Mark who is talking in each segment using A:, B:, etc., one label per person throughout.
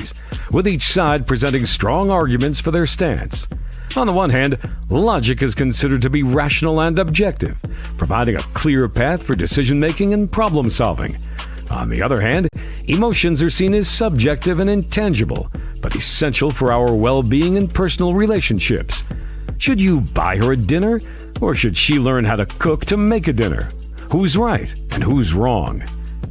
A: series, with each side presenting strong arguments for their stance. On the one hand, logic is considered to be rational and objective, providing a clear path for decision-making and problem-solving. On the other hand, emotions are seen as subjective and intangible, but essential for our well-being and personal relationships. Should you buy her a dinner, or should she learn how to cook to make a dinner? Who's right and who's wrong?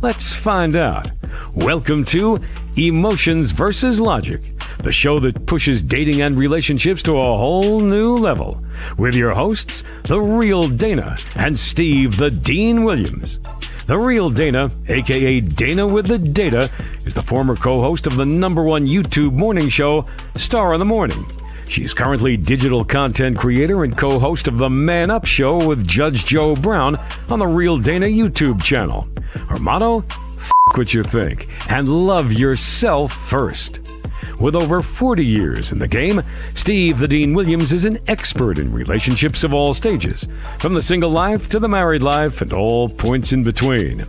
A: Let's find out. Welcome to Emotions versus Logic, the show that pushes dating and relationships to a whole new level, with your hosts, The Real Dana and Steve the Dean Williams. The Real Dana, aka Dana with the Data, is the former co-host of the #1 YouTube morning show, Star in the Morning. She's currently digital content creator and co-host of the Man Up Show with Judge Joe Brown on the Real Dana YouTube channel. Her motto? F*** what you think and love yourself first. With over 40 years in the game, Steve the Dean Williams is an expert in relationships of all stages, from the single life to the married life and all points in between.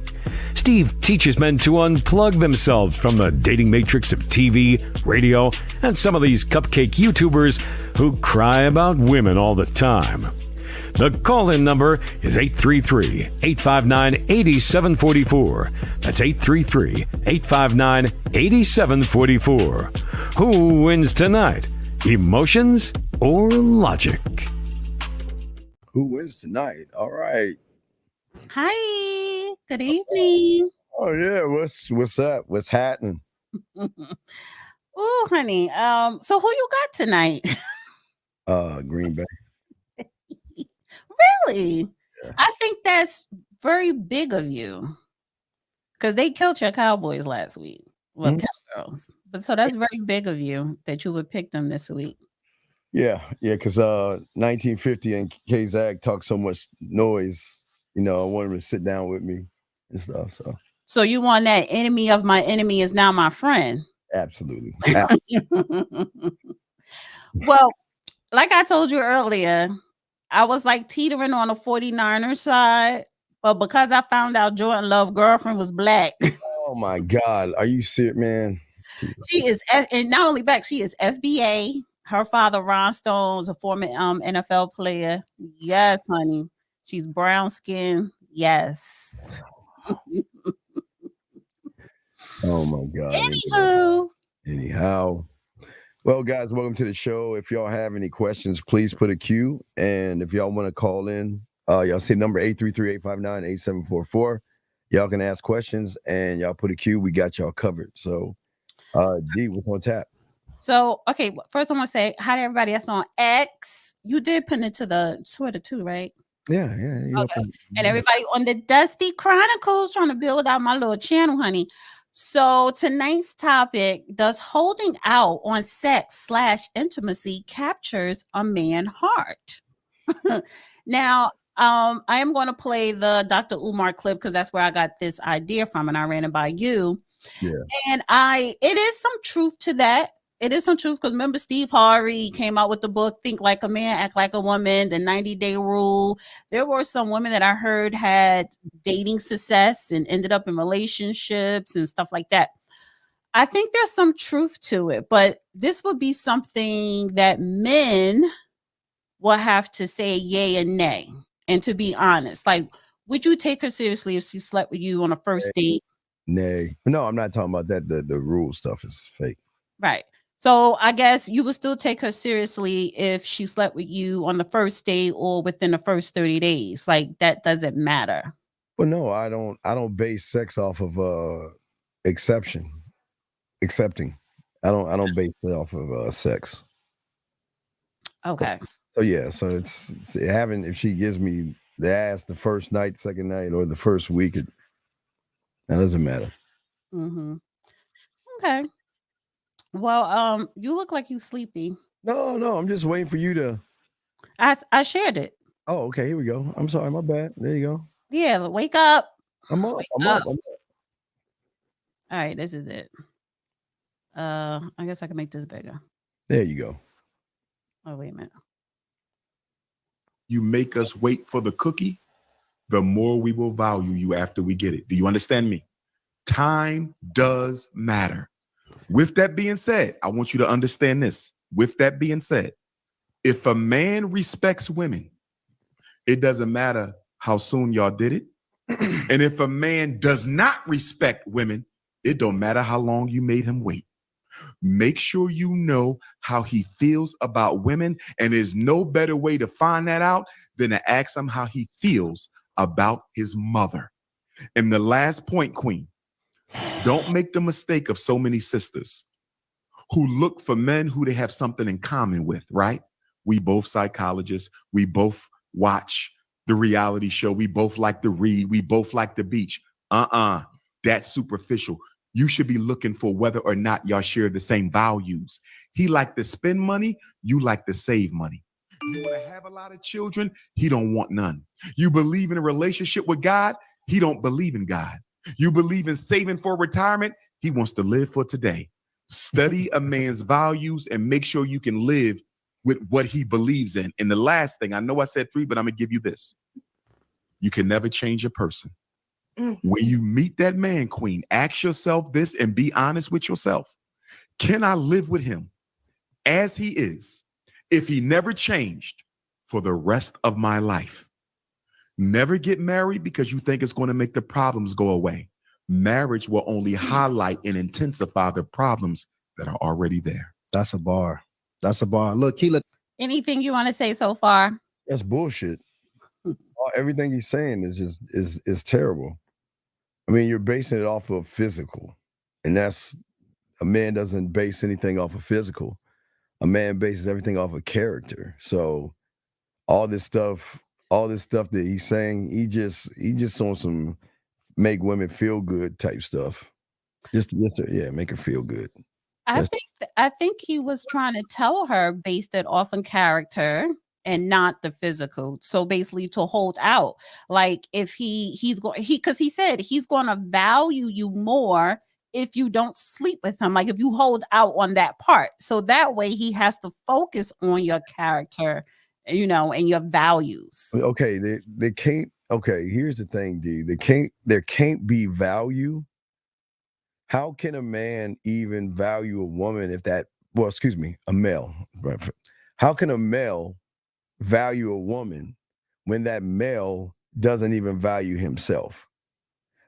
A: Steve teaches men to unplug themselves from the dating matrix of TV, radio, and some of these cupcake YouTubers who cry about women all the time. The call-in number is 833-859-8744. That's 833-859-8744. Who wins tonight? Emotions or logic?
B: Who wins tonight? All right.
C: Hi. Good evening.
B: Oh yeah. What's up? What's happening?
C: Oh, honey. So who you got tonight?
B: Green Bay.
C: Really?
B: Yeah.
C: I think that's very big of you. Because they killed your Cowboys last week. Well, Cowgirls. But so that's very big of you that you would pick them this week.
B: Yeah, because 1950 and K-Zag talk so much noise. You know, I want him to sit down with me and stuff.
C: So you want that enemy of my enemy is now my friend.
B: Absolutely.
C: Well, like I told you earlier, I was like teetering on the 49ers side, but because I found out Jordan Love's girlfriend was black.
B: Oh my God. Are you serious, man?
C: She is, and not only black, she is FBA. Her father, Ron Stone's a former NFL player. Yes, honey. She's brown skin. Yes.
B: Oh my God. Anyhow. Well, guys, welcome to the show. If y'all have any questions, please put a Q. And if y'all want to call in, y'all see number 833-859-8744. Y'all can ask questions and y'all put a Q. We got y'all covered. So, D, what's on tap?
C: So, okay, first I want to say hi to everybody that's on X. You did put it to the Twitter too, right?
B: Yeah.
C: Okay. And everybody on the Dusty Chronicles, trying to build out my little channel, honey. So tonight's topic, does holding out on sex/intimacy captures a man's heart? Now, I am going to play the Dr. Umar clip because that's where I got this idea from, and I ran it by you.
B: Yeah.
C: And it is some truth to that. It is some truth because remember Steve Harvey came out with the book, Think Like a Man, Act Like a Woman, the 90-day rule. There were some women that I heard had dating success and ended up in relationships and stuff like that. I think there's some truth to it, but this would be something that men will have to say yay and nay. And to be honest, like, would you take her seriously if she slept with you on a first date?
B: Nay. No, I'm not talking about that. The rule stuff is fake.
C: Right. So I guess you would still take her seriously if she slept with you on the first date or within the first 30 days. Like that doesn't matter.
B: Well, no, I don't base sex off of accepting. I don't base it off of sex.
C: Okay.
B: So it's having, if she gives me the ass the first night, second night, or the first week, that doesn't matter.
C: Mm-hmm. Okay. Well, you look like you sleepy.
B: No, I'm just waiting for you to.
C: I shared it.
B: Oh, okay. Here we go. I'm sorry, my bad. There you go.
C: Yeah, wake up.
B: I'm up.
C: All right, this is it. I guess I can make this bigger.
B: There you go.
C: Oh, wait a minute.
D: You make us wait for the cookie, the more we will value you after we get it. Do you understand me? Time does matter. With that being said, I want you to understand this. With that being said, if a man respects women, it doesn't matter how soon y'all did it. And if a man does not respect women, it don't matter how long you made him wait. Make sure you know how he feels about women. And there's no better way to find that out than to ask him how he feels about his mother. And the last point, Queen, don't make the mistake of so many sisters who look for men who they have something in common with, right? We both psychologists. We both watch the reality show. We both like to read. We both like the beach. That's superficial. You should be looking for whether or not y'all share the same values. He like to spend money. You like to save money. You want to have a lot of children. He don't want none. You believe in a relationship with God. He don't believe in God. You believe in saving for retirement. He wants to live for today. Study a man's values and make sure you can live with what he believes in. And the last thing, I know I said 3, but I'm going to give you this. You can never change a person. When you meet that man, Queen, ask yourself this and be honest with yourself. Can I live with him as he is if he never changed for the rest of my life? Never get married because you think it's going to make the problems go away. Marriage will only highlight and intensify the problems that are already there.
E: That's a bar. That's a bar. Look, Keela.
C: Anything you want to say so far?
B: That's bullshit. Everything he's saying is just is terrible. I mean, you're basing it off of physical, and that's a man doesn't base anything off of physical. A man bases everything off of character. So all this stuff that he's saying, he just on some make women feel good type stuff. Just to make her feel good.
C: I think he was trying to tell her based it off on character and not the physical. So basically to hold out, like if because he said he's going to value you more if you don't sleep with him, like if you hold out on that part. So that way he has to focus on your character, and your values.
B: Okay, they can't. Okay, here's the thing, D. There can't be value. How can a man even value a woman a male? How can a male value a woman when that male doesn't even value himself?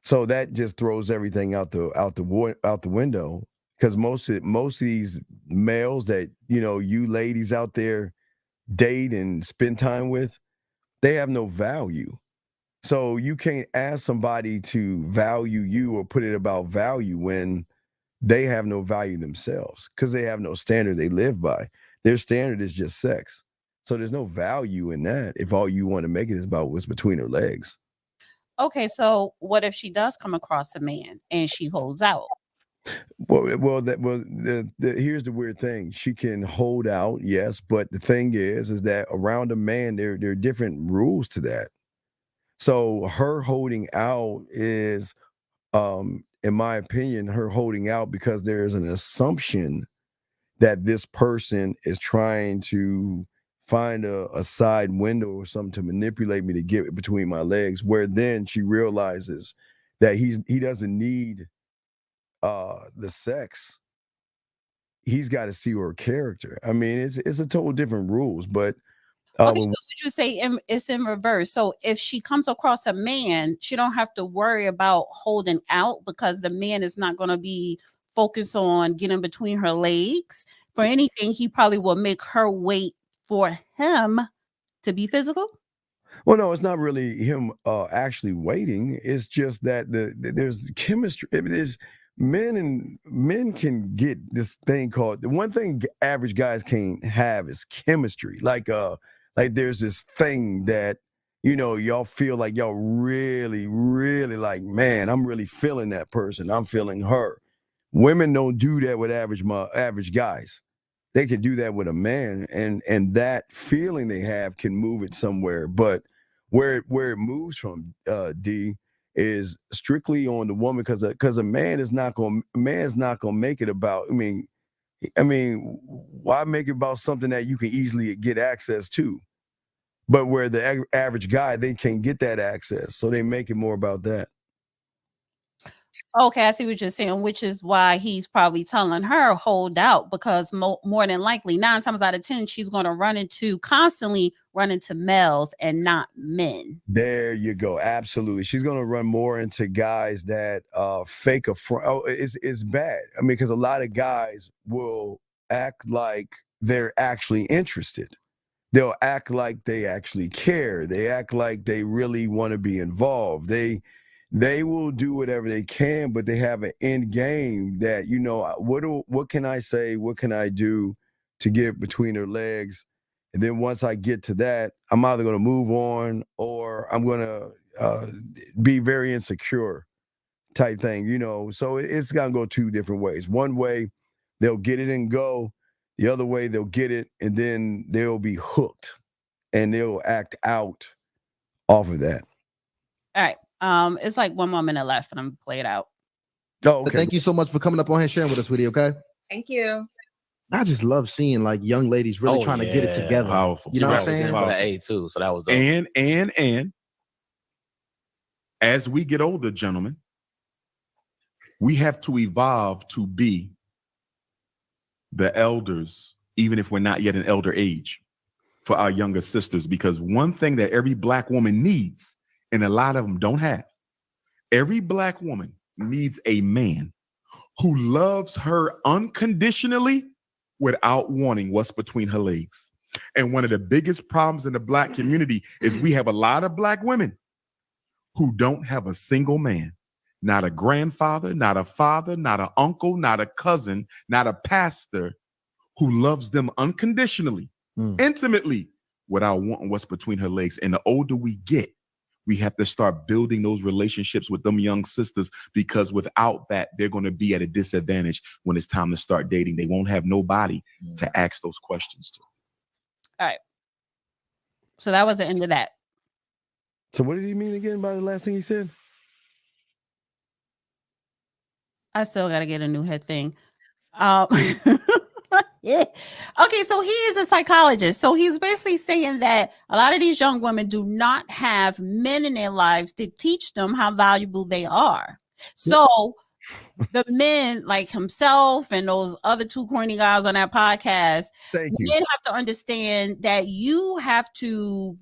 B: So that just throws everything out the window, because most of these males that you ladies out there date and spend time with, they have no value. So you can't ask somebody to value you or put it about value when they have no value themselves, because they have no standard they live by. Their standard is just sex. So there's no value in that if all you want to make it is about what's between her legs.
C: Okay, so what if she does come across a man and she holds out?
B: Here's the weird thing. She can hold out, yes, but the thing is that around a man, there are different rules to that. So her holding out is, in my opinion, her holding out because there's an assumption that this person is trying to find a side window or something to manipulate me to get it between my legs, where then she realizes that he doesn't need the sex. He's got to see her character. I mean, it's a total different rules, but
C: okay, so would you say it's in reverse? So if she comes across a man, she don't have to worry about holding out because the man is not going to be focused on getting between her legs. For anything, he probably will make her wait for him to be physical.
B: Well, no, it's not really him actually waiting. It's just that there's chemistry. Men can get this thing called, the one thing average guys can't have is chemistry. Like there's this thing that y'all feel like y'all really, really like, man, I'm really feeling that person. I'm feeling her. Women don't do that with average guys. They can do that with a man, and that feeling they have can move it somewhere. But where it moves from, D, is strictly on the woman, because a man is not gonna make it about. I mean, why make it about something that you can easily get access to? But where the average guy, they can't get that access, so they make it more about that.
C: Okay, I see what you're saying, which is why he's probably telling her hold out, because more than likely 9 times out of 10 she's going to constantly run into males and not men.
B: There you go. Absolutely. She's going to run more into guys that fake a front. Oh, it's bad. I mean, because a lot of guys will act like they're actually interested. They'll act like they actually care. They act like they really want to be involved. They will do whatever they can, but they have an end game that, you know, what can I say? What can I do to get between their legs? And then once I get to that, I'm either going to move on or I'm going to be very insecure type thing, you know. So it's going to go 2 different ways. One way, they'll get it and go. The other way, they'll get it and then they'll be hooked and they'll act out off of that.
C: All right. It's like 1 more minute left and I'm gonna play it out.
B: Oh, okay.
E: Thank you so much for coming up on here and sharing with us, Sweetie. Okay.
F: Thank you.
E: I just love seeing like young ladies really trying to get it together.
D: Powerful.
E: You know what I'm saying?
G: For the A too, so that was dope.
D: And as we get older, gentlemen, we have to evolve to be the elders, even if we're not yet an elder age, for our younger sisters. Because one thing that every Black woman needs, and a lot of them don't have, every Black woman needs a man who loves her unconditionally without wanting what's between her legs. And one of the biggest problems in the Black community is we have a lot of Black women who don't have a single man, not a grandfather, not a father, not an uncle, not a cousin, not a pastor who loves them unconditionally, intimately, without wanting what's between her legs. And the older we get, we have to start building those relationships with them young sisters, because without that, they're going to be at a disadvantage when it's time to start dating. They won't have nobody to ask those questions to.
C: All right. So that was the end of that.
B: So what did he mean again by the last thing he said?
C: I still got to get a new head thing. Yeah. Okay, so he is a psychologist. So he's basically saying that a lot of these young women do not have men in their lives to teach them how valuable they are. So the men like himself and those other 2 corny guys on that podcast, men have to understand that you have to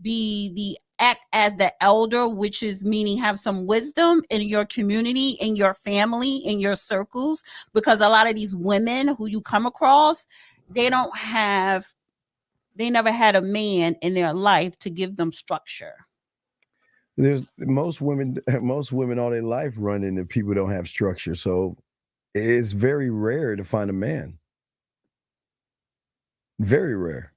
C: act as the elder, which is meaning have some wisdom in your community, in your family, in your circles, because a lot of these women who you come across, they never had a man in their life to give them structure.
B: There's most women all their life run into people don't have structure. So it's very rare to find a man. Very rare.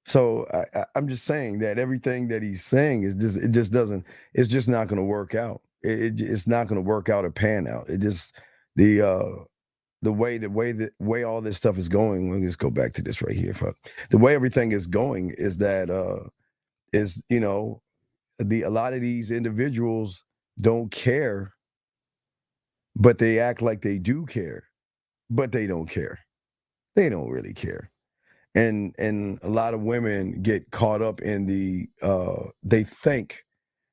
B: So I'm just saying that everything that he's saying is it's just not going to work out. It's not going to work out or pan out. It just the way all this stuff is going. Let me just go back to this right here. The way everything is going is that you know, a lot of these individuals don't care, but they act like they do care, but they don't care. They don't really care. And a lot of women get caught up in they think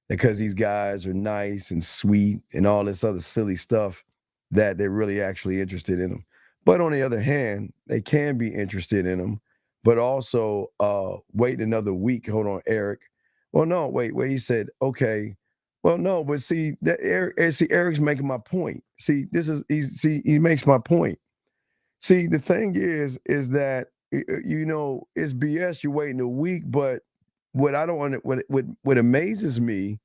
B: because these guys are nice and sweet and all this other silly stuff that they're really actually interested in them. But on the other hand, they can be interested in them, but also wait another week. Hold on, Eric. Well, no, wait, he said, okay. Well, no, but see, Eric's making my point. See, he makes my point. See, the thing is that, you know, it's BS. You're waiting a week, but what amazes me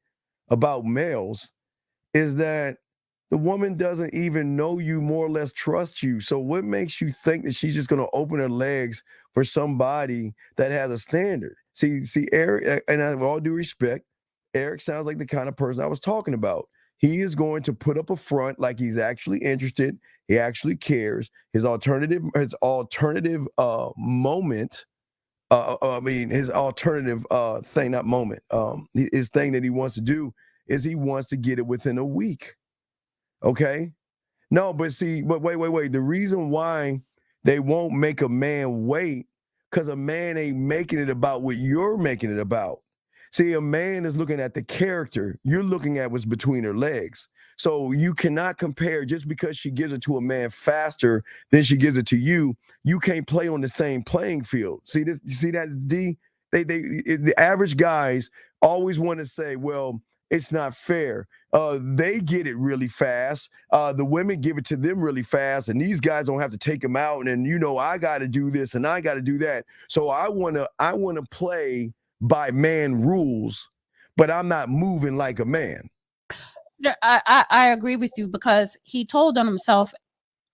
B: about males is that the woman doesn't even know you, more or less trust you. So what makes you think that she's just going to open her legs for somebody that has a standard? See, Eric, and with all due respect, Eric sounds like the kind of person I was talking about. He is going to put up a front like he's actually interested. He actually cares. His alternative moment. His alternative thing, not moment. His thing that he wants to do is he wants to get it within a week. Okay. No, but wait. The reason why they won't make a man wait, because a man ain't making it about what you're making it about. See, a man is looking at the character. You're looking at what's between her legs. So you cannot compare just because she gives it to a man faster than she gives it to you. You can't play on the same playing field. See this? You see that, D? The average guys always want to say, well, it's not fair. They get it really fast. The women give it to them really fast, and these guys don't have to take them out. And I got to do this and I got to do that. So I wanna play by man rules, but I'm not moving like a man.
C: I agree with you, because he told on himself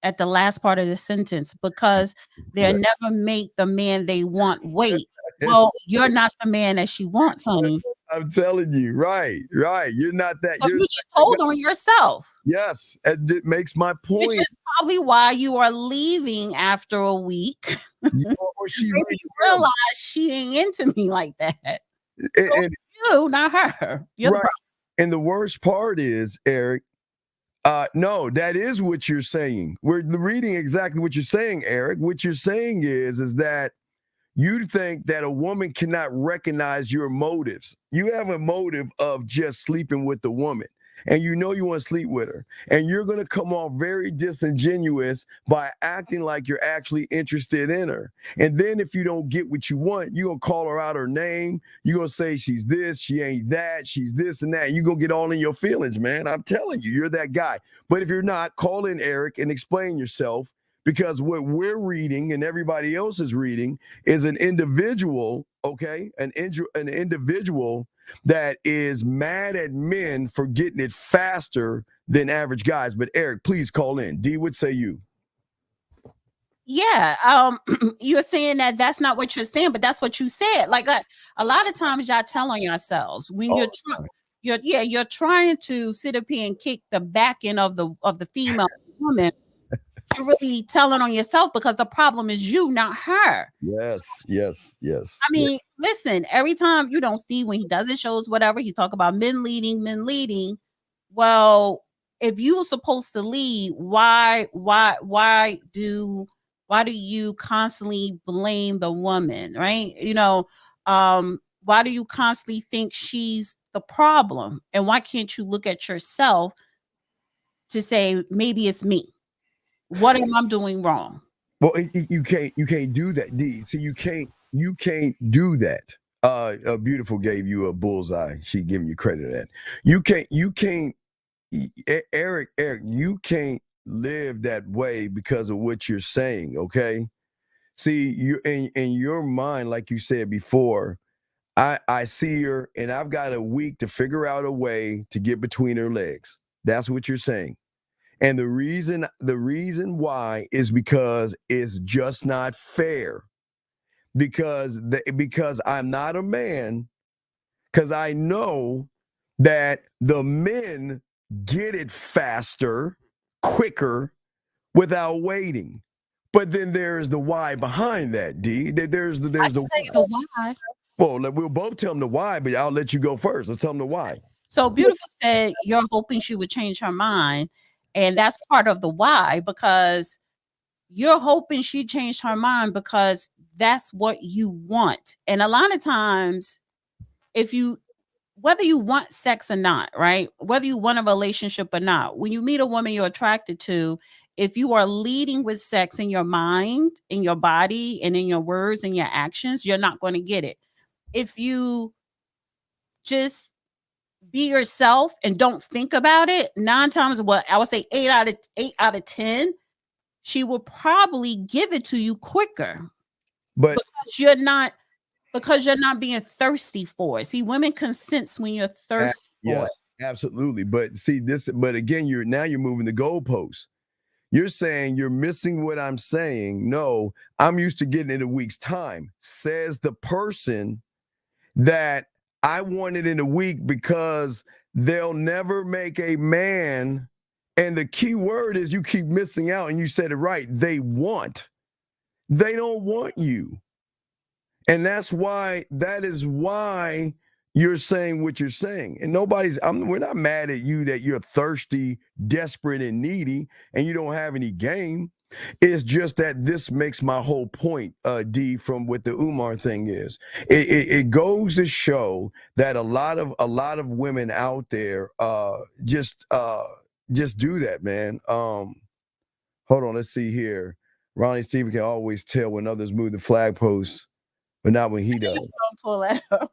C: at the last part of the sentence, because they'll never make the man they want wait. Well, you're not the man that she wants, honey.
B: I'm telling you, right. You're not that.
C: So you just told on yourself.
B: Yes, it makes my point.
C: Which is probably why you are leaving after a week.
B: Or she
C: Maybe you realize she ain't into me like that. And you, not her. You're right.
B: And the worst part is, Eric, no, that is what you're saying. We're reading exactly what you're saying, Eric. What you're saying is that you think that a woman cannot recognize your motives. You have a motive of just sleeping with the woman, and you want to sleep with her, and you're going to come off very disingenuous by acting like you're actually interested in her. And then if you don't get what you want, you're going to call her out her name. You're going to say she's this, she ain't that, she's this and that. You're going to get all in your feelings, man. I'm telling you, you're that guy. But if you're not, call in Eric and explain yourself. Because what we're reading and everybody else is reading is an individual, okay? An individual that is mad at men for getting it faster than average guys. But Eric, please call in. D, what say you?
C: Yeah, you're saying that that's not what you're saying, but that's what you said. Like a lot of times y'all tell on yourselves when you're trying to sit up here and kick the back end of the female woman. You're really telling on yourself, because the problem is you, not her.
B: Yes.
C: I mean, listen, every time, Steve, when he does his shows, whatever, he talk about men leading. Well, if you were supposed to lead, why do you constantly blame the woman, right? Why do you constantly think she's the problem? And why can't you look at yourself to say, maybe it's me? What am I doing wrong?
B: Well, you can't do that, D. See, you can't do that. Beautiful gave you a bullseye. She giving you credit for that. You can't, Eric, you can't live that way because of what you're saying. Okay. See, you in your mind, like you said before, I see her and I've got a week to figure out a way to get between her legs. That's what you're saying. And the reason why is because it's just not fair. Because I'm not a man, because I know that the men get it faster, quicker, without waiting. But then there's the why behind that, D. There's the
C: why.
B: Well, we'll both tell them the why, but I'll let you go first. Let's tell them the why.
C: So Beautiful said you're hoping she would change her mind. And that's part of the why, because you're hoping she changed her mind because that's what you want. And a lot of times, whether you want sex or not, right? Whether you want a relationship or not, when you meet a woman you're attracted to, if you are leading with sex in your mind, in your body, and in your words and your actions, you're not going to get it. If you just be yourself and don't think about it, 9 times, I would say 8 out of 10, she will probably give it to you quicker.
B: But
C: because you're not being thirsty for it. See, women can sense when you're thirsty for it.
B: Absolutely. But see this, but again, you're moving the goalposts. You're saying you're missing what I'm saying. No, I'm used to getting it a week's time, says the person that I want it in a week, because they'll never make a man. And the key word is, you keep missing out, and you said it right. They don't want you. And that is why you're saying what you're saying. And we're not mad at you that you're thirsty, desperate, and needy, and you don't have any game. It's just that this makes my whole point, D, from what the Umar thing is. It goes to show that a lot of women out there just do that, man. Hold on, let's see here. Ronnie Steven can always tell when others move the flag post, but not when he does.
C: Don't pull that up.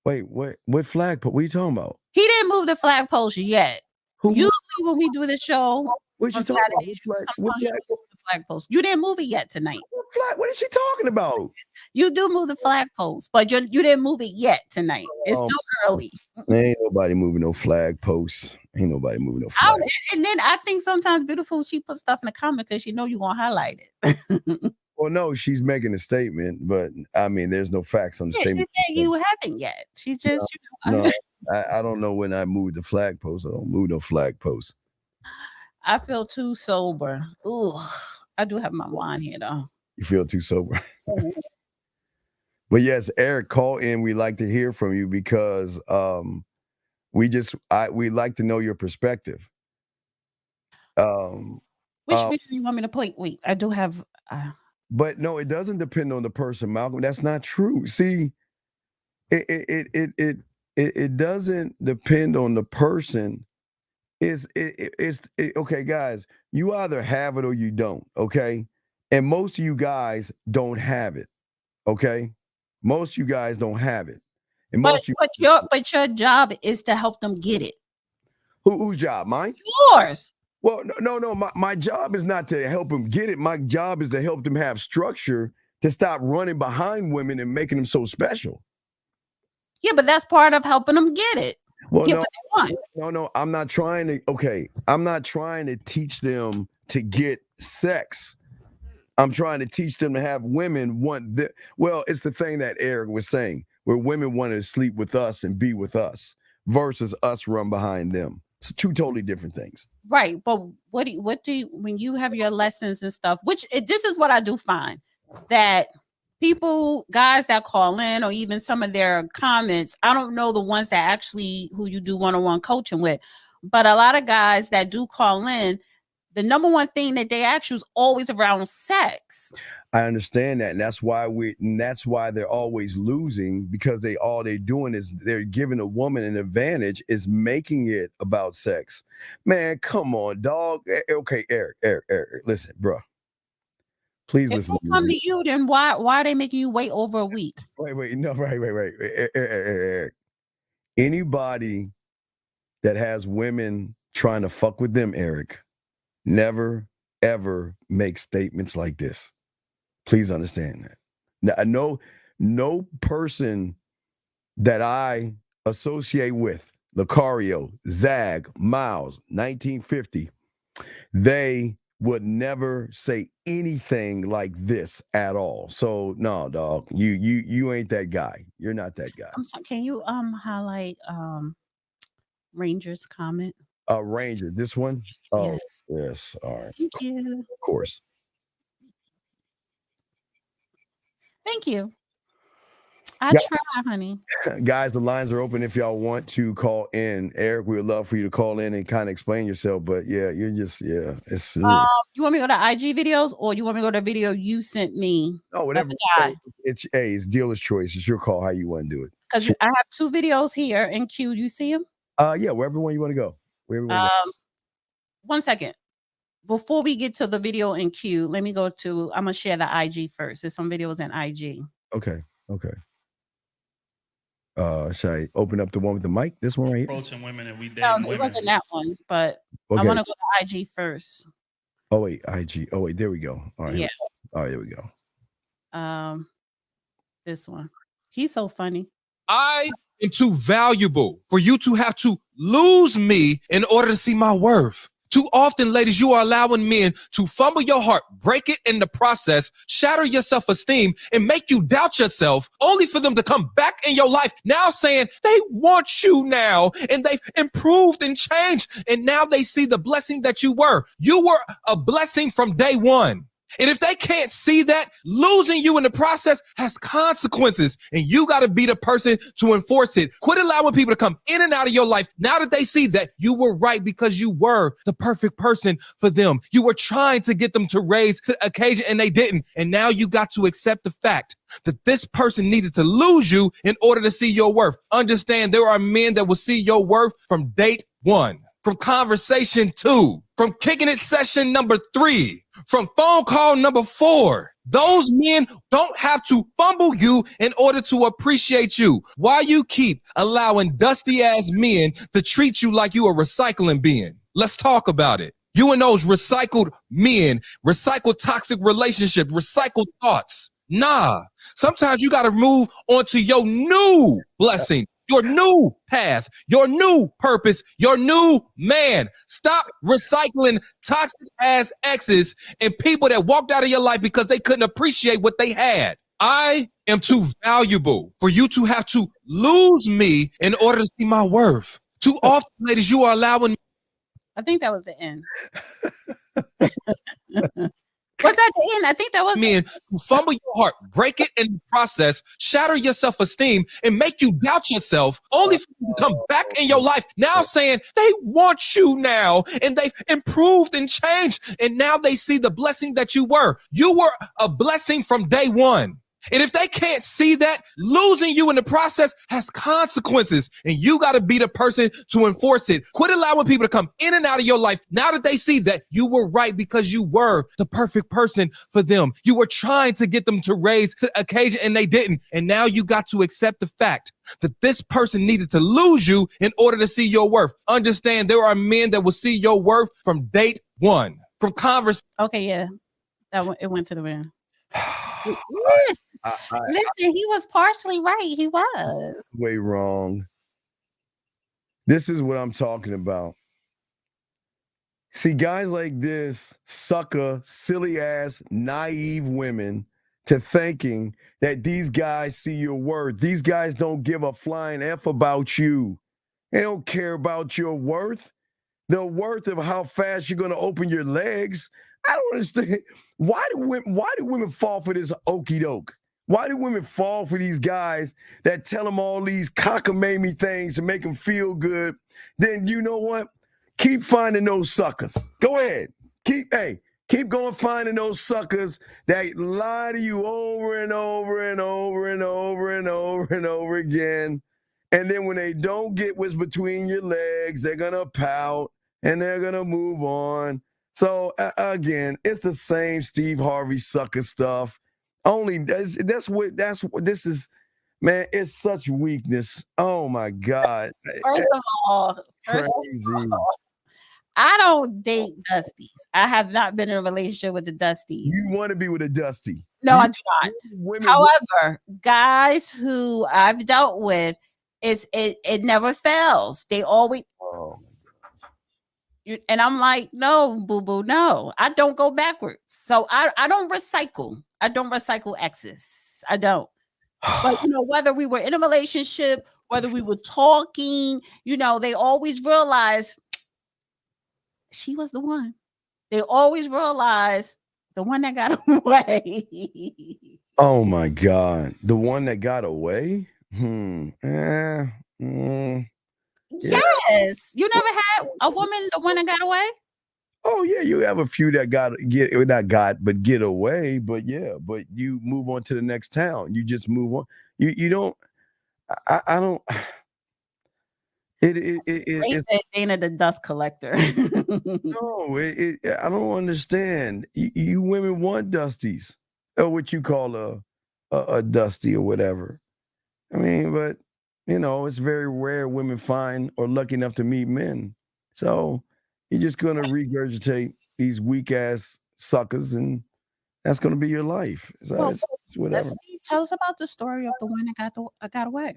B: Wait, what flag post? What are you talking about?
C: He didn't move the flag post yet.
B: Who
C: Usually when we do the show
B: What
C: on
B: you talking about?
C: Saturdays,
B: What
C: sometimes you move the flag post. You didn't move it yet tonight.
B: What is she talking about?
C: You do move the flag post, but you didn't move it yet tonight. It's still early.
B: Ain't nobody moving no flag posts. Ain't nobody moving no flag.
C: And then I think sometimes Beautiful, she puts stuff in the comment because she know you gonna highlight it.
B: Well, no, she's making a statement, but I mean, there's no facts on the statement.
C: She said you haven't yet. She just,
B: no, I don't know when I moved the flag post. I don't move no flag posts.
C: I feel too sober. Ooh, I do have my wine here though.
B: You feel too sober. But yes, Eric, call in. We like to hear from you because we like to know your perspective.
C: Which video you want me to play? Wait, I do have.
B: But no, it doesn't depend on the person, Malcolm. That's not true. See, it doesn't depend on the person. It's okay, guys. You either have it or you don't. Okay, and most of you guys don't have it. Okay, most of you guys don't have it. And
C: but your job is to help them get it.
B: Whose job? Mine?
C: Yours.
B: Well, no. My job is not to help them get it. My job is to help them have structure to stop running behind women and making them so special.
C: Yeah, but that's part of helping them get it.
B: Well,
C: get what they want.
B: No. I'm not trying to. Okay, I'm not trying to teach them to get sex. I'm trying to teach them to have women want the. Well, it's the thing that Eric was saying, where women want to sleep with us and be with us versus us run behind them. It's two totally different things.
C: Right. But what do you when you have your lessons and stuff, this is what I do find, that people, guys that call in or even some of their comments, I don't know the ones that actually who you do one-on-one coaching with, but a lot of guys that do call in, the number one thing that they ask you is always around sex.
B: I understand that, and that's why they're always losing, because all they're doing is they're giving a woman an advantage, is making it about sex. Man, come on, dog. Okay, Eric, listen, bro. Please listen.
C: If they come to you, then why are they making you wait over a week?
B: Wait. No, right. Eric. Anybody that has women trying to fuck with them, Eric, never ever make statements like this. Please understand that. Now, no person that I associate with, Lucario, Zag, Miles, 1950, they would never say anything like this at all. So no, dog, you ain't that guy. You're not that guy.
C: I'm sorry, can you highlight Ranger's comment?
B: Ranger, this one? Oh, yes. All right.
C: Thank you.
B: Of course.
C: Thank you. I try, honey.
B: Guys, the lines are open if y'all want to call in. Eric, we would love for you to call in and kind of explain yourself. But yeah, you're just, it's.
C: You want me to go to IG videos, or you want me to go to the video you sent me?
B: Oh, whatever. It's dealer's choice. It's your call how you want to do it.
C: Because I have two videos here in queue. You see them?
B: Yeah, wherever one you want to go.
C: One second. Before we get to the video in queue, let me go to, I'm going to share the IG first. There's some videos in IG.
B: Okay. Should I open up the one with the mic? This one right here?
F: Approaching women and we
C: dating women. It wasn't that one, but I want to go to IG first.
B: Oh, wait, IG. Oh, wait, there we go. All right.
C: Yeah.
B: All right, there we go.
C: This one. He's so funny.
G: I am too valuable for you to have to lose me in order to see my worth. Too often, ladies, you are allowing men to fumble your heart, break it in the process, shatter your self-esteem, and make you doubt yourself, only for them to come back in your life now saying they want you now, and they've improved and changed, and now they see the blessing that you were. You were a blessing from day one. And if they can't see that, losing you in the process has consequences, and you got to be the person to enforce it. Quit allowing people to come in and out of your life now that they see that you were right, because you were the perfect person for them. You were trying to get them to raise to the occasion and they didn't. And now you got to accept the fact that this person needed to lose you in order to see your worth. Understand, there are men that will see your worth from date one. from conversation 2, from kicking it session number 3, from phone call number 4. Those men don't have to fumble you in order to appreciate you. Why you keep allowing dusty ass men to treat you like you a recycling bin? Let's talk about it. You and those recycled men, recycled toxic relationships, recycled thoughts. Nah, sometimes you got to move on to your new blessing, your new path, your new purpose, your new man. Stop recycling toxic ass exes and people that walked out of your life because they couldn't appreciate what they had. I am too valuable for you to have to lose me in order to see my worth. Too often, ladies, you are allowing.
C: I think that was the end. Was that the end? I think that was
G: men who fumble your heart, break it in the process, shatter your self-esteem, and make you doubt yourself, only for you to come back in your life now saying they want you now, and they've improved and changed, and now they see the blessing that you were. You were a blessing from day one. And if they can't see that, losing you in the process has consequences, and you got to be the person to enforce it. Quit allowing people to come in and out of your life now that they see that you were right because you were the perfect person for them. You were trying to get them to raise to the occasion and they didn't. And now you got to accept the fact that this person needed to lose you in order to see your worth. Understand there are men that will see your worth from date one, from conversation.
C: Okay, yeah. It went to the man. Listen, he was partially right. He was
B: way wrong. This is what I'm talking about. See, guys like this sucker, silly ass, naive women to thinking that these guys see your worth. These guys don't give a flying F about you. They don't care about your worth. The worth of how fast you're going to open your legs. I don't understand. Why do women fall for this okie doke? Why do women fall for these guys that tell them all these cockamamie things to make them feel good? Then you know what? Keep finding those suckers. Go ahead. Keep going finding those suckers that lie to you over and over and over and over and over and over again. And then when they don't get what's between your legs, they're going to pout and they're going to move on. So again, it's the same Steve Harvey sucker stuff. Only that's what this is, man. It's such weakness. Oh my God.
C: First of all, I don't date Dusties. I have not been in a relationship with the Dusties.
B: You want to be with a Dusty?
C: No, I do not. However, guys who I've dealt with, it never fails. They always. Oh. And I'm like, no, boo-boo, no. I don't go backwards. So I don't recycle. I don't recycle exes. I don't. But, whether we were in a relationship, whether we were talking, they always realize she was the one. They always realize the one that got away.
B: Oh, my God. The one that got away?
C: Yes. You never had a woman, the one that got away?
B: Oh, yeah. You have a few that get away. But yeah, but you move on to the next town. You just move on. You don't, I don't. It's
C: Dana the dust collector.
B: No, I don't understand. You women want Dusties, or what you call a Dusty or whatever. I mean, but it's very rare women find or lucky enough to meet men. So you're just gonna regurgitate these weak ass suckers, and that's gonna be your life. So it's whatever.
C: Tell us about the story of the one that got away.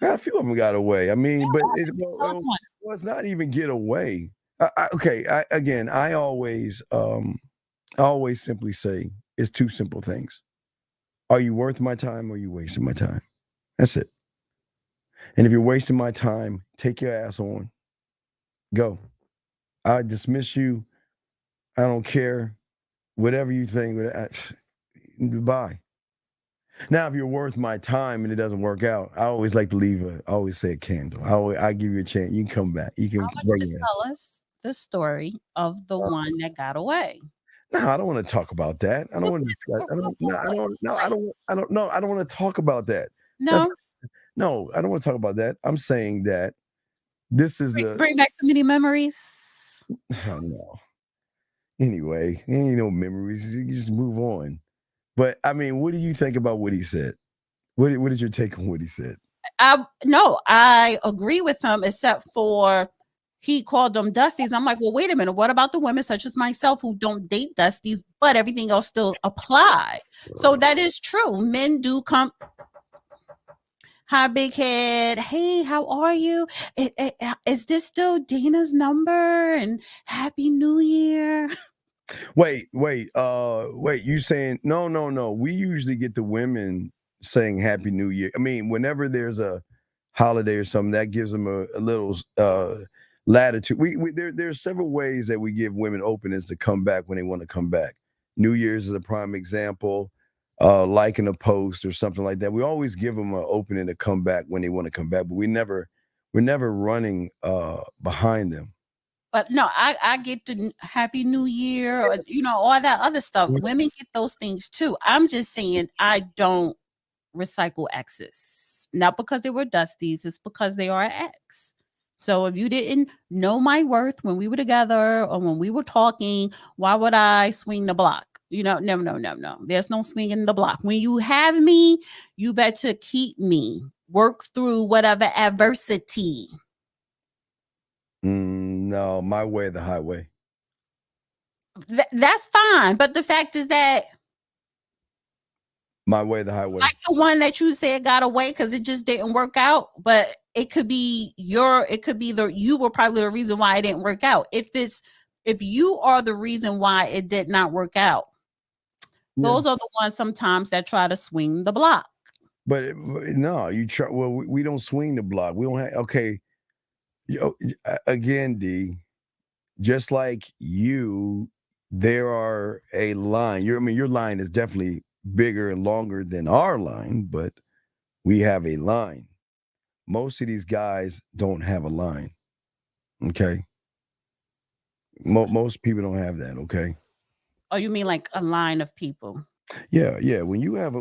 B: A few of them got away. I mean, but it's not even get away. I always simply say it's two simple things. Are you worth my time or are you wasting my time? That's it. And if you're wasting my time, take your ass on. Go. I dismiss you. I don't care. Whatever you think. Goodbye. Now, if you're worth my time and it doesn't work out, I always like to leave I always say a candle. I give you a chance. You can come back. You can
C: tell us the story of the one that got away.
B: No, I don't want to talk about that. I don't want to discuss. I don't want to talk about that.
C: No.
B: No, I don't want to talk about that. I'm saying that This is
C: Bring back too many memories.
B: oh, no. Anyway, ain't no memories. You just move on. But I mean, what do you think about what he said? What is your take on what he said?
C: I agree with him, except for he called them dusties. I'm like, well, wait a minute. What about the women such as myself who don't date dusties, but everything else still apply? So that is true. Men do come. Hi, big head. Hey, how are you? Is this still Dina's number? And Happy New Year.
B: Wait. You saying no. We usually get the women saying Happy New Year. I mean, whenever there's a holiday or something, that gives them a little latitude. There's several ways that we give women openness to come back when they want to come back. New Year's is a prime example. Liking a post or something like that. We always give them an opening to come back when they want to come back, but we're never running behind them.
C: But no, I get the Happy New Year, or, all that other stuff. Women get those things too. I'm just saying I don't recycle exes. Not because they were dusties, it's because they are an ex. So if you didn't know my worth when we were together or when we were talking, why would I swing the block? No. There's no swinging the block. When you have me, you better keep me. Work through whatever adversity.
B: No, my way or the highway.
C: That's fine. But the fact is that
B: my way or the highway.
C: Like the one that you said got away because it just didn't work out. But it could be you were probably the reason why it didn't work out. If you are the reason why it did not work out, those are the ones sometimes that try to swing the block.
B: But no, you try. Well, we don't swing the block. We don't have. Okay. Again, D, just like you, there are a line. Your line is definitely bigger and longer than our line, but we have a line. Most of these guys don't have a line. Okay. Most people don't have that. Okay.
C: Oh, you mean like a line of people?
B: Yeah. When you have a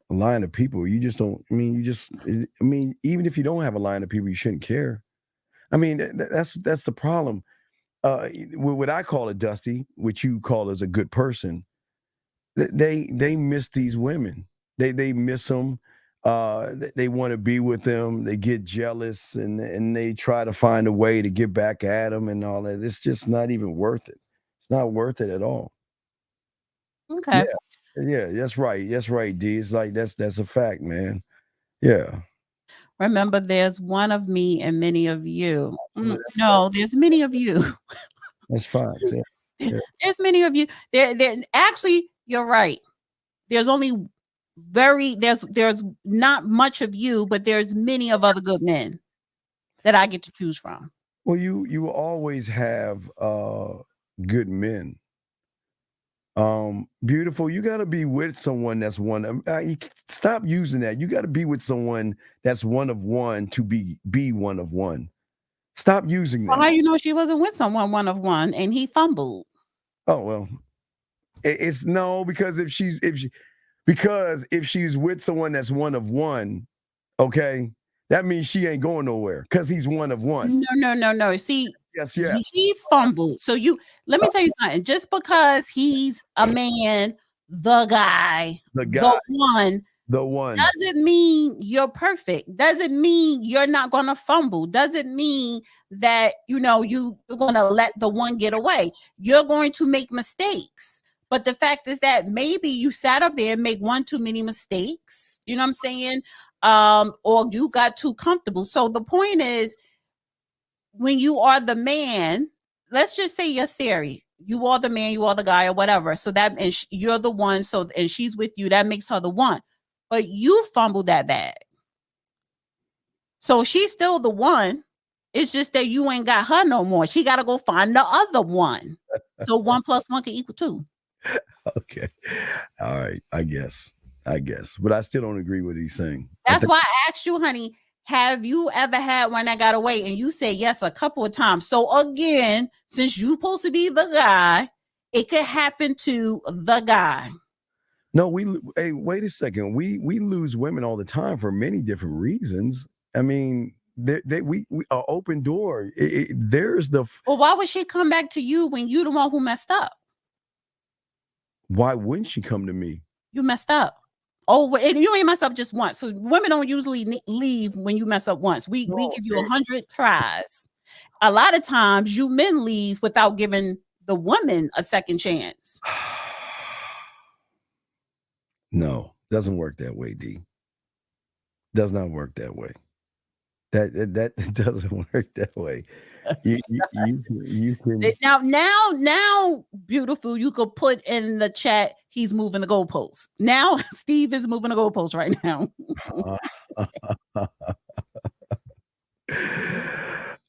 B: line of people, you just don't. Even if you don't have a line of people, you shouldn't care. I mean, that's the problem. What I call a dusty, which you call as a good person, they miss these women. They miss them. They want to be with them. They get jealous and they try to find a way to get back at them and all that. It's just not even worth it. It's not worth it at all.
C: Okay.
B: Yeah, that's right. That's right, D. It's like that's a fact, man. Yeah.
C: Remember, there's one of me and many of you. No, there's many of you.
B: That's fine. Yeah.
C: There's many of you. There actually, you're right. There's only there's not much of you, but there's many of other good men that I get to choose from.
B: Well, you will always have good men. Beautiful. You got to be with someone that's one. Stop using that. You got to be with someone that's one of one to be one of one. Stop using that.
C: Well, how you know she wasn't with someone one of one and he fumbled?
B: Oh well, it's no, because if she's with someone that's one of one, okay, that means she ain't going nowhere because he's one of one.
C: No. See.
B: Yes, yeah.
C: He fumbled. So let me tell you something. Just because he's a man, the guy, the one doesn't mean you're perfect. Doesn't mean you're not going to fumble. Doesn't mean that, you're going to let the one get away. You're going to make mistakes. But the fact is that maybe you sat up there and make one too many mistakes. You know what I'm saying? Or you got too comfortable. So the point is, when you are the man, let's just say your theory, you are the man, you are the guy or whatever. So you're the one. So, and she's with you, that makes her the one, but you fumbled that bag. So she's still the one. It's just that you ain't got her no more. She got to go find the other one. So 1 + 1 can equal 2.
B: Okay. All right. I guess, but I still don't agree with what he's saying.
C: That's why I asked you, honey, have you ever had one that got away? And you say yes a couple of times. So again, since you're supposed to be the guy, it could happen to the guy.
B: No, hey, wait a second. We lose women all the time for many different reasons. I mean, we are open door. There's the.
C: Well, why would she come back to you when you the one who messed up?
B: Why wouldn't she come to me?
C: You messed up. Over, and you ain't mess up just once. So women don't usually leave when you mess up once. We give you 100 tries. A lot of times you men leave without giving the woman a second chance.
B: No, doesn't work that way, D. Does not work that way. That doesn't work that way. You can
C: now, beautiful. You could put in the chat. He's moving the goalposts. Now Steve is moving the goalposts right now.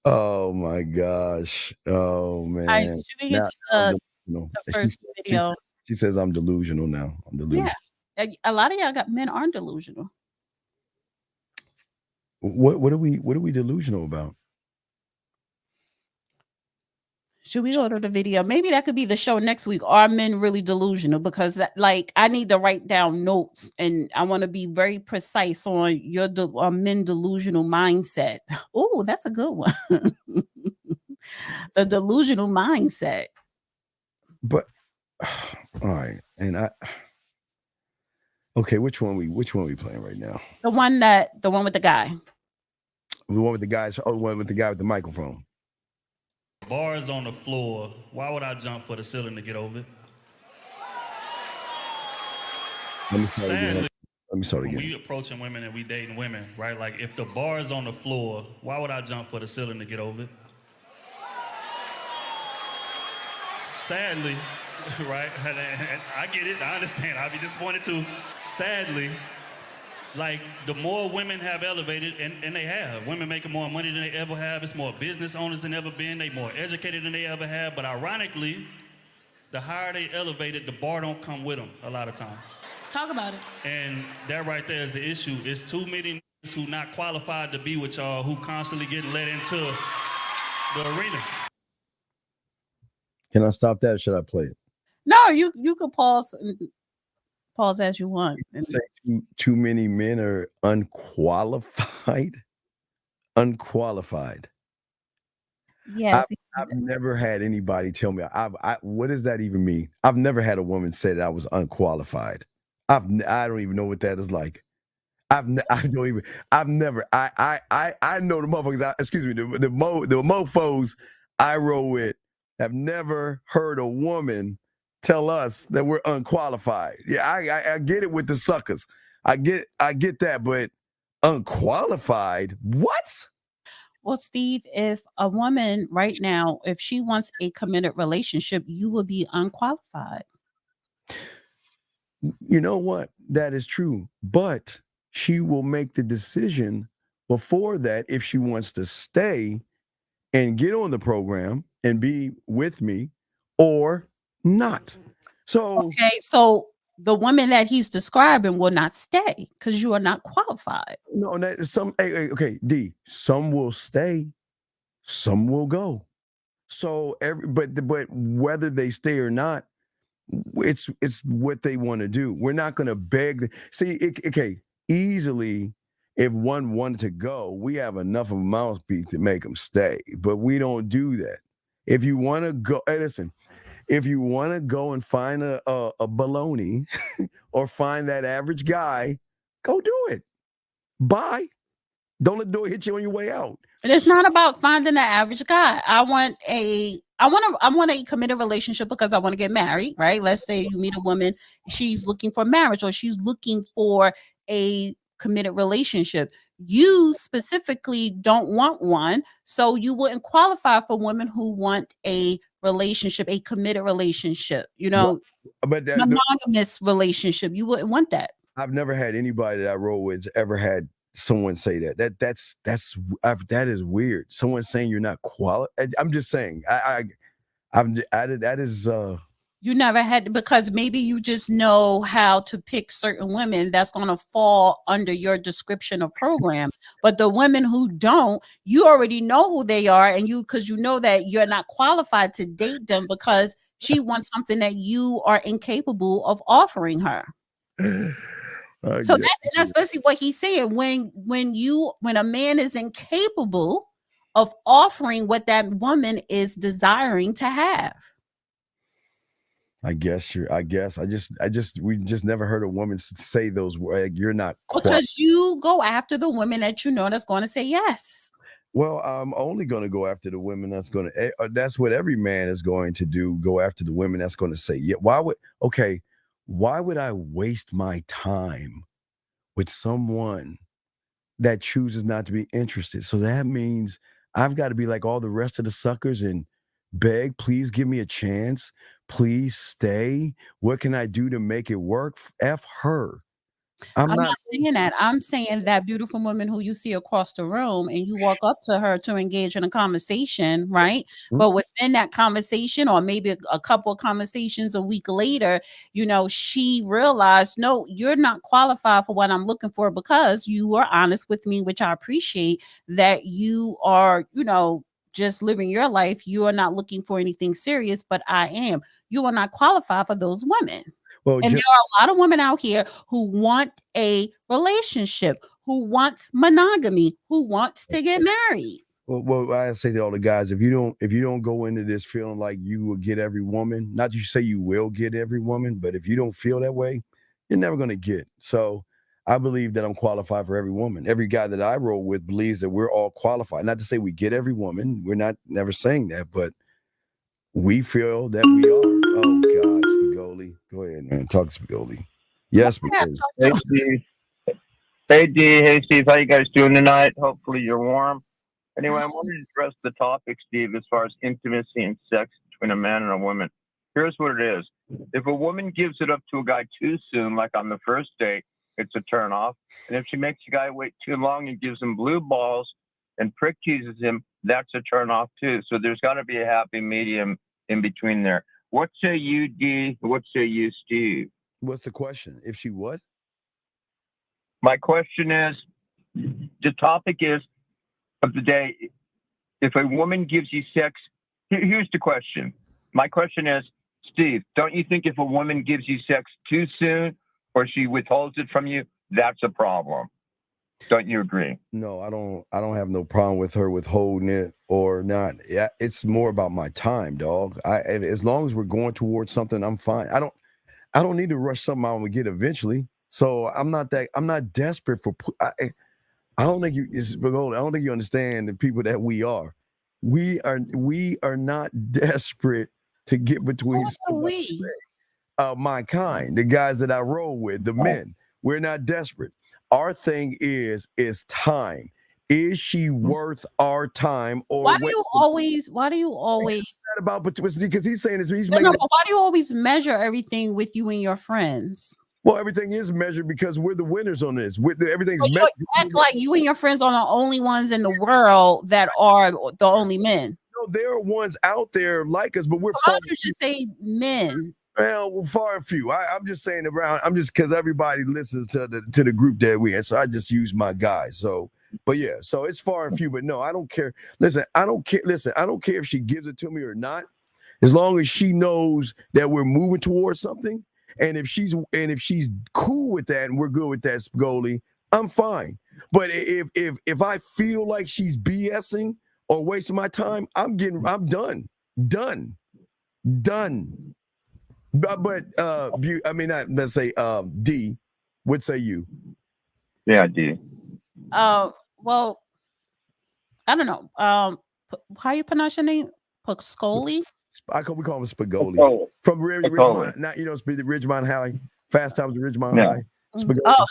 B: Oh my gosh! Oh man!
C: All right, should we get to the first video?
B: She says I'm delusional now. I'm delusional.
C: Yeah, a lot of y'all got men aren't delusional.
B: What are we delusional about?
C: Should we go to the video? Maybe that could be the show next week. Are men really delusional? Because that, like, I need to write down notes, and I want to be very precise on your men delusional mindset. Oh, that's a good one. The delusional mindset.
B: But all right, and okay, which one we playing right now?
C: The one with the guy.
B: The one with the guys. Oh, the one with the guy with the microphone.
F: Bars on the floor. Why would I jump for the ceiling to get over it?
B: Let me start again.
F: When we approaching women and we dating women, right? Like if the bar is on the floor, why would I jump for the ceiling to get over it? Sadly, right? And I get it. I understand. I'd be disappointed too. Sadly, like the more women have elevated, and they have. Women making more money than they ever have. It's more business owners than ever been. They more educated than they ever have. But ironically, the higher they elevated, the bar don't come with them a lot of times.
H: Talk about it.
F: And that right there is the issue. It's too many who not qualified to be with y'all who constantly getting let into the arena.
B: Can I stop that or should I play it?
C: No, you could pause as you want.
B: Say too many men are unqualified. Unqualified.
C: Yes.
B: I've never had anybody tell me. What does that even mean? I've never had a woman say that I was unqualified. I don't even know what that is like. I know the motherfuckers. Excuse me, the mofos I roll with have never heard a woman tell us that we're unqualified. Yeah, I get it with the suckers. I get that, but unqualified? What?
C: Well, Steve, if a woman right now, if she wants a committed relationship, you will be unqualified.
B: You know what? That is true. But she will make the decision before that if she wants to stay and get on the program and be with me or not. So
C: okay, so the woman that he's describing will not stay because you are not qualified.
B: No, that is okay, D. Some will stay, some will go. So but whether they stay or not, it's what they want to do. We're not going to beg. Easily, if one wanted to go, we have enough of a mouthpiece to make them stay. But we don't do that. If you want to go, hey, listen. If you want to go and find a baloney or find that average guy, go do it. Bye. Don't let the door hit you on your way out.
C: And it's not about finding the average guy. I want a committed relationship because I want to get married, right? Let's say you meet a woman, she's looking for marriage or she's looking for a committed relationship. You specifically don't want one, so you wouldn't qualify for women who want a relationship, a committed relationship, but monogamous relationship. You wouldn't want that.
B: I've never had anybody that I roll with ever had someone say that. That is weird. Someone saying you're not qualified. I'm just saying. That is.
C: You never had, because maybe you just know how to pick certain women that's going to fall under your description of program. But the women who don't, you already know who they are, and because you know that you're not qualified to date them because she wants something that you are incapable of offering her. So that's basically what he's saying. When a man is incapable of offering what that woman is desiring to have.
B: I guess we just never heard a woman say those words. Like, you're not
C: because you go after the women that you know that's going to say yes.
B: Well, I'm only going to go after the women that's going to. That's what every man is going to do. Go after the women that's going to say yeah. Why would I waste my time with someone that chooses not to be interested? So that means I've got to be like all the rest of the suckers and beg, please give me a chance. Please stay. What can I do to make it work? F her.
C: I'm not saying that. I'm saying that beautiful woman who you see across the room and you walk up to her to engage in a conversation, right? Mm-hmm. But within that conversation, or maybe a couple of conversations a week later, she realized, no, you're not qualified for what I'm looking for, because you were honest with me, which I appreciate, that you are, just living your life. You are not looking for anything serious, but I am. You are not qualified for those women. Well, and there are a lot of women out here who want a relationship, who wants monogamy, who wants to get married.
B: Well, I say to all the guys, if you don't go into this feeling like you will get every woman, not that you say you will get every woman, but if you don't feel that way, you're never going to get. So I believe that I'm qualified for every woman. Every guy that I roll with believes that we're all qualified. Not to say we get every woman. We're not never saying that, but we feel that we are. Oh, God, Spigoli. Go ahead, man. Talk to Spigoli. Yes, Spigoli.
H: Hey, Steve. Hey, D. Hey, Steve. How you guys doing tonight? Hopefully you're warm. Anyway, I wanted to address the topic, Steve, as far as intimacy and sex between a man and a woman. Here's what it is. If a woman gives it up to a guy too soon, like on the first date, it's a turnoff. And if she makes a guy wait too long and gives him blue balls and prick teases him, that's a turnoff too. So there's got to be a happy medium in between there. What say you, D? What say you, Steve?
B: What's the question? If she what?
H: My question is, the topic is of the day, if a woman gives you sex, here's the question. My question is, Steve, don't you think if a woman gives you sex too soon or she withholds it from you, that's a problem? Don't you agree?
B: No, I don't have no problem with her withholding it or not. Yeah, it's more about my time, dog. As long as we're going towards something, I'm fine. I don't need to rush something I will get eventually. So I'm not desperate for. I don't think you understand the people that we are. We are not desperate to get between my kind, the guys that I roll with, the men. We're not desperate. Our thing is time. Is she worth our time? Or
C: why do you always
B: about because he's saying this, he's
C: making. No, why do you always measure everything with you and your friends?
B: Well, everything is measured because we're the winners on this. Everything's
C: measured. You act like you and your friends are the only ones in the world that are the only men.
B: No, there are ones out there like us, but we're
C: far. Why don't you just say men?
B: Well, we're far and few. I'm just saying around. I'm just because everybody listens to the group that we in, so I just use my guys. So, but yeah, so it's far and few. But no, I don't care. Listen, I don't care. Listen, I don't care if she gives it to me or not, as long as she knows that we're moving towards something. And if she's cool with that and we're good with that, Spigoli, I'm fine. But if I feel like she's BSing or wasting my time, I'm done. But let's say D, what say you?
H: Yeah, D.
C: Well, I don't know. How you pronounce your name? Pascoli?
B: We call him Spigoli. From Ridgemont, not Ridgemont High. Fast Times at Ridgemont High. Spigoli.
C: Oh.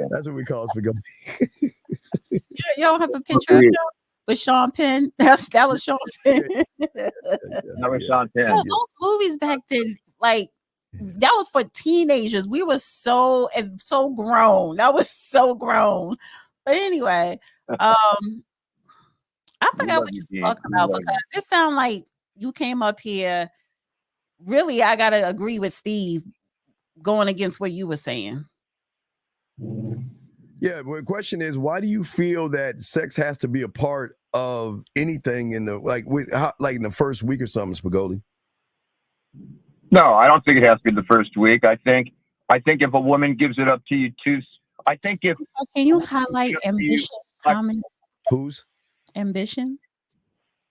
B: That's what we call Spigoli.
C: You don't have a picture of him with Sean Penn? That was Sean Penn.
H: That was Sean Penn.
C: Those movies back then, like, that was for teenagers. We were so grown. That was so grown. But anyway, I forgot what you were talking about because it sounded like you came up here. Really, I got to agree with Steve going against what you were saying.
B: Yeah, well, the question is, why do you feel that sex has to be a part of anything in the in the first week or something, Spigoli?
H: No, I don't think it has to be the first week. I think I think if a woman gives it up to you too, I think if
C: Can you highlight ambition? Comment
B: Who's?
C: ambition.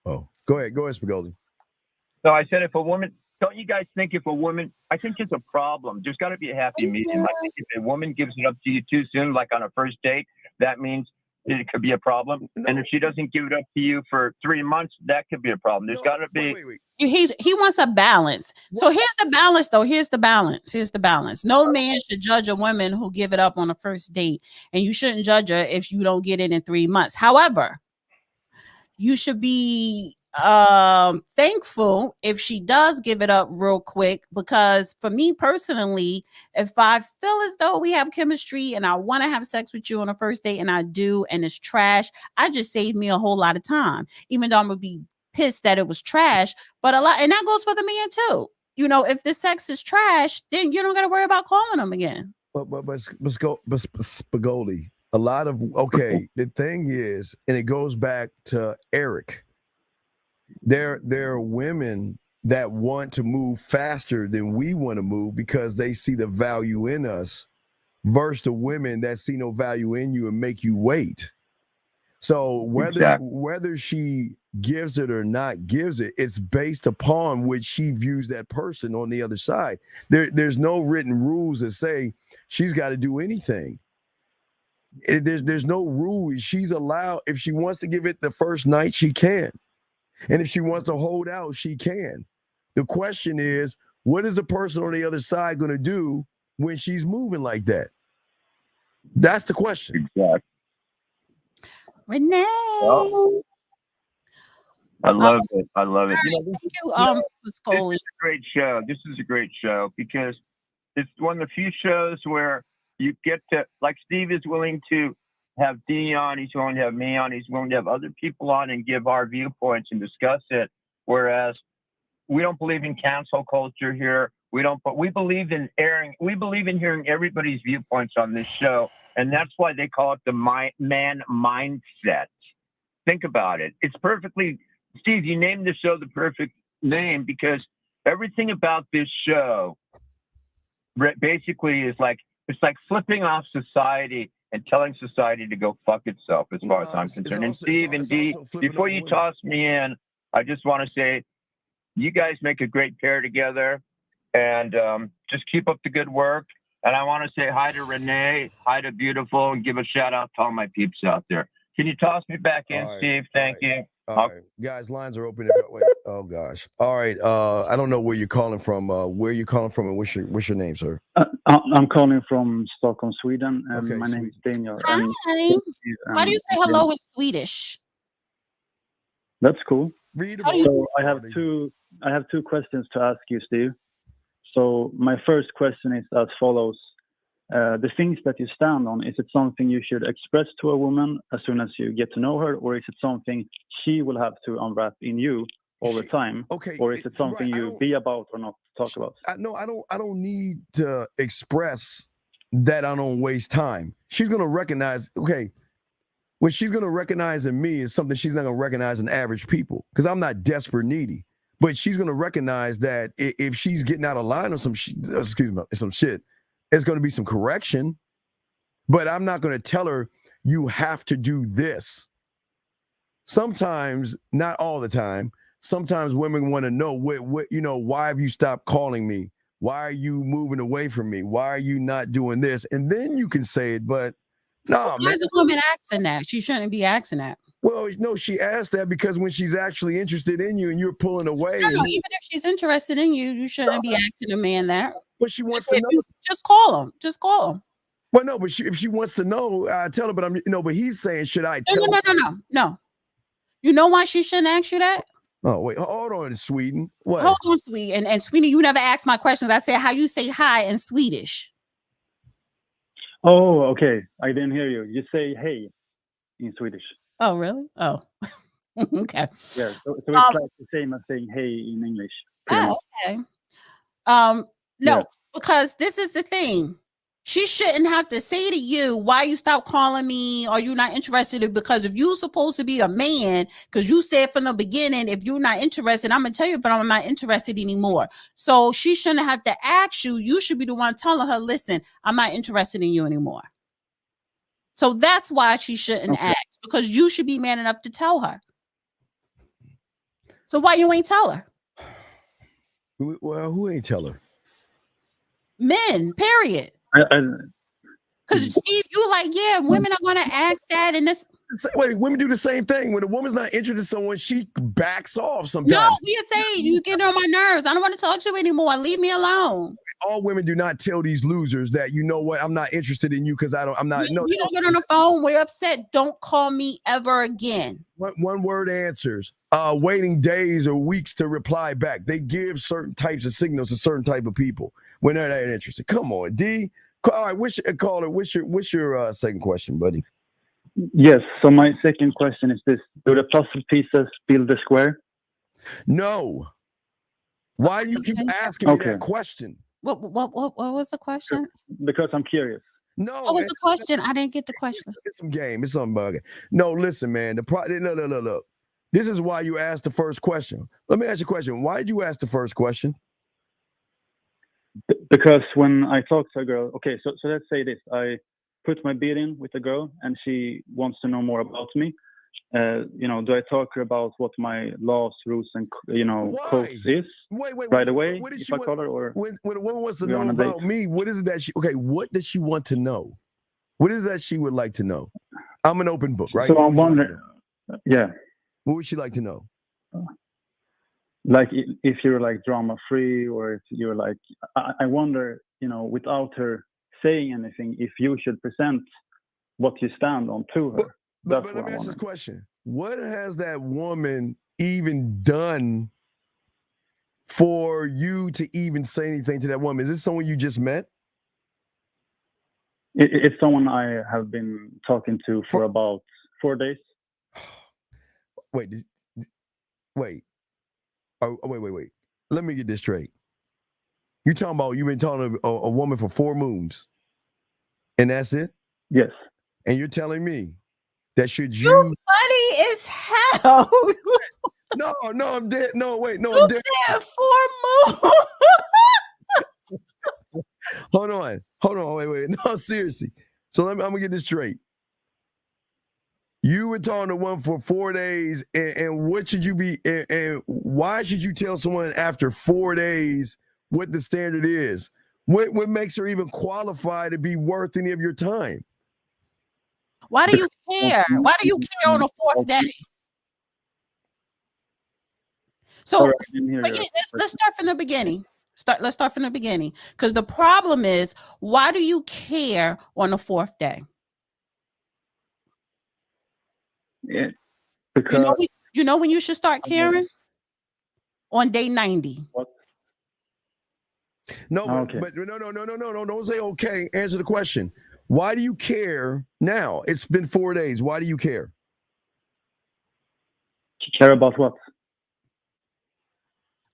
B: Oh, go ahead, Spagoli.
H: so I said if a woman, don't you guys think if a woman, I think it's a problem. There's got to be a happy medium. I think if a woman gives it up to you too soon, like on a first date, that means it could be a problem.
B: No.
H: And if she doesn't give it up to you for 3 months, that could be a problem. There's got to be.
B: Wait.
C: He wants a balance. So here's the balance, though. Here's the balance. No man should judge a woman who give it up on a first date, and you shouldn't judge her if you don't get it in 3 months. However, you should be thankful if she does give it up real quick, because for me personally, if I feel as though we have chemistry and I want to have sex with you on a first date and I do, and it's trash, I just saved me a whole lot of time, even though I'm gonna be pissed that it was trash. But a lot, and that goes for the man too. You know, if the sex is trash, then you don't got to worry about calling them again.
B: But Spagoli, a lot of the thing is, and it goes back to Eric. There are women that want to move faster than we want to move because they see the value in us, versus the women that see no value in you and make you wait. So whether she gives it or not gives it, it's based upon which she views that person on the other side. There's no written rules that say she's got to do anything. There's no rule. She's allowed, if she wants to give it the first night, she can. And if she wants to hold out, she can. The question is, what is the person on the other side going to do when she's moving like that? That's the question.
H: Exactly.
C: Renee.
H: Well, I love it. I love it.
C: Thank you,
H: this is a great show. This is a great show because it's one of the few shows where you get to, like, Steve is willing to have Dee on, he's willing to have me on, he's willing to have other people on and give our viewpoints and discuss it. Whereas we don't believe in cancel culture here. We believe in hearing everybody's viewpoints on this show. And that's why they call it the man mindset. Think about it. It's perfectly, Steve, you named the show the perfect name because everything about this show basically is like, it's like flipping off society and telling society to go fuck itself, as far as I'm concerned. And Steve and Dee, before you toss me in, I just want to say, you guys make a great pair together, and just keep up the good work. And I want to say hi to Renee, hi to Beautiful, and give a shout out to all my peeps out there. Can you toss me back in, Steve? Thank you.
B: All right, guys, lines are open. Wait. Oh gosh. All right. I don't know where you're calling from. Where you calling from, and what's your name, sir?
I: I'm calling from Stockholm, Sweden, and
B: Okay,
I: my name is Daniel.
C: Hi. How do you say hello in Swedish?
I: That's cool.
B: Readable.
I: So I have two questions to ask you, Steve. So my first question is as follows. The things that you stand on, is it something you should express to a woman as soon as you get to know her, or is it something she will have to unwrap in you all the time?
B: Okay.
I: Or is it something you be about or not talk about?
B: I don't need to express that I don't waste time. She's gonna recognize, what she's gonna recognize in me is something she's not gonna recognize in average people, because I'm not desperate needy. But she's gonna recognize that if she's getting out of line or some shit, it's going to be some correction, but I'm not going to tell her you have to do this. Sometimes, not all the time, sometimes women want to know why have you stopped calling me? Why are you moving away from me? Why are you not doing this? And then you can say it, but no.
C: Why is a woman asking that? She shouldn't be asking that.
B: Well, no, she asked that because when she's actually interested in you and you're pulling away.
C: No, even if she's interested in you, you shouldn't be asking a man that.
B: But she wants to know.
C: Just call him. Just call him.
B: Well, no, but if she wants to know, I tell her. But but he's saying, should I tell?
C: No. You know why she shouldn't ask you that?
B: Oh wait, hold on, Sweden. What?
C: Hold on, sweet. And Sweden, you never asked my questions. I said how you say hi in Swedish.
I: Oh, okay. I didn't hear you. You say hey in Swedish.
C: Oh, really? Oh, okay.
I: Yeah, so it's like the same as saying hey in English.
C: Oh, okay. No, because this is the thing. She shouldn't have to say to you, why you stop calling me, or you not interested, because if you're supposed to be a man, because you said from the beginning, if you're not interested, I'm gonna tell you if I'm not interested anymore. So she shouldn't have to ask you. You should be the one telling her, listen, I'm not interested in you anymore. So that's why she shouldn't ask, because you should be man enough to tell her. So why you ain't tell her?
B: Well, who ain't tell her?
C: Men, period. Because Steve, you like, yeah, women are gonna ask that, and this.
B: Wait, women do the same thing. When a woman's not interested in someone, she backs off sometimes.
C: No, we say you get on my nerves. I don't want to talk to you anymore. Leave me alone.
B: All women do not tell these losers that, you know what, I'm not interested in you because I'm not.
C: We don't get on the phone. We're upset. Don't call me ever again.
B: One word answers. Waiting days or weeks to reply back. They give certain types of signals to certain type of people when they're not interested. Come on, D. All right, caller. What's your second question, buddy?
I: Yes. So my second question is this: do the puzzle pieces build the square?
B: No. Why do you keep asking me that question?
C: What was the question?
I: Because I'm curious.
B: No.
C: What was the question? I didn't get the question.
B: It's some game. It's some bug. No, listen, man. Look. This is why you asked the first question. Let me ask you a question. Why did you ask the first question?
I: Because when I talk to a girl, okay, so let's say this: I put my bid in with a girl, and she wants to know more about me. Do I talk to her about what my laws, rules, and codes is?
B: Wait,
I: right away.
B: What does
I: if
B: she
I: I call her, or
B: when a woman wants to know about me, what is it that she? Okay, what does she want to know? What is that she would like to know? I'm an open book, right?
I: So I'm wondering. Yeah.
B: What would she like to know?
I: Like if you're like drama free, or if you're like, I wonder, without her saying anything, if you should present what you stand on to her.
B: But let me ask this question. What has that woman even done for you to even say anything to that woman? Is this someone you just met?
I: It's someone I have been talking to for about 4 days.
B: Wait. Oh, wait. Let me get this straight. You talking about you've been talking to a woman for 4 moons, and that's it?
I: Yes.
B: And you're telling me that should you?
C: You funny as hell.
B: No, I'm dead. No, wait, no,
C: you
B: I'm dead.
C: Said 4 moons.
B: Hold on, wait. No, seriously. So I'm gonna get this straight. You were talking to one for 4 days, and what should you be? And why should you tell someone after 4 days what the standard is? What makes her even qualify to be worth any of your time?
C: Why do you care? Why do you care on the 4th day? So let's start from the beginning. Let's start from the beginning, because the problem is, why do you care on the 4th day?
I: Yeah, because
C: you know when you should start caring? On day 90.
I: What?
B: No, but no. Don't say okay. Answer the question. Why do you care now? It's been 4 days. Why do you care?
I: Care about what?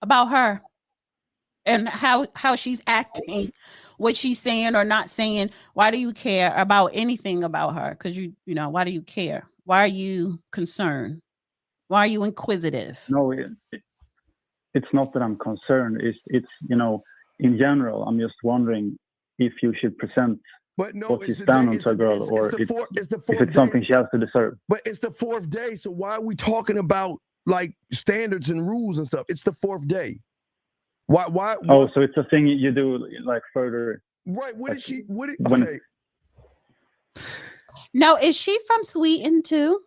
C: About her. And how she's acting, what she's saying or not saying. Why do you care about anything about her? Because why do you care? Why are you concerned? Why are you inquisitive?
I: No, it's not that I'm concerned. It's in general, I'm just wondering if you should present what you stand on to a girl, or if it's something she has to deserve.
B: But it's the 4th day, so why are we talking about like standards and rules and stuff? It's the 4th day. Why?
I: Oh, so it's a thing you do like further.
B: Right.
I: Okay.
C: Now, is she from Sweden too?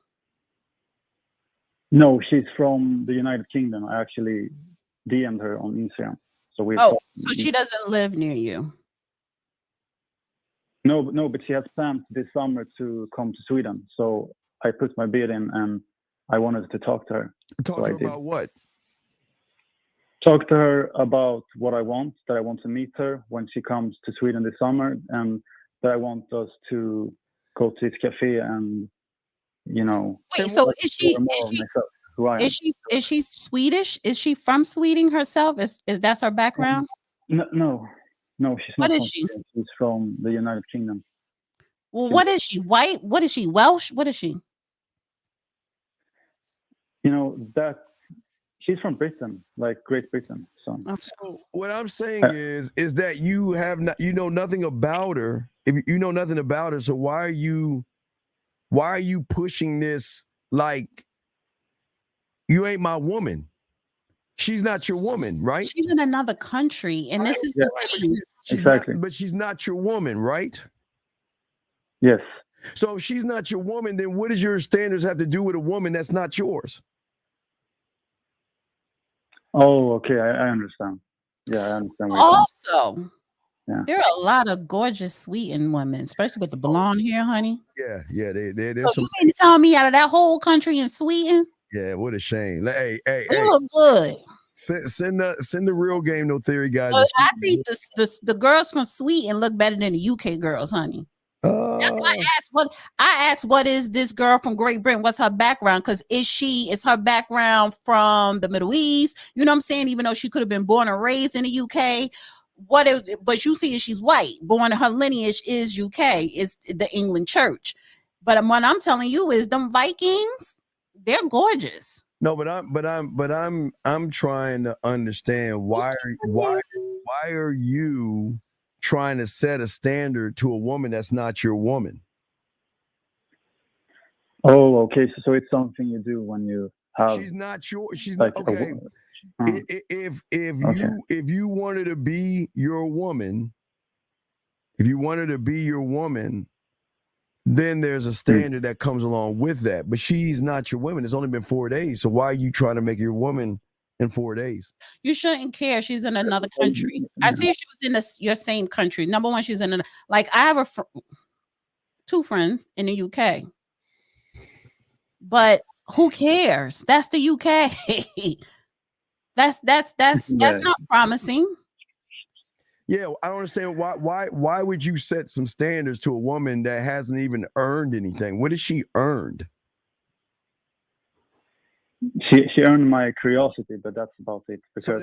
I: No, she's from the United Kingdom. I actually DM'd her on Instagram. So
C: she doesn't live near you.
I: No, but she has plans this summer to come to Sweden. So I put my bid in, and I wanted to talk to her.
B: Talk to her about what?
I: Talk to her about what I want, that I want to meet her when she comes to Sweden this summer, and that I want us to go to this cafe and,
C: Wait, so is she Swedish? Is she from Sweden herself? Is that's her background?
I: No. No, she's
C: What
I: not
C: is
I: from
C: she?
I: Sweden. She's from the United Kingdom.
C: Well, what is she? White? What is she? Welsh? What is she?
I: You know that she's from Britain, like Great Britain. So
B: So what I'm saying is that you have not, you know nothing about her. If you know nothing about her, so why are you pushing this like you ain't my woman? She's not your woman, right?
C: She's in another country, and this is
I: Yeah.
C: the thing.
B: She's
I: Exactly.
B: not, but she's not your woman, right?
I: yes,
B: So if she's not your woman, then what does your standards have to do with a woman that's not yours?
I: oh, okay, I understand. Yeah, I understand what you're saying.
C: Also,
I: Yeah.
C: there are a lot of gorgeous Sweden women, especially with the blonde hair, honey.
B: Yeah, there's
C: So
B: some.
C: you mean to tell me out of that whole country in Sweden,
B: Yeah, what a shame. Hey,
C: they look good?
B: send the real game, no theory guys.
C: I think the girls from Sweden look better than the UK girls, honey. That's why I asked what is this girl from Great Britain? What's her background? Because is her background from the Middle East? You know what I'm saying? Even though she could have been born and raised in the UK. But you see she's white. Born, her lineage is UK, is the England church. But what I'm telling you is them Vikings, they're gorgeous.
B: No, but I'm trying to understand why are you trying to set a standard to a woman that's not your woman?
I: Oh, okay. So it's something you do when you have.
B: She's not your. She's
I: like
B: not okay. If you wanted to be your woman, then there's a standard that comes along with that. But she's not your woman. It's only been 4 days. So why are you trying to make your woman in 4 days?
C: You shouldn't care. She's in another country. I see she was in your same country. Number one, she's in I have two friends in the UK. But who cares? That's the UK. That's not promising.
B: Yeah, I don't understand why would you set some standards to a woman that hasn't even earned anything? What has she earned?
I: She earned my curiosity, but that's about it. Because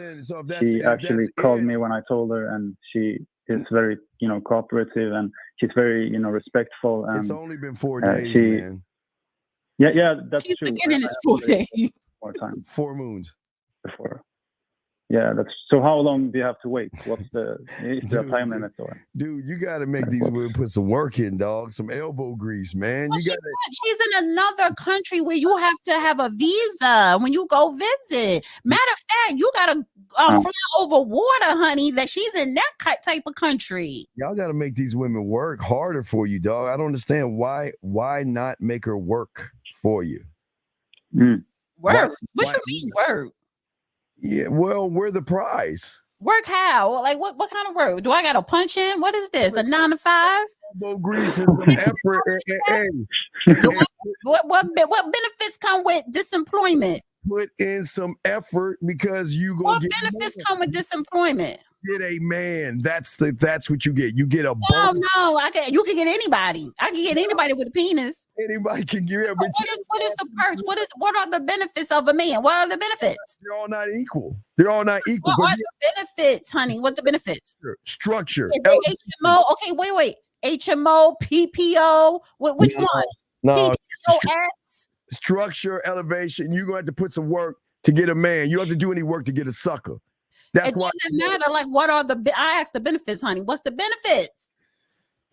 I: she actually called me when I told her, and she is very, cooperative, and she's very, respectful. And
B: it's only been 4 days, man.
I: Yeah, that's true.
C: Beginning is 4 days.
I: More time.
B: 4 moons.
I: Before. Yeah, that's so. How long do you have to wait? What's the time limit?
B: Dude, you got to make these women put some work in, dog. Some elbow grease, man.
C: Well, she's in another country where you have to have a visa when you go visit. Matter of fact, you got to fly over water, honey. That she's in that type of country.
B: Y'all got to make these women work harder for you, dog. I don't understand why not make her work for you.
C: Work? What you mean work?
B: Yeah, well, we're the prize.
C: Work how? Like what kind of work? Do I got to punch in? What is this? A 9 to 5?
B: Elbow grease and some effort.
C: What benefits come with disemployment?
B: Put in some effort because you gonna
C: what benefits come with disemployment?
B: Get a man. That's what you get. You get a
C: no. You can get anybody. I can get anybody with a penis.
B: Anybody can get it.
C: What is the perks? What are the benefits of a man? What are the benefits?
B: They're all not equal. They're all not equal.
C: What are the benefits, honey? What's the benefits?
B: Structure.
C: HMO. Okay, wait. HMO, PPO. Which one?
B: No.
C: PPOS.
B: Structure, elevation. You're gonna have to put some work to get a man. You don't have to do any work to get a sucker. That's why
C: it doesn't matter. Like, what are I asked the benefits, honey. What's the benefits?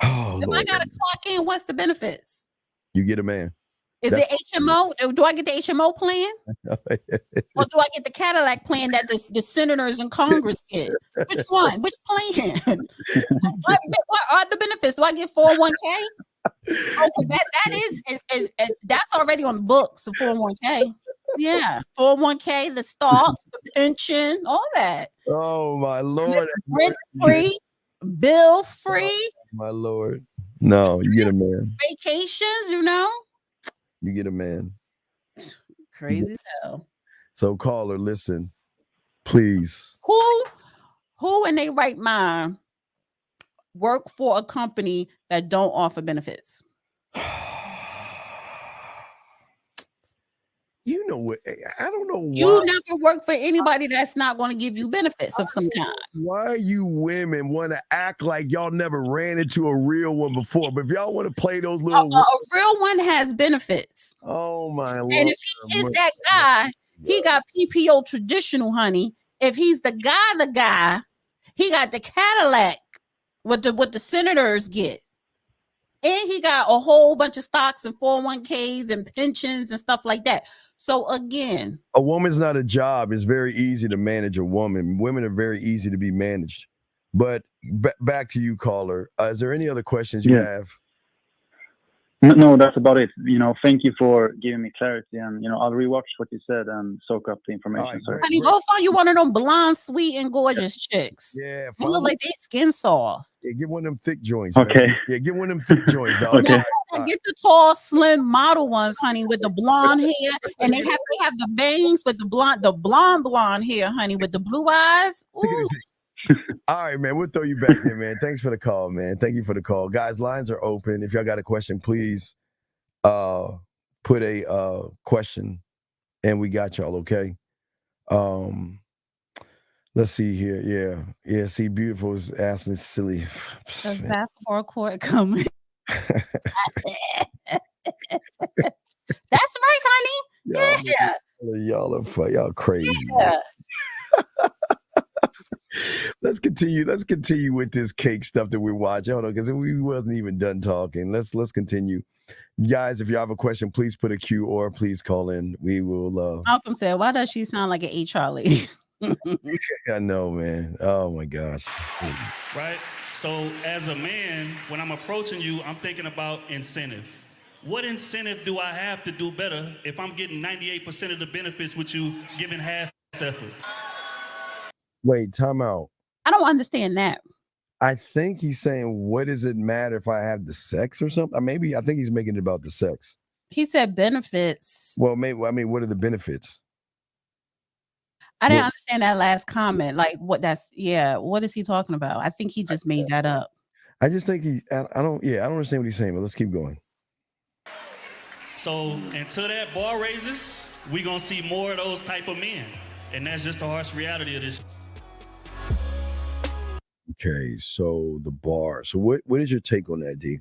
B: Oh,
C: if
B: Lord.
C: I gotta clock in, what's the benefits?
B: You get a man.
C: Is it HMO? Do I get the HMO plan? Or do I get the Cadillac plan that the senators in Congress get? Which one? Which plan? what are the benefits? Do I get 401k? Okay, that is that's already on the books, the 401k. Yeah, 401k, the stocks, the pension, all that.
B: Oh my Lord!
C: Rent free, bill free.
B: Oh, my Lord! No, you get a man.
C: Vacations,
B: You get a man.
C: Crazy as hell.
B: So caller, listen, please.
C: Who in their right mind work for a company that don't offer benefits?
B: know what? I don't know why.
C: You never work for anybody that's not going to give you benefits of some kind.
B: Why you women want to act like y'all never ran into a real one before? But if y'all want to play those little,
C: A real one has benefits.
B: oh my Lord!
C: And if he is that guy, he got PPO traditional, honey. If he's the guy, he got the Cadillac, what the senators get. And he got a whole bunch of stocks and 401ks and pensions and stuff like that. So again,
B: a woman's not a job. It's very easy to manage a woman. Women are very easy to be managed. But back to you, caller. Is there any other questions you have?
I: No, that's about it. Thank you for giving me clarity, and I'll rewatch what you said and soak up the information.
B: Right,
C: honey, go find you one of them blonde, sweet, and gorgeous chicks.
B: Yeah,
C: they look like they skin soft.
B: Yeah, get one of them thick joints.
I: Okay.
B: Man. Yeah, get one of them thick joints, dog.
I: Okay.
C: No, get the tall, slim model ones, honey, with the blonde hair, and they have the bangs with the blonde hair, honey, with the blue eyes. Ooh.
B: All right, man. We'll throw you back in, man. Thanks for the call, man. Thank you for the call. Guys, lines are open. If y'all got a question, please put a question and we got y'all, okay? Let's see here. Yeah. See, beautiful is asking silly.
C: The basketball court coming. That's right, honey.
B: Y'all crazy.
C: Yeah.
B: Let's continue with this cake stuff that we're watching. Hold on, because we wasn't even done talking. Let's continue. Guys, if you have a question, please put a Q or please call in. We will
C: Malcolm said, why does she sound like an HR lady?
B: I know, man. Oh my gosh.
F: Right? So as a man, when I'm approaching you, I'm thinking about incentive. What incentive do I have to do better if I'm getting 98% of the benefits with you giving half effort?
B: Wait, time out.
C: I don't understand that.
B: I think he's saying, what does it matter if I have the sex or something? Maybe I think he's making it about the sex.
C: He said benefits.
B: Well, maybe, I mean, what are the benefits?
C: I didn't understand that last comment. Like, what is he talking about? I think he just made that up.
B: I just think I don't understand what he's saying, but let's keep going.
F: So until that bar raises, we're going to see more of those type of men. And that's just the harsh reality of this.
B: Okay, so the bar. So what is your take on that, D?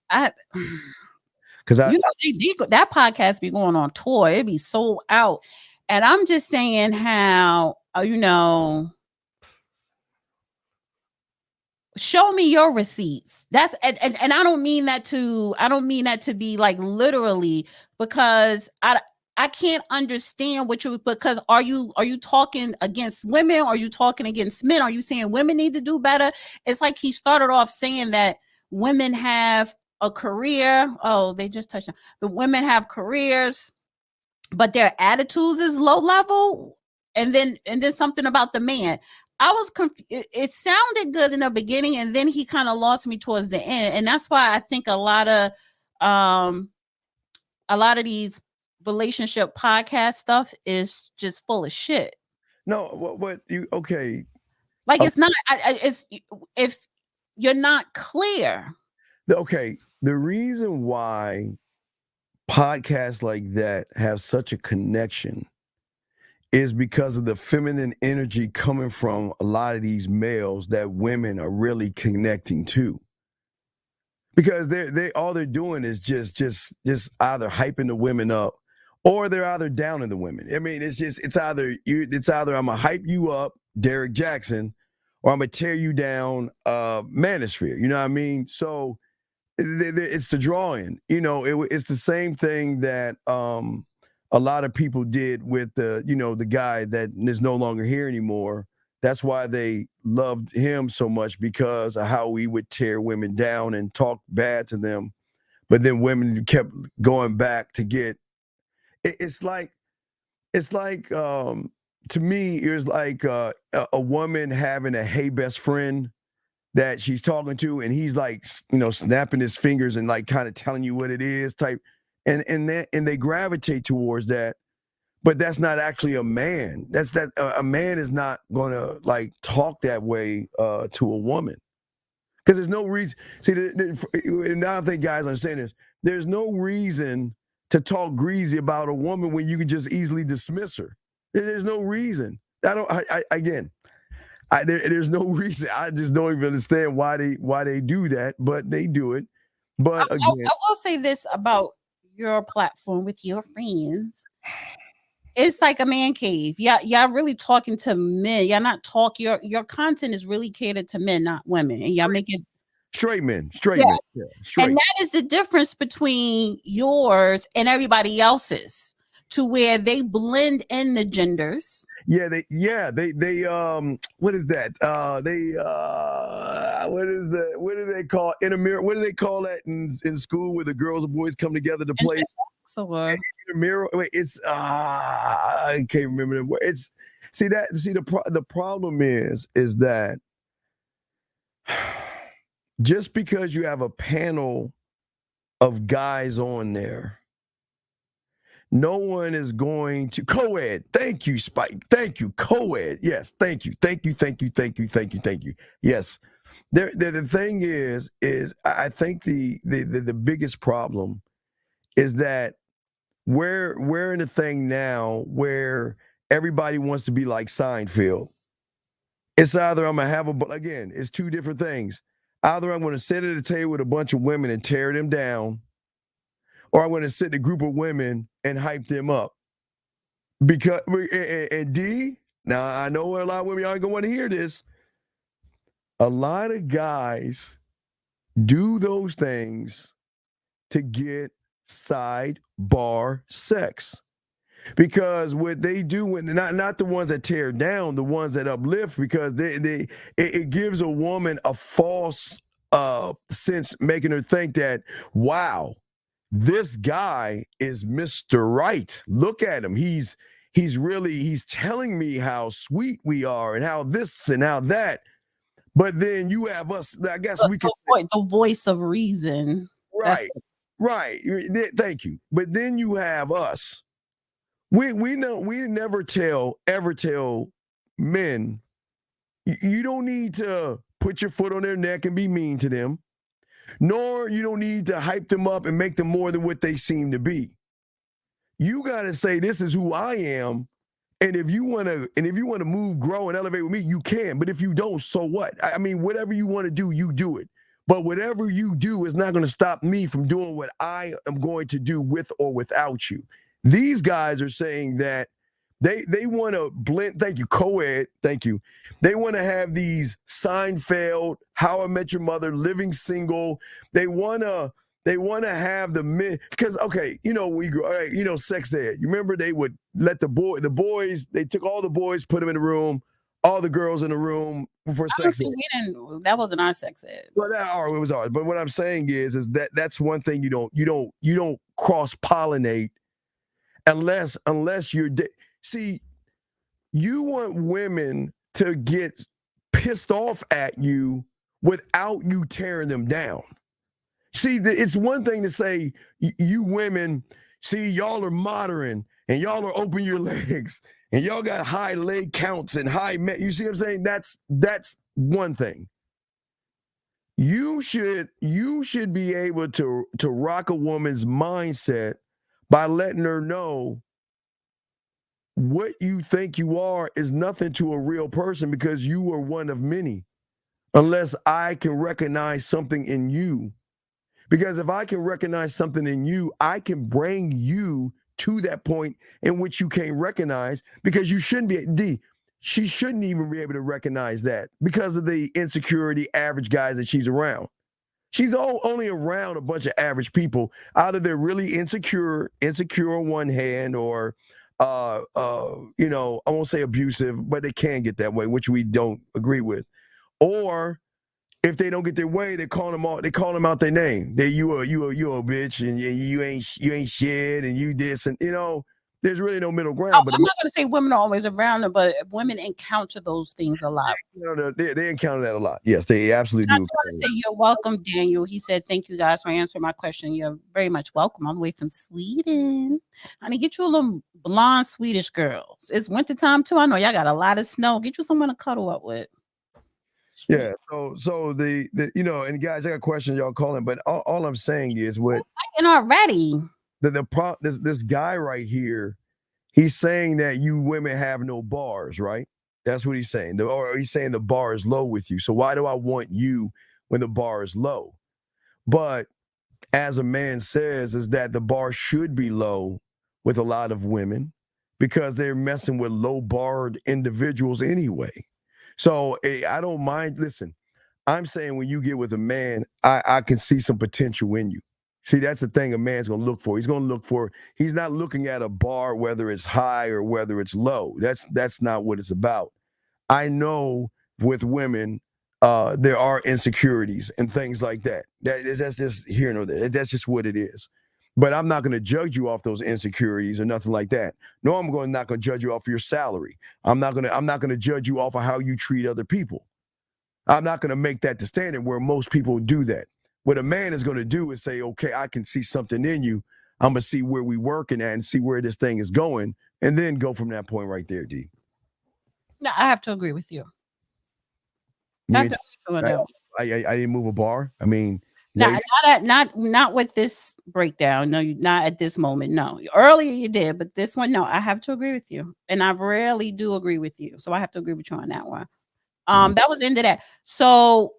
C: Because that podcast be going on tour. It be sold out. And I'm just saying how, show me your receipts. That's and I don't mean that to be like literally, because I can't understand because are you talking against women? Are you talking against men? Are you saying women need to do better? It's like he started off saying that women have a career. Oh, they just touched on the women have careers, but their attitudes is low level. And then something about the man. I was confused. It sounded good in the beginning, and then he kind of lost me towards the end. And that's why I think a lot of these relationship podcast stuff is just full of shit.
B: No, what you okay?
C: Like it's not. It's if you're not clear.
B: Okay, the reason why podcasts like that have such a connection is because of the feminine energy coming from a lot of these males that women are really connecting to. Because they all they're doing is just either hyping the women up, or they're either downing the women. I mean, it's either I'm gonna hype you up, Derek Jackson, or I'm gonna tear you down, Manosphere. You know what I mean? So it's the drawing. It's the same thing that a lot of people did with the guy that is no longer here anymore. That's why they loved him so much, because of how he would tear women down and talk bad to them. But then women kept going back to get. It's like to me, it was like a woman having a hey best friend that she's talking to, and he's like, snapping his fingers and like kind of telling you what it is type, and they gravitate towards that. But that's not actually a man. A man is not going to like talk that way to a woman, because there's no reason. See, and I don't think guys understand this. There's no reason to talk greasy about a woman when you can just easily dismiss her. There's no reason. There's no reason. I just don't even understand why they do that, but they do it. But again,
C: I will say this about your platform with your friends. It's like a man cave. Y'all really talking to men. Y'all not talk. Your content is really catered to men, not women. And y'all make it
B: straight men.
C: Yeah.
B: Yeah, straight.
C: And that is the difference between yours and everybody else's, to where they blend in the genders.
B: Yeah, they what is that? What do they call intermarriage? What do they call that in school where the girls and boys come together to play? Intermarriage. Wait, it's I can't remember the word. It's the problem is that just because you have a panel of guys on there, no one is going to co-ed. Thank you, Spike. Thank you, co-ed. Yes, thank you. Yes. The thing is I think the biggest problem is that we're in a thing now where everybody wants to be like Seinfeld. It's either I'm gonna have again, it's two different things. Either I'm gonna sit at a table with a bunch of women and tear them down, or I'm gonna sit in a group of women and hype them up. Because and D, now I know a lot of women aren't gonna want to hear this. A lot of guys do those things to get sidebar sex. Because what they do when not the ones that tear down, the ones that uplift, because it gives a woman a false sense, making her think that, wow, this guy is Mr. Right. Look at him. He's telling me how sweet we are and how this and how that. But then you have us, I guess we could
C: the voice of reason.
B: Right. Thank you. But then you have us. We never ever tell men, you don't need to put your foot on their neck and be mean to them, nor you don't need to hype them up and make them more than what they seem to be. You got to say, this is who I am. And if you want to move, grow, and elevate with me, you can. But if you don't, so what? I mean, whatever you want to do, you do it. But whatever you do is not going to stop me from doing what I am going to do with or without you. These guys are saying that they want to blend. Thank you, co-ed. Thank you. They want to have these Seinfeld, How I Met Your Mother, Living Single. They want to have the men, because sex ed. You remember they would let the boys. They took all the boys, put them in the room, all the girls in the room for sex ed.
C: That wasn't our sex ed.
B: Well, it was ours. But what I'm saying is that that's one thing you don't cross pollinate unless you're see, you want women to get pissed off at you without you tearing them down. See, it's one thing to say, you women, see, y'all are modern and y'all are open your legs and y'all got high leg counts and you see what I'm saying? That's one thing. You should be able to rock a woman's mindset by letting her know what you think you are is nothing to a real person, because you are one of many, unless I can recognize something in you. Because if I can recognize something in you, I can bring you to that point in which you can't recognize, because you shouldn't be, she shouldn't even be able to recognize that because of the insecurity average guys that she's around. She's only around a bunch of average people. Either they're really insecure on one hand, or I won't say abusive, but they can get that way, which we don't agree with. Or if they don't get their way, they call them out their name. You a bitch, and you ain't shit, and you this, and there's really no middle ground.
C: But I'm not going to say women are always around them, but women encounter those things a lot.
B: They encounter that a lot. Yes, they absolutely do.
C: I want to say you're welcome, Daniel. He said, thank you guys for answering my question. You're very much welcome. I'm away from Sweden. Honey, get you a little blonde Swedish girls. It's wintertime too. I know y'all got a lot of snow. Get you someone to cuddle up with.
B: Yeah. So and guys, I got questions y'all calling, but all I'm saying is what
C: fighting already.
B: this guy right here, he's saying that you women have no bars, right? That's what he's saying. Or he's saying the bar is low with you. So why do I want you when the bar is low? But as a man says, is that the bar should be low with a lot of women because they're messing with low barred individuals anyway. So I don't mind. Listen, I'm saying when you get with a man, I can see some potential in you. See, that's the thing a man's going to look for. He's not looking at a bar, whether it's high or whether it's low. That's not what it's about. I know with women, there are insecurities and things like that. That's just here and there. That's just what it is. But I'm not going to judge you off those insecurities or nothing like that. No, not going to judge you off your salary. I'm not going to judge you off of how you treat other people. I'm not going to make that the standard where most people do that. What a man is going to do is say, okay, I can see something in you. I'm going to see where we working at and see where this thing is going, and then go from that point right there, D.
C: No, I have to agree with you.
B: I didn't move a bar. I mean,
C: not with this breakdown. No, not at this moment. No, earlier you did, but this one, no. I have to agree with you, and I rarely do agree with you, so I have to agree with you on that one. That was the end of that. So,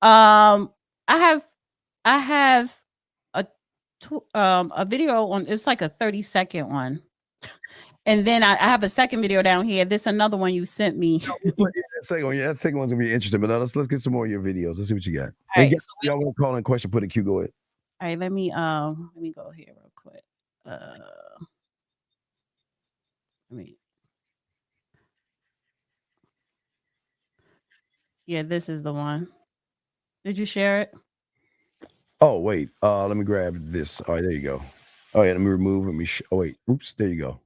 C: I have a video on. It's like a 30-second one. And then I have a second video down here. This another one you sent me.
B: that second one's gonna be interesting. But now let's get some more of your videos. Let's see what you got.
C: All right,
B: y'all want to call in a question? Put a Q. Go ahead.
C: All right, let me go here real quick. Yeah, this is the one. Did you share it?
B: Oh wait, let me grab this. All right, there you go. Oh yeah, let me remove. Oh wait, oops, there you go.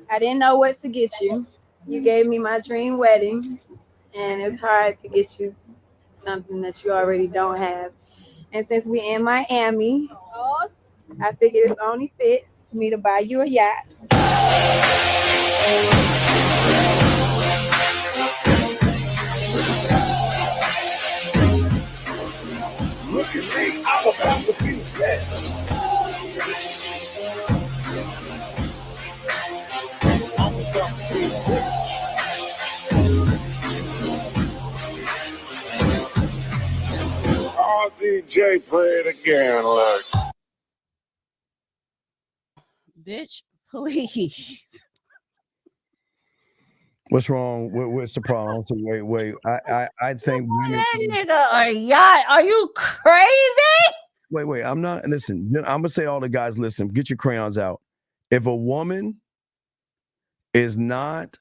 J: I didn't know what to get you. You gave me my dream wedding, and it's hard to get you something that you already don't have. And since we're in Miami, I figured it's only fit for me to buy you a yacht.
K: Look at me, I'm about to be rich. I'm about to be rich. RDJ, play it again, like.
C: Bitch, please.
B: What's wrong? What's the problem? So wait. I think women.
C: That nigga a yacht. Are you crazy?
B: Wait. I'm not. Listen, I'm gonna say all the guys, listen. Get your crayons out. If a woman is not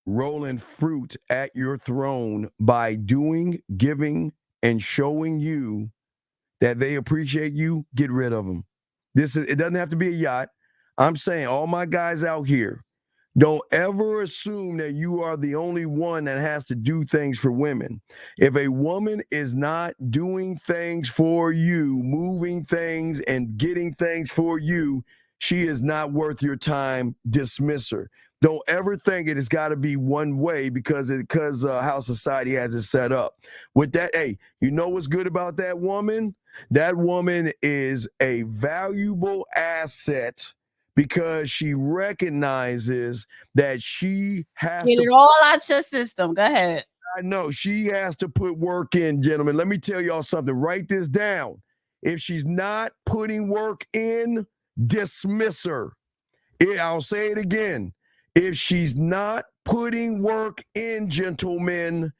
B: rolling fruit at your throne by doing, giving, and showing you that they appreciate you, get rid of them. It doesn't have to be a yacht. I'm saying all my guys out here, don't ever assume that you are the only one that has to do things for women. If a woman is not doing things for you, moving things and getting things for you, she is not worth your time. Dismiss her. Don't ever think it has got to be one way because how society has it set up. With that, hey, you know what's good about that woman? That woman is a valuable asset because she recognizes that she has
C: Get
B: to
C: it all out your system. Go ahead.
B: I know she has to put work in, gentlemen. Let me tell y'all something. Write this down. If she's not putting work in, dismiss her. I'll say it again. If she's not putting work in, gentlemen,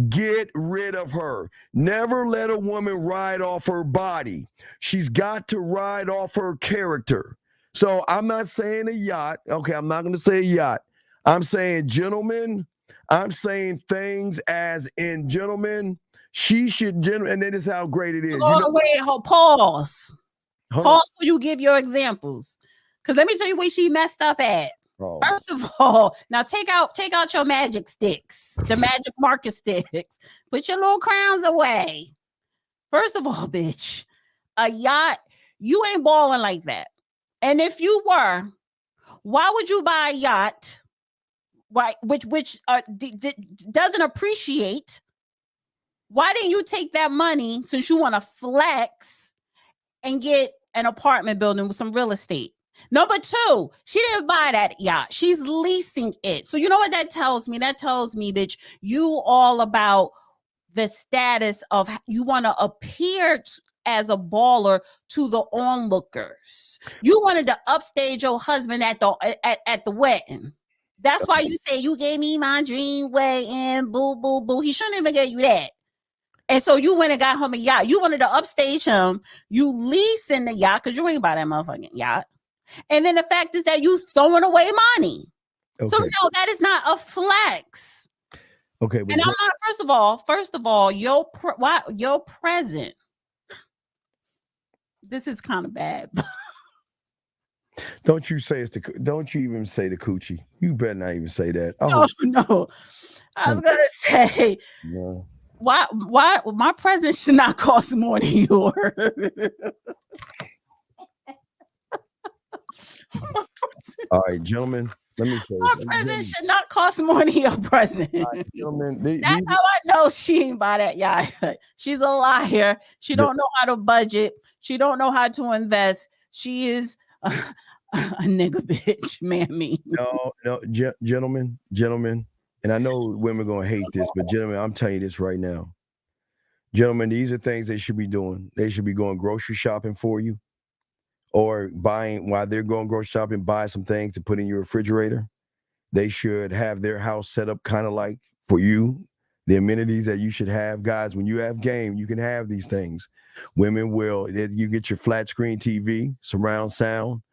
B: get rid of her. Never let a woman ride off her body. She's got to ride off her character. So I'm not saying a yacht. Okay, I'm not going to say a yacht. I'm saying, gentlemen, I'm saying things as in, gentlemen, she should, and that is how great it is.
C: Pause. Pause before you give your examples. Because let me tell you where she messed up at.
B: Oh.
C: First of all, now take out your magic sticks, the magic marker sticks. Put your little crowns away. First of all, bitch, a yacht, you ain't balling like that. And if you were, why would you buy a yacht? Which doesn't appreciate Why didn't you take that money since you want to flex and get an apartment building with some real estate? Number two, she didn't buy that yacht. She's leasing it. So you know what that tells me? That tells me, bitch, you all about the status of you want to appear as a baller to the onlookers. You wanted to upstage your husband at the wedding. That's why you say you gave me my dream wedding. Boo, boo, boo. He shouldn't even give you that. And so you went and got him a yacht. You wanted to upstage him. You leasing the yacht because you ain't buy that motherfucking yacht. And then the fact is that you throwing away money. Okay. So no, that is not a flex.
B: Okay, but
C: and I'm not. First of all, your present. This is kind of bad.
B: Don't you even say the coochie? You better not even say that.
C: No. I was gonna say.
B: No.
C: Why my present should not cost more than yours.
B: All right, gentlemen. Let me say
C: my present should not cost more than your present.
B: Right, gentlemen,
C: That's how I know she ain't buy that yacht. She's a liar. She don't know how to budget. She don't know how to invest. She is a nigga bitch, mammy.
B: No, gentlemen. And I know women are going to hate this, but gentlemen, I'm telling you this right now. Gentlemen, these are things they should be doing. They should be going grocery shopping for you, or buying, while they're going grocery shopping, buy some things to put in your refrigerator. They should have their house set up kind of like for you, the amenities that you should have. Guys, when you have game, you can have these things. Women will, you get your flat screen TV, surround sound.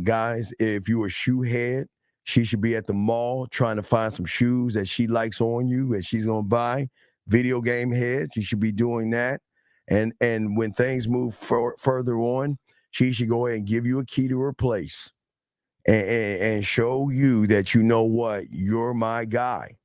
B: Guys, if you a shoe head, she should be at the mall trying to find some shoes that she likes on you and she's going to buy. Video game head, you should be doing that. And when things move further on, she should go ahead and give you a key to her place and show you that, you know what, you're my guy.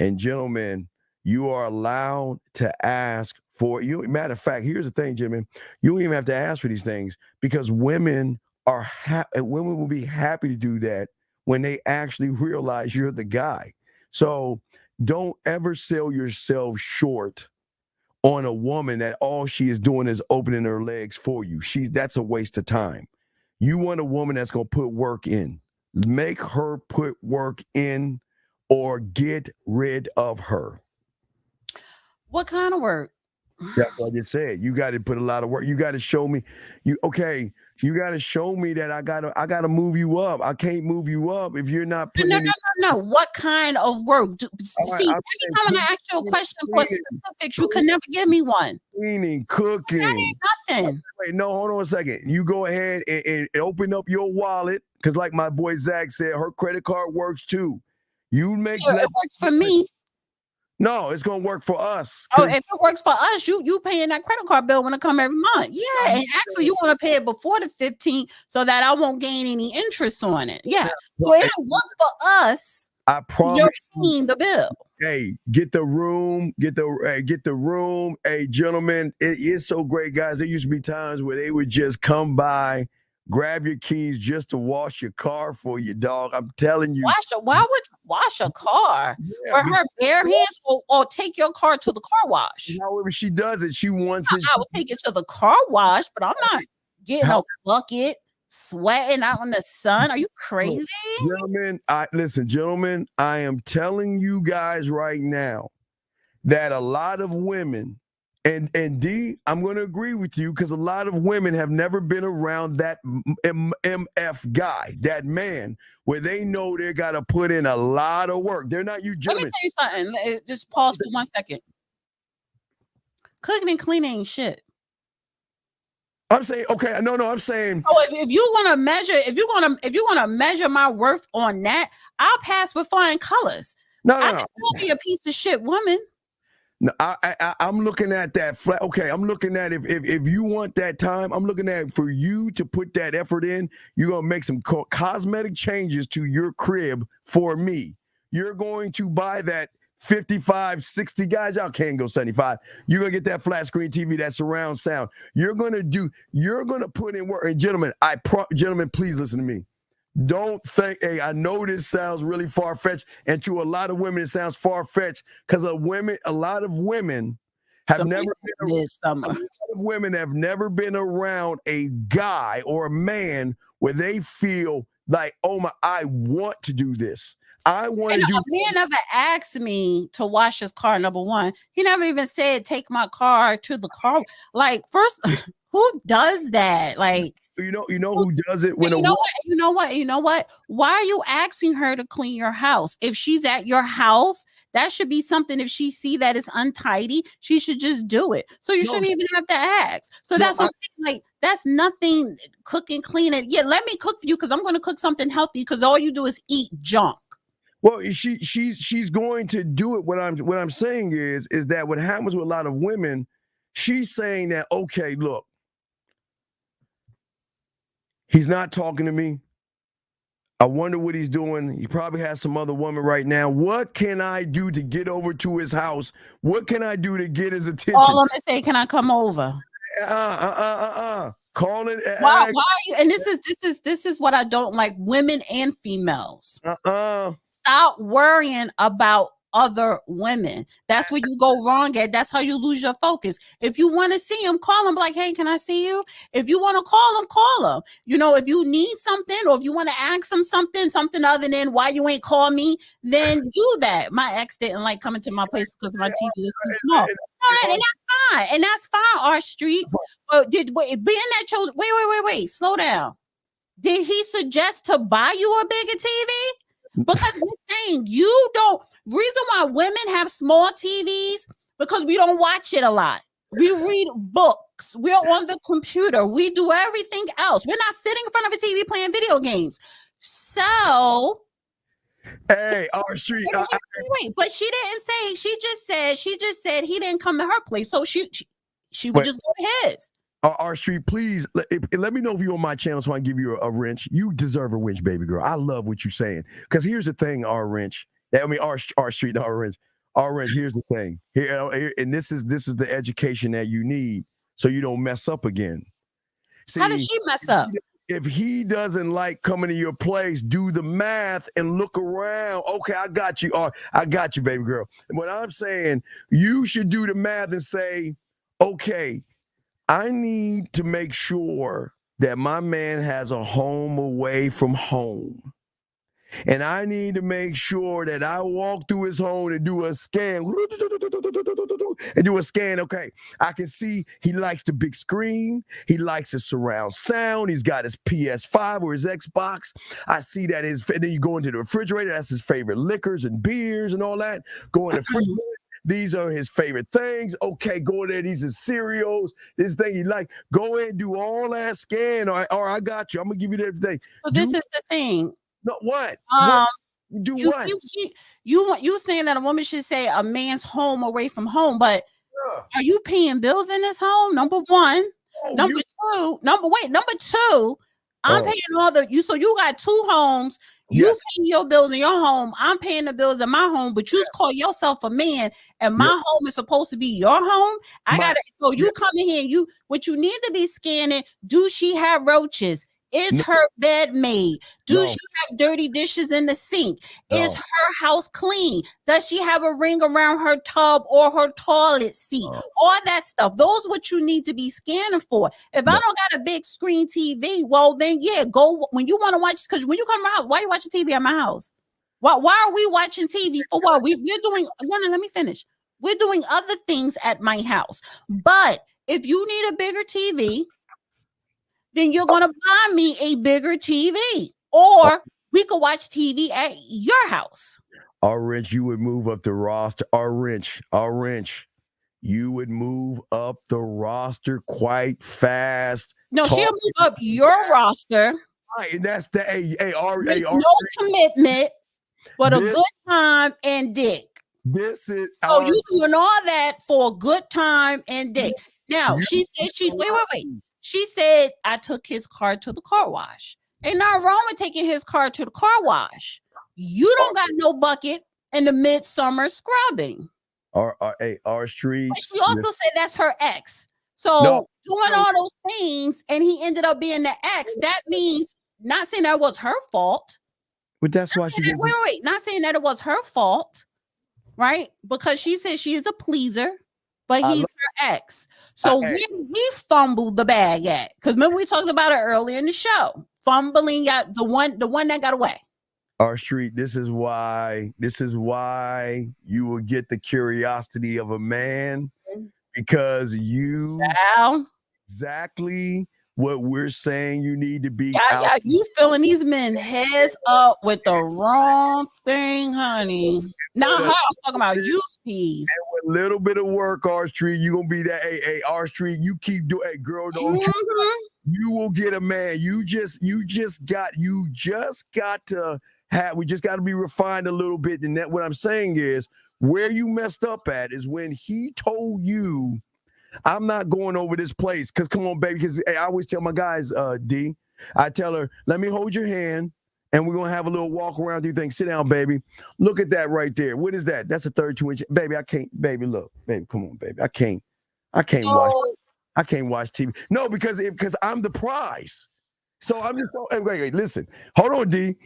B: And gentlemen, you are allowed to ask for you. Matter of fact, here's the thing, gentlemen, you don't even have to ask for these things, because women will be happy to do that when they actually realize you're the guy. So don't ever sell yourself short on a woman that all she is doing is opening her legs for you. That's a waste of time. You want a woman that's going to put work in. Make her put work in, or get rid of her.
C: What kind of work?
B: That's what I just said. You got to put a lot of work. You got to show me. You got to show me that I gotta move you up. I can't move you up if you're not putting
C: No. What kind of work? See, every time I ask you a question for specifics, you can never give me one.
B: Cleaning, cooking.
C: That ain't nothing.
B: Wait, no, hold on a second. You go ahead and open up your wallet, because like my boy Zach said, her credit card works too. You make
C: it works for me.
B: No, it's gonna work for us.
C: Oh, if it works for us, you paying that credit card bill when it come every month. Yeah, and actually you want to pay it before the 15th so that I won't gain any interest on it. Yeah, so it works for us.
B: I promise.
C: You're paying the bill.
B: Hey, get the room. Hey, gentlemen, it is so great, guys. There used to be times where they would just come by, grab your keys just to wash your car for you, dog. I'm telling you.
C: Why would wash a car?
B: Yeah,
C: for her bare hands, or take your car to the car wash?
B: However she does it, she wants it.
C: I would take it to the car wash, but I'm not getting a bucket, sweating out in the sun. Are you crazy?
B: Gentlemen, I am telling you guys right now that a lot of women, and D, I'm going to agree with you, because a lot of women have never been around that MF guy, that man, where they know they got to put in a lot of work. They're not you gentlemen.
C: Let me tell you something. Just pause for 1 second. Cooking and cleaning ain't shit.
B: I'm saying, okay, no, I'm saying.
C: Oh, if you want to measure, if you want to measure my worth on that, I'll pass with flying colors. I can still be a piece of shit woman.
B: No, I'm looking at that flat. Okay, I'm looking at if you want that time, I'm looking at for you to put that effort in. You're gonna make some cosmetic changes to your crib for me. You're going to buy that 55, 60 guys. Y'all can't go 75. You're gonna get that flat screen TV, that surround sound. You're gonna put in work. And gentlemen, please listen to me. Don't think, hey, I know this sounds really far-fetched, and to a lot of women it sounds far-fetched, because a lot of women have never been
C: midsummer.
B: A lot of women have never been around a guy or a man where they feel like, oh my, I want to do this. I want to do.
C: A man never asked me to wash his car. Number one, he never even said take my car to the car. Like, first, who does that? Like,
B: you know who does it when
C: you know what? Why are you asking her to clean your house? If she's at your house, that should be something. If she see that it's untidy, she should just do it. So you shouldn't even have to ask. So that's what I'm saying. Like, that's nothing. Cooking, cleaning. Yeah, let me cook for you because I'm going to cook something healthy because all you do is eat junk.
B: Well, she's going to do it. What I'm saying is that what happens with a lot of women, she's saying that, okay, look, he's not talking to me. I wonder what he's doing. He probably has some other woman right now. What can I do to get over to his house? What can I do to get his attention?
C: All I'm gonna say, can I come over?
B: Call it.
C: Why are you? And this is what I don't like, women and females. Stop worrying about other women. That's where you go wrong at. That's how you lose your focus. If you want to see him, call him, like, hey, can I see you? If you want to call him. You know, if you need something or if you want to ask him something other than why you ain't call me, then do that. My ex didn't like coming to my place because my TV was too small. And that's fine. And that's fine, our streets. But being that chose, wait, slow down. Did he suggest to buy you a bigger TV? Because we're saying you don't. Reason why women have small TVs, because we don't watch it a lot. We read books. We're on the computer. We do everything else. We're not sitting in front of a TV playing video games. So,
B: hey, our street.
C: Wait, but she didn't say. She just said he didn't come to her place, so she would just go to his.
B: Our street, please let me know if you're on my channel so I can give you a wrench. You deserve a wrench, baby girl. I love what you're saying. Because here's the thing, our wrench. I mean, our street, our wrench. Our wrench. Here's the thing. Here, and this is the education that you need so you don't mess up again. See,
C: how did she mess up?
B: If he doesn't like coming to your place, do the math and look around. Okay, I got you. I got you, baby girl. And what I'm saying, you should do the math and say, okay, I need to make sure that my man has a home away from home. And I need to make sure that I walk through his home and do a scan. Okay, I can see he likes the big screen. He likes his surround sound. He's got his PS5 or his Xbox. I see that then you go into the refrigerator. That's his favorite liquors and beers and all that. Go in the refrigerator. These are his favorite things. Okay, go there. These are cereals. This thing you like. Go ahead and do all that scan. Or I got you. I'm gonna give you everything.
C: So this is the thing.
B: No, what? Do what?
C: You saying that a woman should say a man's home away from home, but are you paying bills in this home? Number one. Number two. I'm paying all so you got two homes. You paying your bills in your home. I'm paying the bills in my home, but you call yourself a man, and my home is supposed to be your home. So you come in here and what you need to be scanning, do she have roaches? Is her bed made? Does she have dirty dishes in the sink? Is her house clean? Does she have a ring around her tub or her toilet seat? All that stuff. Those are what you need to be scanning for. If I don't got a big screen TV, well, then go when you want to watch. Because when you come to my house, why are you watching TV at my house? Why are we watching TV for what? We're doing. No, let me finish. We're doing other things at my house. But if you need a bigger TV, then you're going to buy me a bigger TV, or we could watch TV at your house.
B: Our wrench, you would move up the roster. Our wrench, you would move up the roster quite fast.
C: No, she'll move up your roster.
B: Right, and that's the
C: no commitment, but a good time and dick.
B: This is
C: so you doing all that for a good time and dick. Now she said wait. She said, I took his car to the car wash. Ain't nothing wrong with taking his car to the car wash. You don't got no bucket in the midsummer scrubbing.
B: Our streets.
C: But she also said that's her ex. So doing all those things and he ended up being the ex, that means not saying that was her fault.
B: But that's why she did.
C: Wait. Not saying that it was her fault, right? Because she said she is a pleaser. But he's ex. So where did he fumble the bag at? Because remember we talked about it earlier in the show. Fumbling at the one that got away.
B: R Street, this is why you will get the curiosity of a man, because you exactly what we're saying you need to be out.
C: Yeah, you filling these men heads up with the wrong thing, honey. Not her, I'm talking about you, Steve.
B: And with a little bit of work, R Street, you're gonna be that. Hey, R Street, you keep doing. Hey, girl, don't you will get a man. You just got to have. We just got to be refined a little bit. And that what I'm saying is where you messed up at is when he told you, I'm not going over this place. Because come on, baby. Because I always tell my guys, D, I tell her, let me hold your hand and we're going to have a little walk around. Do you think? Sit down, baby. Look at that right there. What is that? That's a 32-inch. Baby, I can't. Baby, look. Baby, come on, baby. I can't watch TV. No, because I'm the prize. So I'm just, wait, listen. Hold on, D.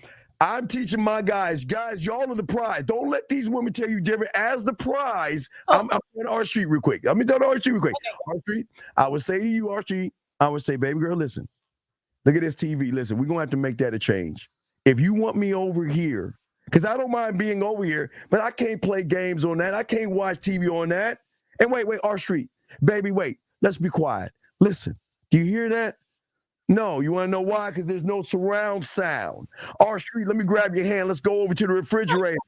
B: I'm teaching my guys, y'all are the prize. Don't let these women tell you different. As the prize, I'm going to R Street real quick. Let me tell R Street real quick. R Street, I would say to you, R Street, I would say, baby girl, listen. Look at this TV. Listen, we're going to have to make that a change. If you want me over here, because I don't mind being over here, but I can't play games on that. I can't watch TV on that. And wait, R Street, baby, wait. Let's be quiet. Listen, do you hear that? No, you want to know why? Because there's no surround sound. R Street, let me grab your hand. Let's go over to the refrigerator.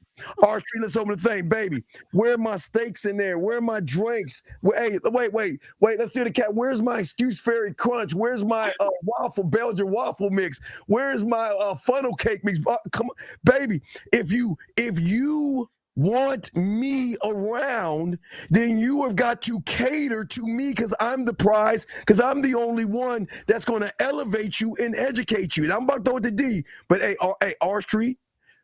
B: R Street, let's open the thing, baby. Where are my steaks in there? Where are my drinks? Hey, wait. Let's do the cat. Where's my Excuse Fairy Crunch? Where's my Belgian waffle mix? Where's my funnel cake mix? Come on, baby. If you want me around, then you have got to cater to me because I'm the prize, because I'm the only one that's going to elevate you and educate you. And I'm about to throw it to D, but hey, R Street,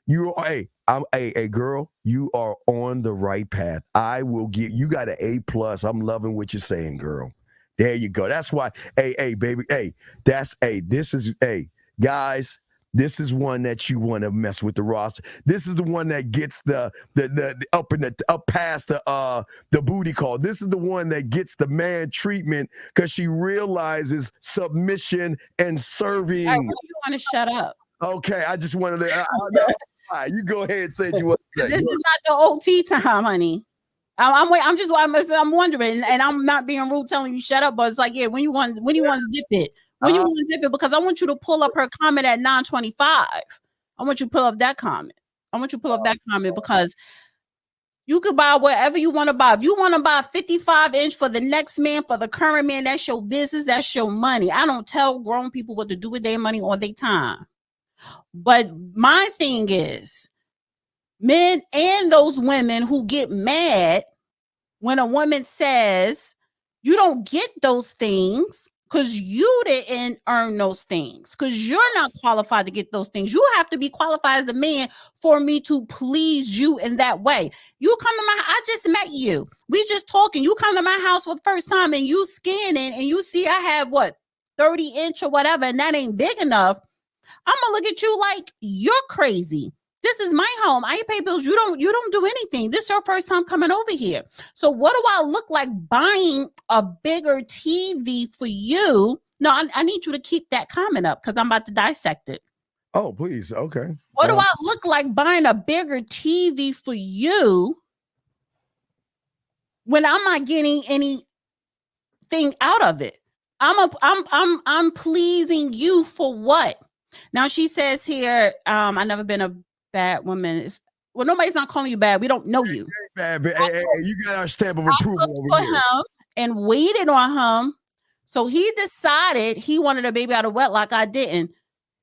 B: girl, you are on the right path. I will give you got an A+. I'm loving what you're saying, girl. There you go. That's why, baby, guys. This is one that you want to mess with the roster. This is the one that gets the up past the booty call. This is the one that gets the man treatment because she realizes submission and serving.
C: I really want to shut up.
B: Okay, I just wanted to. You go ahead and say you want to say.
C: This is not the OT time, honey. I'm wondering, and I'm not being rude telling you shut up, but it's like, yeah, when you want to zip it. When you want to zip it, because I want you to pull up her comment at 9:25. I want you to pull up that comment. Because you could buy whatever you want to buy. If you want to buy a 55-inch for the next man, for the current man, that's your business, that's your money. I don't tell grown people what to do with their money or their time. But my thing is, men and those women who get mad when a woman says, you don't get those things, because you didn't earn those things, because you're not qualified to get those things. You have to be qualified as the man for me to please you in that way. You come to I just met you. We just talking. You come to my house for the first time and you scanning and you see I have 30-inch or whatever, and that ain't big enough. I'm gonna look at you like you're crazy. This is my home. I ain't pay bills. You don't do anything. This is your first time coming over here. So what do I look like buying a bigger TV for you? No, I need you to keep that comment up because I'm about to dissect it.
B: Oh, please. Okay.
C: What do I look like buying a bigger TV for you when I'm not getting anything out of it? I'm pleasing you for what? Now she says here, I've never been a bad woman. Nobody's not calling you bad. We don't know you.
B: Bad, hey, you got our stamp of approval over here.
C: Him and waited on him. So he decided he wanted a baby out of wedlock. I didn't.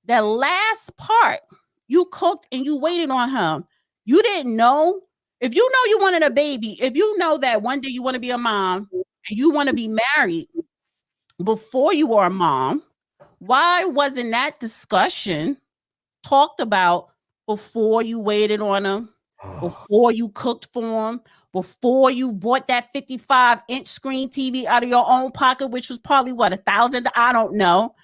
C: That last part, you cooked and you waited on him. You didn't know. If you know you wanted a baby, if you know that one day you want to be a mom and you want to be married before you were a mom, why wasn't that discussion talked about before you waited on him, before you cooked for him, before you bought that 55-inch screen TV out of your own pocket, which was probably $1,000? I don't know.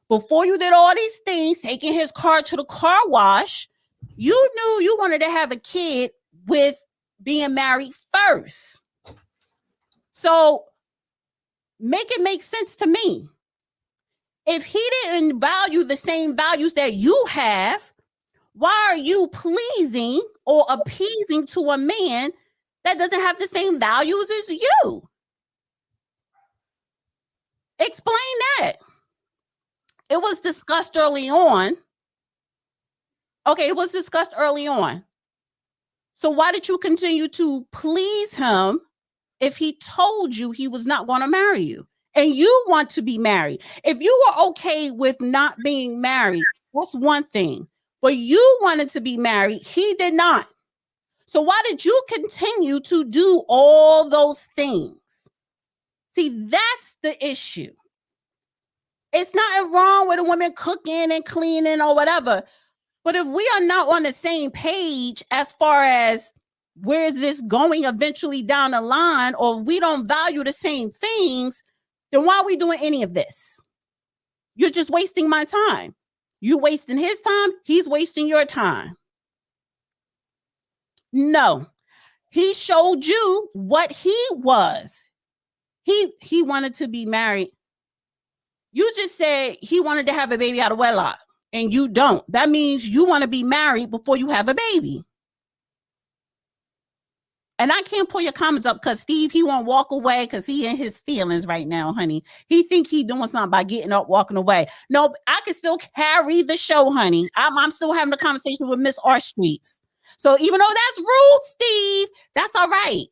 C: Before you did all these things, taking his car to the car wash, you knew you wanted to have a kid with being married first. So Make it make sense to me. If he didn't value the same values that you have, why are you pleasing or appeasing to a man that doesn't have the same values as you? Explain that. It was discussed early on. Okay, it was discussed early on. So why did you continue to please him if he told you he was not going to marry you and you want to be married? If you were okay with not being married, that's one thing. But you wanted to be married, he did not. So why did you continue to do all those things? See, that's the issue. It's not wrong with a woman cooking and cleaning or whatever. But if we are not on the same page as far as where is this going eventually down the line, or if we don't value the same things, then why are we doing any of this? You're just wasting my time. You wasting his time. He's wasting your time. No, he showed you what he was. He wanted to be married. You just said he wanted to have a baby out of wedlock. And you don't. That means you want to be married before you have a baby. And I can't pull your comments up because Steve, he won't walk away because he in his feelings right now, honey. He think he doing something by getting up, walking away. No, I can still carry the show, honey. I'm still having a conversation with Miss R Streets. So even though that's rude, Steve, that's all right.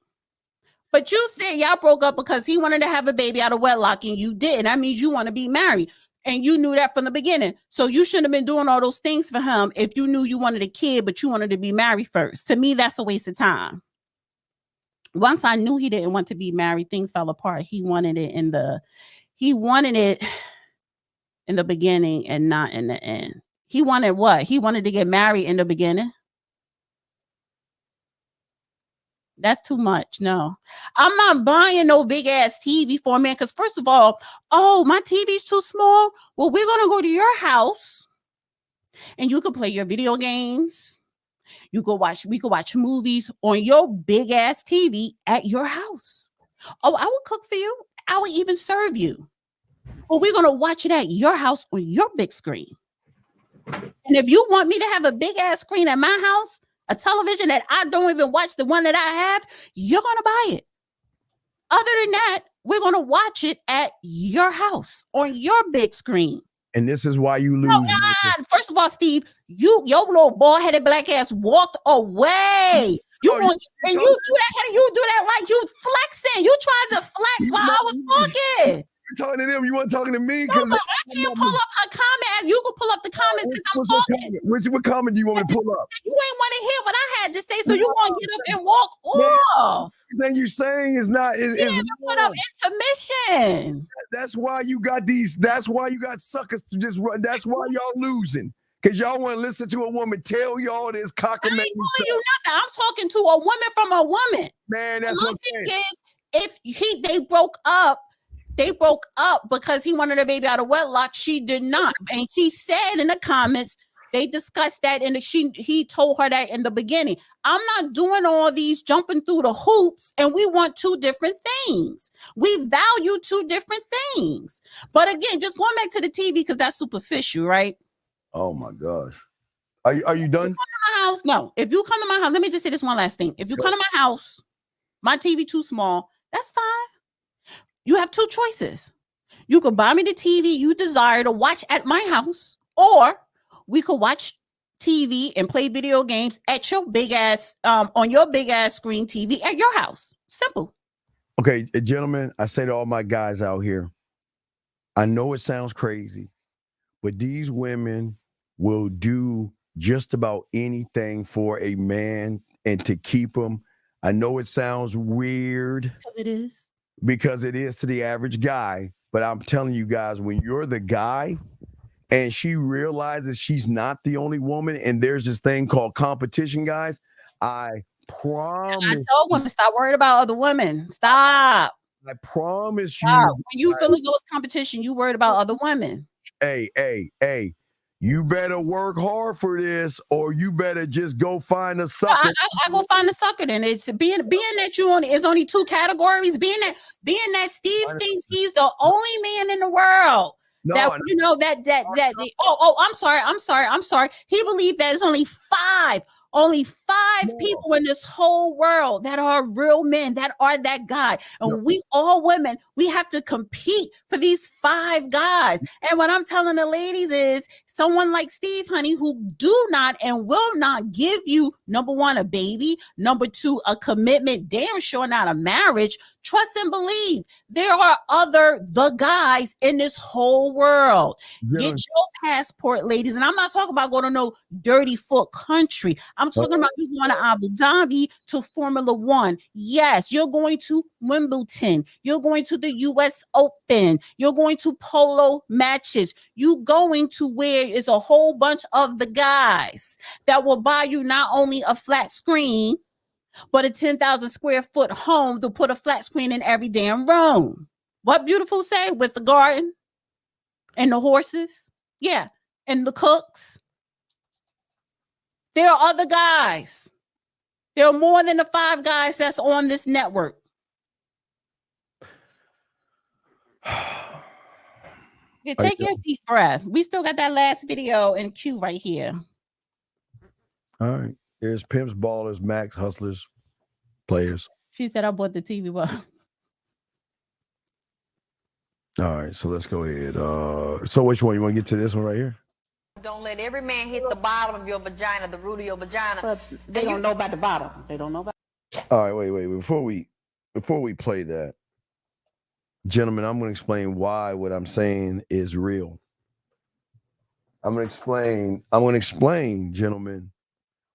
C: But you said y'all broke up because he wanted to have a baby out of wedlock and you didn't. That means you want to be married. And you knew that from the beginning. So you shouldn't have been doing all those things for him if you knew you wanted a kid, but you wanted to be married first. To me, that's a waste of time. Once I knew he didn't want to be married, things fell apart. He wanted it in the beginning and not in the end. He wanted what? He wanted to get married in the beginning. That's too much. No, I'm not buying no big ass TV for a man. Because first of all, oh, my TV's too small. Well, we're going to go to your house and you can play your video games. We could watch movies on your big ass TV at your house. Oh, I will cook for you. I will even serve you. Well, we're going to watch it at your house on your big screen. And if you want me to have a big ass screen at my house, a television that I don't even watch the one that I have, you're going to buy it. Other than that, we're going to watch it at your house on your big screen.
B: And this is why you lose.
C: No, first of all, Steve, your little bald-headed black ass walked away. You do that like you flexing. You tried to flex while I was talking.
B: You're talking to them. You weren't talking to me
C: because I can't pull up her comment. You can pull up the comments because I'm talking.
B: What comment do you want me to pull up?
C: You ain't want to hear what I had to say, so you want to get up and walk off.
B: Everything you're saying is not.
C: Put up intermission.
B: That's why you got these. That's why you got suckers to just run. That's why y'all losing. Because y'all want to listen to a woman tell y'all this cockamamie.
C: I ain't telling you nothing. I'm talking to a woman from a woman.
B: Man, that's what I'm saying.
C: If they broke up because he wanted a baby out of wedlock. She did not. And she said in the comments, they discussed that and he told her that in the beginning. I'm not doing all these jumping through the hoops, and we want two different things. We value two different things. But again, just going back to the TV, because that's superficial, right?
B: Oh my gosh. Are you done?
C: If you come to my house, no. If you come to my house, let me just say this one last thing. If you come to my house, my TV too small, that's fine. You have two choices. You could buy me the TV you desire to watch at my house, or we could watch TV and play video games at your big ass, on your big ass screen TV at your house. Simple.
B: Okay, gentlemen, I say to all my guys out here, I know it sounds crazy, but these women will do just about anything for a man and to keep him. I know it sounds weird. Because it is to the average guy. But I'm telling you guys, when you're the guy and she realizes she's not the only woman and there's this thing called competition, guys, I promise.
C: I told women, stop worrying about other women. Stop.
B: I promise
C: stop.
B: you.
C: When you feel as though it's competition, you worried about other women.
B: Hey. you better work hard for this, or you better just go find a sucker.
C: I go find a sucker. Then it's being that you only is only two categories. Being that Steve thinks he's the only man in the world.
B: No,
C: that you know that I'm sorry. He believed that there's only five people in this whole world that are real men, that are that guy. And we all women, we have to compete for these 5 guys. And what I'm telling the ladies is someone like Steve, honey, who do not and will not give you, number 1, a baby, number 2, a commitment, damn sure not a marriage. Trust and believe there are the guys in this whole world. Get your passport, ladies. And I'm not talking about going to no dirty foot country. I'm talking about you going to Abu Dhabi to Formula One. Yes, you're going to Wimbledon. You're going to the US Open. You're going to polo matches. You going to where is a whole bunch of the guys that will buy you not only a flat screen, but a 10,000 square foot home to put a flat screen in every damn room. What Beautiful say? With the garden and the horses. Yeah. And the cooks. There are other guys. There are more than the 5 guys that's on this network. Yeah, take your deep breath. We still got that last video in queue right here.
B: All right. There's pimps, ballers, max, hustlers, players.
C: She said I bought the TV box.
B: All right, so let's go ahead. So which one? You want to get to this one right here?
L: Don't let every man hit the bottom of your vagina, the root of your vagina.
C: But they don't know about the bottom. They don't know about.
B: All right, wait. Before we play that, gentlemen, I'm going to explain why what I'm saying is real. I'm going to explain, gentlemen,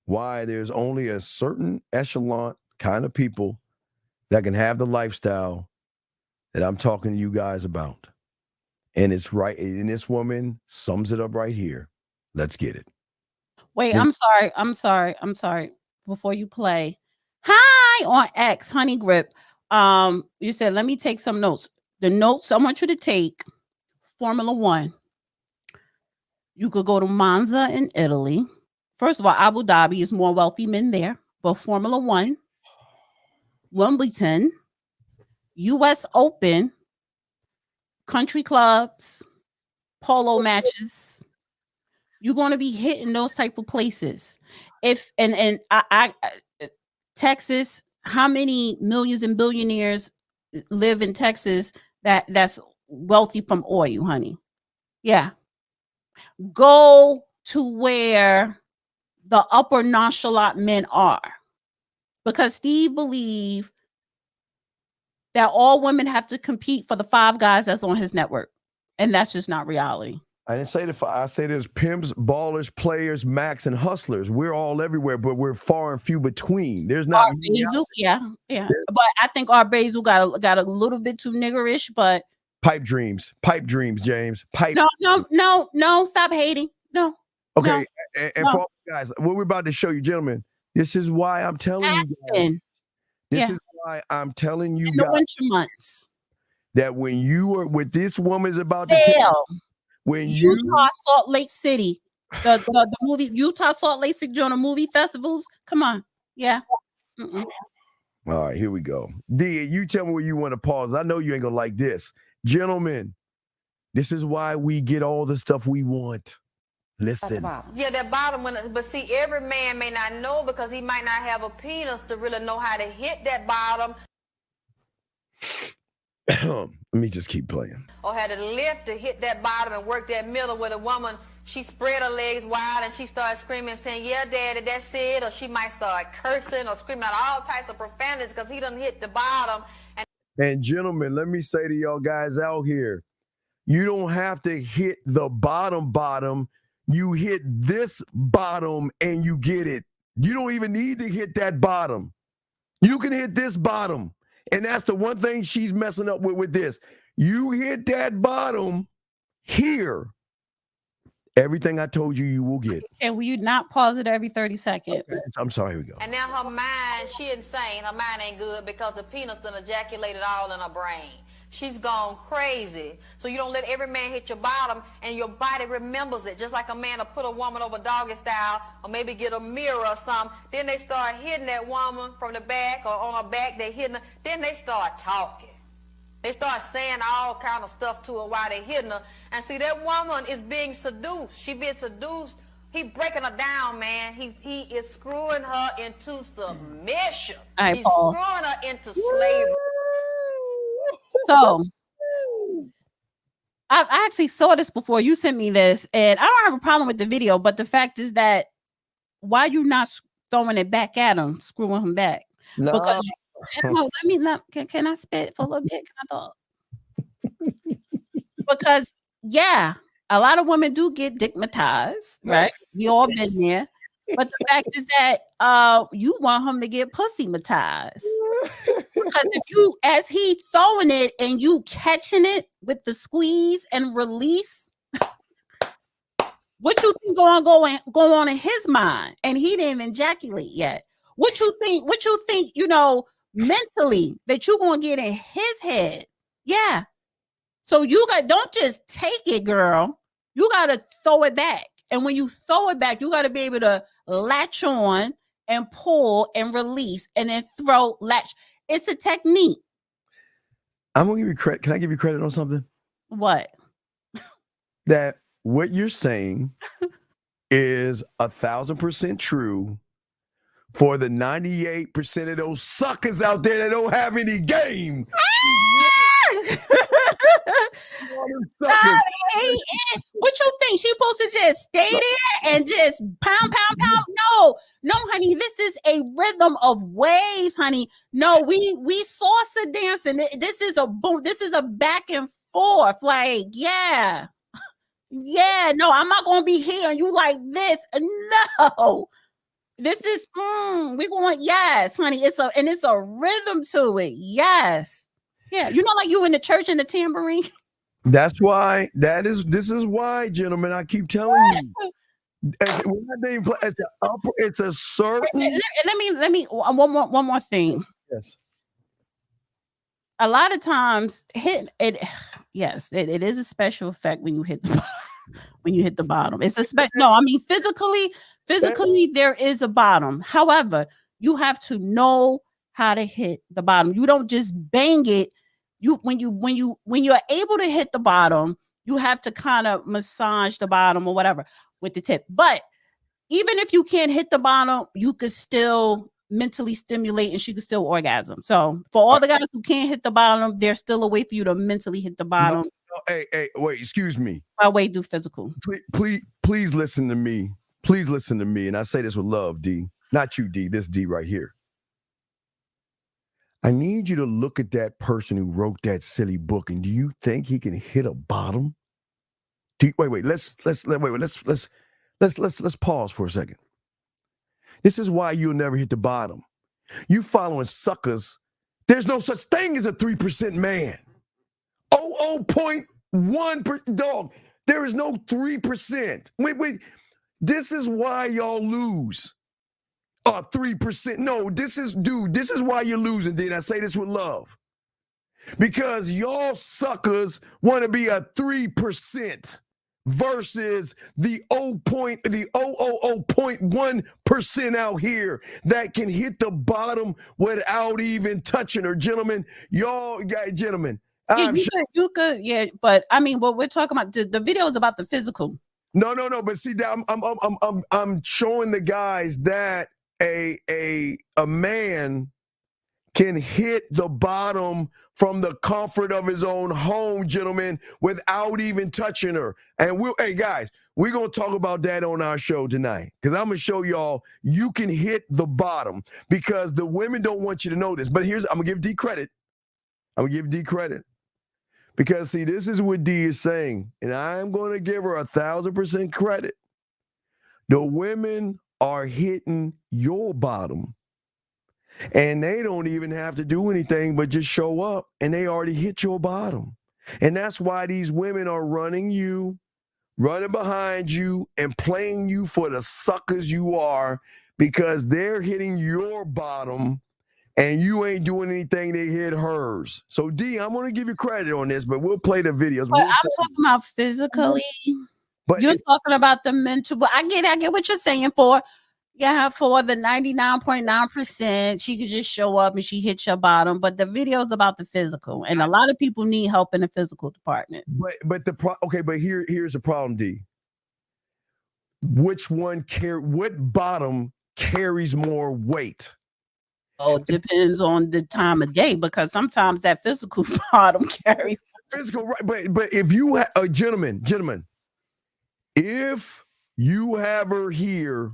B: why there's only a certain echelon kind of people that can have the lifestyle that I'm talking to you guys about. And it's right. And this woman sums it up right here. Let's get it.
C: Wait, I'm sorry. Before you play. Hi on X, Honey Grip. You said, let me take some notes. The notes I want you to take, Formula One. You could go to Monza in Italy. First of all, Abu Dhabi is more wealthy men there, but Formula One, Wimbledon, US Open, country clubs, polo matches. You're going to be hitting those type of places. If and I Texas, how many millions and billionaires live in Texas that's wealthy from oil, honey? Yeah. Go to where the upper nonchalant men are, because Steve believes that all women have to compete for the 5 guys that's on his network, and that's just not reality.
B: I didn't say I say there's pimps, ballers, players, max, and hustlers. We're all everywhere, but we're far and few between. There's not.
C: Yeah. But I think our Basil got a little bit too niggerish, but
B: pipe dreams, James. Pipe.
C: No. Stop hating. No.
B: Okay, no, and for all you guys, what we're about to show you, gentlemen, this is why I'm telling you guys. This is why I'm telling you
C: in
B: guys
C: the winter months
B: that when you are with this woman is about to tell, when
C: Utah, Salt Lake City, the movie Utah, Salt Lake City during the movie festivals. Come on, yeah. Mm-mm.
B: All right, here we go. D, you tell me where you want to pause. I know you ain't gonna like this, gentlemen. This is why we get all the stuff we want. Listen.
L: Yeah, that bottom one, but see, every man may not know because he might not have a penis to really know how to hit that bottom.
B: Let me just keep playing.
L: Or had to lift to hit that bottom and work that middle with a woman. She spread her legs wide and she started screaming, saying, "Yeah, daddy, that's it." Or she might start cursing or screaming out all types of profanities because he done hit the bottom.
B: And gentlemen, let me say to y'all guys out here, you don't have to hit the bottom. You hit this bottom and you get it. You don't even need to hit that bottom. You can hit this bottom. And that's the one thing she's messing up with this. You hit that bottom here. Everything I told you, you will get.
C: And will you not pause it every 30 seconds?
B: Okay, I'm sorry, here we go.
L: And now her mind, she insane. Her mind ain't good because the penis done ejaculated all in her brain. she's gone crazy. So you don't let every man hit your bottom, and your body remembers it. Just like a man will put a woman over doggy style, or maybe get a mirror or something. Then they start hitting that woman from the back or on her back. They hitting her. Then they start talking. They start saying all kind of stuff to her while they hitting her. And see, that woman is being seduced. She being seduced. He breaking her down, man. He is screwing her into submission.
C: Right,
L: He's
C: pause.
L: screwing her into slavery.
C: So I actually saw this before. You sent me this, and I don't have a problem with the video, but the fact is that why you not throwing it back at him, screwing him back?
B: No.
C: Because let me not. Can I spit for a little bit? Can I talk? Because yeah, a lot of women do get digmatized, right? We all been there. But the fact is that you want him to get pussy-matized. Because if you, as he throwing it and you catching it with the squeeze and release, what you think go on in his mind? And he didn't even ejaculate yet. What you think, you know, mentally that you're gonna get in his head? Yeah. So don't just take it, girl. You gotta throw it back. And when you throw it back, you gotta be able to latch on and pull and release and then latch. It's a technique.
B: I'm gonna give you credit. Can I give you credit on something?
C: What?
B: That what you're saying is 1,000% true for the 98% of those suckers out there that don't have any game.
C: What you think? She supposed to just stay there and just pound? No, honey. This is a rhythm of waves, honey. No, we salsa dancing. This is a boom. This is a back and forth. Like, yeah. No, I'm not gonna be here and you like this. No. This is we going, yes, honey. It's a rhythm to it. Yes. Yeah. You know, like you in the church and the tambourine.
B: That's why this is why, gentlemen, I keep telling you. It's a certain.
C: Let me one more thing.
B: Yes.
C: A lot of times yes, it is a special effect when you hit the bottom. It's a no, I mean physically there is a bottom. However, you have to know how to hit the bottom. You don't just bang it. When you're able to hit the bottom, you have to kind of massage the bottom or whatever with the tip. But even if you can't hit the bottom, you could still mentally stimulate and she could still orgasm. So for all the guys who can't hit the bottom, there's still a way for you to mentally hit the bottom.
B: No, hey, wait, excuse me.
C: By way do physical.
B: Please listen to me. Please listen to me. And I say this with love, D. Not you, D. This D right here. I need you to look at that person who wrote that silly book, and do you think he can hit a bottom? Wait. Let's pause for a second. This is why you'll never hit the bottom. You following suckers. There's no such thing as a 3% man. 0.1% dog. There is no 3%. Wait. This is why y'all lose. 3%. No, this is why you're losing, D. And I say this with love. Because y'all suckers want to be a 3% versus the 0.1% out here that can hit the bottom without even touching her. Gentlemen, gentlemen.
C: You could, yeah, but I mean, what we're talking about, the video is about the physical.
B: No, but see, I'm showing the guys that a man can hit the bottom from the comfort of his own home, gentlemen, without even touching her. And hey guys, we're gonna talk about that on our show tonight, because I'm gonna show y'all you can hit the bottom, because the women don't want you to know this. But I'm gonna give D credit. Because see, this is what D is saying, and I'm gonna give her 1,000% credit. The women are hitting your bottom, and they don't even have to do anything but just show up, and they already hit your bottom. And that's why these women are running behind you and playing you for the suckers you are, because they're hitting your bottom and you ain't doing anything to hit hers. So D, I'm gonna give you credit on this, but we'll play the videos.
C: But I'm talking about physically.
B: But
C: you're talking about the mental. But I get what you're saying. For the 99.9%, she could just show up and she hits your bottom. But the video is about the physical, and a lot of people need help in the physical department.
B: But here's the problem, D. What bottom carries more weight?
C: Oh, it depends on the time of day, because sometimes that physical bottom carries
B: physical, right? But if you have a gentleman, if you have her here,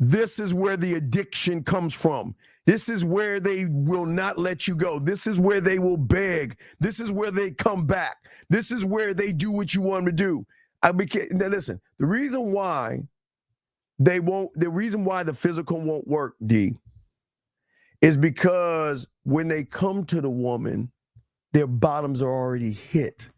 B: this is where the addiction comes from. This is where they will not let you go. This is where they will beg. This is where they come back. This is where they do what you want them to do. Now listen, the reason why the physical won't work, D, is because when they come to the woman, their bottoms are already hit.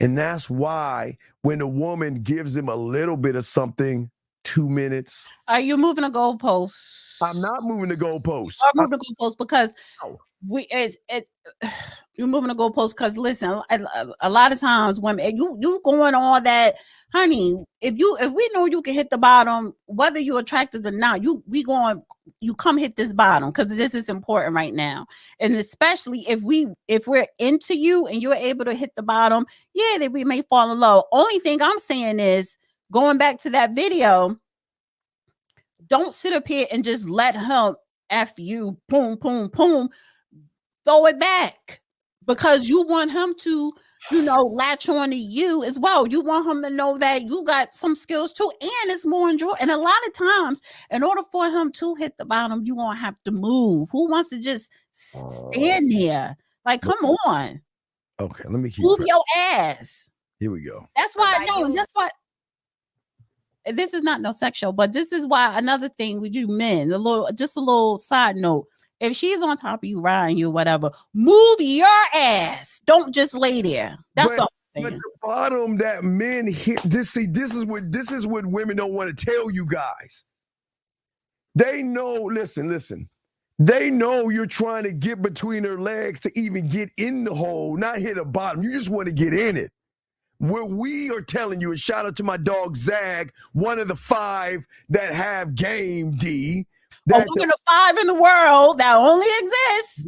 B: And that's why when the woman gives them a little bit of something, 2 minutes.
C: Are you moving the goalposts?
B: I'm not moving the goalposts.
C: I'm moving the goalposts because you're moving the goalposts because listen, a lot of times women, you going on that, honey. If we know you can hit the bottom, whether you're attracted or not, you come hit this bottom because this is important right now. And especially if we're into you and you're able to hit the bottom, that we may fall in love. Only thing I'm saying is, going back to that video, don't sit up here and just let him F you, boom, boom, boom. Throw it back, because you want him to, latch on to you as well. You want him to know that you got some skills too, and it's more enjoyable. And a lot of times, in order for him to hit the bottom, you're going to have to move. Who wants to just stand there? Like, come on.
B: Okay, let me
C: move your ass.
B: Here we go.
C: That's why I know, and that's why. This is not no sex show, but this is why another thing with you men, just a little side note. If she's on top of you, riding you, whatever, move your ass. Don't just lay there. That's all I'm saying.
B: But the bottom that men hit, this is what women don't want to tell you guys. They know, listen. They know you're trying to get between her legs to even get in the hole, not hit a bottom. You just want to get in it. What we are telling you, and shout out to my dog Zag, one of the 5 that have game, D.
C: One of the 5 in the world that only exists.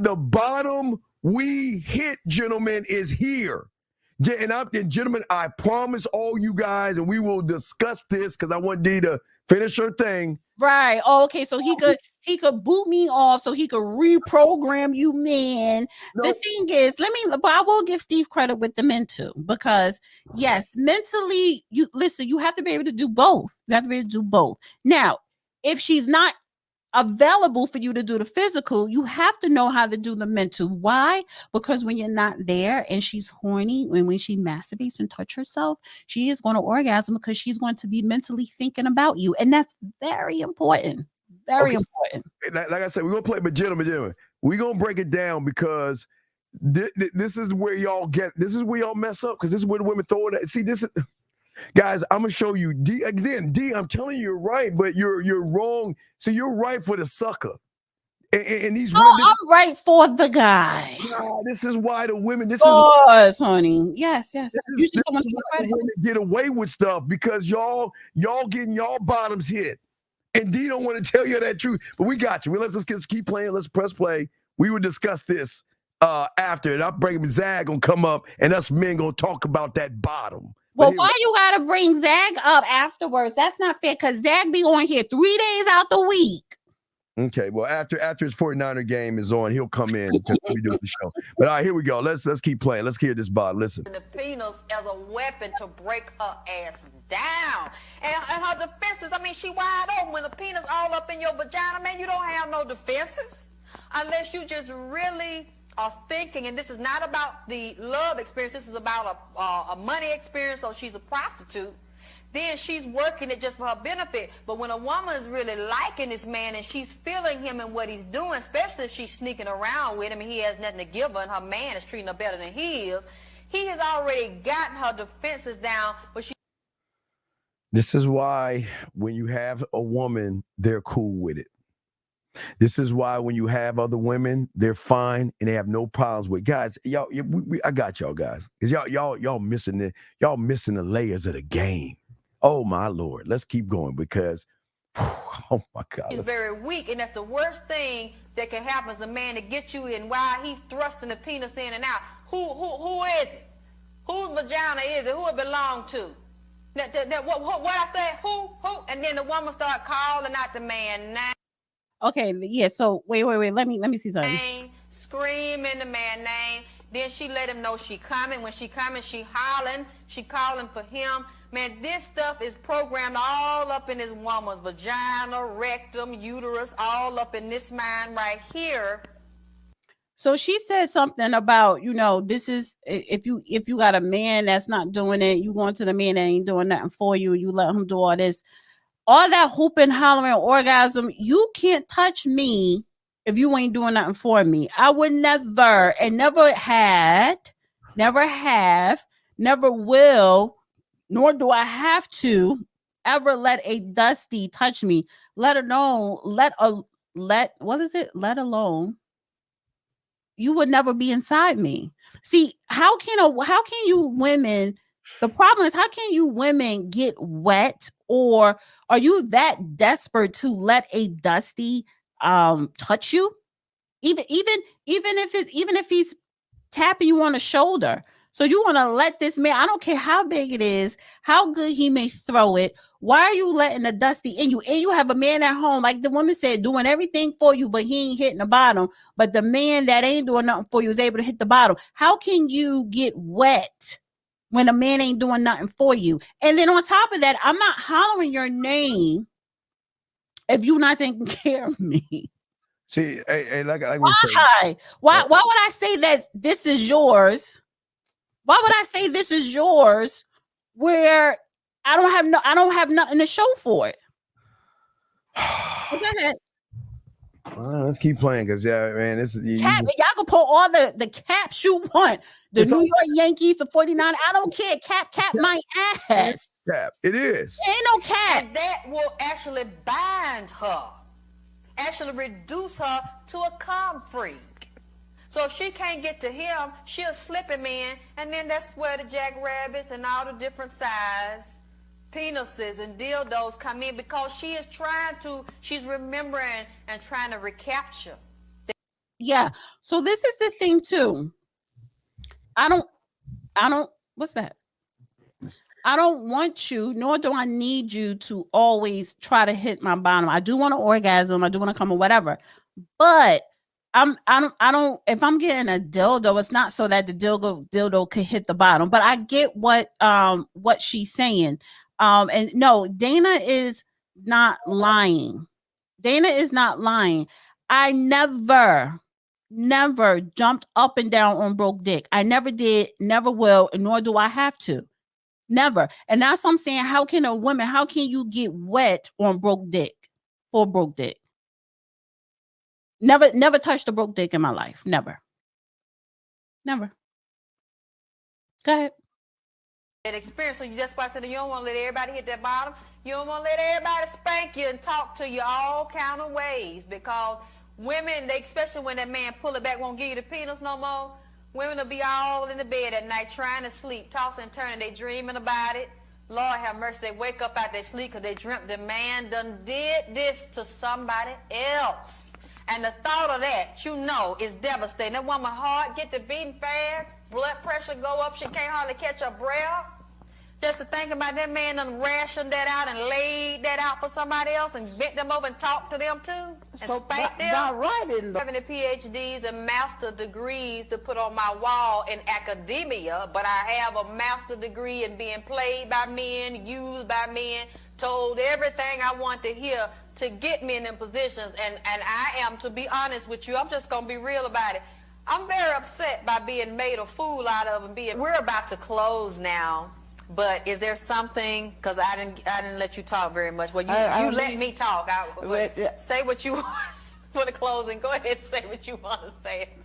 B: The bottom we hit, gentlemen, is here. And gentlemen, I promise all you guys, and we will discuss this because I want D to finish her thing.
C: Right. Oh, okay. So he could boot me off so he could reprogram you, man. No. The thing is, but I will give Steve credit with the men too, because yes, mentally, you have to be able to do both. You have to be able to do both. Now, if she's not available for you to do the physical, you have to know how to do the mental. Why? Because when you're not there and she's horny, and when she masturbates and touch herself, she is going to orgasm because she's going to be mentally thinking about you. And that's very important. Very important.
B: Like I said, we're going to play, but gentlemen, we're going to break it down because this is where y'all mess up, because this is where the women throw it at. See, this is... Guys, I'm gonna show you. D, I'm telling you, you're right, but you're wrong. So you're right for the sucker, and these women.
C: I'm right for the guy.
B: Nah, this is why the women.
C: Honey. Yes. You just don't want to give credit.
B: Women get away with stuff because y'all getting y'all bottoms hit, and D don't want to tell you that truth. But we got you. Let's just keep playing. Let's press play. We will discuss this after, and I'll bring Zag gonna come up, and us men gonna talk about that bottom.
C: Well, why you gotta bring Zag up afterwards? That's not fair, because Zag be on here 3 days out the week.
B: Okay, well, after his 49er game is on, he'll come in because we do the show. But all right, here we go. Let's keep playing. Let's hear this bottom. Listen.
L: The penis as a weapon to break her ass down. And her defenses, she wide open. When the penis all up in your vagina, man, you don't have no defenses. Unless you just really are thinking, and this is not about the love experience, this is about a money experience, so she's a prostitute, then she's working it just for her benefit. But when a woman is really liking this man and she's feeling him and what he's doing, especially if she's sneaking around with him and he has nothing to give her and her man is treating her better than he has already gotten her defenses down. But
B: this is why when you have a woman, they're cool with it. This is why when you have other women, they're fine and they have no problems with guys. Y'all, I got y'all guys, because y'all missing the layers of the game. Oh my Lord, let's keep going because, oh my God,
L: He's very weak, and that's the worst thing that can happen is a man to get you in while he's thrusting the penis in and out. Who is it? Whose vagina is it? Who it belong to? What I said? Who? And then the woman start calling out the man name.
C: Okay, yeah. So wait. Let me see something.
L: Screaming the man name. Then she let him know she coming. When she coming, she hollering. She calling for him. Man, this stuff is programmed all up in this woman's vagina, rectum, uterus, all up in this mind right here.
C: So she said something about, this is if you got a man that's not doing it, you going to the man that ain't doing nothing for you, you let him do all this. All that hooping, hollering, orgasm, you can't touch me if you ain't doing nothing for me. I would never and never have, never will, nor do I have to ever let a dusty touch me, let alone, you would never be inside me. See, how can you women, the problem is, how can you women get wet, or are you that desperate to let a dusty touch you? Even if he's tapping you on the shoulder. So you want to let this man, I don't care how big it is, how good he may throw it. Why are you letting the dusty in you? And you have a man at home, like the woman said, doing everything for you, but he ain't hitting the bottom. But the man that ain't doing nothing for you is able to hit the bottom. How can you get wet when a man ain't doing nothing for you? And then on top of that, I'm not hollering your name if you're not taking care of me.
B: See, hey, like
C: why? Why would I say that this is yours? Why would I say this is yours where I don't have nothing to show for it? Go ahead.
B: Let's keep playing because man, this is
C: y'all can pull all the caps you want. The New York Yankees, the 49. I don't care. Cap my ass.
B: Cap. It is.
C: Ain't no cap.
L: And that will actually bind her. Actually reduce her to a calm freak. So if she can't get to him, she'll slip him in, and then that's where the jackrabbits and all the different size penises and dildos come in, because she's remembering and trying to recapture.
C: Yeah. So this is the thing too. I don't, what's that? I don't want you, nor do I need you to always try to hit my bottom. I do want to orgasm. I do want to come or whatever, but I don't, if I'm getting a dildo, it's not so that the dildo could hit the bottom, but I get what she's saying. And no, Dana is not lying. Dana is not lying. I never jumped up and down on broke dick. I never did, never will, nor do I have to. Never. And that's what I'm saying. How can you get wet on broke dick, for broke dick? Never touched a broke dick in my life. Never. Go ahead.
L: That experience. So that's why I said you don't want to let everybody hit that bottom. You don't want to let everybody spank you and talk to you all kind of ways, because women, they, especially when that man pull it back, won't give you the penis no more. Women will be all in the bed at night trying to sleep, tossing and turning. They dreaming about it. Lord have mercy. They wake up out their sleep because they dreamt the man done did this to somebody else. And the thought of that, is devastating. That woman heart get to beating fast, blood pressure go up, she can't hardly catch her breath. Just to think about that man done rationed that out and laid that out for somebody else and bent them over and talked to them too and spanked them. Having the PhDs and master degrees to put on my wall in academia, but I have a master degree in being played by men, used by men, told everything I want to hear to get me in them positions, and I am, to be honest with you, I'm just going to be real about it. I'm very upset by being made a fool out of and we're about to close now, but is there something, because I didn't let you talk very much. Well, you let me talk. Say what you want for the closing. Go ahead and say what you want to say. I'm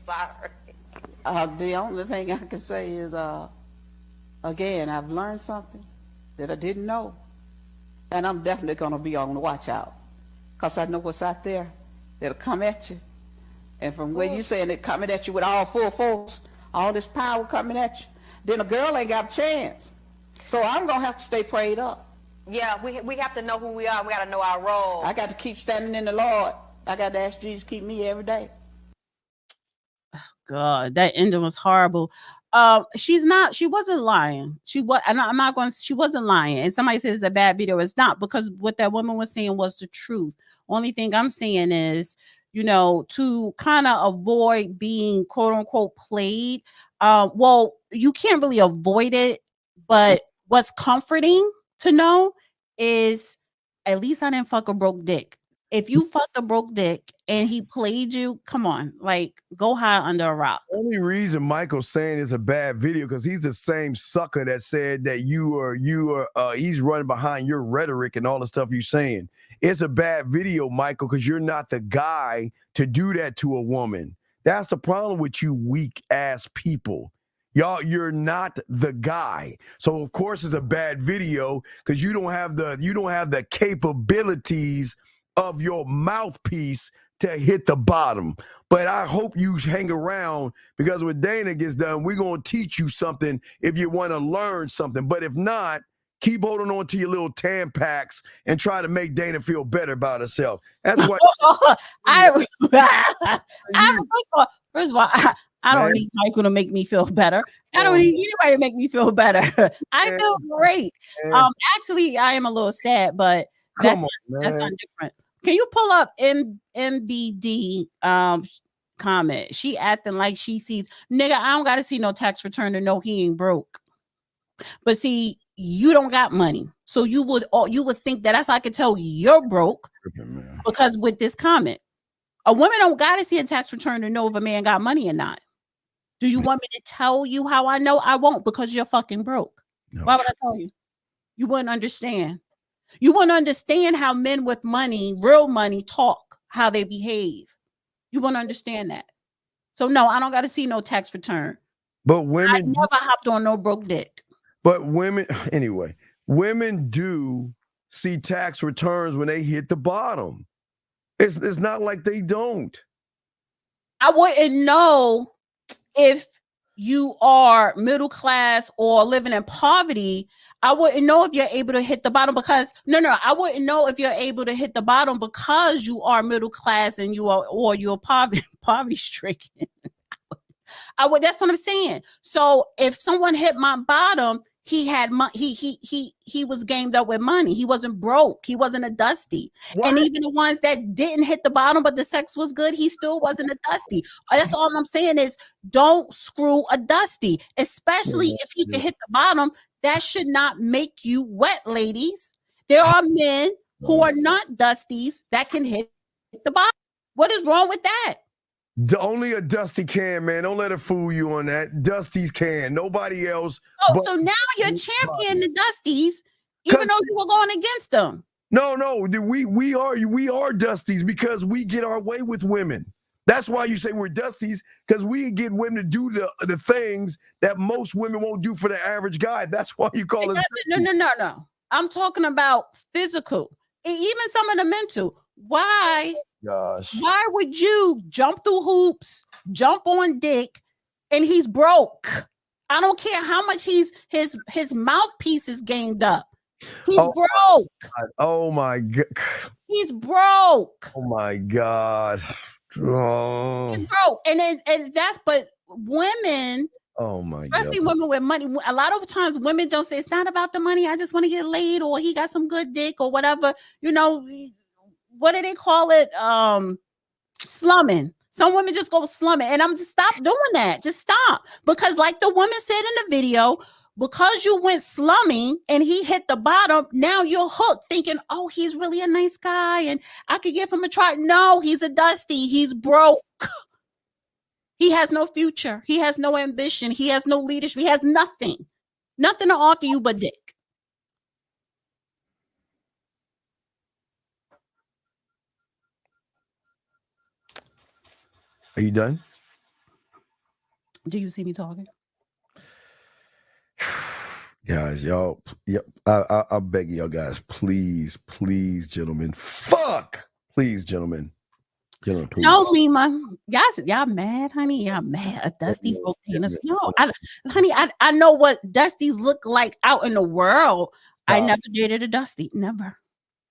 L: sorry.
M: The only thing I can say is, again, I've learned something that I didn't know, and I'm definitely going to be on the watch out, because I know what's out there, that'll come at you. And from where you saying it coming at you with all full force, all this power coming at you, then a girl ain't got a chance. So I'm going to have to stay prayed up.
L: Yeah, we have to know who we are. We got to know our role.
M: I got to keep standing in the Lord. I got to ask Jesus to keep me every day.
C: God, that ending was horrible. She wasn't lying. She wasn't lying. And somebody says it's a bad video. It's not, because what that woman was saying was the truth. Only thing I'm saying is, to kind of avoid being quote unquote played. Well, you can't really avoid it, but what's comforting to know is at least I didn't fuck a broke dick. If you fucked a broke dick and he played you, come on, like, go hide under a rock.
B: The only reason Michael's saying it's a bad video because he's the same sucker that said that he's running behind your rhetoric and all the stuff you're saying. It's a bad video, Michael, because you're not the guy to do that to a woman. That's the problem with you weak ass people. Y'all, you're not the guy. So of course it's a bad video because you don't have the capabilities of your mouthpiece to hit the bottom. But I hope you hang around, because when Dana gets done, we're going to teach you something if you want to learn something. But if not, keep holding on to your little Tampax and try to make Dana feel better about herself. That's what
C: First of all, I don't need Michael to make me feel better. I don't need anybody to make me feel better. I feel great. Actually, I am a little sad, but that's not different. Can you pull up MBD comment? She acting like she sees, nigga, I don't got to see no tax return to know he ain't broke. But see, you don't got money. So you would think that's how I could tell you're broke, because with this comment, a woman don't got to see a tax return to know if a man got money or not. Do you want me to tell you how I know? I won't, because you're fucking broke. No. Why would I tell you? You wouldn't understand. You wouldn't understand how men with money, real money, talk, how they behave. You wouldn't understand that. So no, I don't got to see no tax return.
B: But women,
C: I never hopped on no broke dick.
B: But women do see tax returns when they hit the bottom. It's not like they don't.
C: I wouldn't know if you are middle class or living in poverty. I wouldn't know if you're able to hit the bottom because I wouldn't know if you're able to hit the bottom because you are middle class and you're poverty stricken. That's what I'm saying. So if someone hit my bottom, he had he was gamed up with money. He wasn't broke. He wasn't a dusty. What? And even the ones that didn't hit the bottom, but the sex was good, he still wasn't a dusty. That's all I'm saying is don't screw a dusty, especially if he can hit the bottom. That should not make you wet, ladies. There are men who are not dusties that can hit the bottom. What is wrong with that?
B: Only a dusty can, man. Don't let it fool you on that. Dusties can. Nobody else.
C: Oh, so now you're championing the dusties, even though you were going against them.
B: No, we are dusties because we get our way with women. That's why you say we're dusties, because we get women to do the things that most women won't do for the average guy. That's why you call us.
C: No. I'm talking about physical, even some of the mental. Why?
B: Gosh.
C: Why would you jump through hoops, jump on dick, and he's broke? I don't care how much his mouthpiece is gamed up. He's broke.
B: God. Oh my God.
C: He's broke.
B: Oh my God. Oh.
C: He's broke. But women,
B: oh my
C: especially
B: God.
C: women with money, a lot of times women don't say it's not about the money. I just want to get laid, or he got some good dick, or whatever. What do they call it? Slumming. Some women just go slumming, and I'm just stop doing that. Just stop, because like the woman said in the video, because you went slumming and he hit the bottom, now you're hooked, thinking, oh, he's really a nice guy, and I could give him a try. No, he's a dusty. He's broke. He has no future. He has no ambition. He has no leadership. He has nothing to offer you but dick.
B: Are you done?
C: Do you see me talking?
B: Guys, y'all, I beg y'all guys, please, gentlemen. Please, gentlemen.
C: No, Lima. Y'all mad, honey? Y'all mad? A Dusty broke penis? No, honey, I know what Dusties look like out in the world. I never dated a Dusty. Never.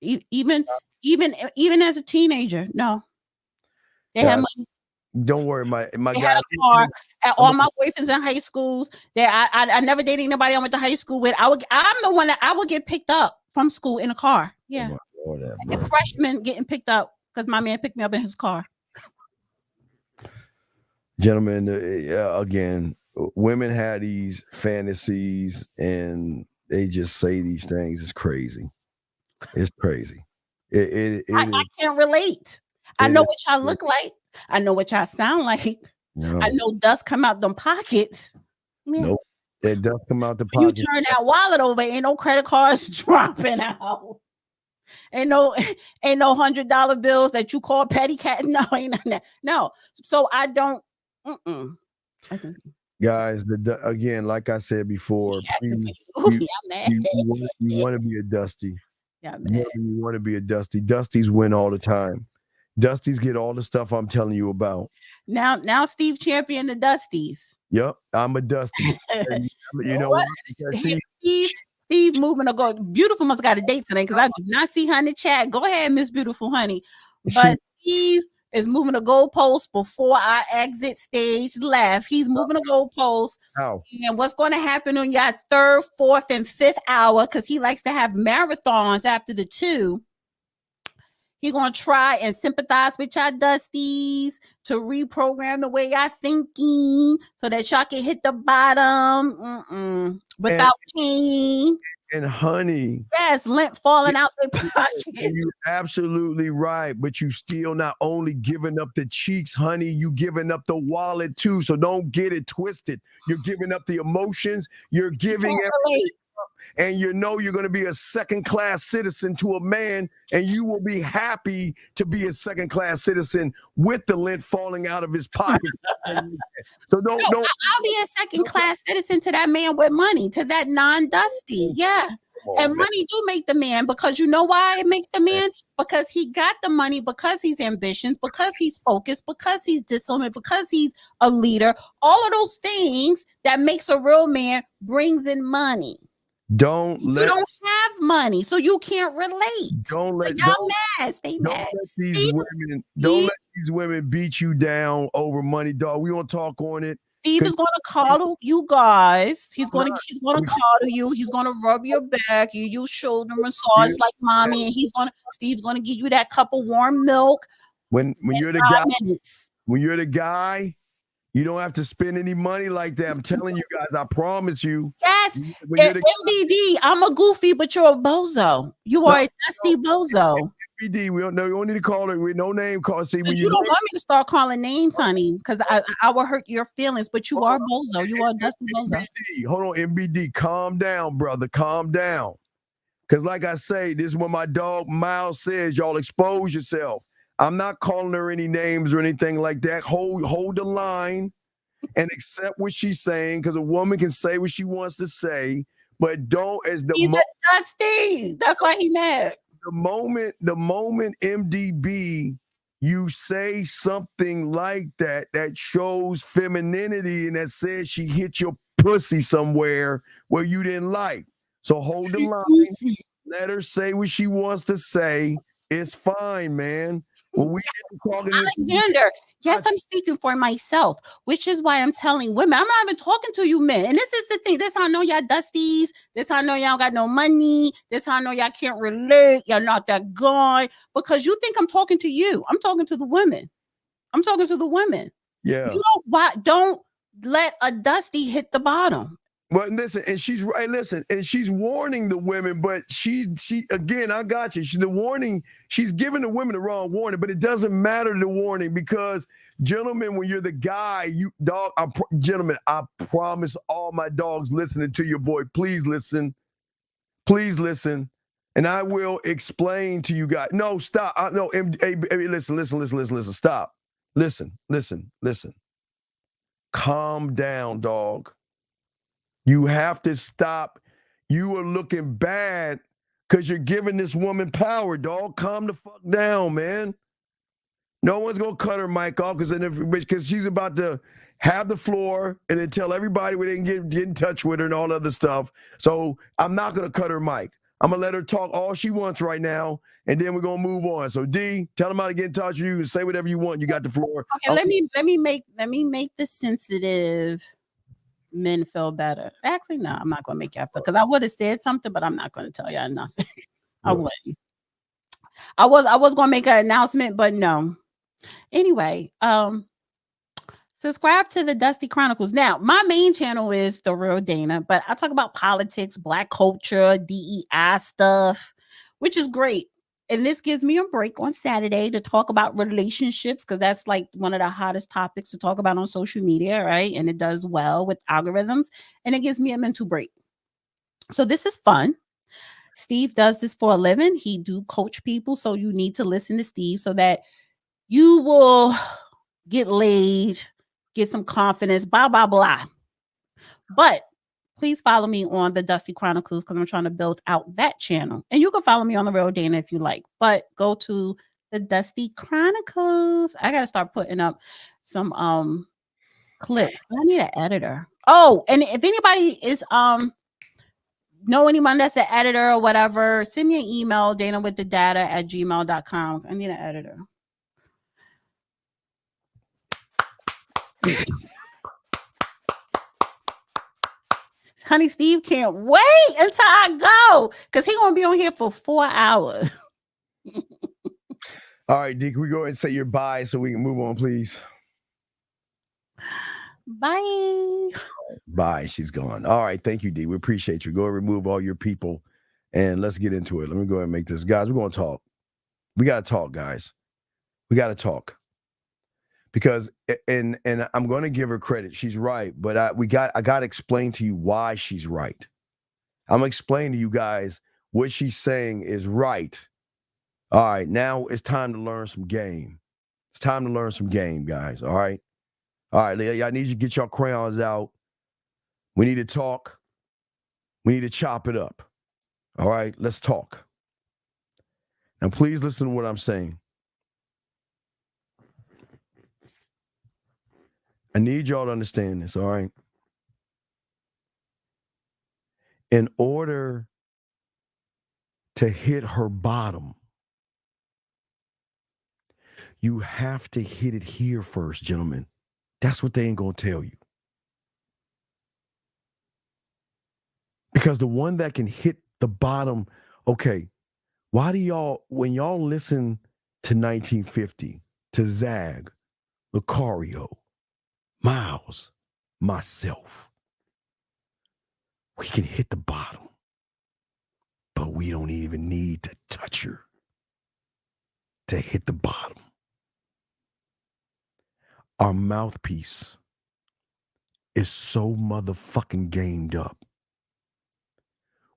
C: Even as a teenager. No. They had money.
B: Don't worry, my
C: They
B: guy.
C: had a car. At all my boyfriends in high schools. That I never dated anybody I went to high school with. I'm the one that I would get picked up from school in a car. Yeah. And freshmen getting picked up because my man picked me up in his car.
B: Gentlemen, again, women have these fantasies and they just say these things. It's crazy. It's crazy.
C: I can't relate. I know what y'all look like. I know what y'all sound like.
B: No.
C: I know dust come out them pockets. Man.
B: Nope. It does come out the
C: You
B: pocket.
C: turn that wallet over, ain't no credit cards dropping out. Ain't no $100 bills that you call petty cat. No, ain't none of that. No. So I don't.
B: Guys, again, like I said before, please, you want to be a Dusty.
C: Yeah,
B: you want to be a Dusty. Dusties win all the time. Dusties get all the stuff I'm telling you about.
C: Now Steve champion the Dusties.
B: Yep, I'm a Dusty. You know what?
C: Steve moving to go. Beautiful must got a date tonight because I do not see her in the chat. Go ahead, Miss Beautiful Honey. But Steve is moving the goalpost before I exit stage left. He's moving the goalpost. And what's going to happen on your third, fourth, and fifth hour, because he likes to have marathons after the 2. He's going to try and sympathize with y'all Dusties to reprogram the way y'all thinking so that y'all can hit the bottom without pain.
B: And honey.
C: Yes, lint falling out their pockets.
B: You're absolutely right, but you still not only giving up the cheeks, honey, you giving up the wallet too. So don't get it twisted. You're giving up the emotions. You're giving everything up, and you know you're going to be a second-class citizen to a man, and you will be happy to be a second-class citizen with the lint falling out of his pocket. So don't.
C: I'll be a second-class citizen to that man with money, to that non-Dusty. Yeah. And money do make the man, because you know why it makes the man? Because he got the money, because he's ambitious, because he's focused, because he's disciplined, because he's a leader. All of those things that makes a real man brings in money. You don't have money, so you can't relate.
B: Don't let
C: Stay mad.
B: Don't let these women beat you down over money, dog. We gonna talk on it.
C: Steve is going to coddle you guys. He's going to coddle you. He's going to rub your back. You use shoulder massage like mommy, and Steve's going to give you that cup of warm milk.
B: When you're the guy, you don't have to spend any money like that. I'm telling you guys, I promise you.
C: Yes. MBD, I'm a goofy, but you're a bozo. You are a dusty bozo.
B: MBD, we don't need to call it with no name call. See, when
C: you don't want me to start calling names, honey, because I will hurt your feelings, but you are a bozo. You are a dusty bozo.
B: MBD, hold on, MBD, calm down, brother. Calm down. Because like I say, this is what my dog Miles says, y'all expose yourself. I'm not calling her any names or anything like that. Hold the line and accept what she's saying, because a woman can say what she wants to say, but don't as the
C: He's a Dusty. That's why he mad.
B: The moment MDB, you say something like that shows femininity and that says she hit your pussy somewhere where you didn't like. So hold the line. Let her say what she wants to say. It's fine, man. When we get talking,
C: Alexander, yes, I'm speaking for myself, which is why I'm telling women. I'm not even talking to you men. And this is the thing. This how I know y'all Dusties. This how I know y'all got no money. This how I know y'all can't relate. Y'all not that guy. Because you think I'm talking to you. I'm talking to the women.
B: Yeah.
C: Don't let a Dusty hit the bottom.
B: Well, listen, and she's right. Listen, and she's warning the women, but she again, I got you. She's giving the women the wrong warning, but it doesn't matter the warning, because gentlemen, when you're the guy, gentlemen, I promise all my dogs listening to your boy, please listen, and I will explain to you guys. No, stop. Listen. Stop. Listen. Calm down, dog. You have to stop. You are looking bad because you're giving this woman power, dog. Calm the fuck down, man. No one's gonna cut her mic off because she's about to have the floor and then tell everybody we didn't get in touch with her and all other stuff. So I'm not gonna cut her mic. I'm gonna let her talk all she wants right now, and then we're gonna move on. So D, tell them how to get in touch with you and say whatever you want. You got the floor.
C: Okay, let me make the sensitive men feel better. Actually, no, I'm not gonna make y'all feel, because I would have said something, but I'm not gonna tell y'all nothing. I wouldn't. I was gonna make an announcement, but no. Anyway, subscribe to the Dusty Chronicles. Now, my main channel is The Real Dana, but I talk about politics, black culture, DEI stuff, which is great. And this gives me a break on Saturday to talk about relationships, because that's like one of the hottest topics to talk about on social media, right? And it does well with algorithms, and it gives me a mental break. So this is fun. Steve does this for a living. He do coach people, so you need to listen to Steve so that you will get laid, get some confidence, blah, blah, blah. But please follow me on the Dusty Chronicles, because I'm trying to build out that channel. And you can follow me on The Real Dana if you like, but go to the Dusty Chronicles. I got to start putting up some clips. I need an editor. Oh, and if anybody is know anyone that's an editor or whatever, send me an email, danawiththedata@gmail.com. I need an editor. Honey, Steve can't wait until I go, because he's gonna be on here for 4 hours.
B: All right, D, can we go ahead and say your bye so we can move on, please?
C: Bye.
B: Bye. She's gone. All right. Thank you, D. We appreciate you. Go and remove all your people and let's get into it. Let me go ahead and make this. Guys, we're going to talk. We got to talk, guys. We got to talk. Because, and I'm going to give her credit. She's right. But I got to explain to you why she's right. I'm going to explain to you guys what she's saying is right. All right. Now it's time to learn some game. It's time to learn some game, guys. All right. All right, I need you to get your crayons out. We need to talk. We need to chop it up. All right, let's talk. Now, please listen to what I'm saying. I need y'all to understand this, all right? In order to hit her bottom, you have to hit it here first, gentlemen. That's what they ain't going to tell you. Because the one that can hit the bottom, okay, why do y'all, when y'all listen to 1950, to Zag, Lucario, Miles, myself, we can hit the bottom, but we don't even need to touch her to hit the bottom. Our mouthpiece is so motherfucking gamed up.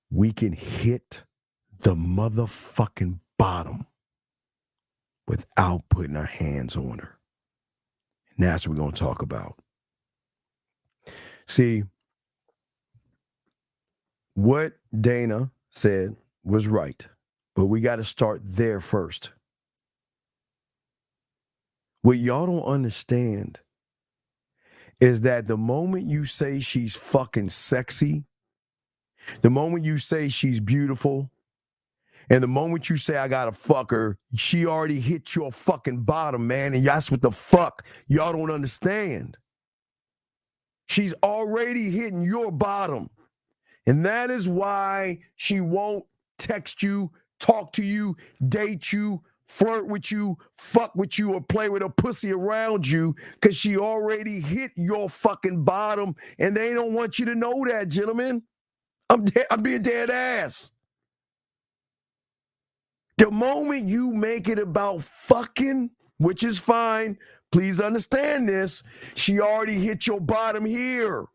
B: We can hit the motherfucking bottom without putting our hands on her. And that's what we're going to talk about. See, what Dana said was right, but we got to start there first. What y'all don't understand is that the moment you say she's fucking sexy, the moment you say she's beautiful, and the moment you say I gotta fuck her, she already hit your fucking bottom, man, and that's what the fuck y'all don't understand. She's already hitting your bottom, and that is why she won't text you, talk to you, date you, flirt with you, fuck with you, or play with a pussy around you, because she already hit your fucking bottom, and they don't want you to know that, gentlemen. I'm being dead ass. The moment you make it about fucking, which is fine, please understand this, she already hit your bottom here.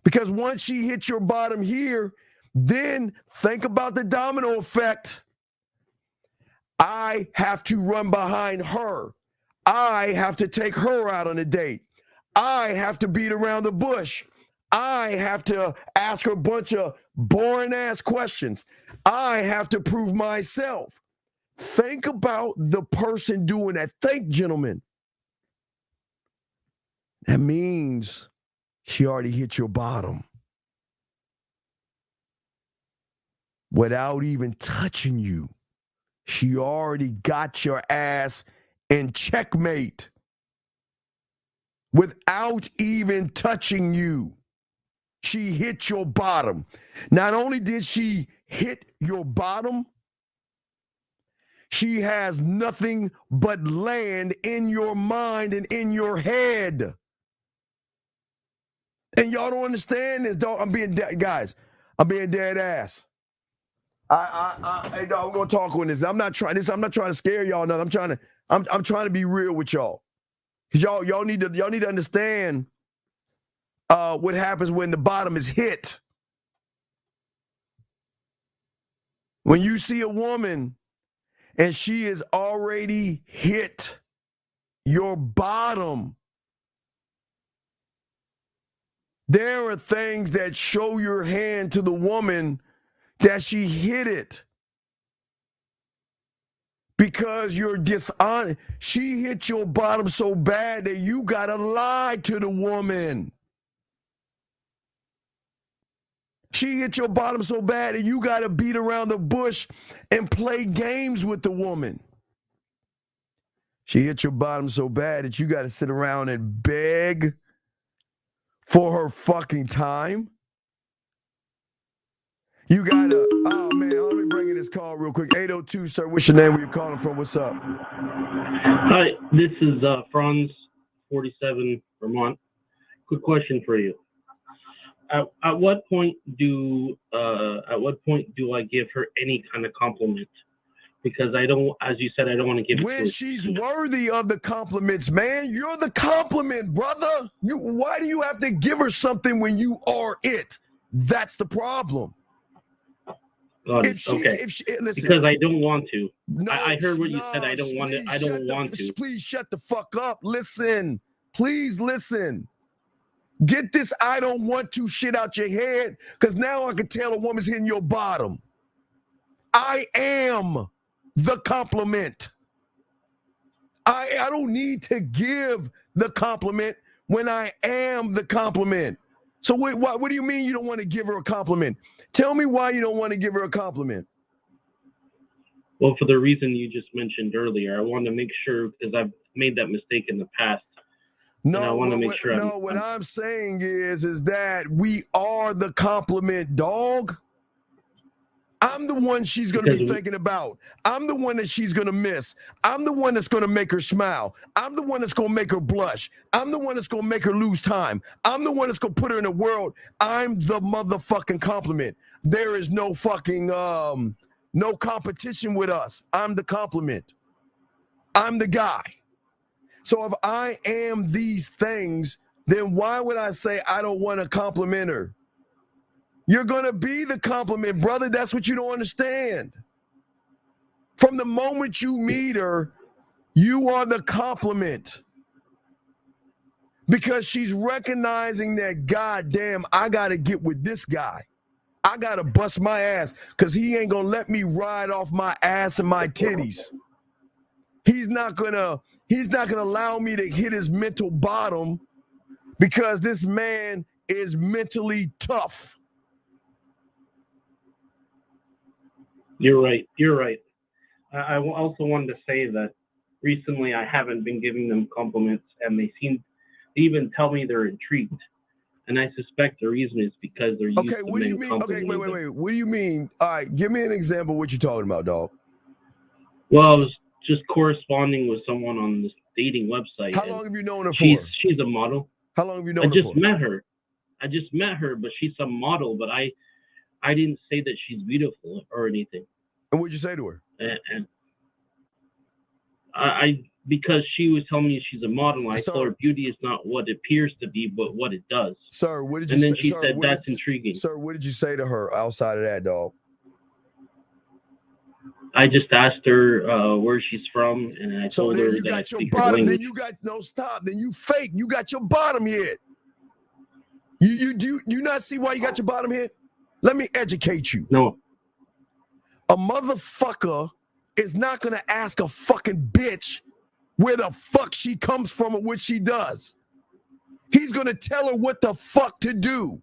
B: Because once she hits your bottom here, then think about the domino effect. I have to run behind her. I have to take her out on a date. I have to beat around the bush. I have to ask her a bunch of boring ass questions. I have to prove myself. Think about the person doing that. Think, gentlemen. That means she already hit your bottom without even touching you. She already got your ass in checkmate without even touching you. She hit your bottom. Not only did she hit your bottom, she has nothing but land in your mind and in your head. And y'all don't understand this, dog. I'm being dead ass. Hey, dog, we're gonna talk on this. I'm not trying to scare y'all. Nothing. I'm trying to be real with y'all, cause y'all need to understand what happens when the bottom is hit. When you see a woman and she has already hit your bottom, there are things that show your hand to the woman that she hit it. Because you're dishonest. She hit your bottom so bad that you gotta lie to the woman. She hit your bottom so bad that you gotta beat around the bush and play games with the woman. She hit your bottom so bad that you gotta sit around and beg for her fucking time. You gotta, oh man, let me bring in this call real quick. 802, sir, what's your name? Where you calling from? What's up?
N: Hi, this is Franz, 47, Vermont. Quick question for you. At what point do I give her any kind of compliment? Because I don't, as you said, I don't want to give it to her.
B: When she's worthy of the compliments, man, you're the compliment, brother. Why do you have to give her something when you are it? That's the problem.
N: Listen, because I don't want to. No, I heard what you said. I don't want to. I don't want to.
B: Please shut the fuck up. Listen. Please listen. Get this I don't want to shit out your head, because now I can tell a woman's hitting your bottom. I am the compliment. I don't need to give the compliment when I am the compliment. So what do you mean you don't want to give her a compliment? Tell me why you don't want to give her a compliment.
N: Well, for the reason you just mentioned earlier, I want to make sure, because I've made that mistake in the past.
B: No, I want to make sure. No, what I'm saying is that we are the compliment, dog. I'm the one she's going to be thinking about. I'm the one that she's going to miss. I'm the one that's going to make her smile. I'm the one that's going to make her blush. I'm the one that's going to make her lose time. I'm the one that's going to put her in a world. I'm the motherfucking compliment. There is no fucking, no competition with us. I'm the compliment. I'm the guy. So if I am these things, then why would I say I don't want to compliment her? You're going to be the compliment, brother. That's what you don't understand. From the moment you meet her, you are the compliment. Because she's recognizing that, goddamn, I got to get with this guy. I got to bust my ass because he ain't going to let me ride off my ass and my titties. He's not going to allow me to hit his mental bottom because this man is mentally tough.
N: You're right. I also wanted to say that recently I haven't been giving them compliments, and they even tell me they're intrigued. And I suspect the reason is because they're used to
B: what do you mean? Okay, wait. What do you mean? All right, give me an example of what you're talking about, dog.
N: Well, I was just corresponding with someone on this dating website.
B: How long have you known her
N: for?
B: She's
N: a model.
B: How long have you known her for?
N: I just met her, but she's a model, but I didn't say that she's beautiful or anything.
B: And what'd you say to her?
N: And I because she was telling me she's a model, I told her beauty is not what it appears to be, but what it does.
B: Sir, what did you
N: say?
B: say?
N: And then she said, that's intriguing.
B: Sir, what did you say to her outside of that, dog?
N: I just asked her where she's from, and I told her that I speak her language.
B: Then you got Then you fake. You got your bottom hit. You not see why you got your bottom hit? Let me educate you.
N: No.
B: A motherfucker is not going to ask a fucking bitch where the fuck she comes from or what she does. He's going to tell her what the fuck to do.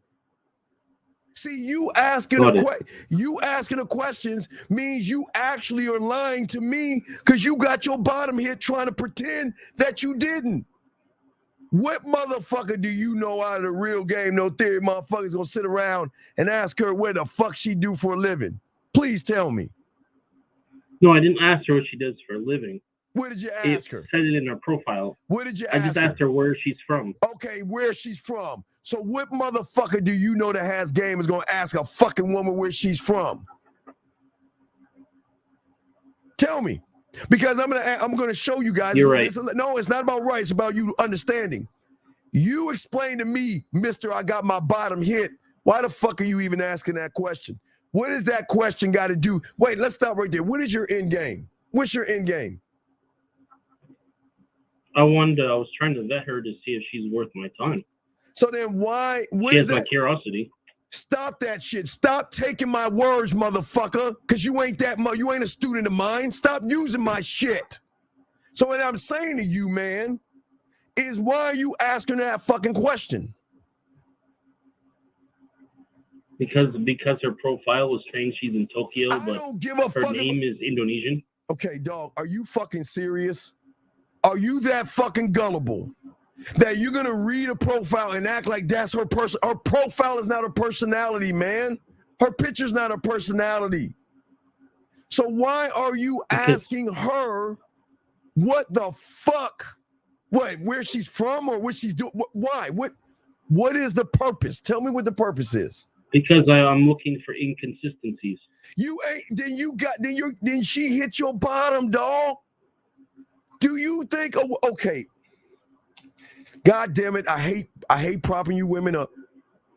B: See, you asking the questions means you actually are lying to me because you got your bottom hit trying to pretend that you didn't. What motherfucker do you know out of the real game, no theory motherfucker's gonna sit around and ask her where the fuck she do for a living? Please tell me.
N: No, I didn't ask her what she does for a living.
B: What did you ask her?
N: It said it in her profile.
B: What did you ask her?
N: I just asked her where she's from.
B: Okay, where she's from. So what motherfucker do you know that has game is gonna ask a fucking woman where she's from? Tell me. Because I'm gonna show you guys.
N: You're right.
B: No, it's not about right. It's about you understanding. You explain to me, Mister, I got my bottom hit. Why the fuck are you even asking that question? What does that question got to do? Wait, let's stop right there. What is your end game? What's your end game?
N: I was trying to vet her to see if she's worth my time.
B: So then why?
N: She has my curiosity.
B: Stop that shit. Stop taking my words, motherfucker, because you ain't a student of mine. Stop using my shit. So what I'm saying to you, man, is why are you asking that fucking question?
N: Because her profile was saying she's in Tokyo, but
B: don't give a
N: her name is Indonesian.
B: Okay, dog, are you fucking serious? Are you that fucking gullible that you're gonna read a profile and act like that's her person? Her profile is not her personality, man. Her picture's not her personality. So why are you asking her what the fuck? What, where she's from or what she's doing? Why? What is the purpose? Tell me what the purpose is.
N: Because I'm looking for inconsistencies.
B: You ain't. Then she hit your bottom, dog. Do you think? Oh, okay. God damn it! I hate propping you women up,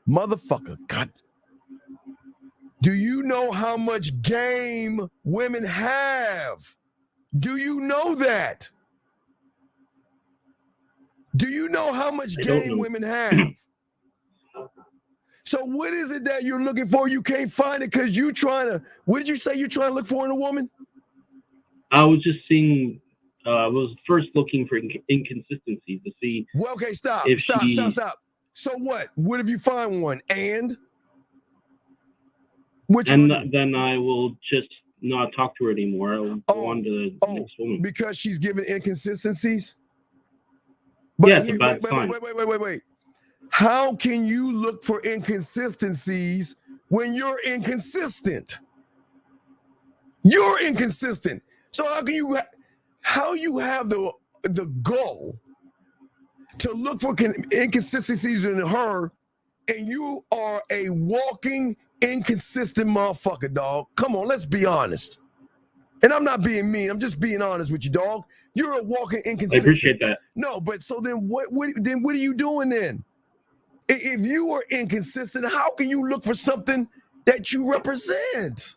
B: motherfucker. God. Do you know how much game women have? Do you know that? Do you know how much game women have? So what is it that you're looking for? You can't find it because you trying to. What did you say you're trying to look for in a woman?
N: I was just seeing. I was first looking for inconsistencies to see.
B: Well, okay, stop. So what? What if you find one? And which
N: and
B: one?
N: Then I will just not talk to her anymore. I'll go on to the next woman.
B: Because she's giving inconsistencies?
N: Yeah, it's a bad sign.
B: Wait. How can you look for inconsistencies when you're inconsistent? You're inconsistent. So how you have the goal to look for inconsistencies in her, and you are a walking inconsistent motherfucker, dog. Come on, let's be honest. And I'm not being mean. I'm just being honest with you, dog. You're a walking inconsistent.
N: I appreciate that.
B: No, but so then what are you doing then? If you are inconsistent, how can you look for something that you represent?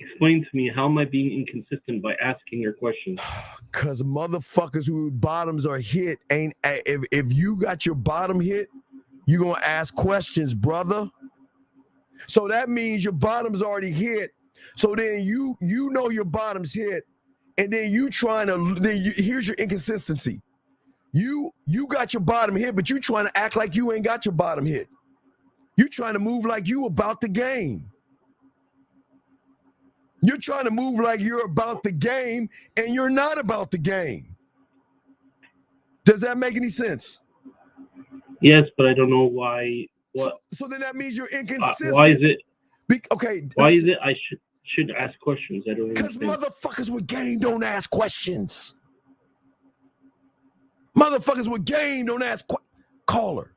N: Explain to me, how am I being inconsistent by asking your questions?
B: Because motherfuckers whose bottoms are hit ain't. If you got your bottom hit, you're gonna ask questions, brother. So that means your bottom's already hit. So then you know your bottom's hit, and then here's your inconsistency. You got your bottom hit, but you trying to act like you ain't got your bottom hit. You trying to move like you about the game. You're trying to move like you're about the game, and you're not about the game. Does that make any sense?
N: Yes, but I don't know why. What?
B: So then that means you're inconsistent.
N: Why is it?
B: Why
N: is it I should ask questions? I don't understand.
B: Because motherfuckers with game don't ask questions. Motherfuckers with game don't ask caller.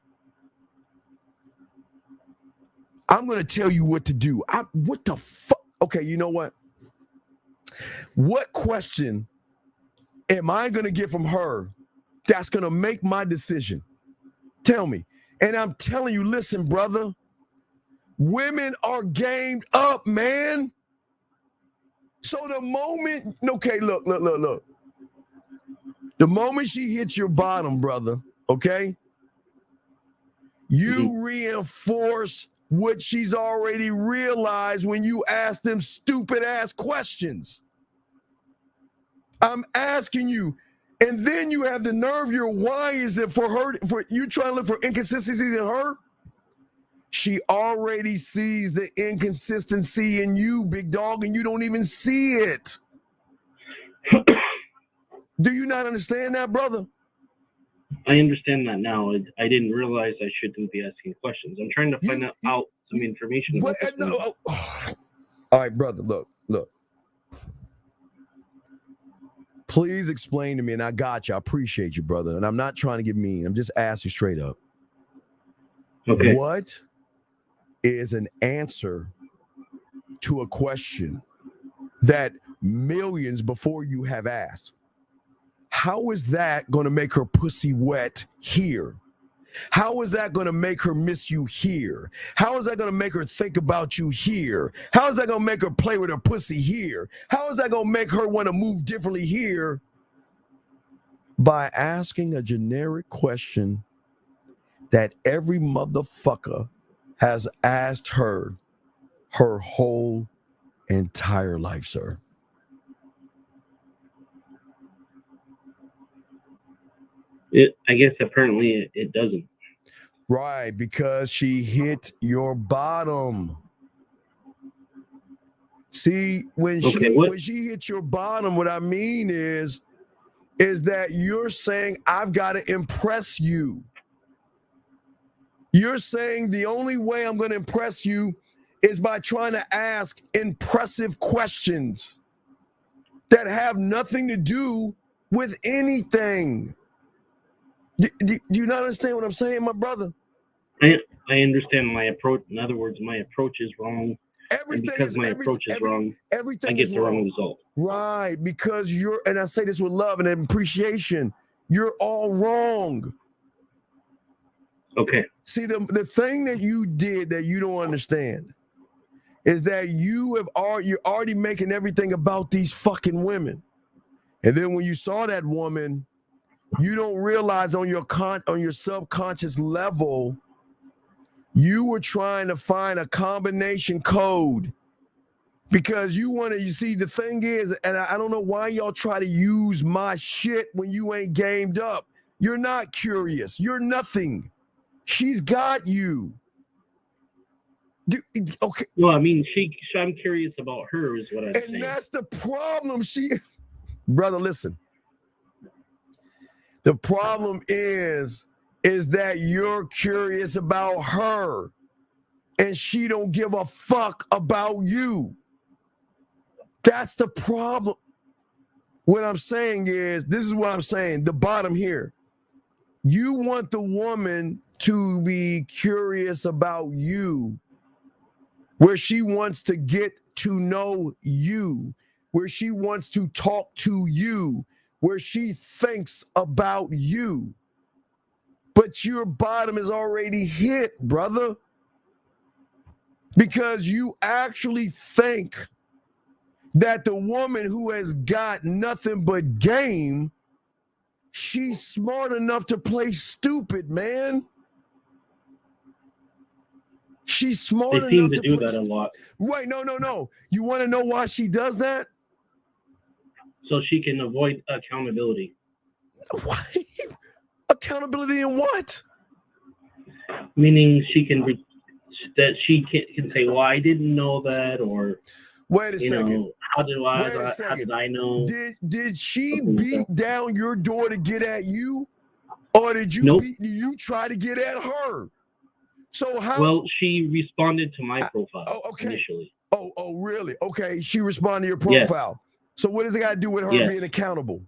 B: I'm going to tell you what to do. What the fuck? Okay, you know what? What question am I going to get from her that's going to make my decision? Tell me. And I'm telling you, listen, brother, women are gamed up, man. So the moment, okay, look. The moment she hits your bottom, brother, okay, you reinforce what she's already realized when you ask them stupid ass questions. I'm asking you, and then you have the nerve. Why is it for her? For you trying to look for inconsistencies in her? She already sees the inconsistency in you, big dog, and you don't even see it. Do you not understand that, brother?
N: I understand that now. I didn't realize I shouldn't be asking questions. I'm trying to find out some information about this.
B: No, all right, brother, look. Please explain to me, and I got you. I appreciate you, brother. And I'm not trying to get mean. I'm just asking straight up.
N: Okay.
B: What is an answer to a question that millions before you have asked? How is that going to make her pussy wet here? How is that going to make her miss you here? How is that going to make her think about you here? How is that going to make her play with her pussy here? How is that going to make her want to move differently here? By asking a generic question that every motherfucker has asked her whole entire life, sir.
N: I guess apparently it doesn't.
B: Right, because she hit your bottom. See, when she hit your bottom, what I mean is that you're saying, I've got to impress you. You're saying the only way I'm going to impress you is by trying to ask impressive questions that have nothing to do with anything. Do you not understand what I'm saying, my brother?
N: I understand my approach. In other words, my approach is wrong. And because my approach is wrong, I get the wrong result.
B: Right, because and I say this with love and appreciation, you're all wrong.
N: Okay.
B: See, the thing that you did that you don't understand is that you're already making everything about these fucking women. And then when you saw that woman, you don't realize on your subconscious level, you were trying to find a combination code because you see, the thing is, and I don't know why y'all try to use my shit when you ain't gamed up. You're not curious. You're nothing. She's got you. Okay.
N: Well, I mean, I'm curious about her is what I'm saying.
B: And that's the problem. Brother, listen. The problem is that you're curious about her and she don't give a fuck about you. That's the problem. What I'm saying is, this is what I'm saying, the bottom here. You want the woman to be curious about you, where she wants to get to know you, where she wants to talk to you, where she thinks about you. But your bottom is already hit, brother. Because you actually think that the woman who has got nothing but game, she's smart enough to play stupid, man. She's smart enough to play.
N: They seem to do that a lot.
B: Wait, no. You want to know why she does that?
N: So she can avoid accountability.
B: What? Accountability in what?
N: Meaning she can say, well, I didn't know that, or
B: wait a second.
N: How did I know?
B: Did she beat down your door to get at you, or did you try to get at her? So how?
N: Well, she responded to my profile initially.
B: Oh, really? Okay, she responded to your profile. Yes. So what does it got to do with her being accountable?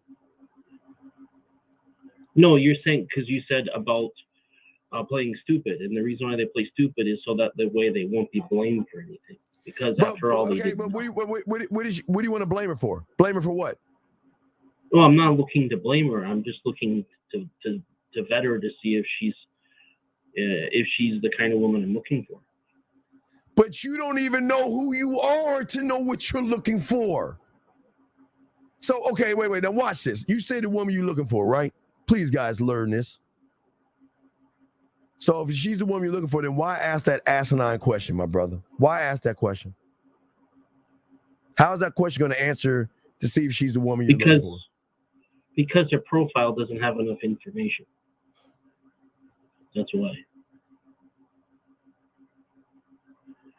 N: No, you're saying, because you said about playing stupid, and the reason why they play stupid is so that the way they won't be blamed for anything. Because after all, they did.
B: But what do you want to blame her for? Blame her for what?
N: Well, I'm not looking to blame her. I'm just looking to vet her to see if she's the kind of woman I'm looking for.
B: But you don't even know who you are to know what you're looking for. So, okay, wait. Now watch this. You say the woman you're looking for, right? Please, guys, learn this. So if she's the woman you're looking for, then why ask that asinine question, my brother? Why ask that question? How is that question going to answer to see if she's the woman you're looking for?
N: Because her profile doesn't have enough information. That's why.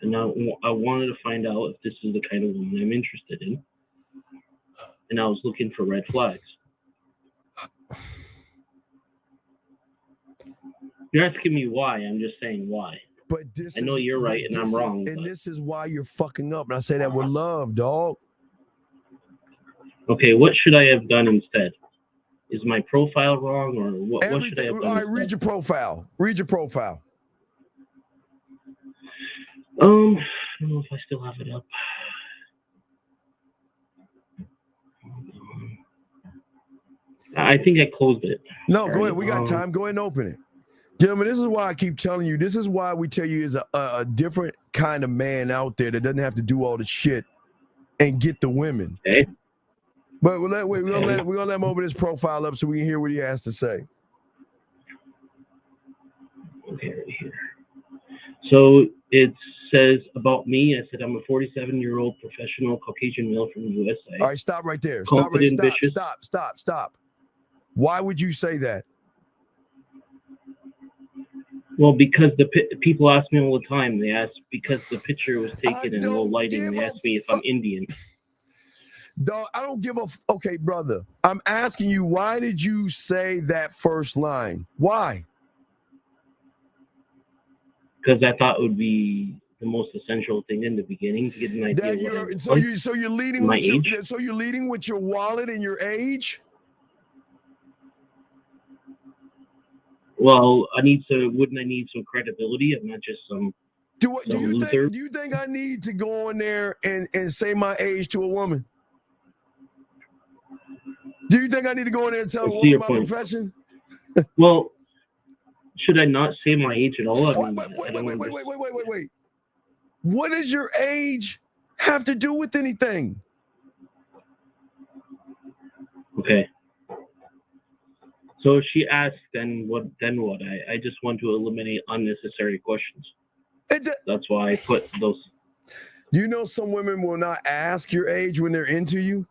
N: And I wanted to find out if this is the kind of woman I'm interested in. And I was looking for red flags. You're asking me why. I'm just saying why.
B: But
N: I know you're right and I'm wrong.
B: And this is why you're fucking up. And I say that with love, dog.
N: Okay, what should I have done instead? Is my profile wrong, or what should I have done?
B: All right, read your profile. Read your profile.
N: I don't know if I still have it up. I think I closed it.
B: No, go ahead. We got time. Go ahead and open it. Gentlemen, this is why I keep telling you. This is why we tell you is a different kind of man out there that doesn't have to do all the shit and get the women.
N: Okay.
B: But we're gonna let him open his profile up so we can hear what he has to say.
N: Okay, right here. So it says about me. I said I'm a 47-year-old professional Caucasian male from the USA.
B: All right, stop right there. Stop. Why would you say that?
N: Well, because the people ask me all the time. They ask because the picture was taken in low lighting. They ask me if I'm Indian.
B: Dog, I don't give a okay, brother. I'm asking you, why did you say that first line? Why?
N: Because I thought it would be the most essential thing in the beginning to get an idea.
B: So you're leading with your wallet and your age?
N: Well, wouldn't I need some credibility? I'm not just some loser.
B: Do you think I need to go in there and say my age to a woman? Do you think I need to go in there and tell a woman my profession?
N: Well, should I not say my age at all?
B: Wait. What does your age have to do with anything?
N: Okay. So she asked, then what? I just want to eliminate unnecessary questions. That's why I put those.
B: You know, some women will not ask your age when they're into you.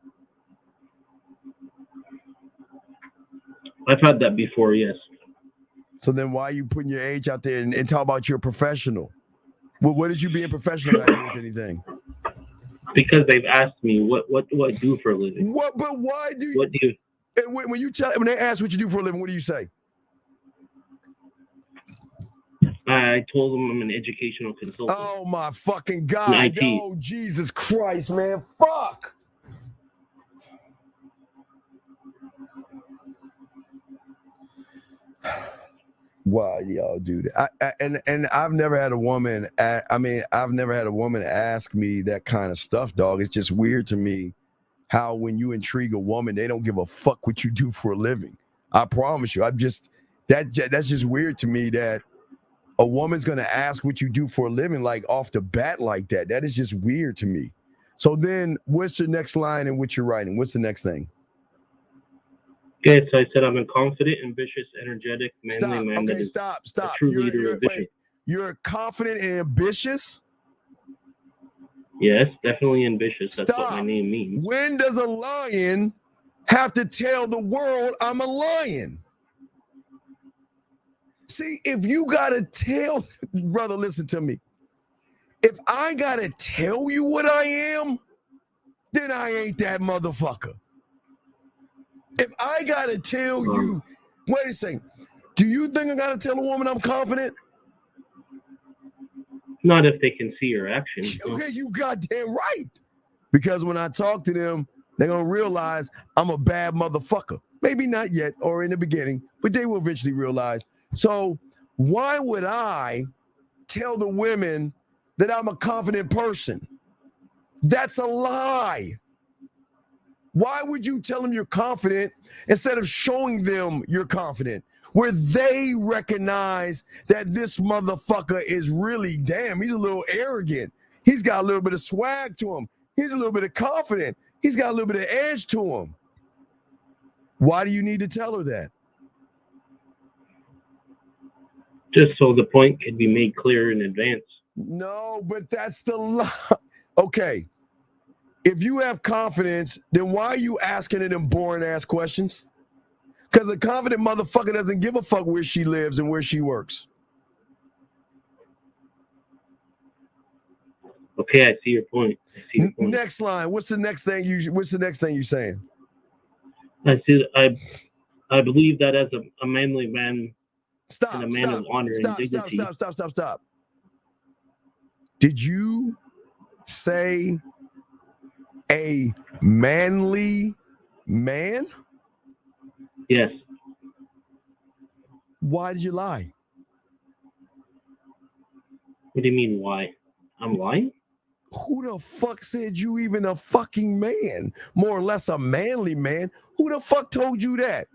N: I've had that before, yes.
B: So then why are you putting your age out there and talk about you're professional? Well, what is you being professional at with anything?
N: Because they've asked me, what do I do for a living?
B: But why do you?
N: What do you?
B: And when they ask what you do for a living, what do you say?
N: I told them I'm an educational consultant.
B: Oh my fucking God. Oh, Jesus Christ, man. Fuck. Wow, y'all do that. And I've never had a woman. I've never had a woman ask me that kind of stuff, dog. It's just weird to me how when you intrigue a woman, they don't give a fuck what you do for a living. I promise you. That's just weird to me that a woman's gonna ask what you do for a living like off the bat like that. That is just weird to me. So then, what's the next line in what you're writing? What's the next thing?
N: Okay, so I said I'm a confident, ambitious, energetic, manly man.
B: Okay, stop.
N: A true leader of vision.
B: You're confident and ambitious?
N: Yes, definitely ambitious. That's what my name means.
B: When does a lion have to tell the world I'm a lion? See, if you gotta tell, brother, listen to me. If I gotta tell you what I am, then I ain't that motherfucker. If I gotta tell you, wait a second, do you think I gotta tell a woman I'm confident?
N: Not if they can see your actions.
B: Okay, you goddamn right. Because when I talk to them, they're gonna realize I'm a bad motherfucker. Maybe not yet or in the beginning, but they will eventually realize. So why would I tell the women that I'm a confident person? That's a lie. Why would you tell them you're confident instead of showing them you're confident? Where they recognize that this motherfucker is really, damn, he's a little arrogant. He's got a little bit of swag to him. He's a little bit of confident. He's got a little bit of edge to him. Why do you need to tell her that?
N: Just so the point could be made clear in advance.
B: No, but that's the lie. Okay. If you have confidence, then why are you asking them boring ass questions? Because a confident motherfucker doesn't give a fuck where she lives and where she works.
N: Okay, I see your point.
B: Next line. What's the next thing you're saying?
N: I believe that as a manly man and a man of honor and dignity.
B: Stop. Did you say a manly man?
N: Yes.
B: Why did you lie?
N: What do you mean, why? I'm lying?
B: Who the fuck said you even a fucking man? More or less a manly man? Who the fuck told you that?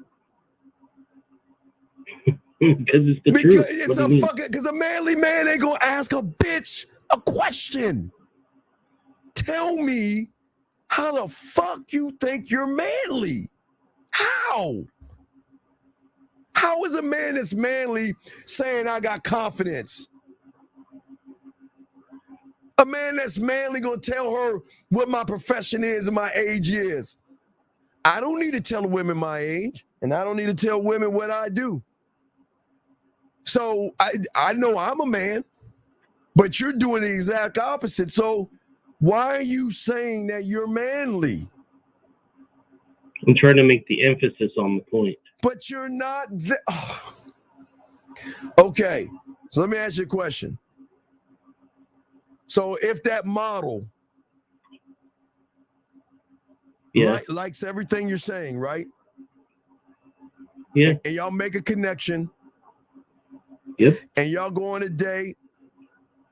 N: Because it's the truth.
B: Because a manly man ain't gonna ask a bitch a question. Tell me how the fuck you think you're manly? How? How is a man that's manly saying I got confidence? A man that's manly gonna tell her what my profession is and my age is. I don't need to tell women my age, and I don't need to tell women what I do. So I know I'm a man, but you're doing the exact opposite. So why are you saying that you're manly?
N: I'm trying to make the emphasis on the point.
B: But you're not. Okay, so let me ask you a question. So if that model likes everything you're saying, right?
N: Yeah.
B: And y'all make a connection.
N: Yep.
B: And y'all go on a date.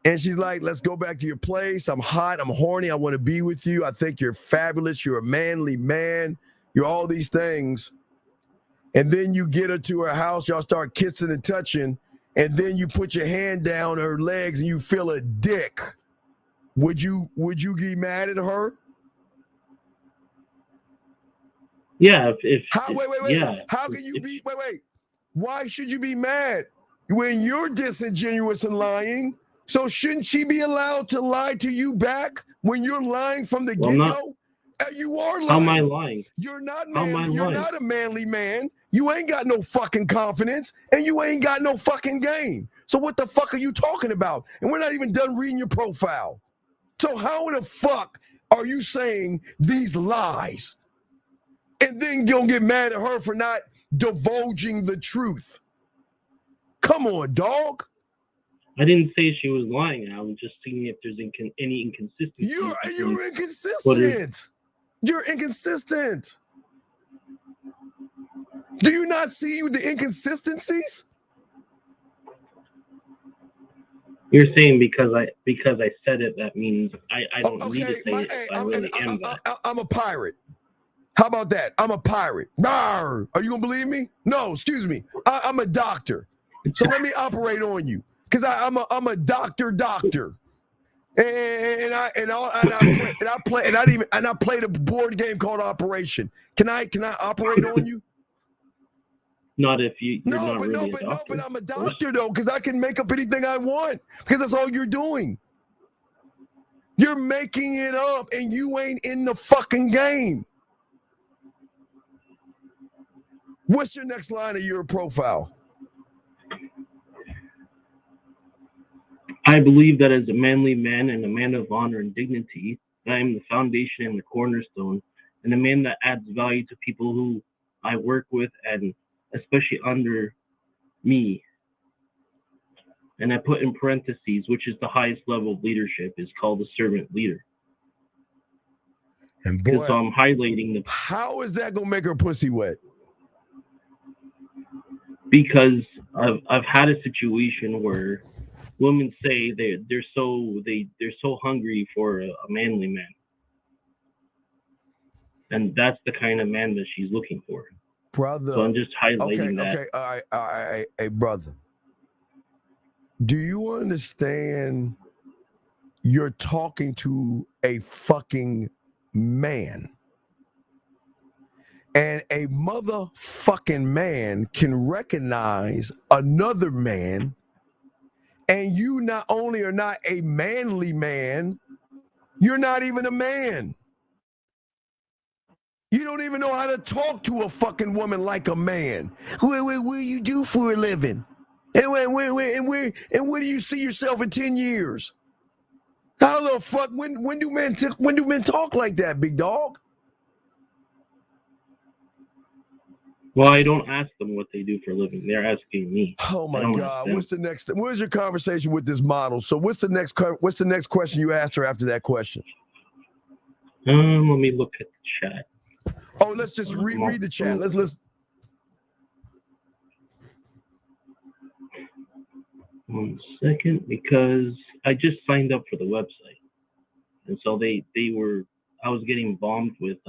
B: And she's like, let's go back to your place. I'm hot. I'm horny. I want to be with you. I think you're fabulous. You're a manly man. You're all these things. And then you get her to her house. Y'all start kissing and touching. And then you put your hand down her legs and you feel a dick. Would you get mad at her?
N: Yeah.
B: Wait. How can you be? Wait. Why should you be mad when you're disingenuous and lying? So shouldn't she be allowed to lie to you back when you're lying from the get-go? You are lying.
N: How am I lying?
B: You're not manly. You're not a manly man. You ain't got no fucking confidence, and you ain't got no fucking game. So what the fuck are you talking about? And we're not even done reading your profile. So how the fuck are you saying these lies? And then you're gonna get mad at her for not divulging the truth. Come on, dog.
N: I didn't say she was lying. I was just seeing if there's any inconsistency.
B: You're inconsistent. You're inconsistent. Do you not see the inconsistencies?
N: You're saying because I said it, that means I don't need to say it. I really am that.
B: I'm a pirate. How about that? I'm a pirate. Rawr. Are you gonna believe me? No, excuse me. I'm a doctor. So let me operate on you, because I'm a doctor. And I played a board game called Operation. Can I operate on you?
N: Not if you're not really a doctor.
B: No, but I'm a doctor though, because I can make up anything I want, because that's all you're doing. You're making it up, and you ain't in the fucking game. What's your next line of your profile?
N: I believe that as a manly man and a man of honor and dignity, I am the foundation and the cornerstone, and a man that adds value to people who I work with, and especially under me. And I put in parentheses, which is the highest level of leadership, is called a servant leader.
B: And boy,
N: so I'm highlighting the.
B: How is that gonna make her pussy wet?
N: Because I've had a situation where women say they're so hungry for a manly man, and that's the kind of man that she's looking for.
B: Brother,
N: so I'm just highlighting that.
B: Okay, all right, hey, brother. Do you understand? You're talking to a fucking man. And a motherfucking man can recognize another man And you not only are not a manly man, you're not even a man. You don't even know how to talk to a fucking woman like a man. What do you do for a living? And where do you see yourself in 10 years? How the fuck? When do men talk like that, big dog?
N: Well, I don't ask them what they do for a living. They're asking me.
B: Oh my God! What's the next? Where's your conversation with this model? So what's the next question you asked her after that question?
N: Let me look at the chat.
B: Oh, let's just read the chat. Let's.
N: One second, because I just signed up for the website, and so I was getting bombed with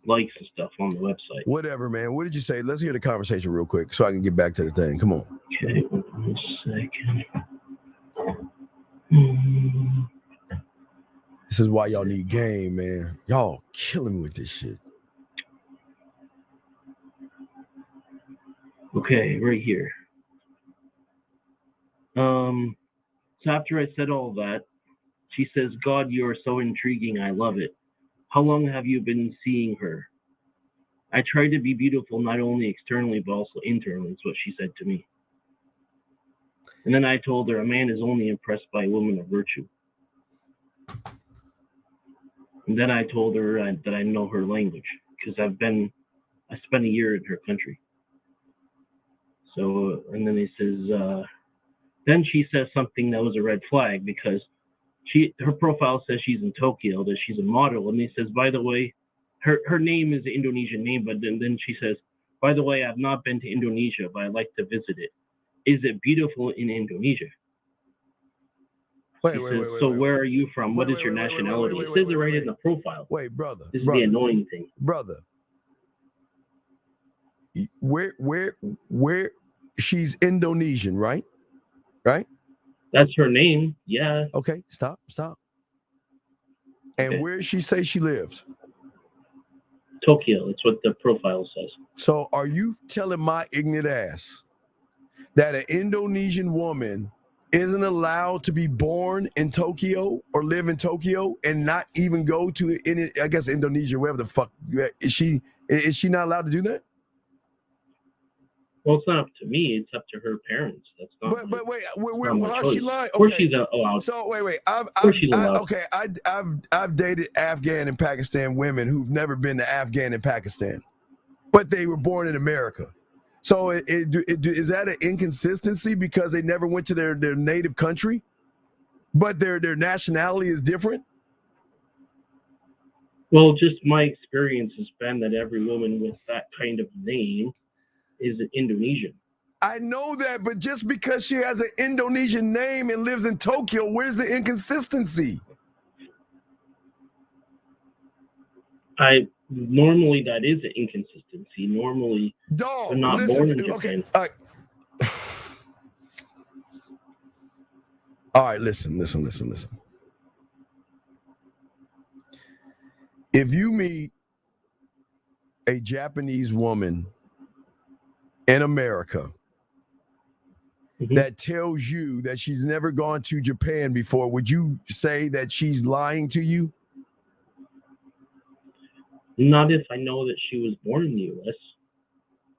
N: likes and stuff on the website.
B: Whatever, man. What did you say? Let's hear the conversation real quick so I can get back to the thing. Come on.
N: Okay, 1 second.
B: This is why y'all need game, man. Y'all killing me with this shit.
N: Okay, right here. So after I said all that, she says, "God, you are so intriguing. I love it. How long have you been seeing her? I try to be beautiful not only externally but also internally," is what she said to me. And then I told her a man is only impressed by women of virtue. And then I told her that I know her language because I spent a year in her country. So, and then he says, then she says something that was a red flag because her profile says she's in Tokyo, that she's a model. And he says, by the way, her name is an Indonesian name, but then she says, by the way, I've not been to Indonesia, but I'd like to visit it. Is it beautiful in Indonesia?
B: Wait,
N: so where are you from? What is your nationality? It says it right in the profile.
B: Wait, brother.
N: This is the annoying thing.
B: Brother. Where she's Indonesian, right? Right?
N: That's her name. Yeah.
B: Okay, stop. And where does she say she lives?
N: Tokyo. That's what the profile says.
B: So are you telling my ignorant ass that an Indonesian woman isn't allowed to be born in Tokyo or live in Tokyo and not even go to, I guess, Indonesia, wherever the fuck? Is she not allowed to do that?
N: Well, it's not up to me. It's up to her parents. That's not.
B: But wait, how's she lying?
N: Of course she's allowed.
B: So wait. I've dated Afghan and Pakistan women who've never been to Afghan and Pakistan, but they were born in America. So is that an inconsistency because they never went to their native country, but their nationality is different?
N: Well, just my experience has been that every woman with that kind of name is an Indonesian.
B: I know that, but just because she has an Indonesian name and lives in Tokyo, where's the inconsistency?
N: Normally that is an inconsistency. Normally they're not born in Japan.
B: Okay, all right, listen. If you meet a Japanese woman in America that tells you that she's never gone to Japan before, would you say that she's lying to you?
N: Not if I know that she was born in the U.S.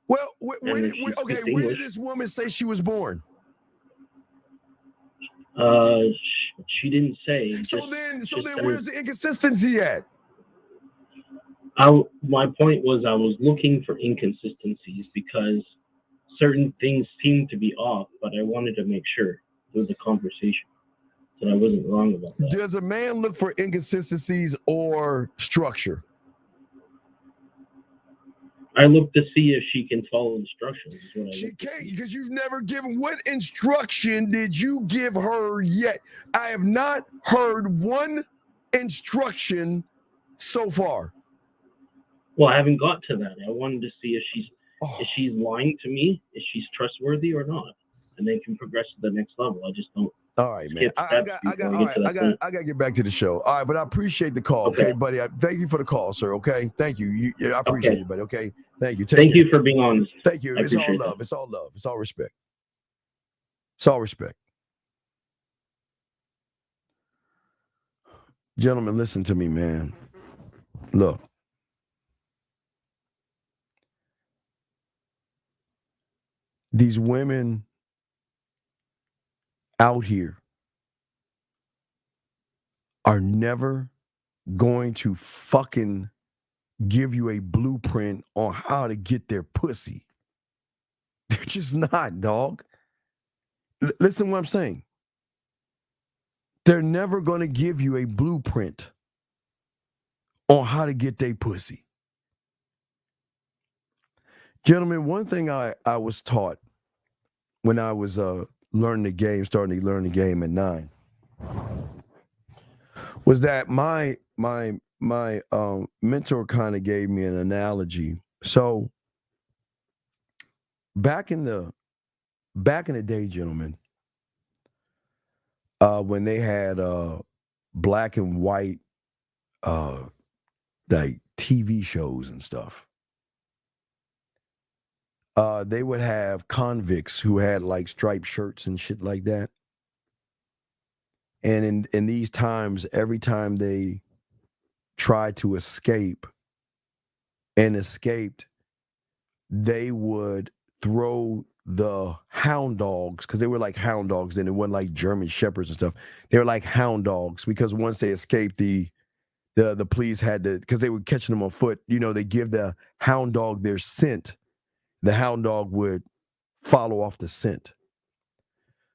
B: Well, where did this woman say she was born?
N: She didn't say.
B: So then where's the inconsistency at?
N: My point was I was looking for inconsistencies because certain things seemed to be off, but I wanted to make sure through the conversation that I wasn't wrong about that.
B: Does a man look for inconsistencies or structure?
N: I look to see if she can follow instructions.
B: She can't because you've never given. What instruction did you give her yet? I have not heard one instruction so far.
N: Well, I haven't got to that. I wanted to see if she's lying to me, if she's trustworthy or not, and then can progress to the next level. I just don't.
B: All right, man. I got to get back to the show. All right, but I appreciate the call, okay buddy. Thank you for the call, sir. Okay, thank you. I appreciate you, buddy. Okay, thank you.
N: Thank you for being honest.
B: Thank you. It's all love. It's all love. It's all respect. It's all respect. Gentlemen, listen to me, man. Look. These women out here are never going to fucking give you a blueprint on how to get their pussy. They're just not, dog. Listen to what I'm saying. They're never going to give you a blueprint on how to get their pussy. Gentlemen, one thing I was taught when I was learning the game, starting to learn the game at 9, was that my mentor kind of gave me an analogy. So back in the day, gentlemen, when they had black and white like TV shows and stuff, they would have convicts who had like striped shirts and shit like that. And in these times, every time they tried to escape and escaped, they would throw the hound dogs, because they were like hound dogs then. It wasn't like German shepherds and stuff. They were like hound dogs, because once they escaped, the police had to, because they were catching them on foot, they give the hound dog their scent. The hound dog would follow off the scent.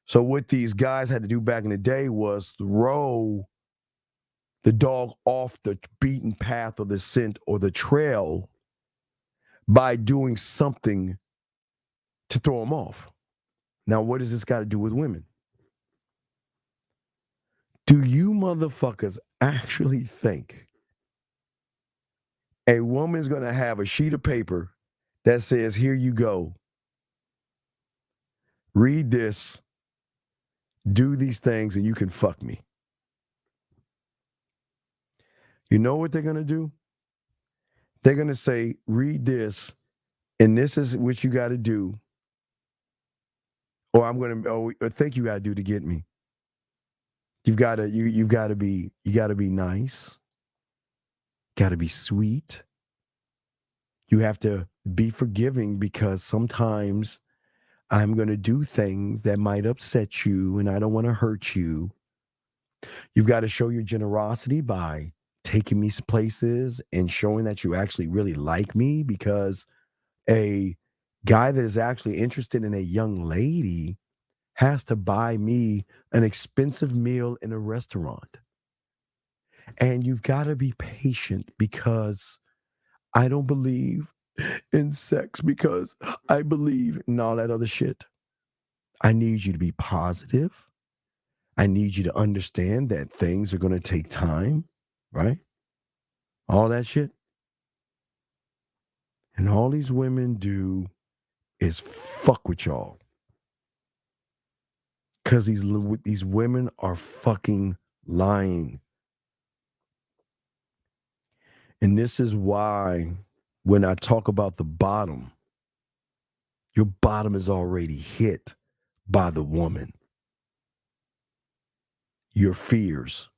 B: So what these guys had to do back in the day was throw the dog off the beaten path or the scent or the trail by doing something to throw them off. Now, what does this got to do with women? Do you motherfuckers actually think a woman's going to have a sheet of paper that says, here you go, read this, do these things, and you can fuck me? You know what they're going to do? They're going to say, read this, and this is what you got to do, or I'm going to, or think you got to do to get me. You've got to be nice. Got to be sweet. You have to be forgiving, because sometimes I'm going to do things that might upset you and I don't want to hurt you. You've got to show your generosity by taking me places and showing that you actually really like me, because a guy that is actually interested in a young lady has to buy me an expensive meal in a restaurant. And you've got to be patient, because I don't believe in sex because I believe in all that other shit. I need you to be positive. I need you to understand that things are going to take time, right? All that shit. And all these women do is fuck with y'all. Because these women are fucking lying. And this is why when I talk about the bottom, your bottom is already hit by the woman. Your fears,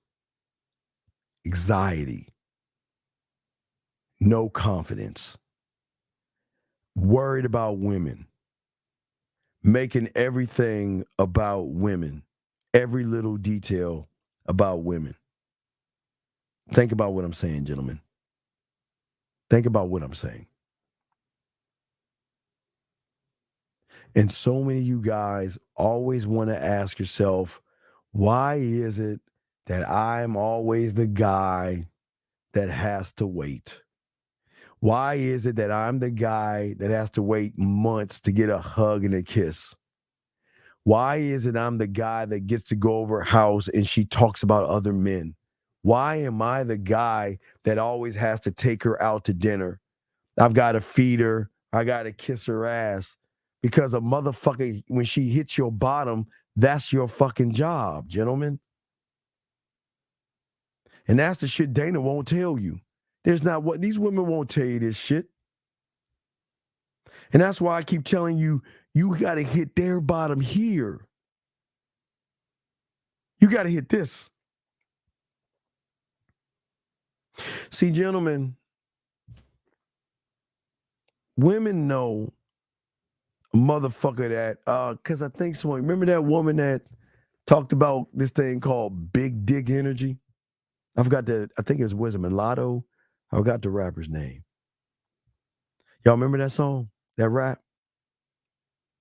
B: anxiety, no confidence, worried about women, making everything about women, every little detail about women. Think about what I'm saying, gentlemen. Think about what I'm saying. And so many of you guys always want to ask yourself, why is it that I'm always the guy that has to wait? Why is it that I'm the guy that has to wait months to get a hug and a kiss? Why is it I'm the guy that gets to go over her house and she talks about other men? Why am I the guy that always has to take her out to dinner? I've got to feed her. I got to kiss her ass. Because a motherfucker, when she hits your bottom, that's your fucking job, gentlemen. And that's the shit Dana won't tell you. There's not what these women won't tell you this shit. And that's why I keep telling you, you got to hit their bottom here. You got to hit this. See, gentlemen, women know a motherfucker that, because I think someone, remember that woman that talked about this thing called big dick energy? I forgot that, I think was it Mulatto? I forgot the rapper's name. Y'all remember that song, that rap?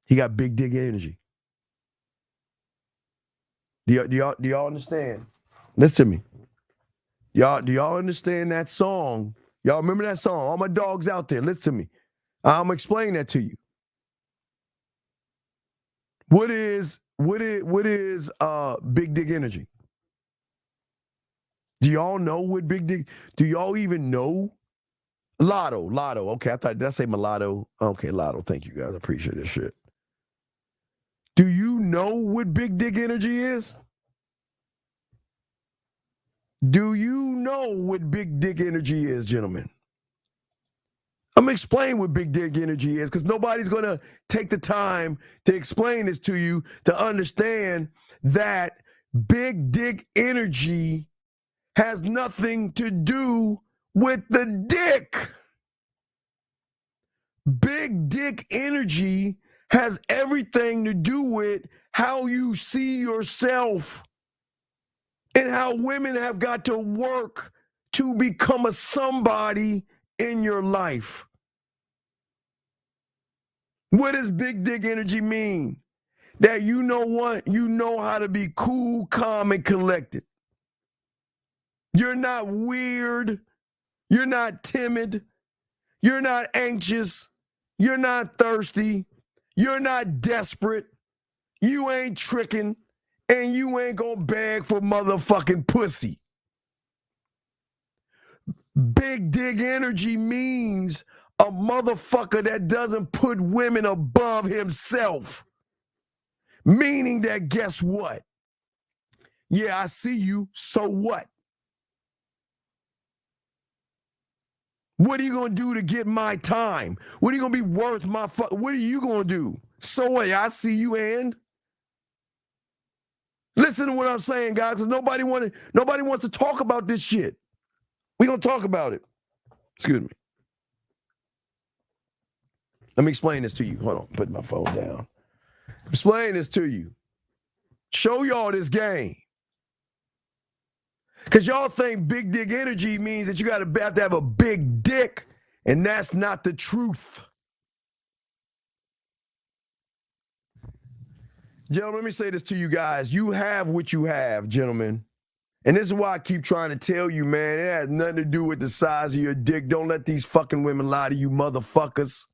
B: He got big dick energy. Do y'all understand? Listen to me. Do y'all understand that song? Y'all remember that song? All my dogs out there, listen to me. I'm gonna explain that to you. What is big dick energy? Do y'all know what big dick? Do y'all even know? Lotto. Okay, I thought, did I say mulatto? Okay, Lotto. Thank you guys. I appreciate this shit. Do you know what big dick energy is? Do you know what big dick energy is, gentlemen? I'm going to explain what big dick energy is because nobody's going to take the time to explain this to you to understand that big dick energy has nothing to do with the dick. Big dick energy has everything to do with how you see yourself and how women have got to work to become a somebody in your life. What does big dick energy mean? That you know what? You know how to be cool, calm, and collected. You're not weird. You're not timid. You're not anxious. You're not thirsty. You're not desperate. You ain't tricking. And you ain't gonna beg for motherfucking pussy. Big dick energy means a motherfucker that doesn't put women above himself. Meaning that, guess what? Yeah, I see you, so what? What are you going to do to get my time? What are you going to be worth my what are you going to do? So what? I see you, and listen to what I'm saying, guys, because nobody wants to talk about this shit. We're going to talk about it. Excuse me. Let me explain this to you. Hold on, put my phone down. Explain this to you. Show y'all this game. Because y'all think big dick energy means that you got to have a big dick, and that's not the truth. Gentlemen, let me say this to you guys. You have what you have, gentlemen. And this is why I keep trying to tell you, man, it has nothing to do with the size of your dick. Don't let these fucking women lie to you, motherfuckers.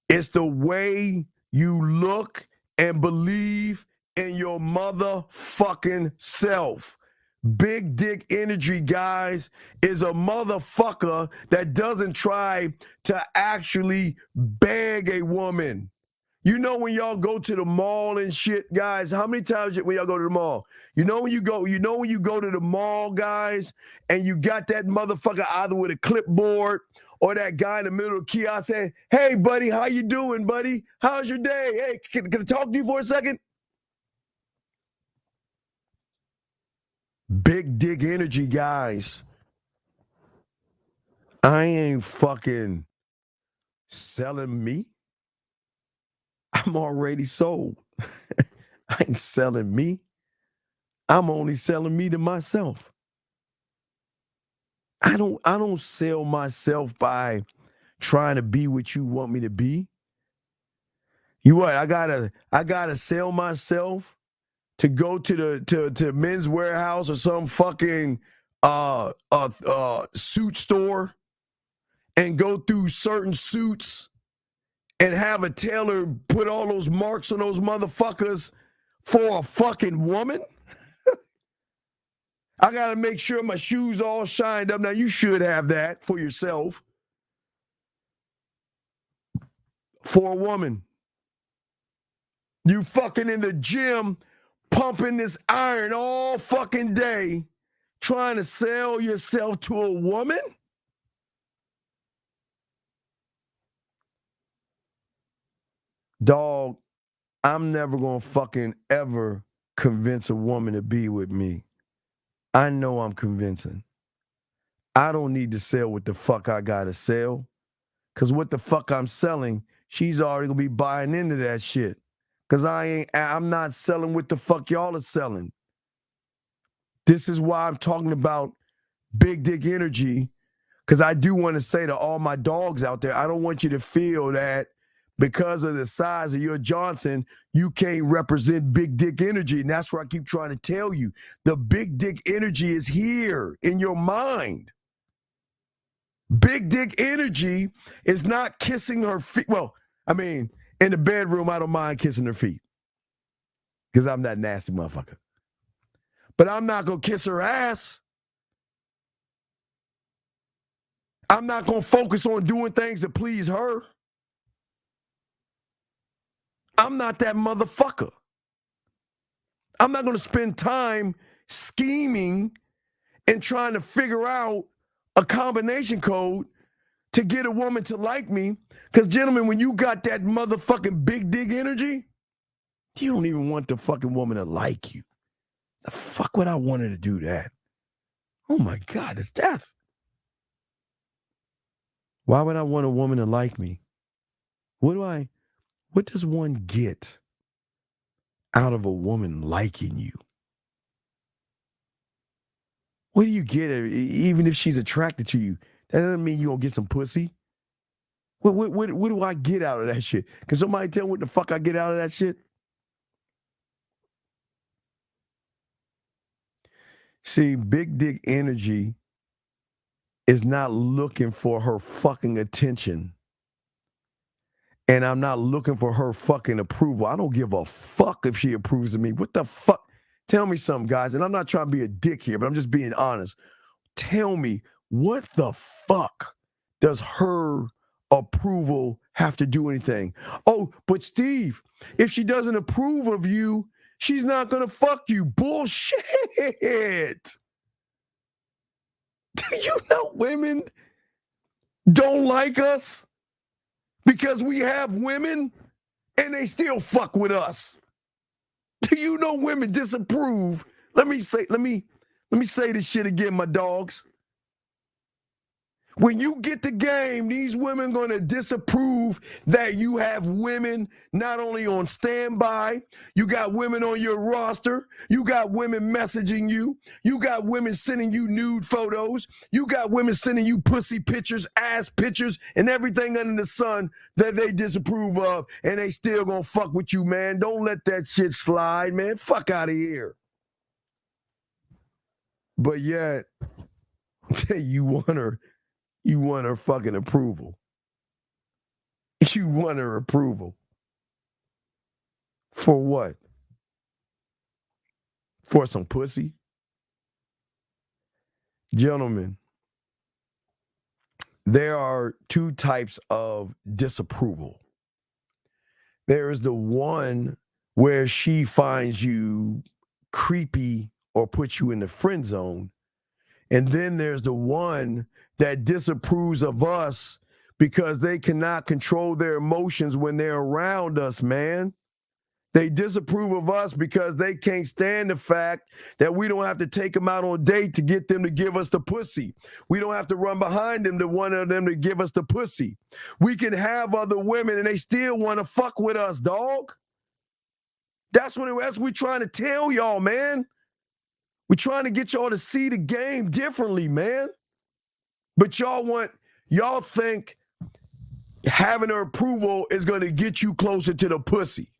B: It's the way you look and believe in your motherfucking self. Big dick energy, guys, is a motherfucker that doesn't try to actually beg a woman. You know when y'all go to the mall and shit, guys, how many times when y'all go to the mall? You know when you go to the mall, guys, and you got that motherfucker either with a clipboard or that guy in the middle of the kiosk saying, "Hey, buddy, how you doing, buddy? How's your day? Hey, can I talk to you for a second?" Big dick energy, guys. I ain't fucking selling me. I'm already sold. I ain't selling me. I'm only selling me to myself. I don't sell myself by trying to be what you want me to be. You what? I gotta sell myself to go to Men's Warehouse or some fucking suit store and go through certain suits and have a tailor put all those marks on those motherfuckers for a fucking woman? I got to make sure my shoes all shined up. Now, you should have that for yourself. For a woman. You fucking in the gym, pumping this iron all fucking day, trying to sell yourself to a woman? Dog, I'm never going to fucking ever convince a woman to be with me. I know I'm convincing. I don't need to sell what the fuck I gotta sell. Cause what the fuck I'm selling, she's already gonna be buying into that shit. Cause I'm not selling what the fuck y'all are selling. This is why I'm talking about big dick energy. Cause I do want to say to all my dogs out there, I don't want you to feel that because of the size of your Johnson, you can't represent big dick energy. And that's what I keep trying to tell you. The big dick energy is here in your mind. Big dick energy is not kissing her feet. Well, I mean, in the bedroom, I don't mind kissing her feet because I'm that nasty motherfucker. But I'm not going to kiss her ass. I'm not going to focus on doing things to please her. I'm not that motherfucker. I'm not going to spend time scheming and trying to figure out a combination code to get a woman to like me. Because, gentlemen, when you got that motherfucking big dick energy, you don't even want the fucking woman to like you. The fuck would I want her to do that? Oh, my God, it's death. Why would I want a woman to like me? What does one get out of a woman liking you? What do you get, even if she's attracted to you? That doesn't mean you're going to get some pussy. What do I get out of that shit? Can somebody tell me what the fuck I get out of that shit? See, big dick energy is not looking for her fucking attention. And I'm not looking for her fucking approval. I don't give a fuck if she approves of me. What the fuck? Tell me something, guys. And I'm not trying to be a dick here, but I'm just being honest. Tell me, what the fuck does her approval have to do anything? Oh, but Steve, if she doesn't approve of you, she's not going to fuck you. Bullshit. Do you know women don't like us because we have women and they still fuck with us? Do you know women disapprove? Let me say this shit again, my dogs. When you get the game, these women going to disapprove that you have women not only on standby, you got women on your roster, you got women messaging you, you got women sending you nude photos, you got women sending you pussy pictures, ass pictures, and everything under the sun that they disapprove of, and they still going to fuck with you, man. Don't let that shit slide, man. Fuck out of here. But yet, you want her fucking approval. You want her approval. For what? For some pussy? Gentlemen, there are two types of disapproval. There is the one where she finds you creepy or puts you in the friend zone. And then there's the one that disapproves of us because they cannot control their emotions when they're around us, man. They disapprove of us because they can't stand the fact that we don't have to take them out on a date to get them to give us the pussy. We don't have to run behind them to one of them to give us the pussy. We can have other women and they still want to fuck with us, dog. That's what we're trying to tell y'all, man. We're trying to get y'all to see the game differently, man. But y'all think having her approval is going to get you closer to the pussy.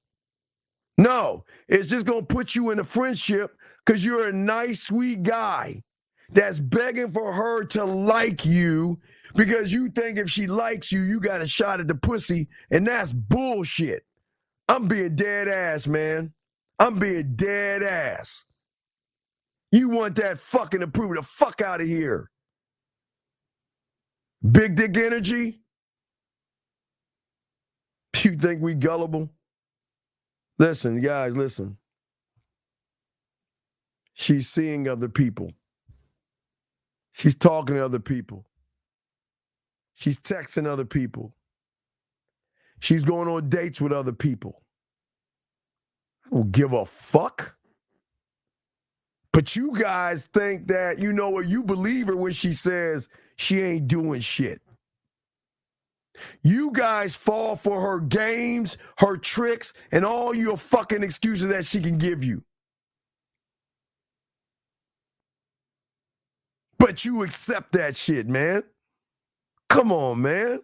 B: No, it's just going to put you in a friendship because you're a nice, sweet guy that's begging for her to like you because you think if she likes you, you got a shot at the pussy, and that's bullshit. I'm being dead ass, man. I'm being dead ass. You want that fucking approval? The fuck out of here. Big dick energy? You think we gullible? Listen, guys, listen. She's seeing other people. She's talking to other people. She's texting other people. She's going on dates with other people. I don't give a fuck. But you guys think that, you know what, you believe her when she says she ain't doing shit. You guys fall for her games, her tricks, and all your fucking excuses that she can give you. But you accept that shit, man. Come on, man.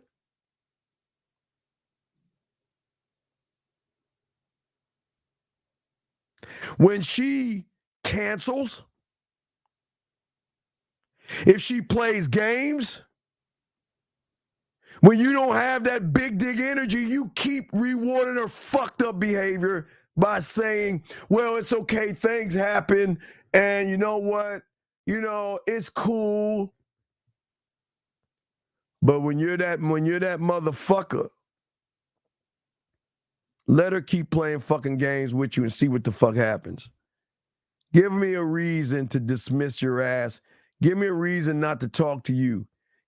B: When she cancels, if she plays games, when you don't have that big dick energy, you keep rewarding her fucked up behavior by saying, well, it's okay, things happen, and you know what? You know, it's cool. But when you're that motherfucker, let her keep playing fucking games with you and see what the fuck happens. Give me a reason to dismiss your ass. Give me a reason not to talk to you.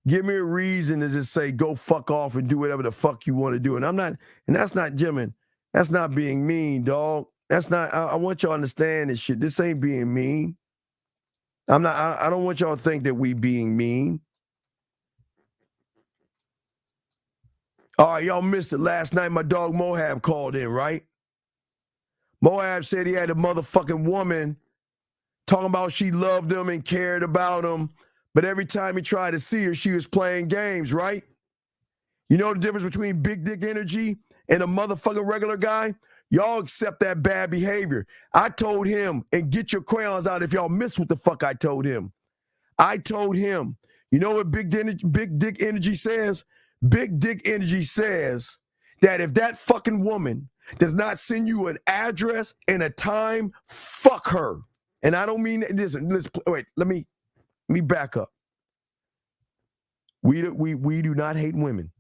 B: Give me a reason to just say, go fuck off and do whatever the fuck you want to do. And that's not Jimin. That's not being mean, dog. That's not, I want y'all to understand this shit. This ain't being mean. I don't want y'all to think that we being mean. All right, y'all missed it. Last night, my dog Mohab called in, right? Mohab said he had a motherfucking woman talking about she loved him and cared about him, but every time he tried to see her, she was playing games, right? You know the difference between big dick energy and a motherfucking regular guy? Y'all accept that bad behavior. I told him, and get your crayons out if y'all miss what the fuck I told him. I told him, you know what big dick energy says? Big dick energy says that if that fucking woman does not send you an address and a time, fuck her. And I don't mean, listen, wait, let me back up. We do not hate women.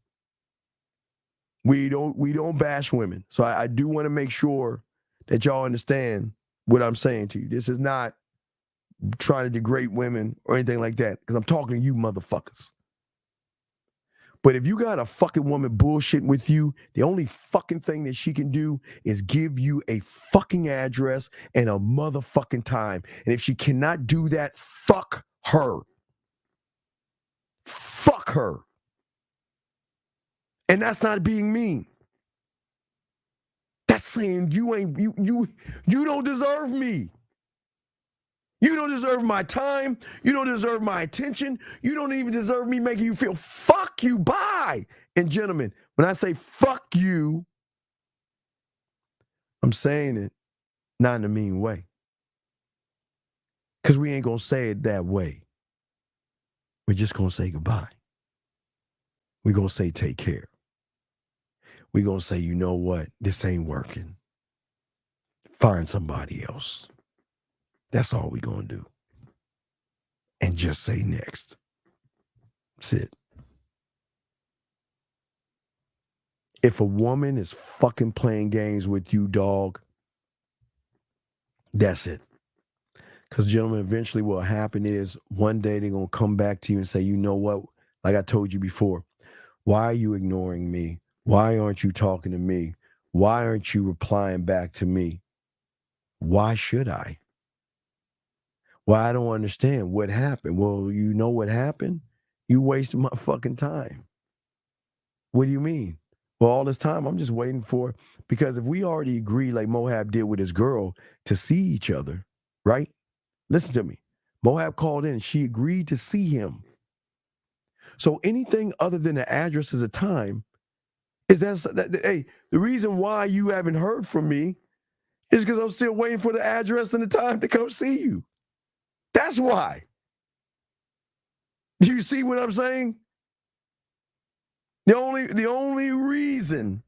B: We don't bash women. So I do want to make sure that y'all understand what I'm saying to you. This is not trying to degrade women or anything like that, because I'm talking to you motherfuckers. But if you got a fucking woman bullshitting with you, the only fucking thing that she can do is give you a fucking address and a motherfucking time. And if she cannot do that, fuck her. Fuck her. And that's not being mean. That's saying you don't deserve me. You don't deserve my time. You don't deserve my attention. You don't even deserve me making you feel fuck you, bye. And gentlemen, when I say fuck you, I'm saying it not in a mean way. Because we ain't going to say it that way. We're just going to say goodbye. We're going to say take care. We're going to say, you know what? This ain't working. Find somebody else. That's all we're going to do. And just say next. That's it. If a woman is fucking playing games with you, dog, that's it. Because, gentlemen, eventually what will happen is one day they're going to come back to you and say, you know what? Like I told you before, why are you ignoring me? Why aren't you talking to me? Why aren't you replying back to me? Why should I? Well, I don't understand what happened. Well, you know what happened? You wasted my fucking time. What do you mean? Well, all this time, I'm just waiting for, because if we already agree, like Mohab did with his girl, to see each other, right? Listen to me. Mohab called in. She agreed to see him. So anything other than the address as a time is that, hey, the reason why you haven't heard from me is because I'm still waiting for the address and the time to come see you. That's why. Do you see what I'm saying? The only reason.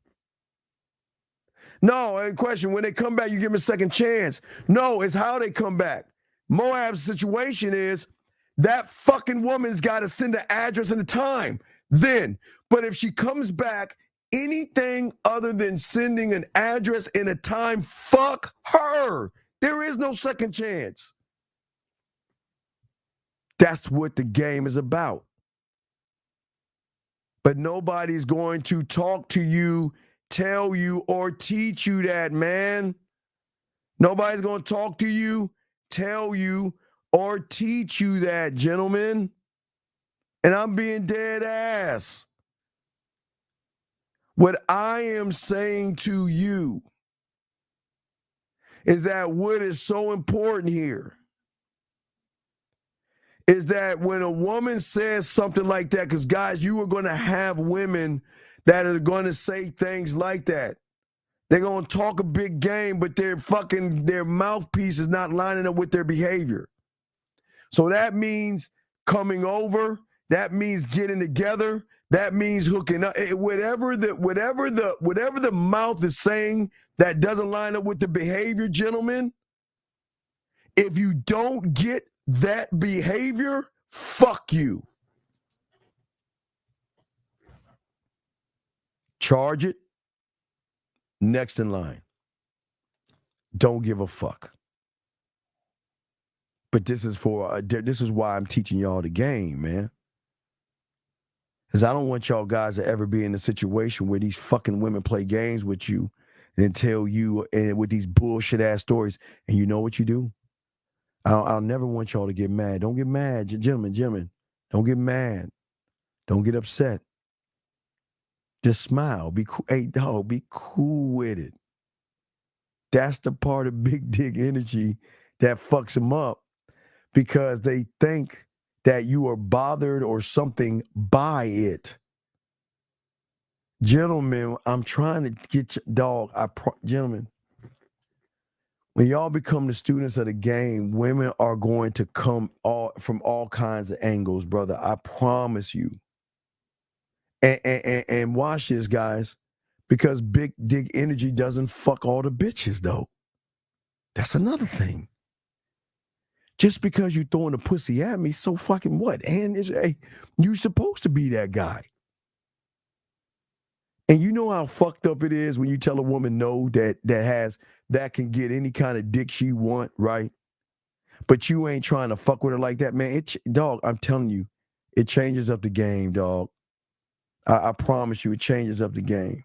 B: No, question, when they come back, you give them a second chance. No, it's how they come back. Moab's situation is that fucking woman's got to send the address and the time then. But if she comes back, anything other than sending an address and a time, fuck her. There is no second chance. That's what the game is about. But nobody's going to talk to you, tell you, or teach you that, man. Nobody's going to talk to you, tell you or teach you that, gentlemen. And I'm being dead ass. What I am saying to you is that what is so important here is that when a woman says something like that, because guys, you are going to have women that are going to say things like that. They're going to talk a big game, but their mouthpiece is not lining up with their behavior. So that means coming over. That means getting together. That means hooking up. Whatever the mouth is saying that doesn't line up with the behavior, gentlemen, if you don't get that behavior, fuck you. Charge it. Next in line. Don't give a fuck. But this is why I'm teaching y'all the game, man. Because I don't want y'all guys to ever be in a situation where these fucking women play games with you and tell you and with these bullshit ass stories. And you know what you do? I'll never want y'all to get mad. Don't get mad, gentlemen. Don't get mad. Don't get upset. Just smile. Be cool. Hey, dog, be cool with it. That's the part of big dick energy that fucks them up because they think that you are bothered or something by it. Gentlemen, I'm trying to get you, dog. Gentlemen, when y'all become the students of the game, women are going to come from all kinds of angles, brother. I promise you. And watch this, guys, because big dick energy doesn't fuck all the bitches, though. That's another thing. Just because you throwing a pussy at me, so fucking what? And you supposed to be that guy. And you know how fucked up it is when you tell a woman no that can get any kind of dick she want, right? But you ain't trying to fuck with her like that, man. Dog, I'm telling you, it changes up the game, dog. I promise you, it changes up the game.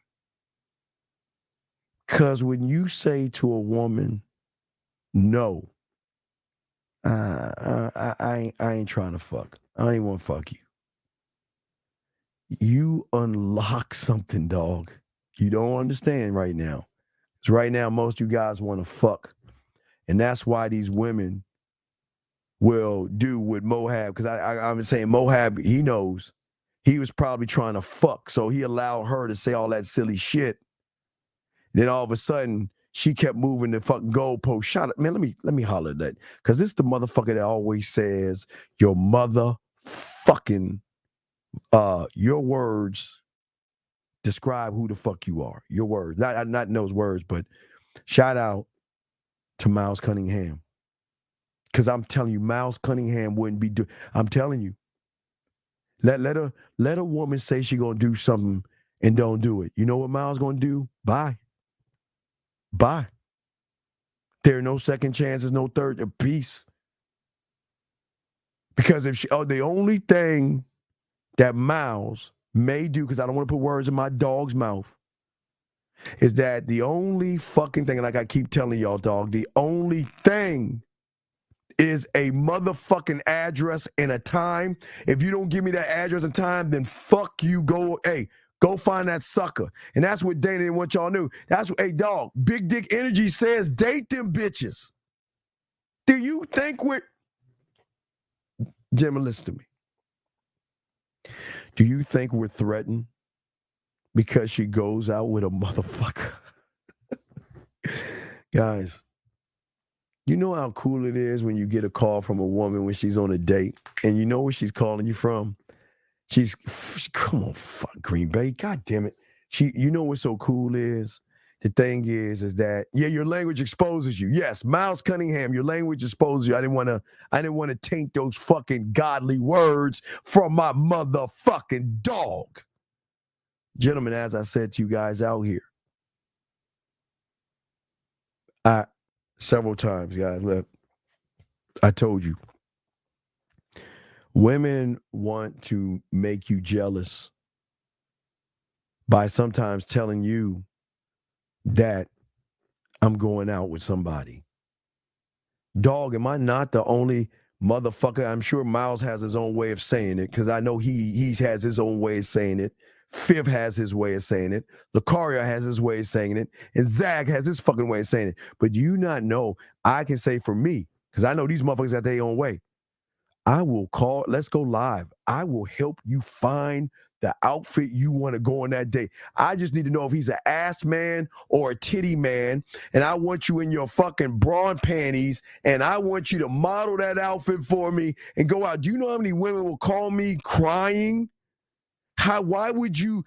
B: Because when you say to a woman, no, I ain't trying to fuck. I ain't want to fuck you. You unlock something, dog. You don't understand right now. Because right now, most of you guys want to fuck. And that's why these women will do what Mohab, because I'm saying Mohab, he knows. He was probably trying to fuck, so he allowed her to say all that silly shit. Then all of a sudden, she kept moving the fucking goalpost. Shut up, man. Let me holler at that. Because this is the motherfucker that always says your motherfucking your words describe who the fuck you are. Your words. Not those words, but shout out to Miles Cunningham. Because I'm telling you, Miles Cunningham wouldn't be doing. I'm telling you. Let a woman say she gonna do something and don't do it. You know what Miles gonna do? Bye. There are no second chances, no third. Peace. Because the only thing that Miles may do, because I don't want to put words in my dog's mouth, is that the only fucking thing, like I keep telling y'all, dog, the only thing is a motherfucking address and a time. If you don't give me that address and time, then fuck you. Go find that sucker. And that's what Dana didn't want y'all knew. That's what, hey, dog, Big Dick Energy says date them bitches. Do you think Jimmy, listen to me. Do you think we're threatened because she goes out with a motherfucker? Guys, you know how cool it is when you get a call from a woman when she's on a date and you know where she's calling you from? Come on, fuck Green Bay. God damn it. You know what's so cool is? The thing is that, yeah, your language exposes you. Yes, Miles Cunningham, your language exposes you. I didn't want to taint those fucking godly words from my motherfucking dog. Gentlemen, as I said to you guys out here, several times, guys, look, I told you, women want to make you jealous by sometimes telling you that I'm going out with somebody. Dog, am I not the only motherfucker? I'm sure Miles has his own way of saying it because I know he has his own way of saying it. Fiv has his way of saying it. Lucario has his way of saying it. And Zach has his fucking way of saying it. But you not know, I can say for me, because I know these motherfuckers have their own way. I will call, let's go live. I will help you find the outfit you want to go on that day. I just need to know if he's an ass man or a titty man, and I want you in your fucking bra and panties, and I want you to model that outfit for me and go out. Do you know how many women will call me crying? Why would you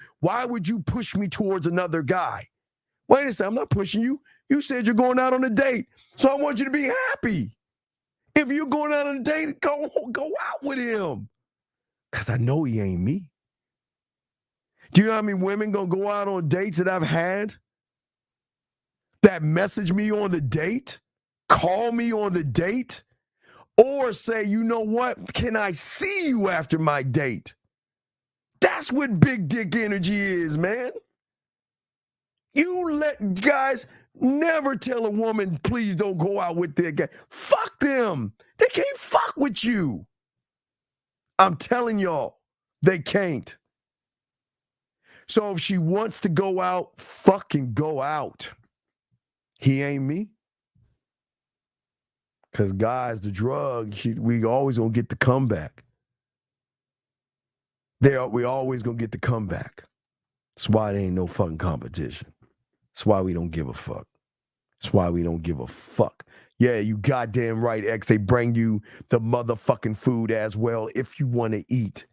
B: push me towards another guy? Wait a second, I'm not pushing you. You said you're going out on a date, so I want you to be happy. If you're going out on a date, go out with him. Because I know he ain't me. Do you know how many women gonna go out on dates that I've had that message me on the date, call me on the date, or say, you know what, can I see you after my date? That's what big dick energy is, man. You let guys never tell a woman, please don't go out with their guy. Fuck them. They can't fuck with you. I'm telling y'all, they can't. So if she wants to go out, fucking go out. He ain't me. Because guys, the drug, we always gonna get the comeback. We always gonna get the comeback. That's why there ain't no fucking competition. That's why we don't give a fuck. That's why we don't give a fuck. Yeah, you goddamn right, X. They bring you the motherfucking food as well if you want to eat.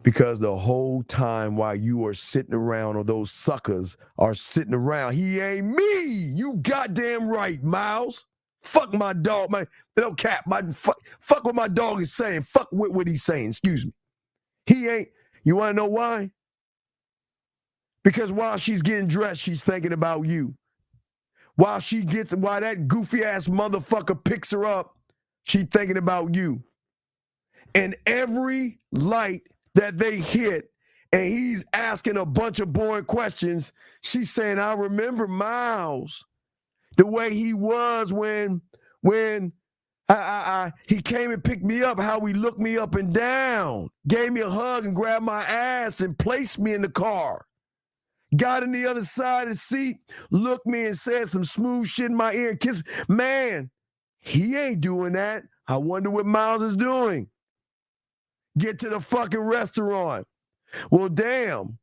B: Because the whole time while you are sitting around, or those suckers are sitting around, he ain't me. You goddamn right, Miles. Fuck my dog, man. No cap. Fuck what my dog is saying. Fuck what he's saying. Excuse me. He ain't. You want to know why? Because while she's getting dressed, she's thinking about you. While that goofy ass motherfucker picks her up, she's thinking about you. And every light that they hit, and he's asking a bunch of boring questions, she's saying, I remember Miles, the way he was when he came and picked me up, how he looked me up and down, gave me a hug and grabbed my ass and placed me in the car. Got in the other side of the seat, looked me and said some smooth shit in my ear and kissed me. Man, he ain't doing that. I wonder what Miles is doing. Get to the fucking restaurant. Well, damn,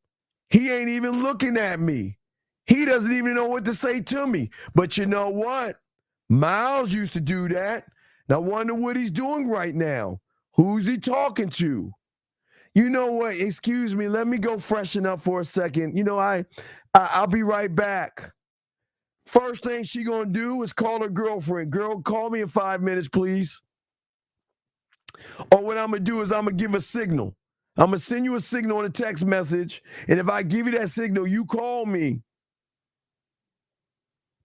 B: he ain't even looking at me. He doesn't even know what to say to me. But you know what? Miles used to do that. Now, I wonder what he's doing right now. Who's he talking to? You know what? Excuse me. Let me go freshen up for a second. You know, I'll be right back. First thing she gonna do is call her girlfriend. Girl, call me in 5 minutes, please. Or what I'm gonna do is I'm gonna give a signal. I'm gonna send you a signal on a text message, and if I give you that signal, you call me.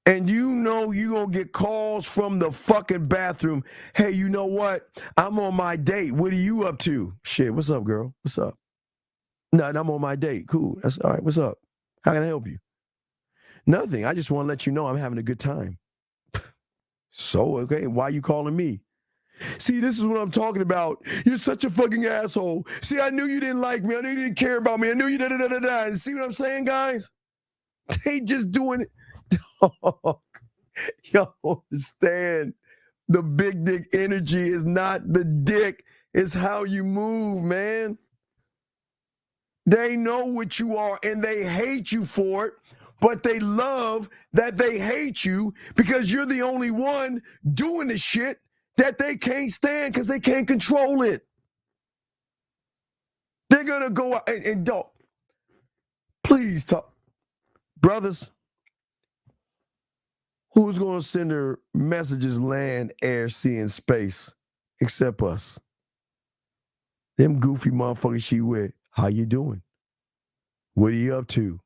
B: And you know you're going to get calls from the fucking bathroom. Hey, you know what? I'm on my date. What are you up to? Shit, what's up, girl? What's up? No, I'm on my date. Cool. That's all right. What's up? How can I help you? Nothing. I just want to let you know I'm having a good time. So, okay, why are you calling me? See, this is what I'm talking about. You're such a fucking asshole. See, I knew you didn't like me. I knew you didn't care about me. I knew you da-da-da-da-da. See what I'm saying, guys? They just doing it. Y'all understand, the big dick energy is not the dick, it's how you move, man. They know what you are and they hate you for it, but they love that they hate you because you're the only one doing the shit that they can't stand because they can't control it. They're gonna go out and don't. Please talk. Brothers, who's going to send her messages land, air, sea, and space except us? Them goofy motherfuckers she with. How you doing? What are you up to?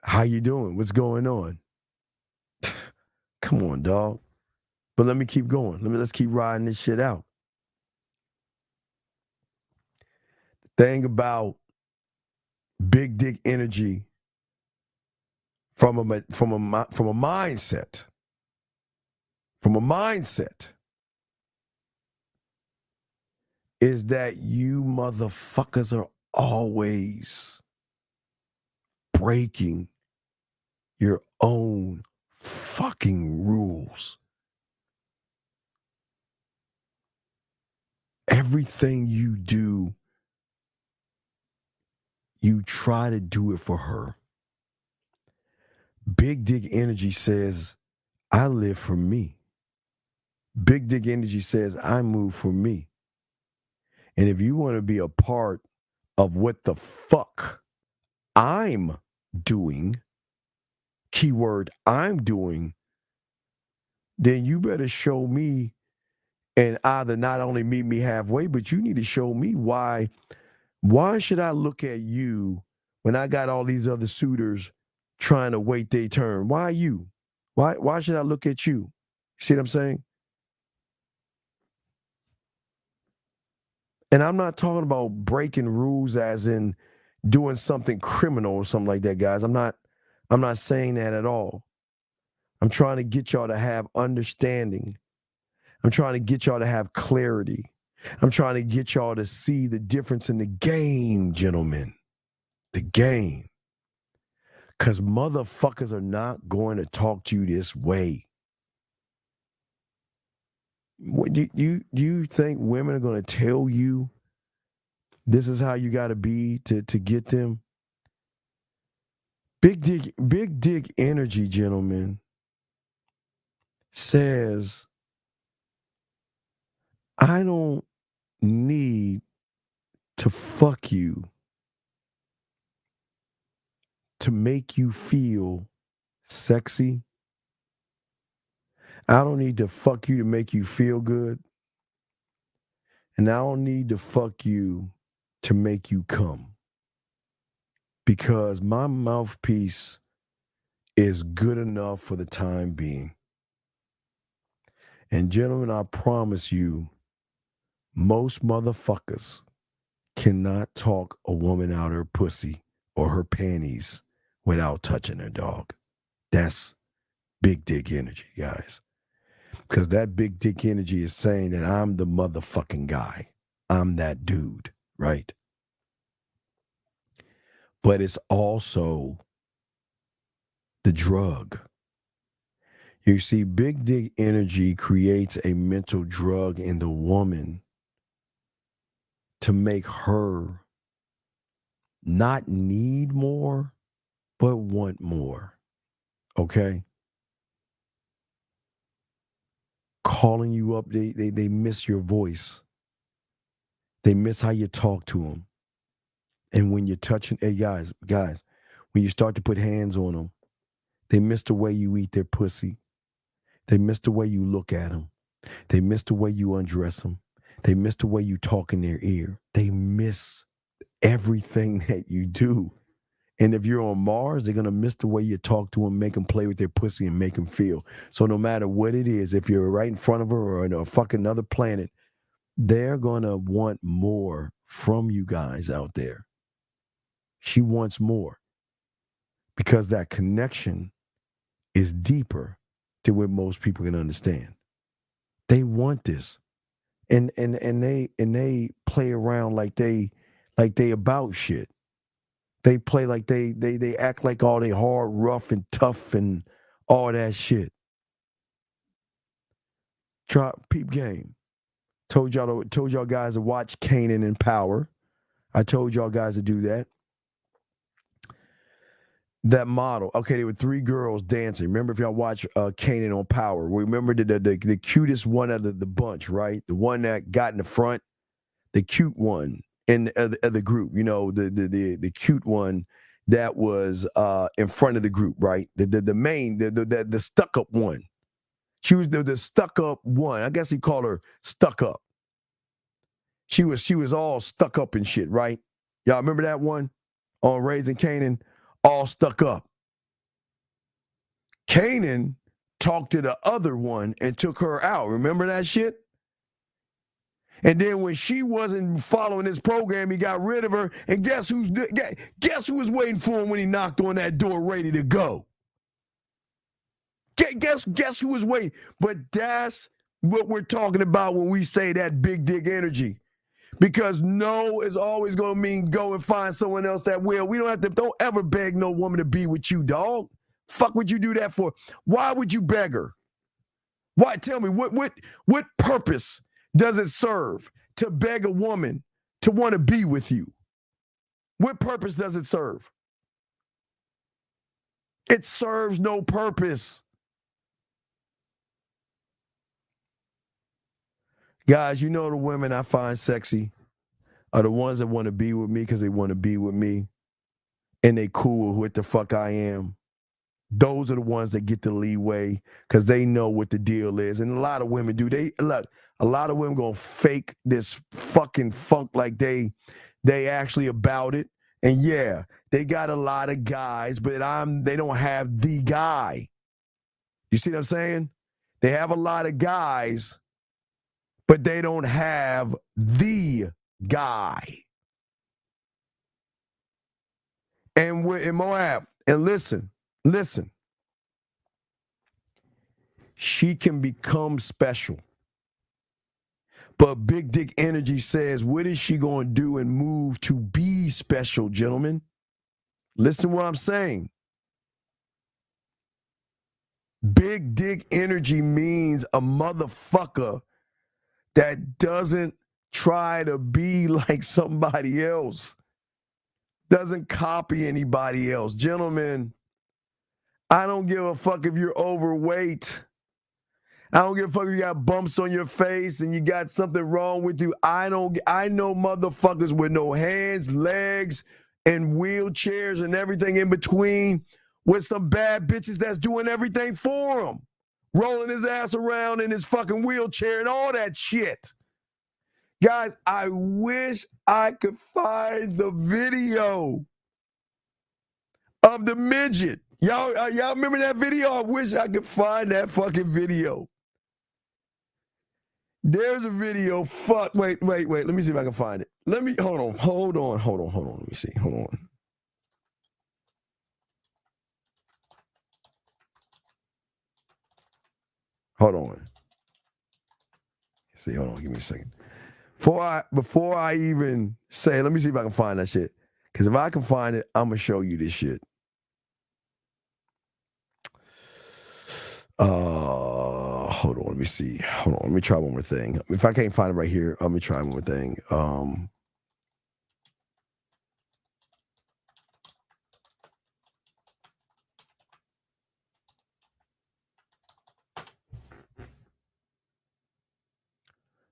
B: How you doing? What's going on? Come on, dog. But let me keep going. Let's keep riding this shit out. The thing about big dick energy from a mindset from a mindset, is that you motherfuckers are always breaking your own fucking rules. Everything you do, you try to do it for her. Big Dick Energy says, I live for me. Big Dick Energy says, I move for me. And if you want to be a part of what the fuck I'm doing, keyword I'm doing, then you better show me and either not only meet me halfway, but you need to show me why should I look at you when I got all these other suitors trying to wait their turn? Why you? Why should I look at you? See what I'm saying? And I'm not talking about breaking rules as in doing something criminal or something like that, guys. I'm not saying that at all. I'm trying to get y'all to have understanding. I'm trying to get y'all to have clarity. I'm trying to get y'all to see the difference in the game, gentlemen. The game. Because motherfuckers are not going to talk to you this way. Do you think women are going to tell you this is how you got to be to get them? Big Dick Energy, gentlemen, says, I don't need to fuck you to make you feel sexy. I don't need to fuck you to make you feel good. And I don't need to fuck you to make you come. Because my mouthpiece is good enough for the time being. And gentlemen, I promise you, most motherfuckers cannot talk a woman out her pussy or her panties without touching her dog. That's big dick energy, guys. Because that big dick energy is saying that I'm the motherfucking guy. I'm that dude, right? But it's also the drug. You see, big dick energy creates a mental drug in the woman to make her not need more, but want more. Okay? Calling you up, they miss your voice. They miss how you talk to them. And when you're touching, hey guys, when you start to put hands on them, they miss the way you eat their pussy. They miss the way you look at them. They miss the way you undress them. They miss the way you talk in their ear. They miss everything that you do. And if you're on Mars, they're going to miss the way you talk to them, make them play with their pussy and make them feel. So no matter what it is, if you're right in front of her or on a fucking other planet, they're going to want more from you guys out there. She wants more because that connection is deeper than what most people can understand. They want this. And they play around like they about shit. They play like they act like all they hard, rough, and tough and all that shit. Peep game. Told y'all guys to watch Kanan in Power. I told y'all guys to do that. That model. Okay, there were 3 girls dancing. Remember, if y'all watch Kanan on Power, remember the cutest one out of the bunch, right? The one that got in the front, the cute one in the group. You know, the cute one that was in front of the group, right? The main, the stuck up one. She was the stuck up one. I guess he called her stuck up. She was all stuck up and shit, right? Y'all remember that one on Raising Kanan? All stuck up. Kanan talked to the other one and took her out. Remember that shit? And then when she wasn't following his program, he got rid of her. And guess who was waiting for him when he knocked on that door ready to go? Guess who was waiting? But that's what we're talking about when we say that big dick energy. Because no is always going to mean go and find someone else that will. We don't ever beg no woman to be with you, dog. Fuck would you do that for? Why would you beg her? Why? Tell me, what purpose does it serve to beg a woman to want to be with you? What purpose does it serve? It serves no purpose. Guys, you know the women I find sexy are the ones that want to be with me because they want to be with me and they cool with what the fuck I am. Those are the ones that get the leeway because they know what the deal is. And a lot of women do. A lot of women gonna fake this fucking funk like they actually about it. And yeah, they got a lot of guys, but they don't have the guy. You see what I'm saying? They have a lot of guys, but they don't have the guy. And we're in Moab. And listen. She can become special. But Big Dick Energy says, what is she going to do and move to be special, gentlemen? Listen to what I'm saying. Big Dick Energy means a motherfucker that doesn't try to be like somebody else, doesn't copy anybody else. Gentlemen, I don't give a fuck if you're overweight. I don't give a fuck if you got bumps on your face and you got something wrong with you. I know motherfuckers with no hands, legs, and wheelchairs and everything in between with some bad bitches that's doing everything for him. Rolling his ass around in his fucking wheelchair and all that shit. Guys, I wish I could find the video of the midget. Y'all remember that video? I wish I could find that fucking video. There's a video. Fuck. Wait. Let me see if I can find it. Hold on. Let me see. Hold on. Hold on. See, hold on. Give me a second. Before I even say, let me see if I can find that shit. Because if I can find it, I'm going to show you this shit. Hold on. Let me see. Hold on. Let me try one more thing. If I can't find it right here, let me try one more thing.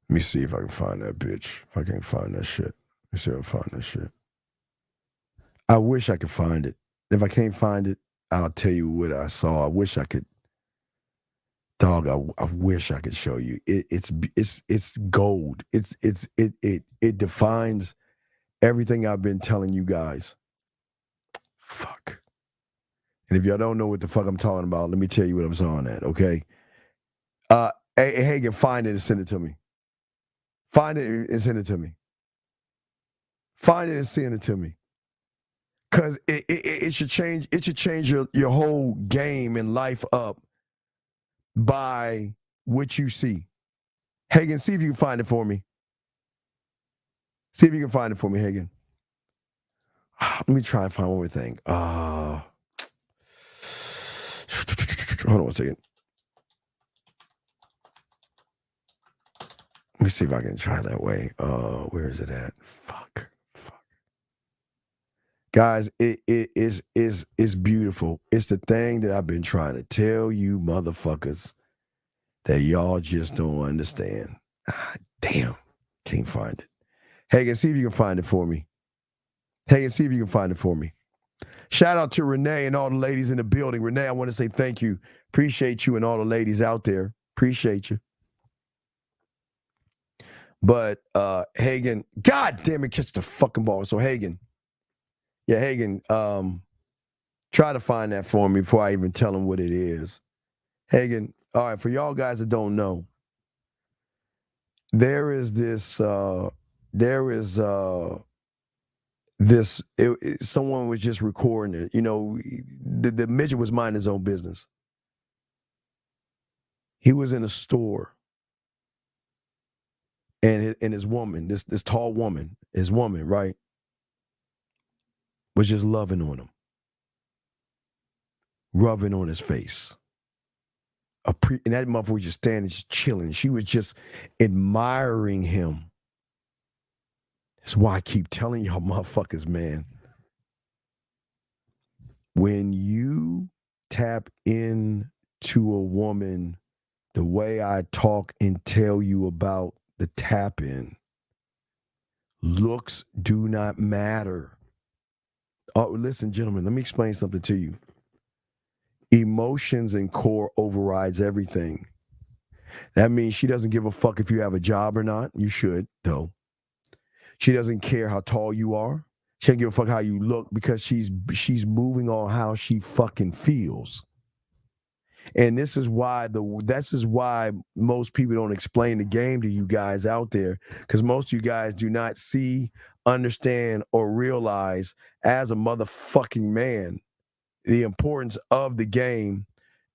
B: Let me see if I can find that bitch. If I can't find that shit. Let me see if I can find that shit. I wish I could find it. If I can't find it, I'll tell you what I saw. I wish I could. Dog, I wish I could show you. It's gold. It defines everything I've been telling you guys. Fuck. And if y'all don't know what the fuck I'm talking about, let me tell you what I'm saying at, okay? Hey, Hagen, find it and send it to me. Find it and send it to me. Find it and send it to me. Cause it should change. It should change your whole game and life up by what you see. Hagen, see if you can find it for me. See if you can find it for me, Hagen. Let me try and find one more thing. Hold on a second. Let me see if I can try that way. Where is it at? Fuck. Guys, it is beautiful. It's the thing that I've been trying to tell you motherfuckers that y'all just don't understand. Damn. Can't find it. Hagen, see if you can find it for me. Shout out to Renee and all the ladies in the building. Renee, I want to say thank you. Appreciate you and all the ladies out there. Appreciate you. But Hagen, God damn it, catch the fucking ball. So Hagen, try to find that for me before I even tell him what it is. Hagen, all right, for y'all guys that don't know, there is this, someone was just recording it. You know, the midget was minding his own business. He was in a store, and his woman, this tall woman, his woman, right, was just loving on him, rubbing on his face. And that motherfucker was just standing, just chilling. She was just admiring him. That's why I keep telling y'all motherfuckers, man. When you tap into a woman the way I talk and tell you about the tap in, looks do not matter. Oh, listen, gentlemen, let me explain something to you. Emotions and core overrides everything. That means she doesn't give a fuck if you have a job or not. You should, though. She doesn't care how tall you are. She doesn't give a fuck how you look because she's moving on how she fucking feels. And this is why most people don't explain the game to you guys out there, because most of you guys do not see, understand, or realize as a motherfucking man the importance of the game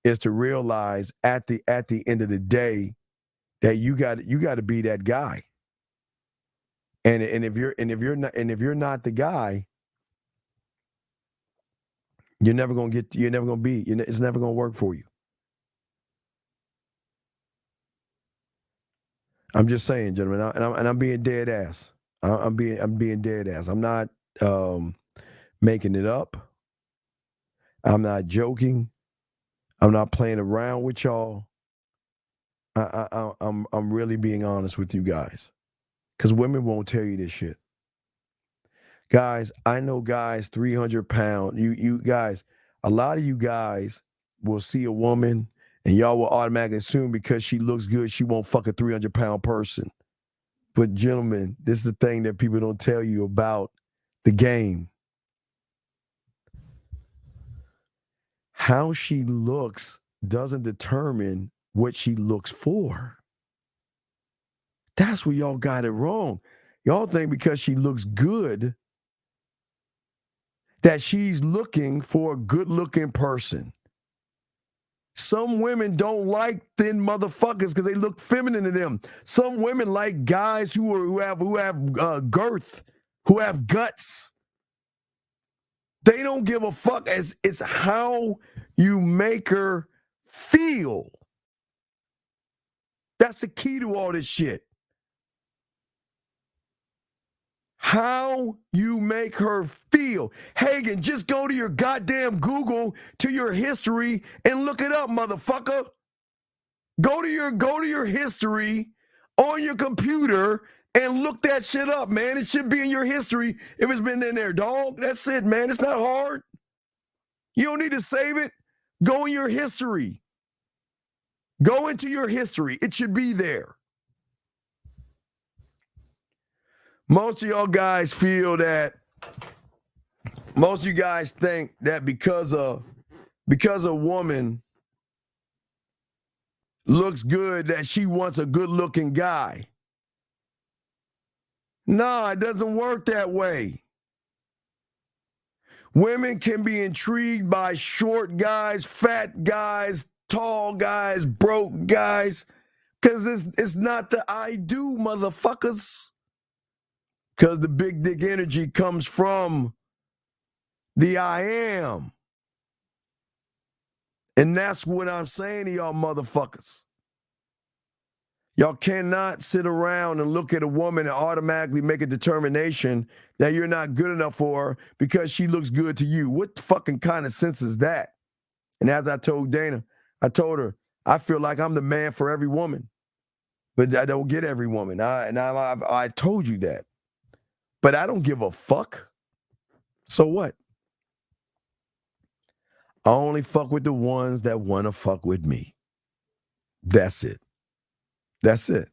B: is to realize at the end of the day that you got to be that guy. And if you're not the guy, it's never going to work for you. I'm just saying, gentlemen, and I'm being dead ass. I'm being dead ass. I'm not making it up. I'm not joking. I'm not playing around with y'all. I'm really being honest with you guys, because women won't tell you this shit. Guys, I know guys 300 pounds. You guys, a lot of you guys will see a woman and y'all will automatically assume because she looks good, she won't fuck a 300-pound person. But gentlemen, this is the thing that people don't tell you about the game. How she looks doesn't determine what she looks for. That's where y'all got it wrong. Y'all think because she looks good that she's looking for a good-looking person. Some women don't like thin motherfuckers because they look feminine to them. Some women like guys who have girth, who have guts. They don't give a fuck. It's how you make her feel. That's the key to all this shit. How you make her feel. Hagen, just go to your goddamn Google, to your history, and look it up, motherfucker. Go to your history on your computer and look that shit up, man. It should be in your history if it's been in there, dog. That's it, man. It's not hard. You don't need to save it. Go in your history. Go into your history. It should be there. Most of y'all guys feel that, most of you guys think that because a woman looks good that she wants a good-looking guy. No, it doesn't work that way. Women can be intrigued by short guys, fat guys, tall guys, broke guys, because it's not the I do, motherfuckers. Because the big dick energy comes from the I am. And that's what I'm saying to y'all motherfuckers. Y'all cannot sit around and look at a woman and automatically make a determination that you're not good enough for her because she looks good to you. What fucking kind of sense is that? And as I told Dana, I told her, I feel like I'm the man for every woman, but I don't get every woman. I told you that. But I don't give a fuck. So what? I only fuck with the ones that want to fuck with me. That's it. That's it.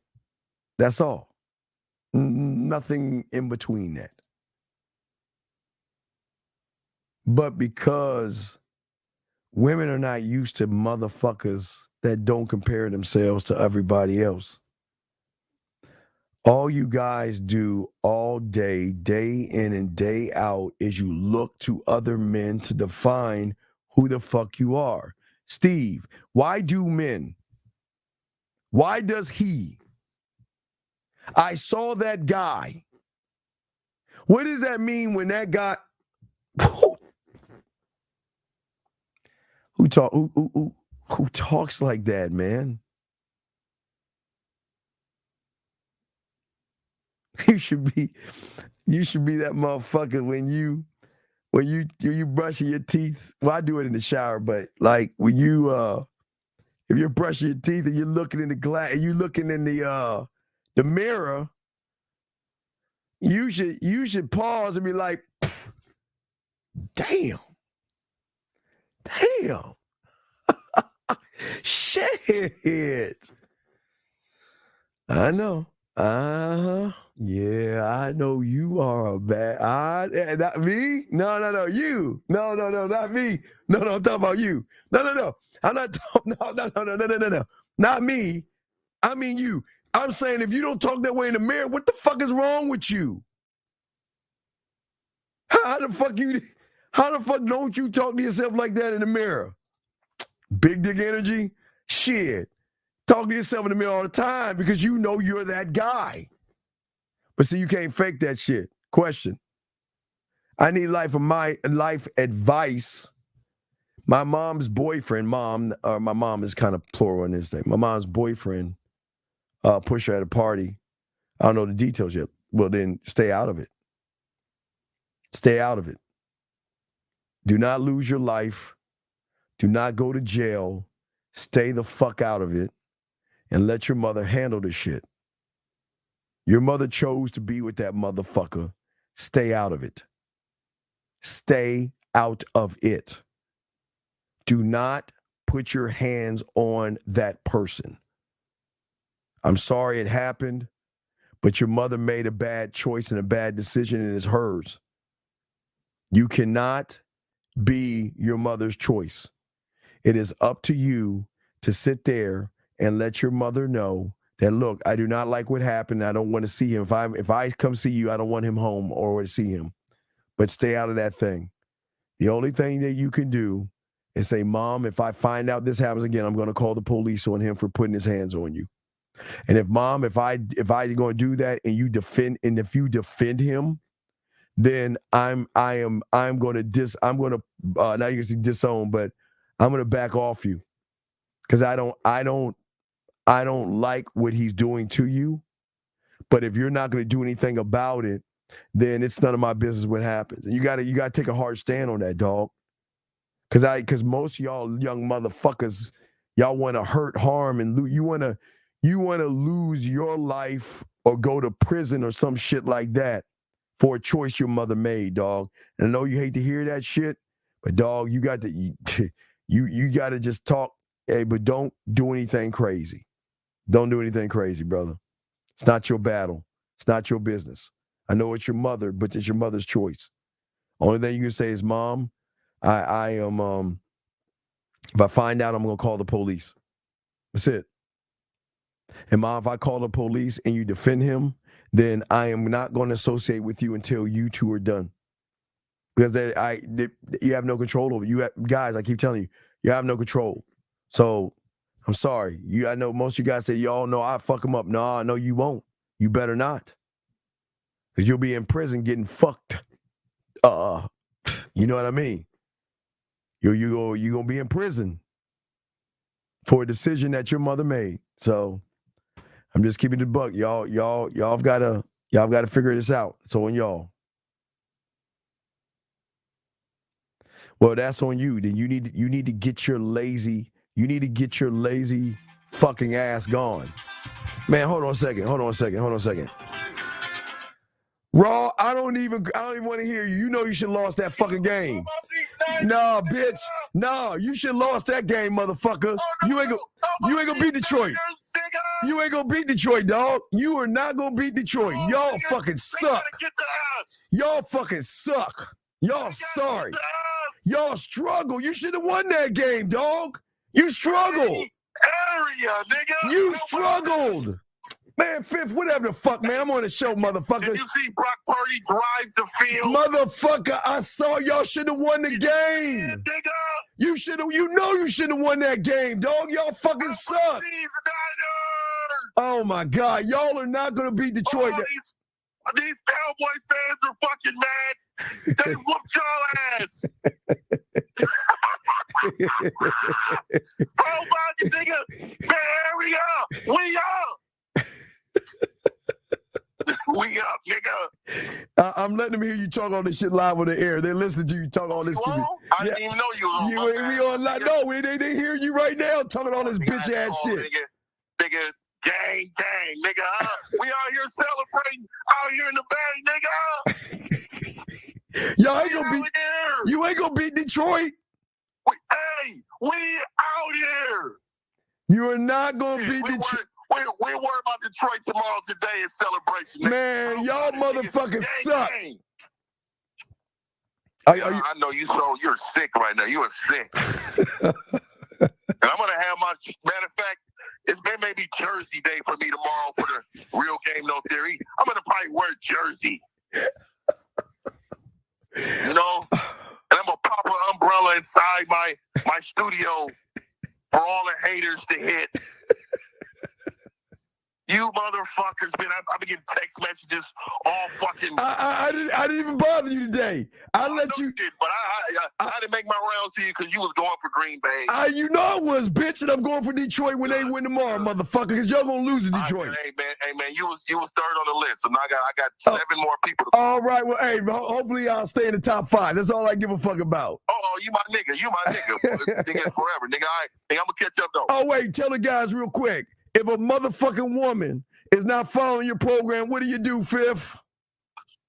B: That's all. Nothing in between that. But because women are not used to motherfuckers that don't compare themselves to everybody else, all you guys do all day, day in and day out, is you look to other men to define who the fuck you are. Steve, why do men Why does he? I saw that guy. What does that mean when that guy who talks like that, man? You should be that motherfucker when you brushing your teeth. Well, I do it in the shower, but like when you if you're brushing your teeth and you're looking in the glass and you're looking in the mirror, you should pause and be like, damn. Shit. I know. Yeah, I know you are a bad. Not me? No, you. No, not me. No, I'm talking about you. No. I'm not talking. No. Not me. I mean you. I'm saying if you don't talk that way in the mirror, what the fuck is wrong with you? How the fuck don't you talk to yourself like that in the mirror? Big dick energy? Shit. Talk to yourself in the mirror all the time because you know you're that guy. But see, you can't fake that shit. Question. I need life advice. My mom's boyfriend, my mom is kind of plural in this thing. My mom's boyfriend pushed her at a party. I don't know the details yet. Well, then stay out of it. Stay out of it. Do not lose your life. Do not go to jail. Stay the fuck out of it and let your mother handle the shit. Your mother chose to be with that motherfucker. Stay out of it. Stay out of it. Do not put your hands on that person. I'm sorry it happened, but your mother made a bad choice and a bad decision, and it's hers. You cannot be your mother's choice. It is up to you to sit there and let your mother know that, look, I do not like what happened. I don't want to see him. If I come see you, I don't want him home or to see him. But stay out of that thing. The only thing that you can do is say, Mom, if I find out this happens again, I'm going to call the police on him for putting his hands on you. And if Mom, if I going to do that and if you defend him, then I'm going to now you can say disown, but I'm going to back off you because I don't like what he's doing to you. But if you're not going to do anything about it, then it's none of my business what happens. And you got to take a hard stand on that, dog. Because most of y'all young motherfuckers, y'all want to hurt, harm, and you want to lose your life or go to prison or some shit like that for a choice your mother made, dog. And I know you hate to hear that shit, but dog, you got to just talk. Hey, but don't do anything crazy. Don't do anything crazy, brother. It's not your battle. It's not your business. I know it's your mother, but it's your mother's choice. Only thing you can say is, Mom, I am, if I find out, I'm going to call the police. That's it. And Mom, if I call the police and you defend him, then I am not going to associate with you until you two are done. Because you have no control over you. Guys, I keep telling you, you have no control. So I'm sorry. I know most of you guys say, y'all know I fuck him up. No, you won't. You better not. Because you'll be in prison getting fucked. You know what I mean? You're going to be in prison for a decision that your mother made. So I'm just keeping the buck. Y'all got to figure this out. It's on y'all. Well, that's on you. Then you need to get your lazy fucking ass gone. Man, hold on a second. Raw, I don't even want to hear you. You know you should have lost that fucking game. No, bitch. No, you should have lost that game, motherfucker. You ain't gonna beat Detroit. You ain't gonna beat Detroit, dog. You are not gonna beat Detroit. Y'all fucking suck. Y'all fucking suck. Y'all sorry. Y'all struggle. You should have won that game, dog. You struggled. You struggled. Man, Fifth, whatever the fuck, man. I'm on the show, motherfucker.
K: Did you see Brock Purdy drive the field?
B: Motherfucker, I saw y'all should have won the game. You should have won that game, dog. Y'all fucking suck. Oh my God, y'all are not gonna beat Detroit.
O: These Cowboy fans are fucking mad. They whooped y'all ass. Bro, fucking nigga, man, hurry up. We up. We up, nigga.
B: I'm letting them hear you talk all this shit live on the air. They're listening to you talk all this.
O: I didn't even know you was on.
B: We on live. No, they hear you right now talking all this bitch ass shit.
O: Nigga, gang, nigga. We out here celebrating, out here in the bay, nigga.
B: Y'all ain't gonna beat. You ain't gonna beat Detroit.
O: We out here.
B: You are not gonna beat Detroit.
O: We worry about Detroit tomorrow. Today is celebration. Nigga.
B: Man, y'all motherfuckers suck.
O: I know you're sick right now. You are sick. And I'm gonna have matter of fact, it may be Jersey Day for me tomorrow for the real game, no theory. I'm gonna probably wear jersey. You know? And I'm gonna pop an umbrella inside my studio for all the haters to hit. You motherfuckers, man! I've been getting text messages all fucking.
B: I didn't even bother you today. I let you.
O: Did, but I didn't make my rounds to you because you was going for Green Bay.
B: You know I was, bitch, and I'm going for Detroit when they win tomorrow, motherfucker. Because y'all gonna lose to Detroit.
O: Hey man, you was third on the list, so now I got 7 more people. To
B: all right, well, hey, hopefully I'll stay in the top 5. That's all I give a fuck about.
O: Oh, you my nigga, nigga forever, nigga. I'm gonna catch up though.
B: Oh wait, tell the guys real quick. If a motherfucking woman is not following your program, what do you do, Fifth?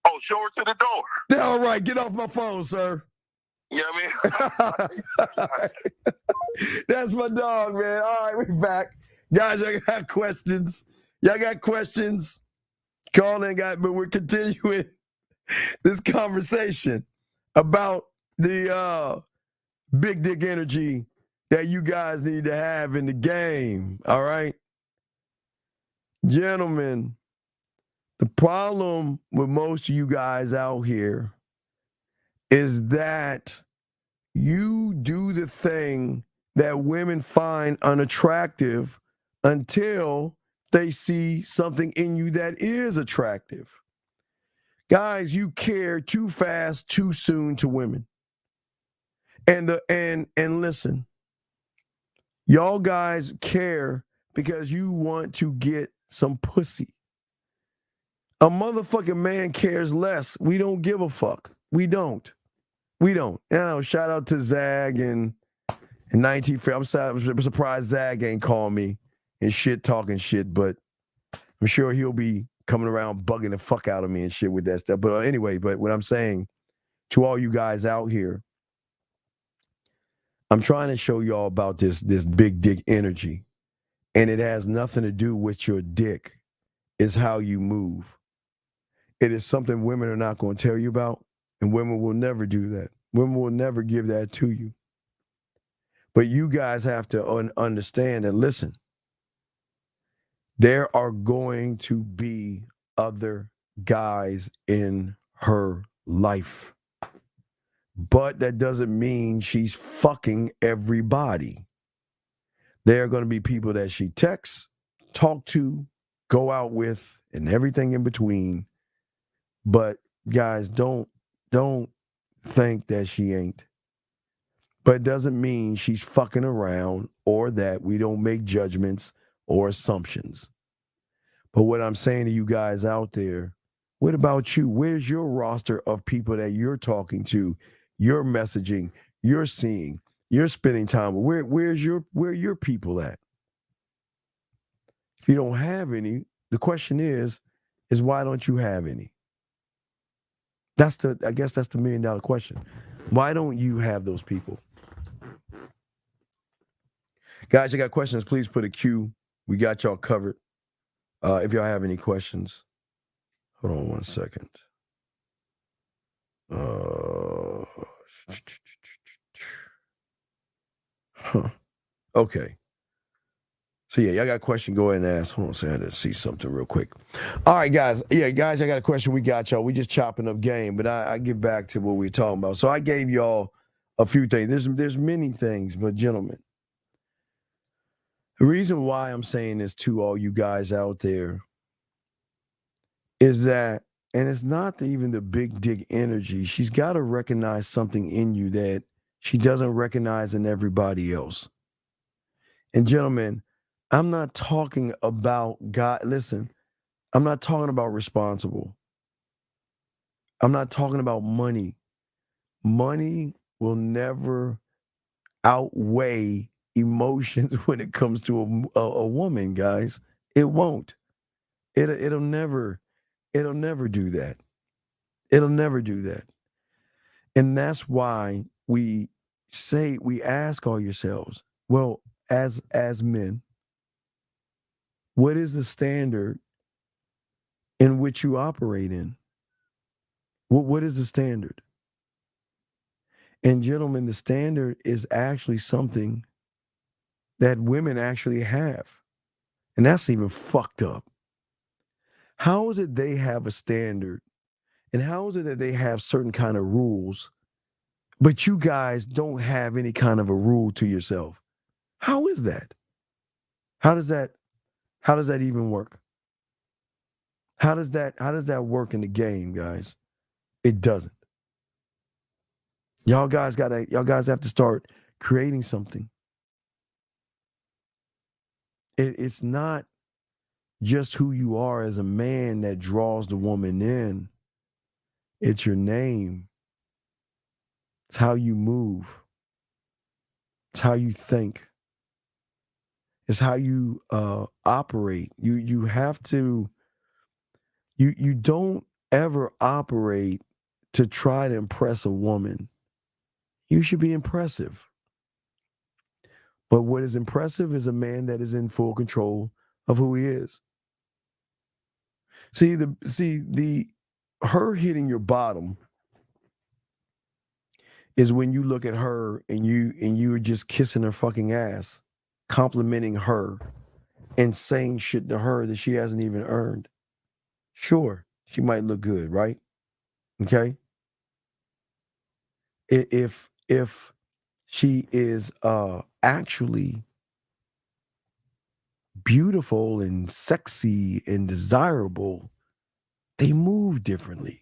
O: Oh, show her to the door.
B: All right, get off my phone, sir.
O: You know what I mean?
B: That's my dog, man. All right, we back. Guys, I got questions. Y'all got questions? Call in, guys, but we're continuing this conversation about the big dick energy that you guys need to have in the game, all right? Gentlemen, the problem with most of you guys out here is that you do the thing that women find unattractive until they see something in you that is attractive. Guys, you care too fast, too soon to women. And listen, y'all guys care because you want to get some pussy. A motherfucking man cares less. We don't give a fuck. We don't. Shout out to Zag and 19. I'm surprised Zag ain't calling me and shit, talking shit, but I'm sure he'll be coming around bugging the fuck out of me and shit with that stuff. But anyway, what I'm saying to all you guys out here, I'm trying to show y'all about this big dick energy. And it has nothing to do with your dick. It's how you move. It is something women are not going to tell you about, and women will never do that. Women will never give that to you. But you guys have to understand and listen. There are going to be other guys in her life. But that doesn't mean she's fucking everybody. There are going to be people that she texts, talk to, go out with, and everything in between. But guys, don't think that she ain't. But it doesn't mean she's fucking around or that we don't make judgments or assumptions. But what I'm saying to you guys out there, what about you? Where's your roster of people that you're talking to, you're messaging, you're seeing, you're spending time with? Where your people at? If you don't have any, the question is why don't you have any? I guess that's the $1 million question. Why don't you have those people? Guys, you got questions, please put a Q. We got y'all covered. If y'all have any questions, hold on one second. Okay. So yeah, y'all got a question, go ahead and ask. Hold on a second, I had to see something real quick. All right, guys. Yeah, guys, I got a question. We got y'all. We just chopping up game, but I get back to what we were talking about. So I gave y'all a few things. There's many things, but gentlemen, The reason why I'm saying this to all you guys out there is that, and it's not even the big dick energy. She's got to recognize something in you that she doesn't recognize in everybody else. And gentlemen, I'm not talking about God. Listen, I'm not talking about responsible. I'm not talking about money. Money will never outweigh emotions when it comes to a woman, guys. It won't. It'll never do that. It'll never do that. And that's why we ask all yourselves, well, as men, what is the standard in which you operate in? What is the standard? And gentlemen, the standard is actually something that women actually have. And that's even fucked up. How is it they have a standard? And how is it that they have certain kind of rules, but you guys don't have any kind of a rule to yourself? How is that? How does that even work? How does that work in the game, guys? It doesn't. Y'all guys have to start creating something. It's not just who you are as a man that draws the woman in. It's your name. It's how you move. It's how you think. It's how you operate. You have to. You don't ever operate to try to impress a woman. You should be impressive. But what is impressive is a man that is in full control of who he is. See her hitting your bottom is when you look at her and you're just kissing her fucking ass, complimenting her and saying shit to her that she hasn't even earned. Sure, she might look good, right? Okay? If she is actually beautiful and sexy and desirable, they move differently.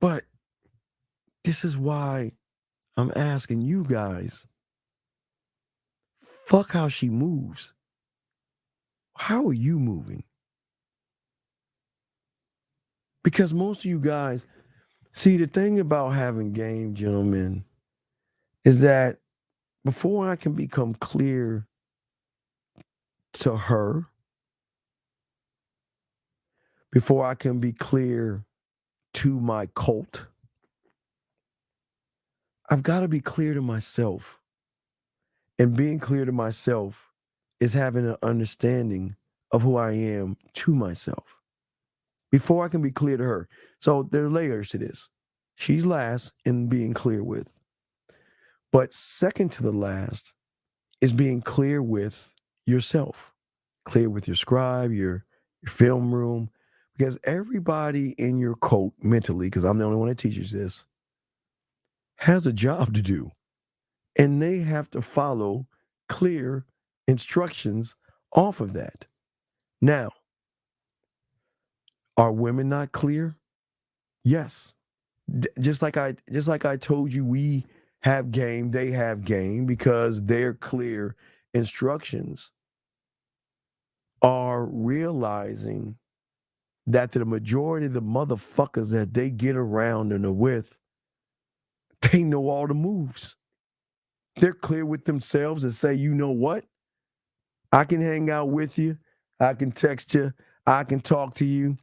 B: But this is why I'm asking you guys, fuck how she moves. How are you moving? Because most of you guys, see, the thing about having game, gentlemen, is that before I can become clear to her, before I can be clear to my cult, I've got to be clear to myself. And being clear to myself is having an understanding of who I am to myself before I can be clear to her. So there are layers to this. She's last in being clear with. But second to the last is being clear with yourself, clear with your scribe, your film room, because everybody in your cult mentally, because I'm the only one that teaches this, has a job to do. And they have to follow clear instructions off of that. Now, are women not clear? Yes. Just like I told you, we have game, they have game, because their clear instructions are realizing that the majority of the motherfuckers that they get around and are with, they know all the moves. They're clear with themselves and say, you know what? I can hang out with you. I can text you. I can talk to you.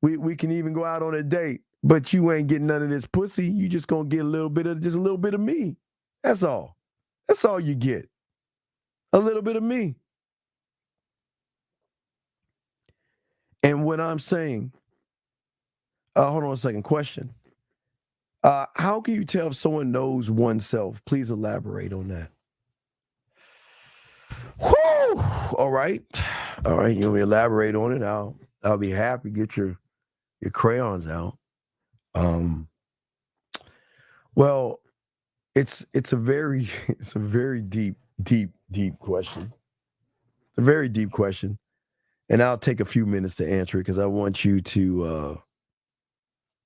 B: We can even go out on a date, but you ain't getting none of this pussy. You just gonna get a little bit of me. That's all. That's all you get. A little bit of me. And what I'm saying, hold on a second, question. How can you tell if someone knows oneself? Please elaborate on that. Whew! All right. You want me to elaborate on it? I'll be happy. Get your crayons out. Well, it's a very deep question. A very deep question. And I'll take a few minutes to answer it because I want you to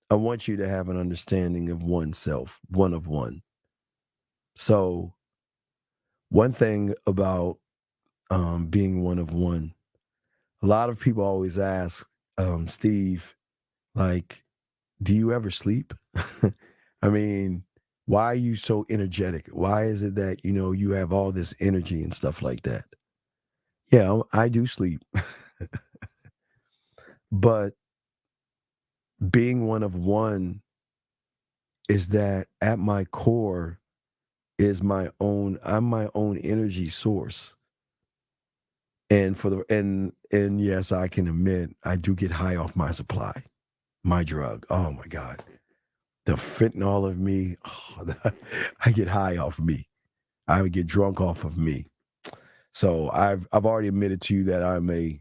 B: have an understanding of oneself, one of one. So one thing about being one of one, a lot of people always ask, Steve, like, do you ever sleep? I mean, why are you so energetic? Why is it that, you have all this energy and stuff like that? Yeah, I do sleep. But being one of one is that at my core is I'm my own energy source. And and yes, I can admit I do get high off my supply, my drug. Oh my God. The fentanyl of me, I get high off of me. I would get drunk off of me. So I've already admitted to you that I'm a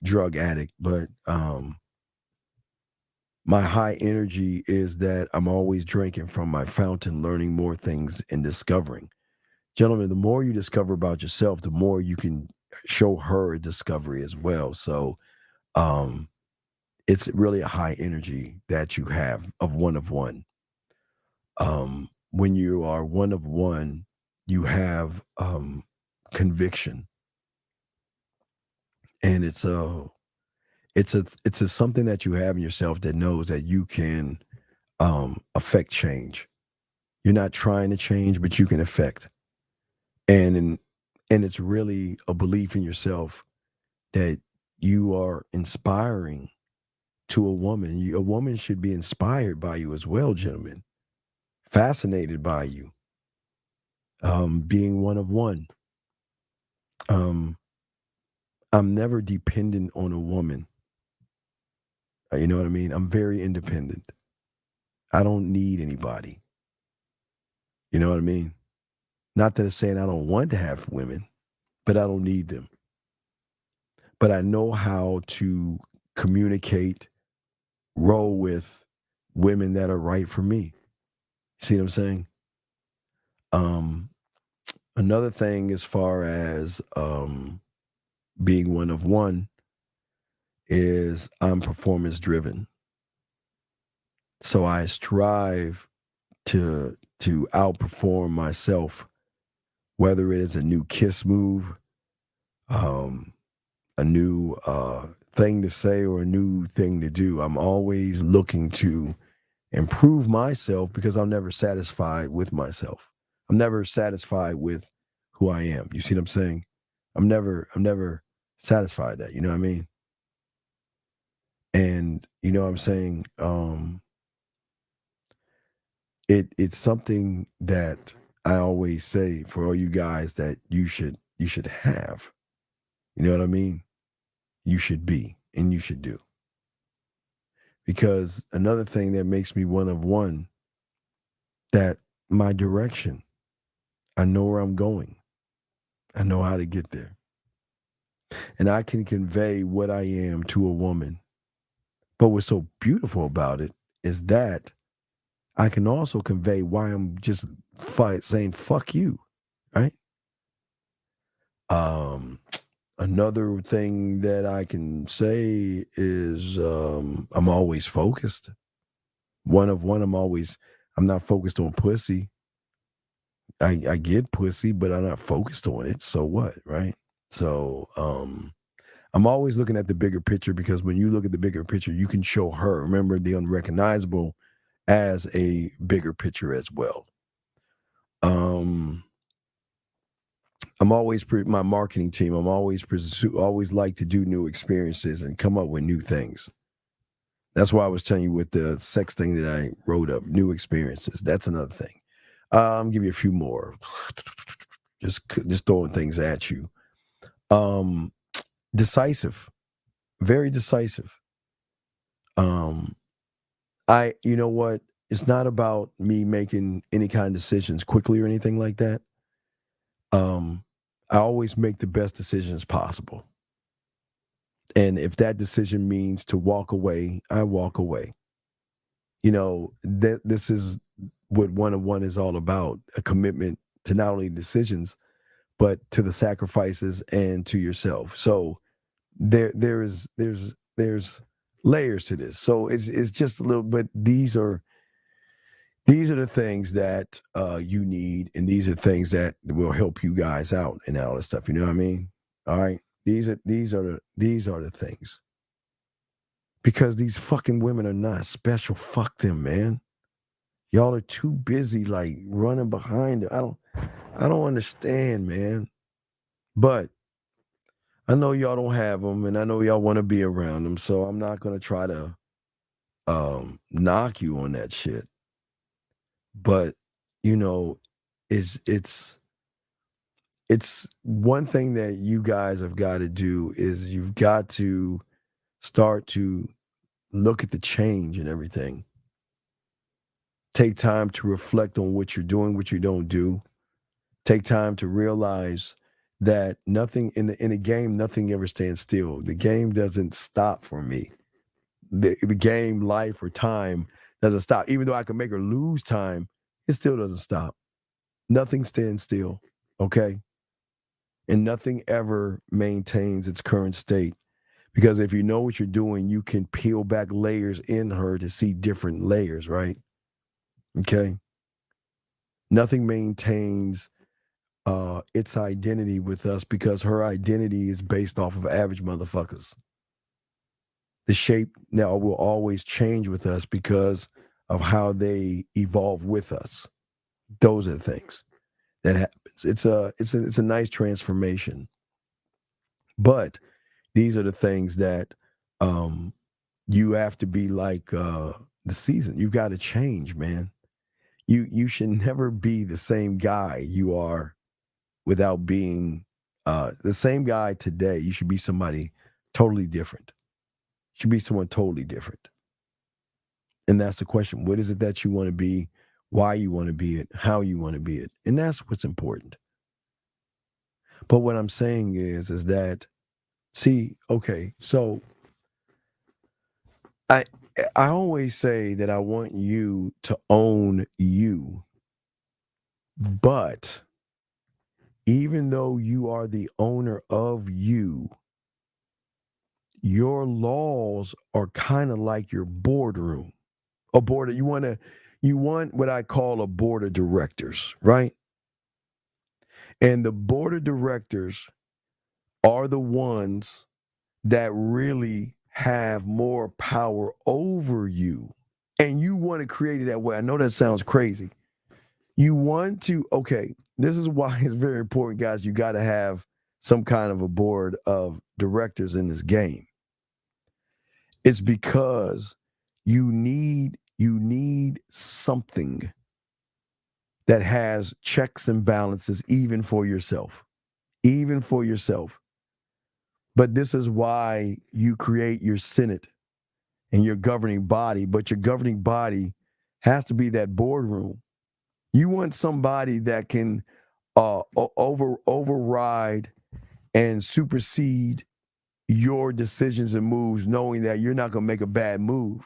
B: drug addict, but my high energy is that I'm always drinking from my fountain, learning more things and discovering. Gentlemen, the more you discover about yourself, the more you can show her a discovery as well. So it's really a high energy that you have of one of one. When you are one of one, you have conviction, and it's a something that you have in yourself that knows that you can affect change. You're not trying to change, but you can affect. And it's really a belief in yourself that you are inspiring to a woman. A woman should be inspired by you as well, gentlemen. Fascinated by you. Being one of one. I'm never dependent on a woman. You know what I mean? I'm very independent. I don't need anybody. You know what I mean? Not that it's saying I don't want to have women, but I don't need them. But I know how to communicate, roll with women that are right for me. See what I'm saying? Another thing as far as being one of one is I'm performance driven. So I strive to outperform myself, whether it is a new kiss move, a new thing to say, or a new thing to do. I'm always looking to improve myself because I'm never satisfied with myself. I'm never satisfied with who I am. You see what I'm saying? I'm never satisfied that, you know what I mean? And you know what I'm saying? It's something that I always say for all you guys that you should have. You know what I mean? You should be and you should do. Because another thing that makes me one of one, that my direction, I know where I'm going. I know how to get there. And I can convey what I am to a woman. But what's so beautiful about it is that I can also convey why I'm just saying fuck you, right? Another thing that I can say is I'm always focused. One of one, I'm not focused on pussy. I get pussy, but I'm not focused on it. So what, right? So I'm always looking at the bigger picture, because when you look at the bigger picture, you can show her. Remember, the unrecognizable as a bigger picture as well. I'm always my marketing team. I'm always like to do new experiences and come up with new things. That's why I was telling you with the sex thing that I wrote up, new experiences. That's another thing. I'll give you a few more. Just throwing things at you. Decisive, very decisive. You know what? It's not about me making any kind of decisions quickly or anything like that. I always make the best decisions possible. And if that decision means to walk away, I walk away. You know, this is what one-on-one is all about, a commitment to not only decisions, but to the sacrifices and to yourself. So there's layers to this. So it's just a little, but these are the things that you need, and these are things that will help you guys out and all this stuff. You know what I mean? All right. These are the things. Because these fucking women are not special. Fuck them, man. Y'all are too busy like running behind it. I don't understand, man. But I know y'all don't have them, and I know y'all want to be around them, so I'm not gonna try to knock you on that shit. But you know, it's one thing that you guys have got to do is you've got to start to look at the change and everything. Take time to reflect on what you're doing, what you don't do. Take time to realize that nothing in the game, nothing ever stands still. The game doesn't stop for me. The game, life, or time doesn't stop. Even though I can make her lose time, it still doesn't stop. Nothing stands still, okay? And nothing ever maintains its current state. Because if you know what you're doing, you can peel back layers in her to see different layers, right? Okay? Nothing maintains its identity with us because her identity is based off of average motherfuckers. The shape now will always change with us because of how they evolve with us. Those are the things that happens. It's a nice transformation. But these are the things that you have to be like the season. You've got to change, man. You should never be the same guy you are without being the same guy today. You should be somebody totally different. You should be someone totally different. And that's the question. What is it that you want to be? Why you want to be it? How you want to be it? And that's what's important. But what I'm saying is that, see, okay, so I always say that I want you to own you. But even though you are the owner of you, your laws are kind of like your boardroom. A board, you want what I call a board of directors, right? And the board of directors are the ones that really have more power over you. And you want to create it that way. I know that sounds crazy. You want to, okay, this is why it's very important, guys. You got to have some kind of a board of directors in this game. It's because you need something that has checks and balances, even for yourself. Even for yourself. But this is why you create your Senate and your governing body. But your governing body has to be that boardroom. You want somebody that can override and supersede your decisions and moves, knowing that you're not going to make a bad move.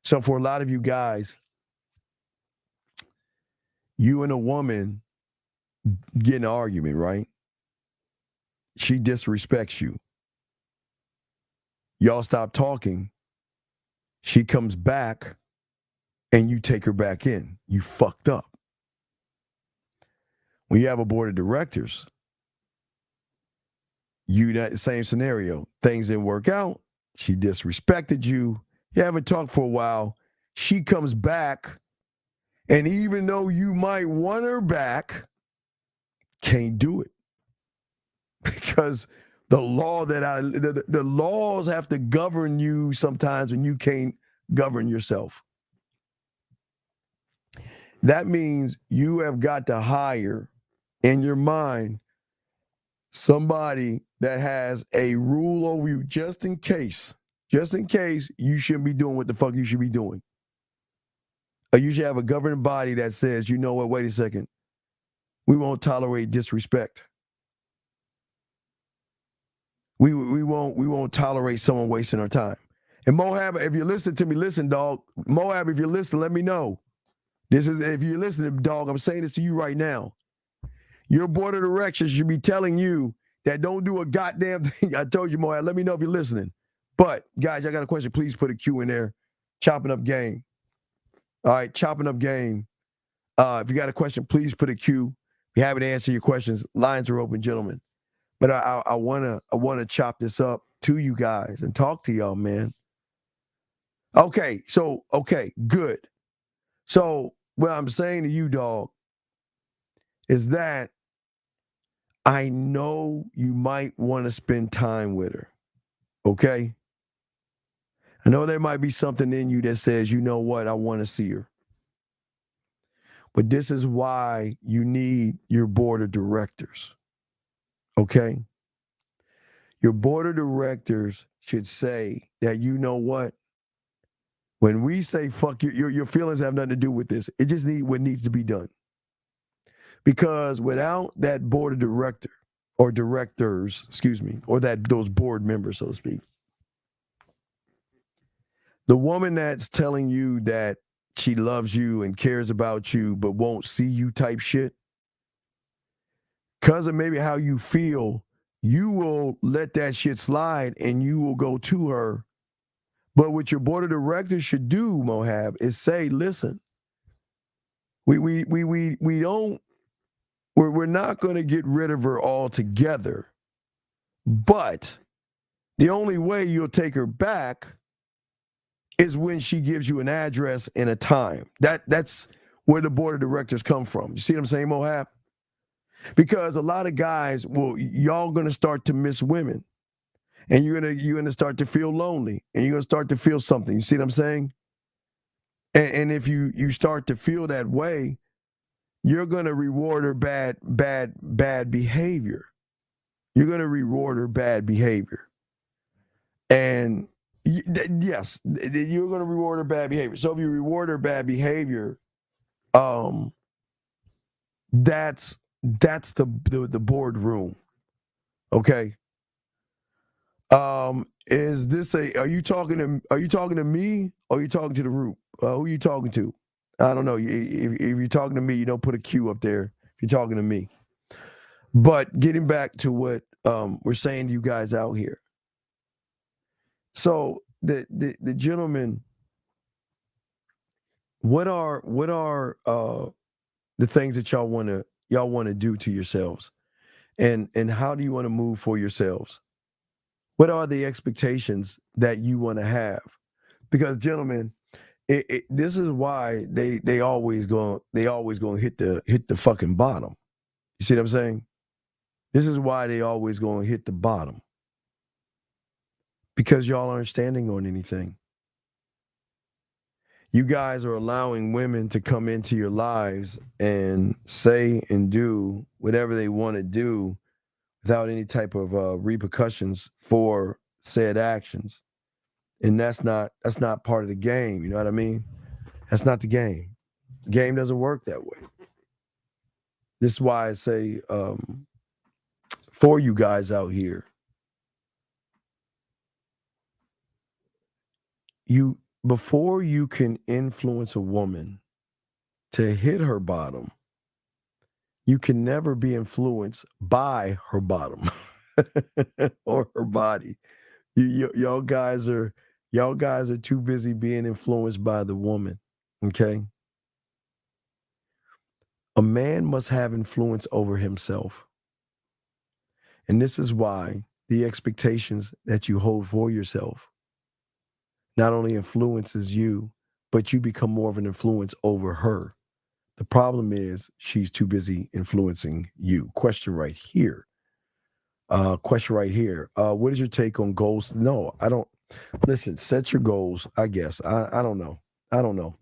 B: So for a lot of you guys, you and a woman get in an argument, right? She disrespects you. Y'all stop talking. She comes back and you take her back in. You fucked up. When you have a board of directors, that same scenario. Things didn't work out. She disrespected you. You haven't talked for a while. She comes back, and even though you might want her back, can't do it. Because the laws have to govern you sometimes when you can't govern yourself. That means you have got to hire in your mind somebody that has a rule over you just in case you shouldn't be doing what the fuck you should be doing. Or you should have a governing body that says, you know what, wait a second. We won't tolerate disrespect. We won't tolerate someone wasting our time. And Moab, if you're listening to me, listen, dog. Moab, if you're listening, let me know. This is, if you're listening, dog, I'm saying this to you right now. Your board of directors should be telling you that don't do a goddamn thing. I told you, Moab. Let me know if you're listening. But, guys, I got a question. Please put a Q in there. Chopping up game. All right, chopping up game. If you got a question, please put a Q. If you haven't answered your questions, lines are open, gentlemen. But I wanna chop this up to you guys and talk to y'all, man. Okay, good. So what I'm saying to you, dog, is that I know you might want to spend time with her. Okay? I know there might be something in you that says, you know what, I want to see her. But this is why you need your board of directors. Okay? Your board of directors should say that, you know what, when we say fuck your feelings have nothing to do with this. It just what needs to be done. Because without that board of director or directors, or those board members, so to speak, the woman that's telling you that she loves you and cares about you but won't see you type shit, because of maybe how you feel, you will let that shit slide and you will go to her. But what your board of directors should do, Mohab, is say, listen, we're not going to get rid of her altogether, but the only way you'll take her back is when she gives you an address and a time. That's where the board of directors come from. You see what I'm saying, Mohab? Because a lot of guys, y'all gonna start to miss women, and you're gonna start to feel lonely, and you're gonna start to feel something. You see what I'm saying? And if you start to feel that way, you're gonna reward her bad behavior. You're gonna reward her bad behavior, and yes, you're gonna reward her bad behavior. So if you reward her bad behavior, that's the boardroom. Okay. Is this are you talking to me or are you talking to the root? Who are you talking to? I don't know. If you're talking to me, you don't put a Q up there if you're talking to me. But getting back to what we're saying to you guys out here. So the gentleman, what are the things that y'all want to do to yourselves, and how do you want to move for yourselves? What are the expectations that you want to have? Because, gentlemen, this is why they always going to hit the fucking bottom. You see what I'm saying? This is why they always going to hit the bottom. Because y'all aren't standing on anything. You guys are allowing women to come into your lives and say and do whatever they want to do without any type of repercussions for said actions. And that's not part of the game. You know what I mean? That's not the game. The game doesn't work that way. This is why I say, for you guys out here, before you can influence a woman to hit her bottom, you can never be influenced by her bottom or her body. Y'all guys are too busy being influenced by the woman. Okay. A man must have influence over himself. And this is why the expectations that you hold for yourself not only influences you, but you become more of an influence over her. The problem is she's too busy influencing you. Question right here. What is your take on goals? No, I don't. Listen, set your goals, I guess. I don't know. I don't know.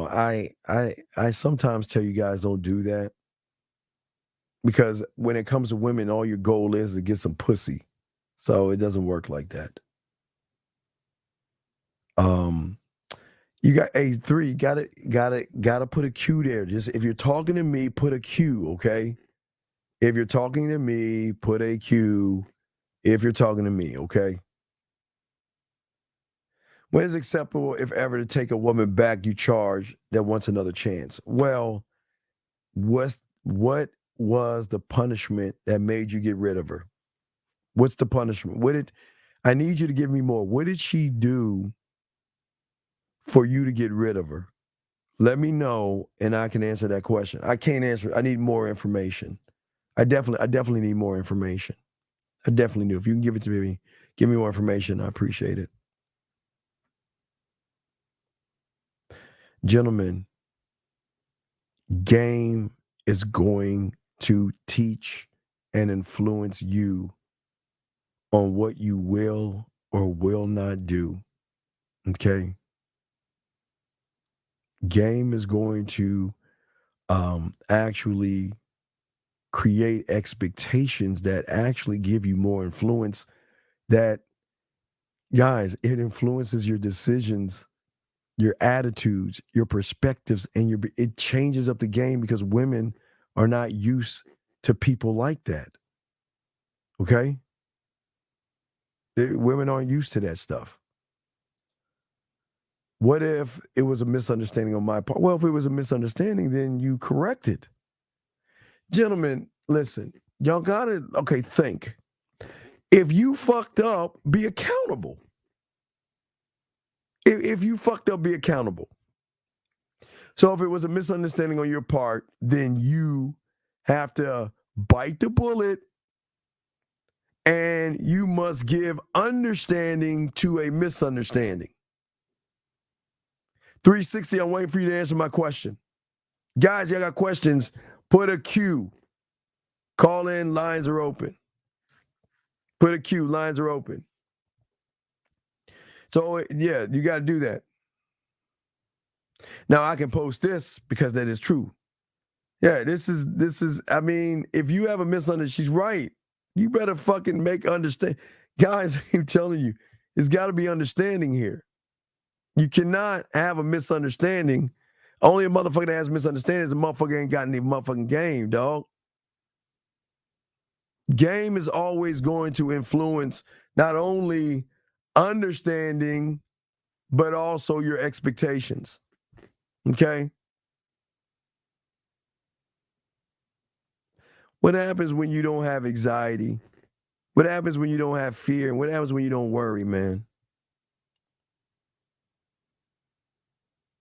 B: I sometimes tell you guys don't do that. Because when it comes to women, all your goal is to get some pussy. So it doesn't work like that. You got A3, gotta put a Q there. Just if you're talking to me, put a Q, okay? If you're talking to me, put a Q. If you're talking to me, okay? When is acceptable, if ever, to take a woman back you charge that wants another chance? Well, what was the punishment that made you get rid of her? What's the punishment? I need you to give me more. What did she do for you to get rid of her? Let me know, and I can answer that question. I can't answer. I need more information. I definitely need more information. I definitely do. If you can give it to me, give me more information. I appreciate it. Gentlemen, game is going to teach and influence you on what you will or will not do. Okay? Game is going to actually create expectations that actually give you more influence. That, guys, it influences your decisions, your attitudes, your perspectives, and it changes up the game because women are not used to people like that. Okay? Women aren't used to that stuff. What if it was a misunderstanding on my part? Well, if it was a misunderstanding, then you correct it. Gentlemen, listen, y'all gotta, think. If you fucked up, be accountable. If you fucked up, be accountable. So if it was a misunderstanding on your part, then you have to bite the bullet and you must give understanding to a misunderstanding. 360, I'm waiting for you to answer my question. Guys, y'all got questions, put a Q. Call in, lines are open. Put a Q, lines are open. So, yeah, you got to do that. Now, I can post this because that is true. Yeah, this is, I mean, if you have a misunderstanding, she's right. You better fucking understand. Guys, I'm telling you, there's got to be understanding here. You cannot have a misunderstanding. Only a motherfucker that has a misunderstanding is a motherfucker ain't got any motherfucking game, dog. Game is always going to influence not only understanding, but also your expectations. Okay? What happens when you don't have anxiety? What happens when you don't have fear? And what happens when you don't worry, man?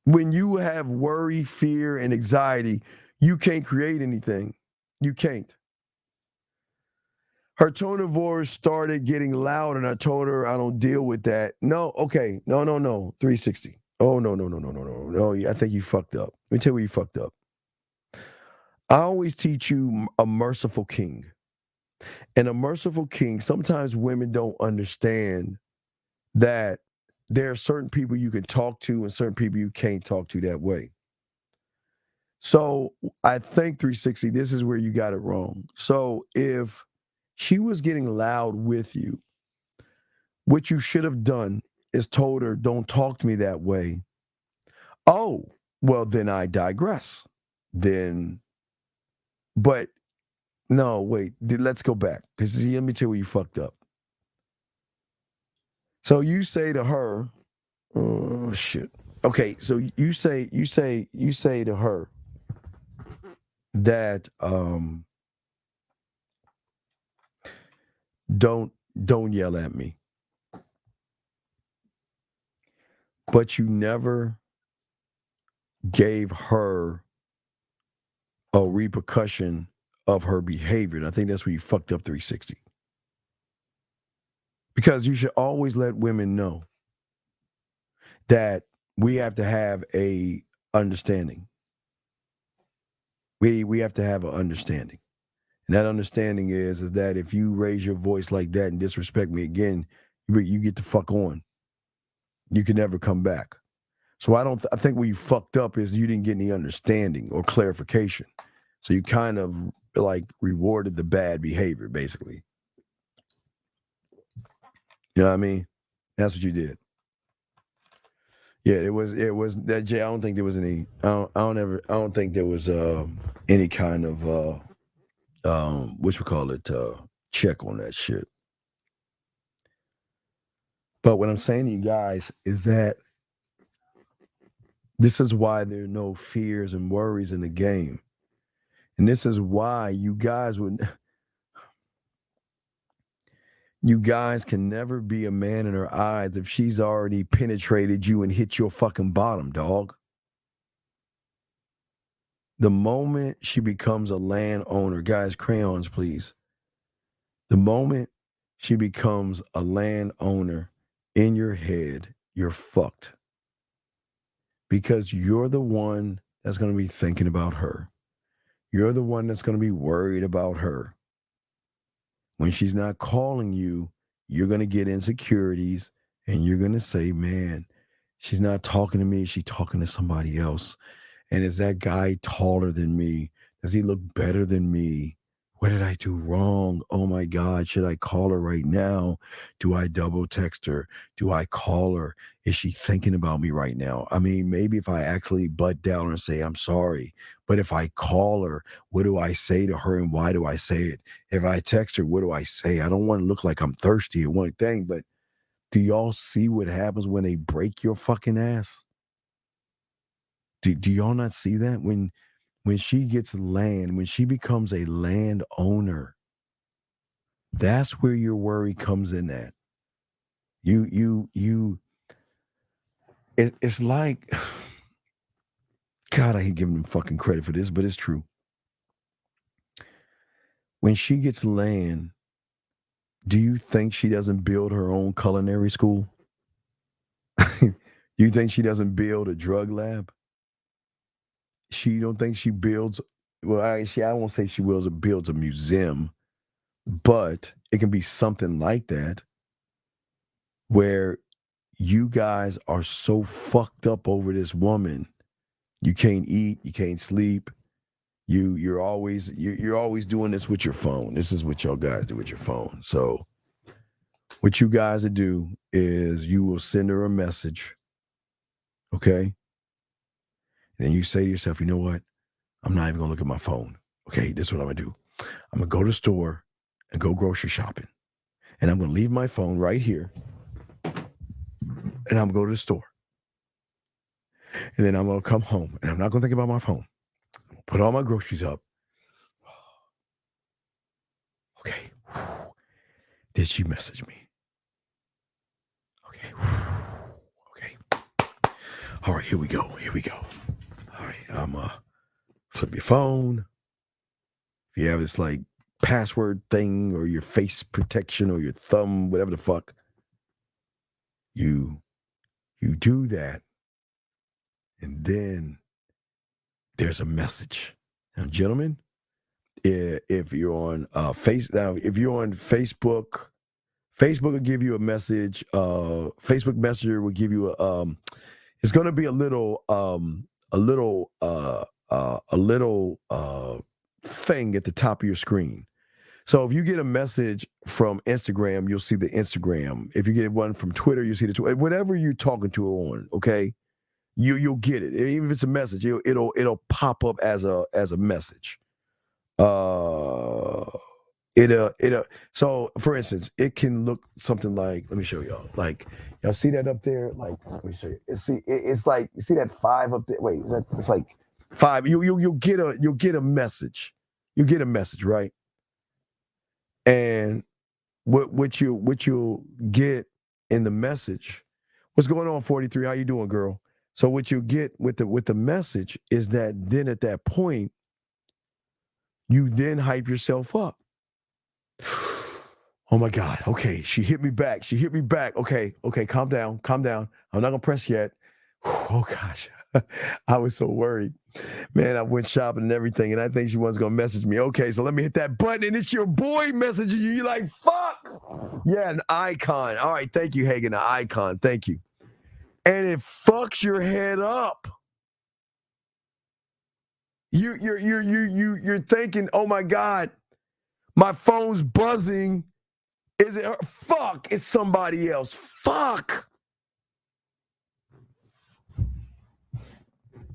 B: When you have worry, fear, and anxiety, you can't create anything. You can't. Her tone of voice started getting loud, and I told her I don't deal with that. No, okay. No. 360. Oh, no. No, I think you fucked up. Let me tell you where you fucked up. I always teach you a merciful king. And a merciful king, sometimes women don't understand that there are certain people you can talk to and certain people you can't talk to that way. So I think 360, this is where you got it wrong. So if she was getting loud with you, what you should have done is told her, don't talk to me that way. Oh, well, then I digress. But no, wait, let's go back. Because let me tell you where you fucked up. So you say to her, oh shit. Okay, so you say to her that don't yell at me. But you never gave her a repercussion of her behavior. And I think that's where you fucked up 360. Because you should always let women know that we have to have a understanding. We have to have an understanding. And that understanding is that if you raise your voice like that and disrespect me again, you get the fuck on. You can never come back. So I think where you fucked up is you didn't get any understanding or clarification. So you kind of like rewarded the bad behavior, basically. You know what I mean? That's what you did. Yeah, it was that, Jay. I don't think there was any. I don't think there was any kind of check on that shit. But what I'm saying to you guys is that this is why there are no fears and worries in the game. And this is why you guys can never be a man in her eyes if she's already penetrated you and hit your fucking bottom, dog. The moment she becomes a landowner, guys, crayons, please. The moment she becomes a landowner in your head, you're fucked. Because you're the one that's going to be thinking about her. You're the one that's going to be worried about her. When she's not calling you, you're going to get insecurities and you're going to say, man, she's not talking to me. She's talking to somebody else. And is that guy taller than me? Does he look better than me? What did I do wrong? Oh my God, should I call her right now? Do I double text her? Do I call her? Is she thinking about me right now? I mean, maybe if I actually butt down and say, I'm sorry, but if I call her, what do I say to her and why do I say it? If I text her, what do I say? I don't want to look like I'm thirsty or one thing, but do y'all see what happens when they break your fucking ass? Do y'all not see that? When she gets land, when she becomes a landowner, that's where your worry comes in at. It's like, God, I hate giving them fucking credit for this, but it's true. When she gets land, do you think she doesn't build her own culinary school? You think she doesn't build a drug lab? She don't think she builds, well, I won't say she builds a museum, but it can be something like that where you guys are so fucked up over this woman. You can't eat, you can't sleep. You're always doing this with your phone. This is what y'all guys do with your phone. So what you guys will do is you will send her a message, okay? And then you say to yourself, you know what? I'm not even gonna look at my phone. Okay, this is what I'm gonna do. I'm gonna go to the store and go grocery shopping. And I'm gonna leave my phone right here. And I'm gonna go to the store. And then I'm gonna come home and I'm not gonna think about my phone. Put all my groceries up. Okay. Did she message me? Okay. Okay. All right, here we go. All right, I'm flip your phone. If you have this like password thing or your face protection or your thumb, whatever the fuck, you do that. And then there's a message. Now, gentlemen, if you're on Facebook, Facebook will give you a message. Facebook Messenger will give you it's going to be a little thing at the top of your screen. So if you get a message from Instagram, you'll see the Instagram. If you get one from Twitter, you'll see the Twitter. Whatever you're talking to her on, okay, you'll get it. Even if it's a message, it'll pop up as a message. So for instance, it can look something like, let me show y'all. Like, y'all see that up there? Like, let me show you. It's like, you see that 5 up there? Wait, it's like 5. You'll get a message. You get a message, right? And what you'll get in the message, what's going on, 43? How you doing, girl? So what you get with the message is that then at that point, you then hype yourself up. Oh my God. Okay. She hit me back. Okay. Calm down. I'm not gonna press yet. Oh gosh. I was so worried. Man, I went shopping and everything, and I think she wasn't gonna message me. Okay, so let me hit that button, and it's your boy messaging you. You're like, fuck. Yeah, an icon. All right, thank you, Hagen. An icon. Thank you. And it fucks your head up. You're thinking, oh my God, my phone's buzzing. Is it her? Fuck, it's somebody else. Fuck.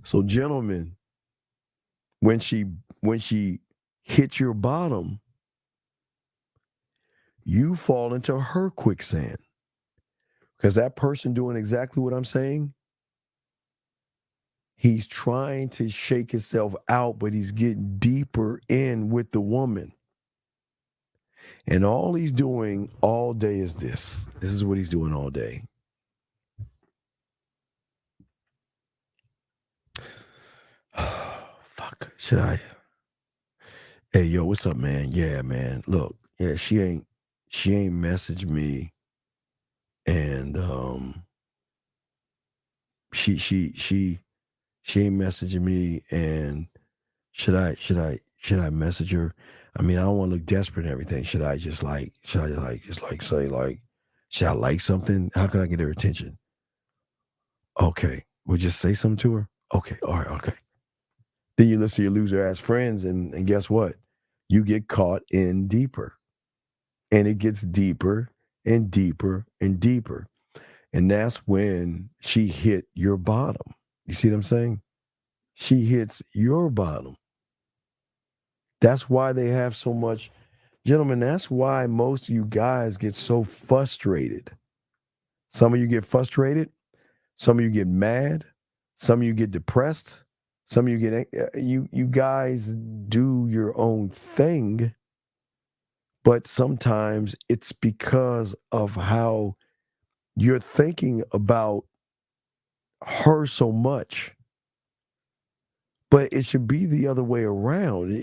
B: So, gentlemen, when she hits your bottom, you fall into her quicksand. Because that person doing exactly what I'm saying, he's trying to shake himself out, but he's getting deeper in with the woman. And all he's doing all day is this. This is what he's doing all day. Fuck. Should I? Hey, yo, what's up, man? Yeah, man. Look, yeah, she ain't messaged me, and she ain't messaging me, and should I message her? I mean, I don't want to look desperate and everything. Should I like something? How can I get her attention? Okay, we'll just say something to her. Okay, all right, okay. Then you listen to your loser ass friends, and guess what? You get caught in deeper. And it gets deeper and deeper and deeper. And that's when she hit your bottom. You see what I'm saying? She hits your bottom. That's why they have so much, gentlemen, that's why most of you guys get so frustrated. Some of you get frustrated. Some of you get mad. Some of you get depressed. Some of you get, you guys do your own thing. But sometimes it's because of how you're thinking about her so much. But it should be the other way around.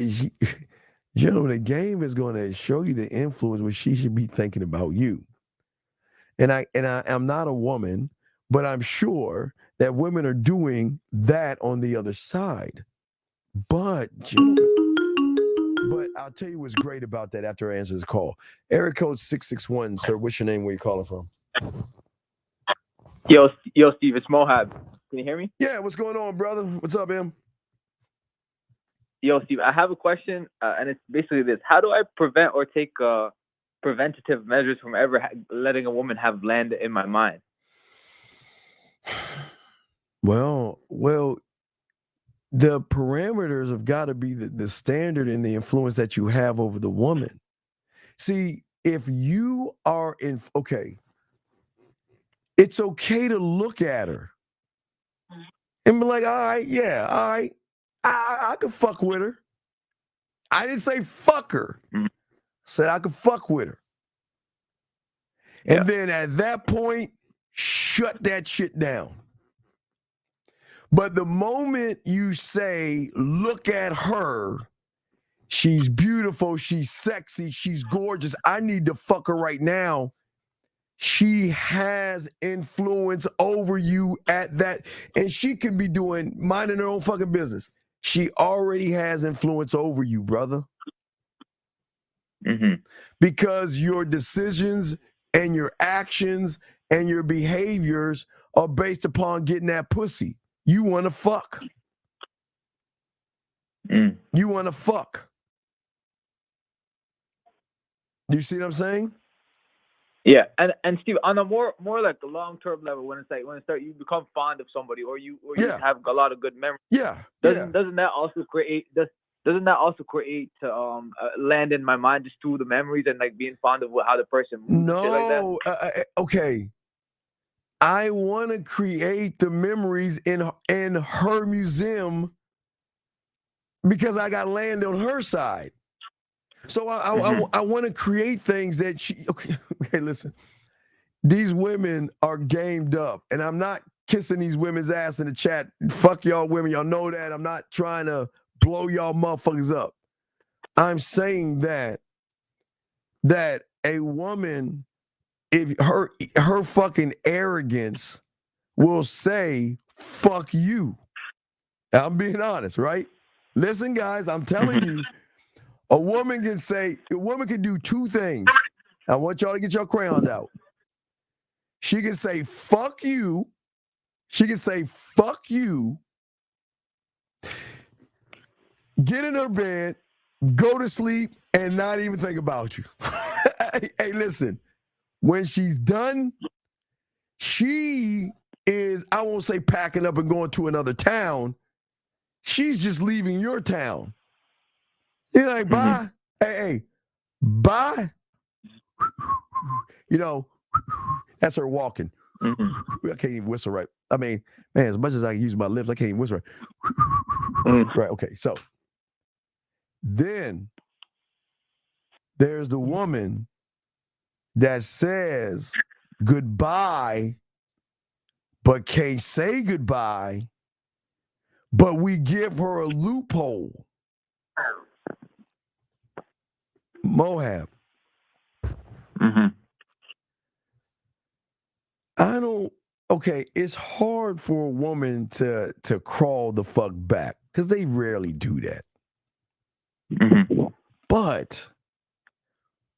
B: Gentlemen, the game is going to show you the influence where she should be thinking about you. And I'm not a woman, but I'm sure that women are doing that on the other side. But, gentlemen, I'll tell you what's great about that after I answer this call. Area code 661, sir. What's your name? Where you calling from?
P: Yo, Steve, it's Mohab. Can you hear me?
B: Yeah, what's going on, brother? What's up, Em?
P: Yo, Steve, I have a question, and it's basically this. How do I prevent or take preventative measures from ever letting a woman have land in my mind?
B: Well, the parameters have got to be the standard and the influence that you have over the woman. See, if you are okay, it's okay to look at her and be like, all right, yeah, all right, I could fuck with her. I didn't say fuck her. I said I could fuck with her. And then at that point, shut that shit down. But the moment you say, look at her, she's beautiful, she's sexy, she's gorgeous, I need to fuck her right now. She has influence over you at that, and she can be minding her own fucking business. She already has influence over you, brother.
P: Mm-hmm.
B: Because your decisions and your actions and your behaviors are based upon getting that pussy. You want to fuck. You want to fuck. You see what I'm saying?
P: Yeah, and Steve, on a more like a long-term level, when you become fond of somebody or you have a lot of good memories. Doesn't that also create land in my mind just through the memories and like being fond of how the person moves and shit like that?
B: Okay. I want to create the memories in her museum because I got land on her side. So I want to create things that she. Okay, listen. These women are gamed up, and I'm not kissing these women's ass in the chat. Fuck y'all women, y'all know that. I'm not trying to blow y'all motherfuckers up. I'm saying that a woman, if her fucking arrogance will say, fuck you. I'm being honest, right? Listen, guys, I'm telling you, a woman can do two things. I want y'all to get your crayons out. She can say, fuck you. She can say, fuck you. Get in her bed, go to sleep, and not even think about you. Hey, listen, when she's done, she is, I won't say packing up and going to another town. She's just leaving your town. You're like, bye. Hey, bye. You know, that's her walking. I can't even whistle right. I mean, man, as much as I can use my lips, I can't even whistle right. Right, okay. So then there's the woman that says goodbye, but can't say goodbye, but we give her a loophole. Mohab. Okay, it's hard for a woman to crawl the fuck back because they rarely do that. But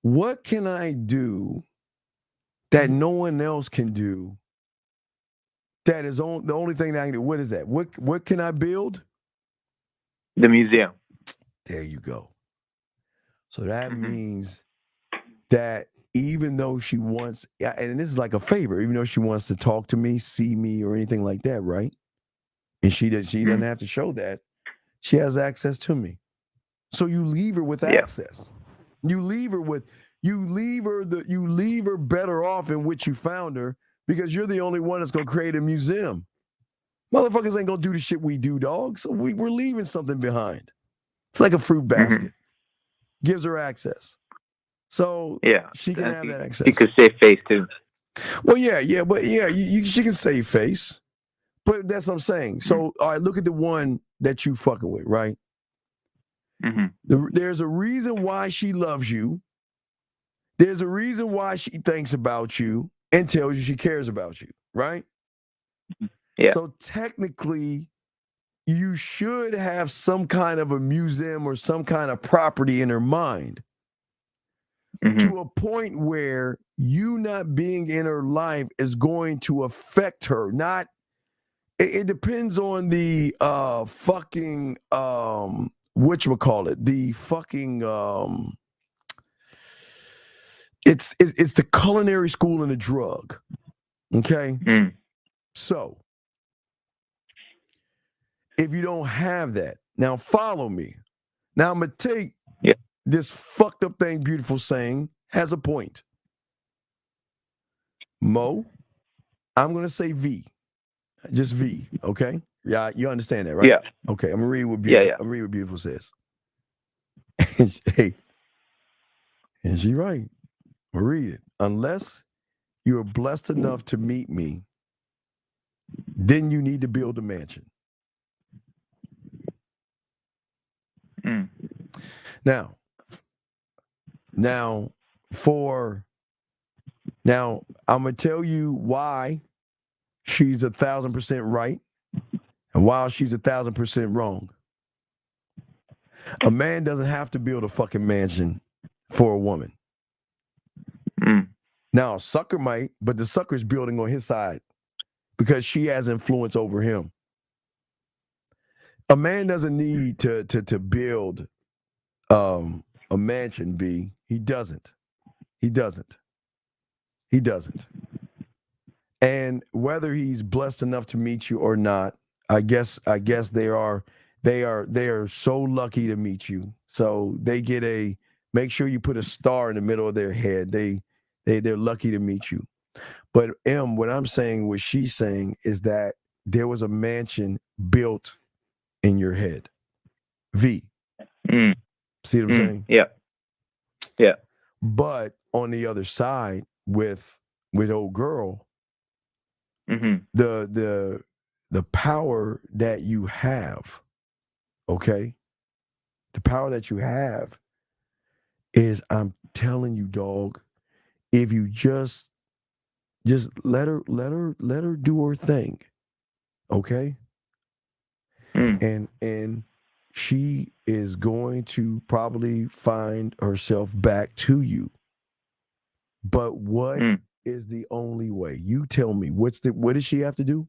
B: what can I do that no one else can do? That is the only thing that I can do. What is that? What can I build?
P: The museum.
B: There you go. So that means that even though she wants, and this is like a favor, even though she wants to talk to me, see me, or anything like that, right? And she doesn't have to show that. She has access to me. So you leave her with access. You leave her better off in which you found her because you're the only one that's gonna create a museum. Motherfuckers ain't gonna do the shit we do, dog. So we're leaving something behind. It's like a fruit basket. Gives her access. So she can have that access.
P: She could save face too.
B: Well, she can save face. But that's what I'm saying. So, all right, look at the one that you fucking with, right? There's a reason why she loves you. There's a reason why she thinks about you and tells you she cares about you, right?
P: Yeah.
B: So technically, you should have some kind of a museum or some kind of property in her mind to a point where you not being in her life is going to affect her. Not. It depends on the fucking whatchamacallit, the fucking it's the culinary school and the drug. Okay? So if you don't have that, now follow me. Now I'm gonna take this fucked up thing Beautiful saying has a point. Mo, I'm gonna say V. Just V, okay? Yeah, you understand that, right?
P: Yeah.
B: Okay, I'm gonna read what Beautiful, I'm gonna read what Beautiful says. Hey, and she right. I'll read it. Unless you are blessed enough to meet me, then you need to build a mansion. Now, I'm gonna tell you why she's 1,000% right and why she's 1,000% wrong. A man doesn't have to build a fucking mansion for a woman. Now, a sucker might, but the sucker's building on his side because she has influence over him. A man doesn't need to build a mansion, B. He doesn't. And whether he's blessed enough to meet you or not, I guess they are so lucky to meet you. So they get make sure you put a star in the middle of their head. They're lucky to meet you. But what I'm saying, what she's saying is that there was a mansion built in your head. V. See what I'm saying?
P: Yeah.
B: But on the other side, with old girl, the power that you have, okay? The power that you have is, I'm telling you, dog, if you just let her do her thing, okay? And she is going to probably find herself back to you. But what is the only way? You tell me. What does she have to do?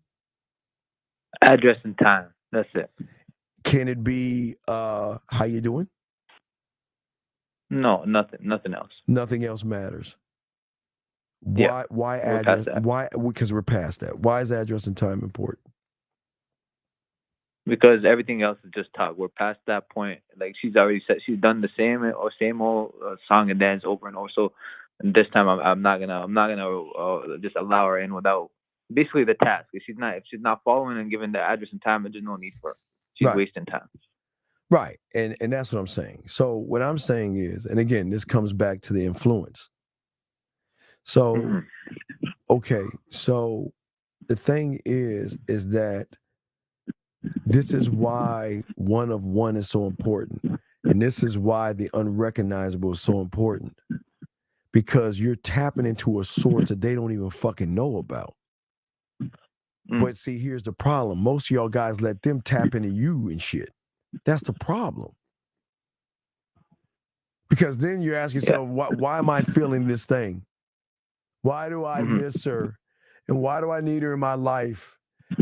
P: Address and time. That's it.
B: Can it be how you doing?
P: No, nothing else.
B: Nothing else matters.
P: Yeah,
B: Why
P: we're
B: address?
P: past that.
B: Why? Because we're past that. Why is address and time important?
P: Because everything else is just talk. We're past that point. Like she's already said, she's done the same old song and dance over and over. So this time I'm not gonna just allow her in without basically the task. If she's not following and giving the address and time, there's no need for her. She's
B: Right.
P: wasting time.
B: Right. And that's what I'm saying. So what I'm saying is, and again, this comes back to the influence. So, okay. So the thing is that this is why one of one is so important. And this is why the unrecognizable is so important. Because you're tapping into a source that they don't even fucking know about. But see, here's the problem. Most of y'all guys let them tap into you and shit. That's the problem. Because then you ask yourself, why am I feeling this thing? Why do I miss her? And why do I need her in my life?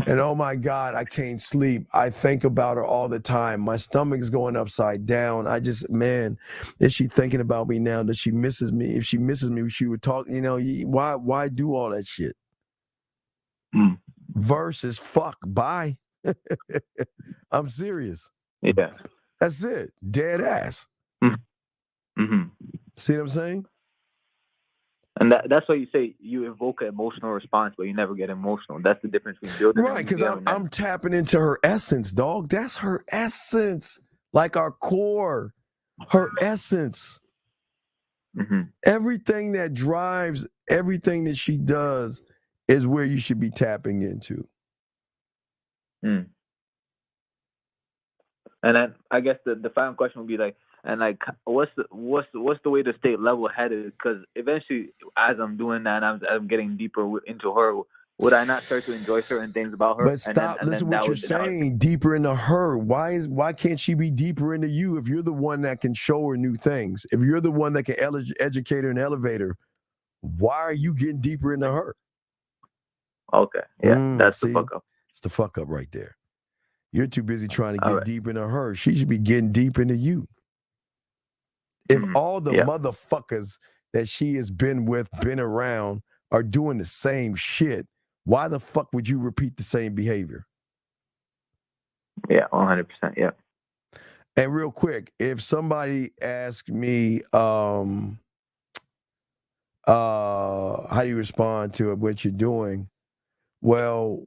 B: And oh my God, I can't sleep. I think about her all the time. My stomach's going upside down. Man, is she thinking about me now? Does she misses me? If she misses me, she would talk, why do all that shit? Versus fuck, bye. I'm serious.
P: Yeah.
B: That's it. Dead ass. See what I'm saying?
P: And that's why you say you evoke an emotional response, but you never get emotional. That's the difference between building
B: Right, because I'm tapping into her essence, dog. That's her essence. Like our core. Her essence. Everything that drives everything that she does is where you should be tapping into.
P: And then I guess the final question would be like, and like, what's the way to stay level headed? Because eventually, as I'm doing that, and I'm getting deeper into her, would I not start to enjoy certain things about her?
B: But stop, listen what you're saying. Deeper into her. Why can't she be deeper into you if you're the one that can show her new things? If you're the one that can educate her and elevate her, why are you getting deeper into her?
P: Okay, yeah, that's the fuck up.
B: It's the fuck up right there. You're too busy trying to get deep into her. She should be getting deep into you. If all the motherfuckers that she has been with, been around, are doing the same shit, why the fuck would you repeat the same behavior?
P: Yeah, 100%. Yeah.
B: And real quick, if somebody asks me, how do you respond to what you're doing? Well,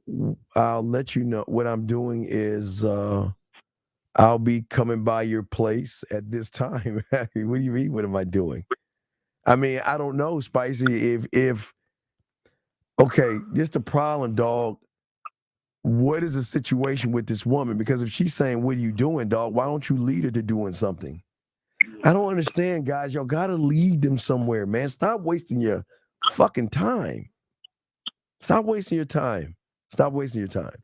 B: I'll let you know. What I'm doing is I'll be coming by your place at this time. What do you mean? What am I doing? I mean, I don't know, Spicy. Okay, this the problem, dog. What is the situation with this woman? Because if she's saying, what are you doing, dog? Why don't you lead her to doing something? I don't understand, guys. Y'all got to lead them somewhere, man. Stop wasting your fucking time. Stop wasting your time. Stop wasting your time.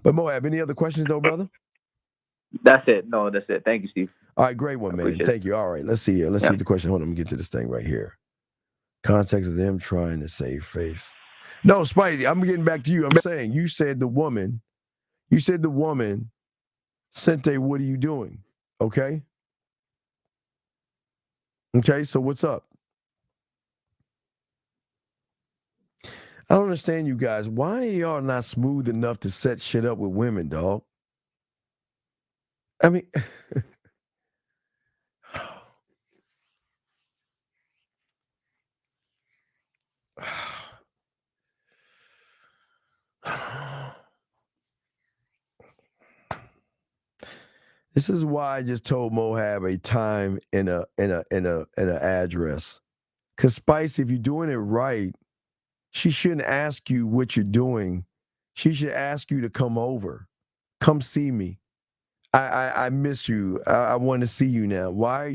B: But Moab, any other questions, though, brother?
P: That's it. No, that's it. Thank you, Steve.
B: All right, great one, man. Thank you. All right, let's see here. Let's see what the question. Hold on, let me get to this thing right here. Context of them trying to save face. No, Spidey, I'm getting back to you. I'm saying you said the woman, Sente, what are you doing? Okay? Okay, so what's up? I don't understand you guys. Why are y'all not smooth enough to set shit up with women, dog? I mean, this is why I just told Mohab a time and an address. Cause Spice, if you're doing it right, she shouldn't ask you what you're doing. She should ask you to come over. Come see me. I miss you. I want to see you now. Why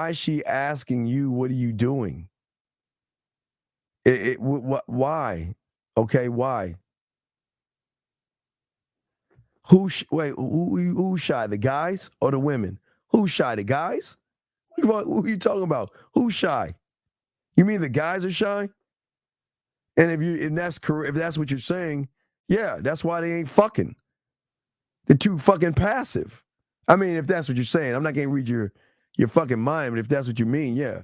B: is she asking you, what are you doing? Why? Okay, why? Who's shy? The guys or the women? Who's shy? The guys? Who are you talking about? Who's shy? You mean the guys are shy? And if that's correct, if that's what you're saying, yeah, that's why they ain't fucking. They're too fucking passive. I mean, if that's what you're saying, I'm not gonna read your fucking mind, but if that's what you mean, yeah.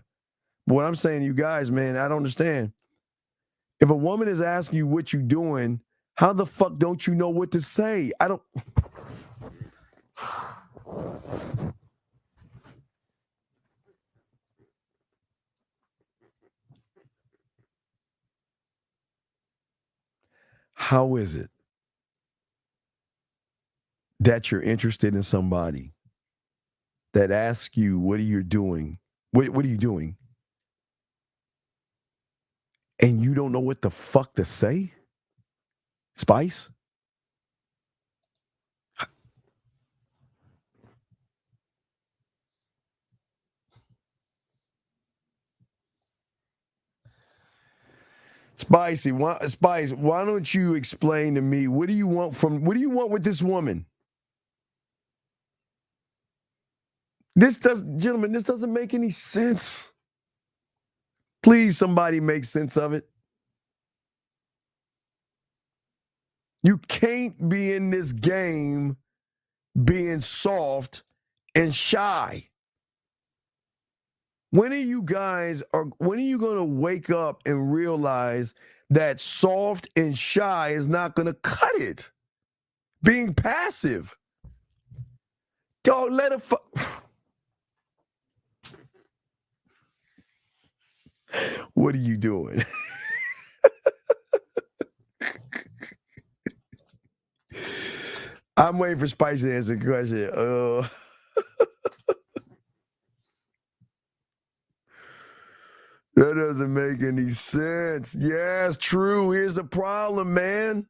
B: But what I'm saying to you guys, man, I don't understand. If a woman is asking you what you doing, how the fuck don't you know what to say? I don't. How is it that you're interested in somebody that asks you, what are you doing? What are you doing? And you don't know what the fuck to say? Spice? Spice, why don't you explain to me, what do you want with this woman? Gentlemen, this doesn't make any sense. Please, somebody make sense of it. You can't be in this game being soft and shy. When are you going to wake up and realize that soft and shy is not going to cut it? Being passive. Don't let it What are you doing? I'm waiting for Spice to answer the question. That doesn't make any sense. Yes, true. Here's the problem, man.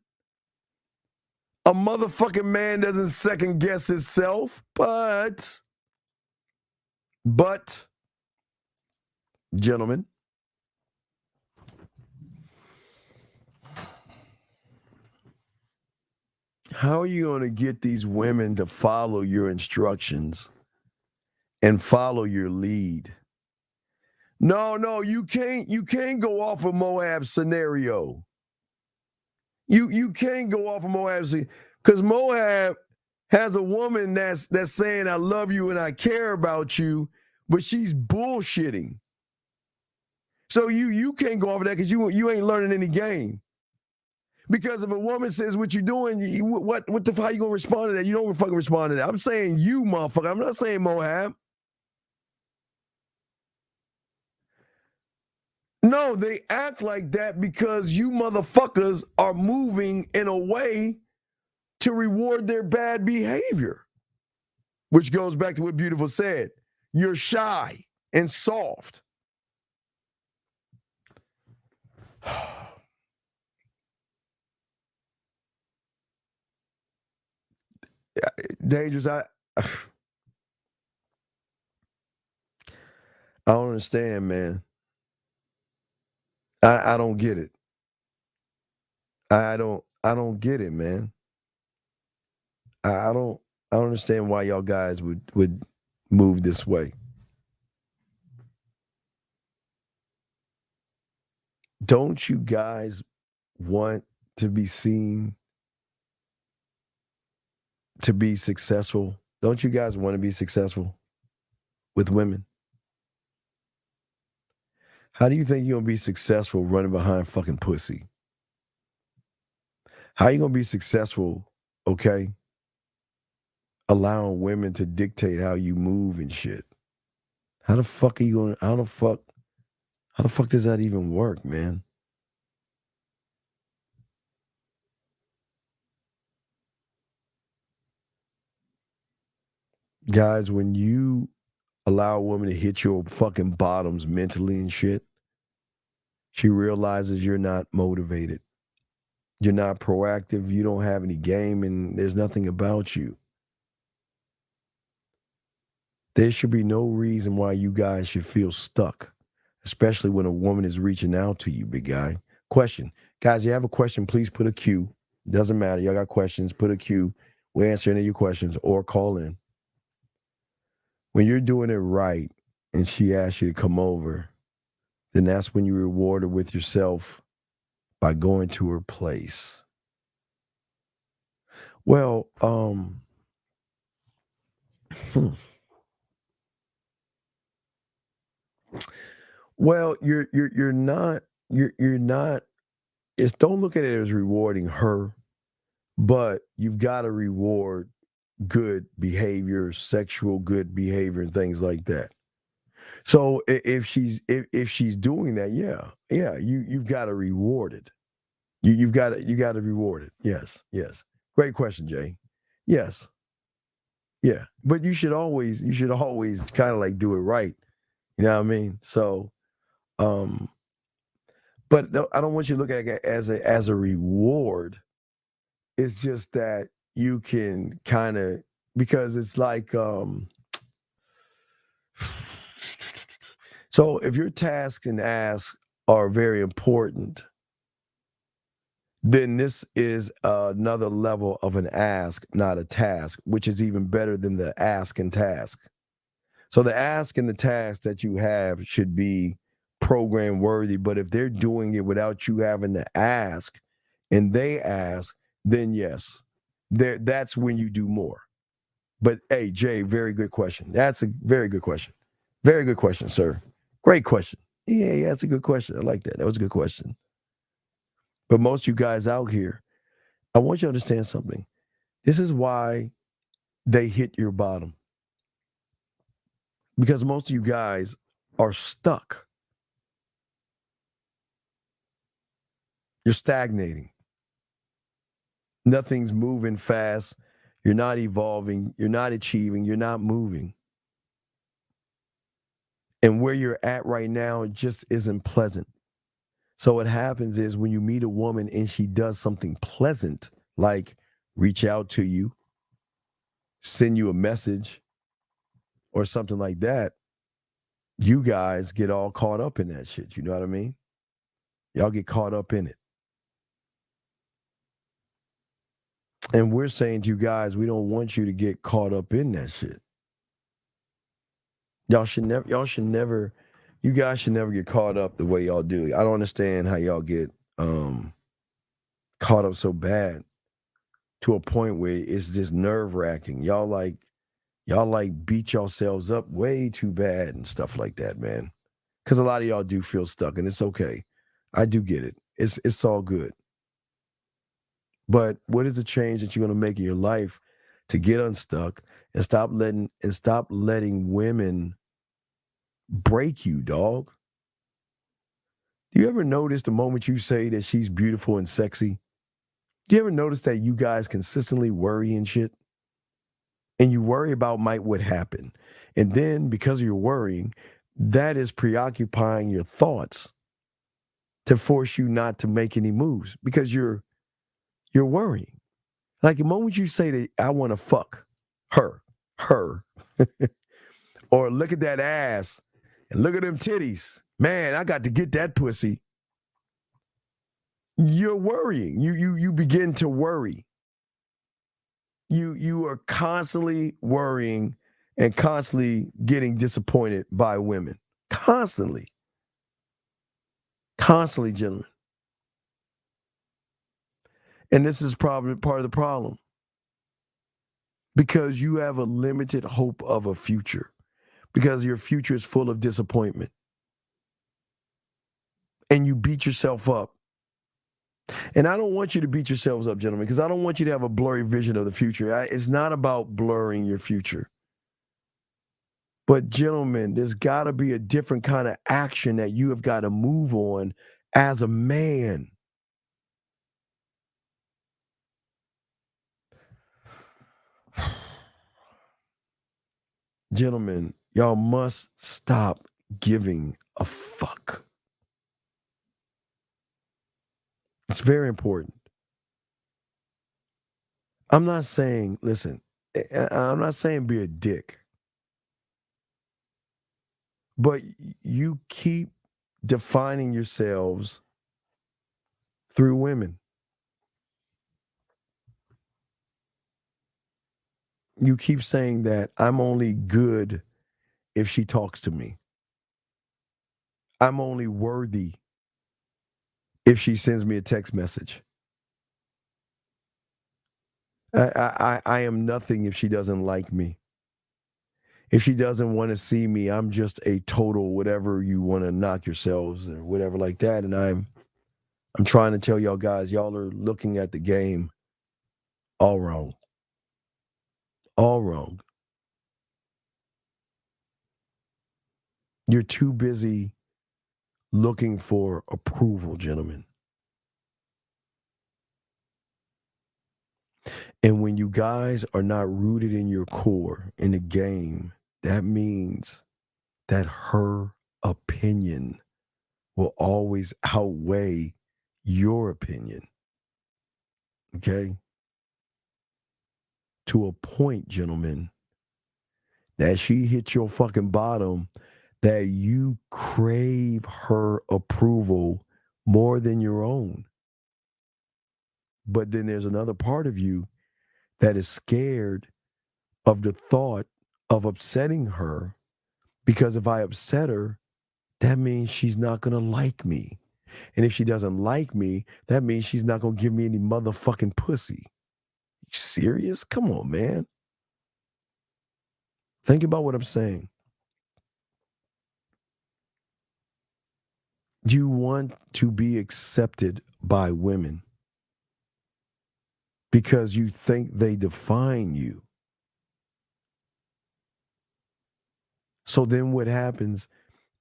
B: A motherfucking man doesn't second guess himself, but, gentlemen, how are you going to get these women to follow your instructions and follow your lead? No, you can't go off of Moab's scenario. You can't go off of Moab's, because Moab has a woman that's saying, I love you and I care about you, but she's bullshitting. So you can't go off of that because you ain't learning any game. Because if a woman says what you're doing, what the fuck, how you gonna respond to that? You don't fucking respond to that. I'm saying you, motherfucker. I'm not saying Moab. No, they act like that because you motherfuckers are moving in a way to reward their bad behavior. Which goes back to what Beautiful said. You're shy and soft. Dangerous. I don't understand, man. I don't get it. I don't get it, man. I don't understand why y'all guys would move this way. Don't you guys want to be seen to be successful? Don't you guys want to be successful with women? How do you think you're going to be successful running behind fucking pussy? How are you going to be successful, okay, allowing women to dictate how you move and shit? How the fuck are you going to, how the fuck does that even work, man? Guys, when you allow a woman to hit your fucking bottoms mentally and shit, she realizes you're not motivated. You're not proactive. You don't have any game, and there's nothing about you. There should be no reason why you guys should feel stuck, especially when a woman is reaching out to you, big guy. Question. Guys, you have a question, please put a Q. Doesn't matter. Y'all got questions, put a Q. We'll answer any of your questions or call in. When you're doing it right and she asks you to come over, then that's when you reward her with yourself by going to her place. Well, well, you're not. Don't look at it as rewarding her, but you've got to reward good behavior, sexual good behavior, and things like that. So if she's doing that, yeah, you've got to reward it. You got to reward it. Yes. Great question, Jay. Yes. Yeah. But you should always kind of like do it right. You know what I mean? So, but no, I don't want you to look at it as a reward. It's just that you can kind of, because it's like, so if your tasks and asks are very important, then this is another level of an ask, not a task, which is even better than the ask and task. So the ask and the task that you have should be program worthy, but if they're doing it without you having to ask and they ask, then yes, that's when you do more. But hey, Jay, very good question. That's a very good question. Very good question, sir. Great question. Yeah, that's a good question. I like that. That was a good question. But most of you guys out here, I want you to understand something. This is why they hit your bottom. Because most of you guys are stuck. You're stagnating. Nothing's moving fast. You're not evolving. You're not achieving. You're not moving. And where you're at right now, it just isn't pleasant. So what happens is when you meet a woman and she does something pleasant, like reach out to you, send you a message, or something like that, you guys get all caught up in that shit. You know what I mean? Y'all get caught up in it. And we're saying to you guys, we don't want you to get caught up in that shit. You guys should never get caught up the way y'all do. I don't understand how y'all get caught up so bad to a point where it's just nerve-wracking. Y'all like beat yourselves up way too bad and stuff like that, man. Because a lot of y'all do feel stuck, and it's okay. I do get it. It's all good. But what is the change that you're going to make in your life to get unstuck and stop letting women break you, dog? Do you ever notice the moment you say that she's beautiful and sexy? Do you ever notice that you guys consistently worry and shit? And you worry about what would happen. And then because of your worrying, that is preoccupying your thoughts to force you not to make any moves because you're worrying. Like the moment you say that I want to fuck her, or look at that ass and look at them titties, man, I got to get that pussy. You're worrying. You begin to worry. You are constantly worrying and constantly getting disappointed by women. Constantly, gentlemen. And this is probably part of the problem. Because you have a limited hope of a future. Because your future is full of disappointment. And you beat yourself up. And I don't want you to beat yourselves up, gentlemen, because I don't want you to have a blurry vision of the future. It's not about blurring your future. But gentlemen, there's got to be a different kind of action that you have got to move on as a man. Gentlemen, y'all must stop giving a fuck. It's very important. I'm not saying, listen, I'm not saying be a dick. But you keep defining yourselves through women. You keep saying that I'm only good if she talks to me. I'm only worthy if she sends me a text message. I am nothing if she doesn't like me. If she doesn't want to see me, I'm just a total whatever you want to knock yourselves or whatever like that. And I'm trying to tell y'all guys, y'all are looking at the game all wrong. All wrong. You're too busy looking for approval, gentlemen. And when you guys are not rooted in your core in the game, that means that her opinion will always outweigh your opinion. Okay? To a point, gentlemen, that she hits your fucking bottom, that you crave her approval more than your own. But then there's another part of you that is scared of the thought of upsetting her, because if I upset her, that means she's not going to like me. And if she doesn't like me, that means she's not going to give me any motherfucking pussy. You serious? Come on, man. Think about what I'm saying. You want to be accepted by women because you think they define you. So then what happens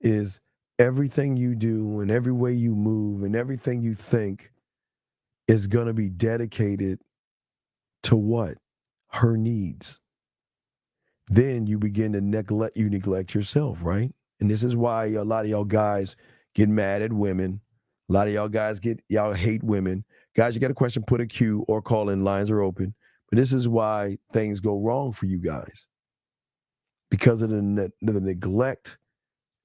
B: is everything you do and every way you move and everything you think is going to be dedicated to what? Her needs. Then you begin to neglect yourself, right? And this is why a lot of y'all guys get mad at women. A lot of y'all guys y'all hate women. Guys, you got a question, put a Q or call in. Lines are open. But this is why things go wrong for you guys. Because of the neglect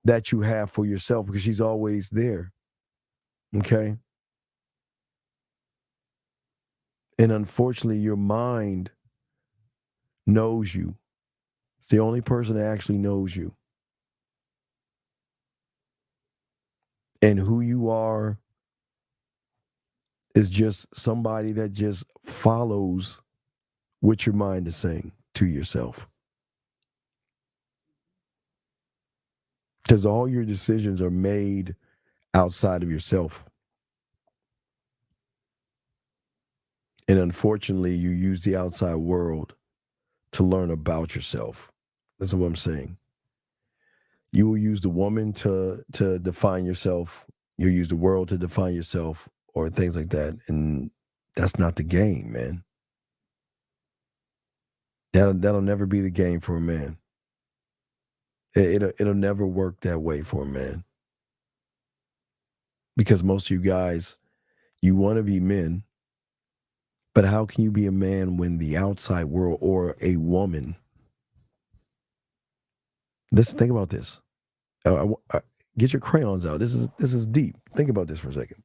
B: that you have for yourself, because she's always there. Okay? And unfortunately, your mind knows you. It's the only person that actually knows you. And who you are is just somebody that just follows what your mind is saying to yourself. Because all your decisions are made outside of yourself. And unfortunately, you use the outside world to learn about yourself. That's what I'm saying. You will use the woman to define yourself. You'll use the world to define yourself or things like that. And that's not the game, man. That'll never be the game for a man. It'll never work that way for a man. Because most of you guys, you want to be men, but how can you be a man when the outside world or a woman? Let's think about this. Get your crayons out. This is deep. Think about this for a second.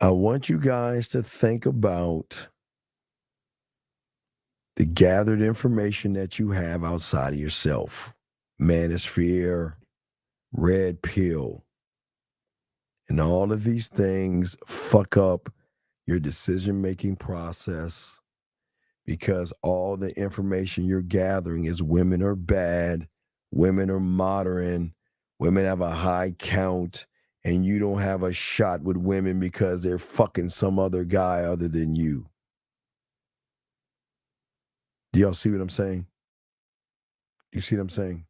B: I want you guys to think about the gathered information that you have outside of yourself. Manosphere, red pill, and all of these things fuck up your decision-making process, because all the information you're gathering is women are bad, women are modern, women have a high count, and you don't have a shot with women because they're fucking some other guy other than you. Do y'all see what I'm saying? You see what I'm saying?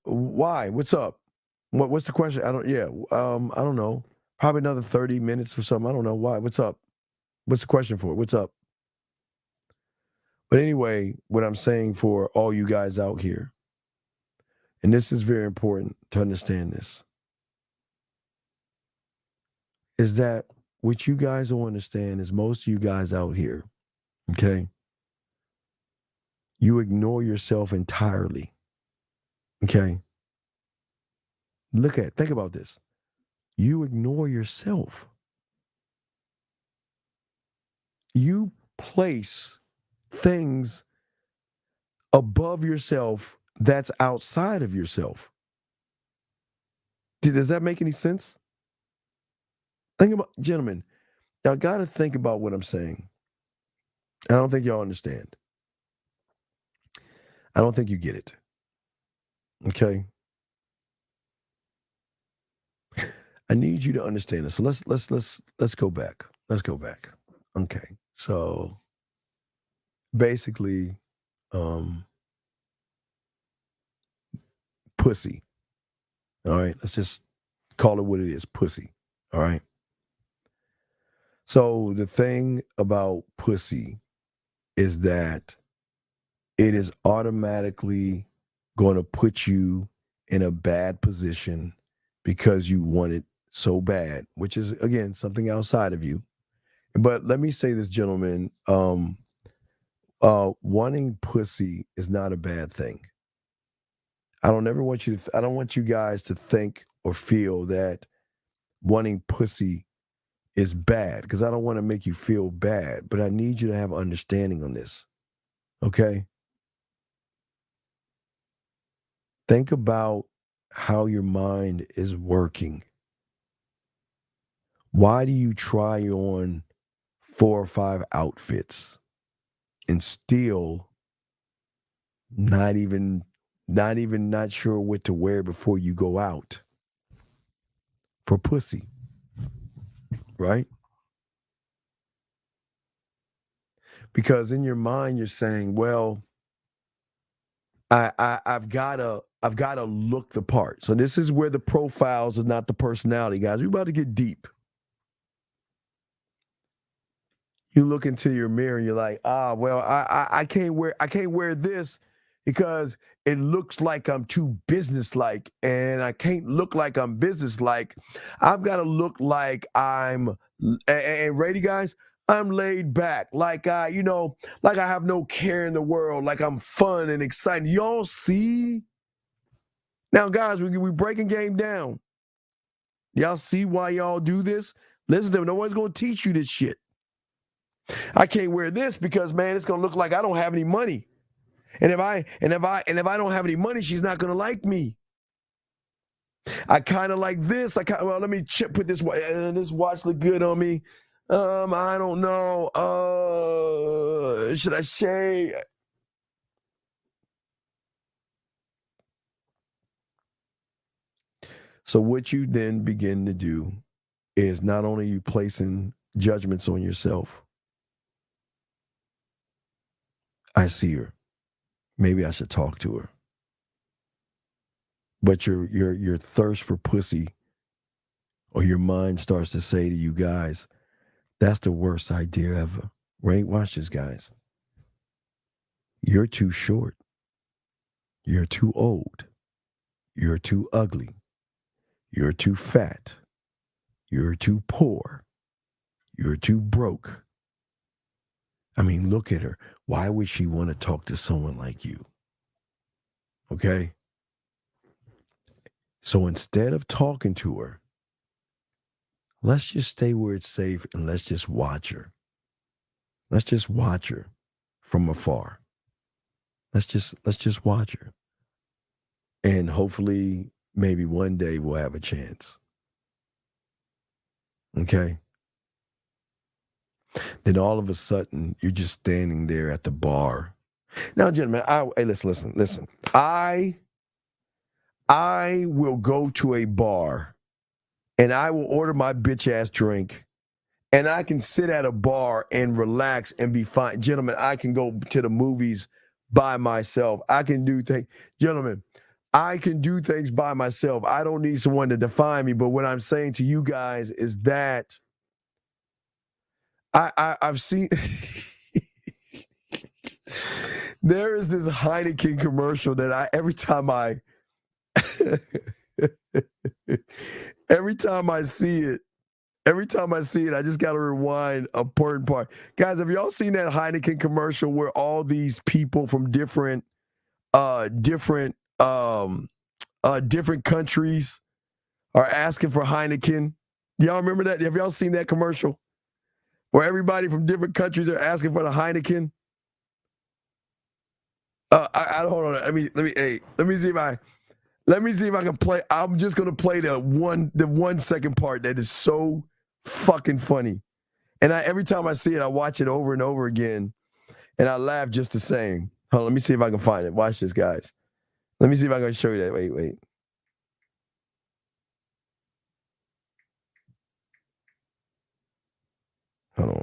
B: Why? What's up? What's the question? I don't know. Probably another 30 minutes or something. I don't know why. What's up? What's the question for? What's up? But anyway, what I'm saying for all you guys out here, and this is very important to understand this, is that what you guys don't understand is most of you guys out here, okay, you ignore yourself entirely. Okay? Think about this. You ignore yourself. You place things above yourself that's outside of yourself. Does that make any sense? Think about, gentlemen, y'all got to think about what I'm saying. I don't think y'all understand. I don't think you get it. Okay? I need you to understand this. So let's go back. Let's go back. Okay. So basically, pussy. All right, let's just call it what it is, pussy. All right. So the thing about pussy is that it is automatically going to put you in a bad position because you want it so bad, which is, again, something outside of you. But let me say this, gentlemen, wanting pussy is not a bad thing. I don't want you guys to think or feel that wanting pussy is bad, because I don't want to make you feel bad, but I need you to have understanding on this. Okay? Think about how your mind is working. Why do you try on 4 or 5 outfits and still not sure what to wear before you go out? For pussy, right? Because in your mind you're saying, well, I've gotta look the part. So this is where the profiles are not the personality, guys. We're about to get deep. You look into your mirror and you're like, well, I can't wear this because it looks like I'm too businesslike, and I can't look like I'm businesslike. I've got to look like I'm, and ready, guys, I'm laid back, like like I have no care in the world, like I'm fun and exciting. Y'all see? Now, guys, we breaking game down. Y'all see why y'all do this? Listen to me. No one's gonna teach you this shit. I can't wear this because, man, it's gonna look like I don't have any money. And if I don't have any money, she's not gonna like me. I kind of like this. Well, let me put this watch look good on me. I don't know. Should I shave? So what you then begin to do is not only you placing judgments on yourself. I see her. Maybe I should talk to her. But your thirst for pussy, or your mind starts to say to you guys, that's the worst idea ever. Right? Watch this, guys. You're too short. You're too old. You're too ugly. You're too fat. You're too poor. You're too broke. I mean, look at her. Why would she want to talk to someone like you? Okay? So instead of talking to her, let's just stay where it's safe and let's just watch her. Let's just watch her from afar. Let's just watch her. And hopefully, maybe one day we'll have a chance. Okay? Then all of a sudden, you're just standing there at the bar. Now, gentlemen, hey, listen. I will go to a bar and I will order my bitch ass drink, and I can sit at a bar and relax and be fine. Gentlemen, I can go to the movies by myself. I can do things. Gentlemen, I can do things by myself. I don't need someone to define me. But what I'm saying to you guys is that I've seen there is this Heineken commercial that every time I see it, I just got to rewind a important part. Guys, have y'all seen that Heineken commercial where all these people from different countries are asking for Heineken? Y'all remember that? Have y'all seen that commercial where everybody from different countries are asking for the Heineken? I hold on. Let me see if I can play. I'm just gonna play the 1 second part that is so fucking funny. And every time I see it, I watch it over and over again, and I laugh just the same. Hold on, let me see if I can find it. Watch this, guys. Let me see if I can show you that. Wait. Hold on.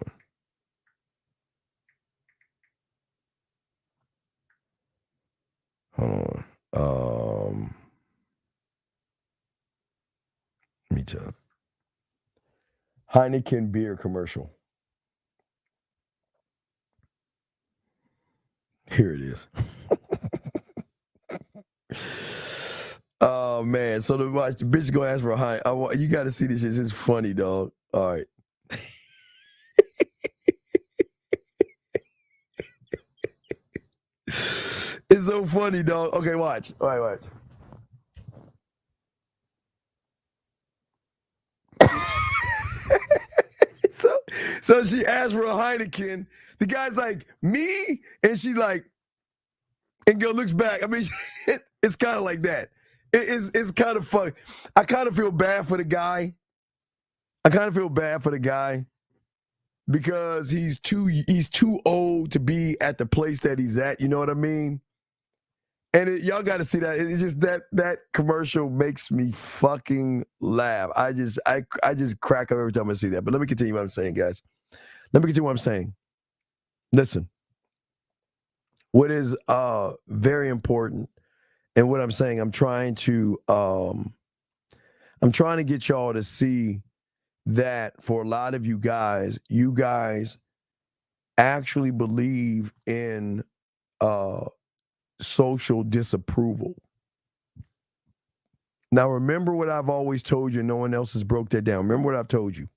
B: Let me tell you. Heineken beer commercial. Here it is. Oh man! So the bitch gonna ask for a Heineken. You got to see this shit. It's funny, dog. All right. It's so funny, dog. Okay, watch. All right, watch. So she asked for a Heineken. The guy's like, me? And she's like, and girl looks back. I mean, it's kind of like that. It's kind of fun. I kind of feel bad for the guy. Because he's too old to be at the place that he's at. You know what I mean? And y'all got to see that. It's just that commercial makes me fucking laugh. I just crack up every time I see that. But let me continue what I'm saying, guys. Listen, what is very important, and what I'm saying, I'm trying to get y'all to see that for a lot of you guys actually believe in social disapproval. Now, remember what I've always told you. No one else has broke that down. Remember what I've told you.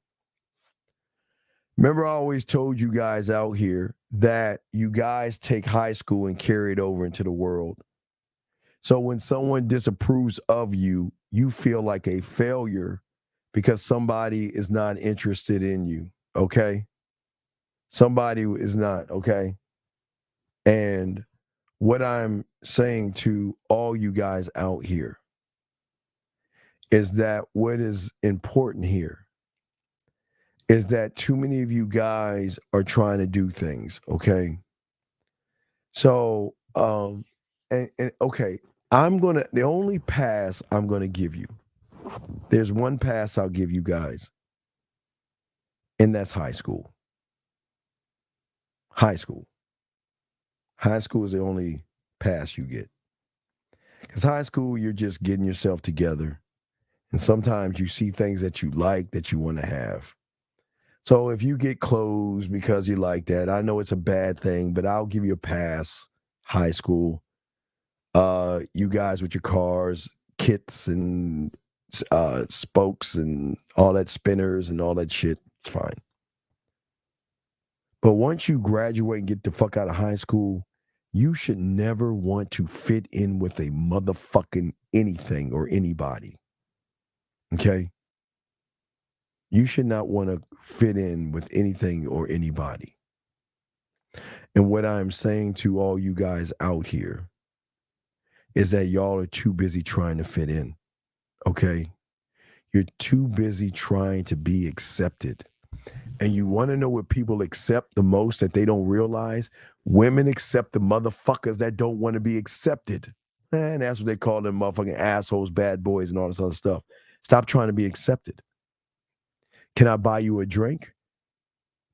B: Remember, I always told you guys out here that you guys take high school and carry it over into the world. So when someone disapproves of you, you feel like a failure because somebody is not interested in you, okay? Somebody is not, okay? And what I'm saying to all you guys out here is that what is important here is that too many of you guys are trying to do things, okay? So, and okay, the only pass I'm gonna give you, there's one pass I'll give you guys, and that's high school. High school. High school is the only pass you get. Because high school, you're just getting yourself together, and sometimes you see things that you like that you want to have. So if you get clothes because you like that, I know it's a bad thing, but I'll give you a pass. High school. You guys with your cars, kits and spokes and all that, spinners and all that shit, it's fine. But once you graduate and get the fuck out of high school, you should never want to fit in with a motherfucking anything or anybody. Okay? You should not want to fit in with anything or anybody. And what I'm saying to all you guys out here is that y'all are too busy trying to fit in. Okay? You're too busy trying to be accepted. And you want to know what people accept the most that they don't realize? Women accept the motherfuckers that don't want to be accepted. And that's what they call them, motherfucking assholes, bad boys, and all this other stuff. Stop trying to be accepted. Can I buy you a drink?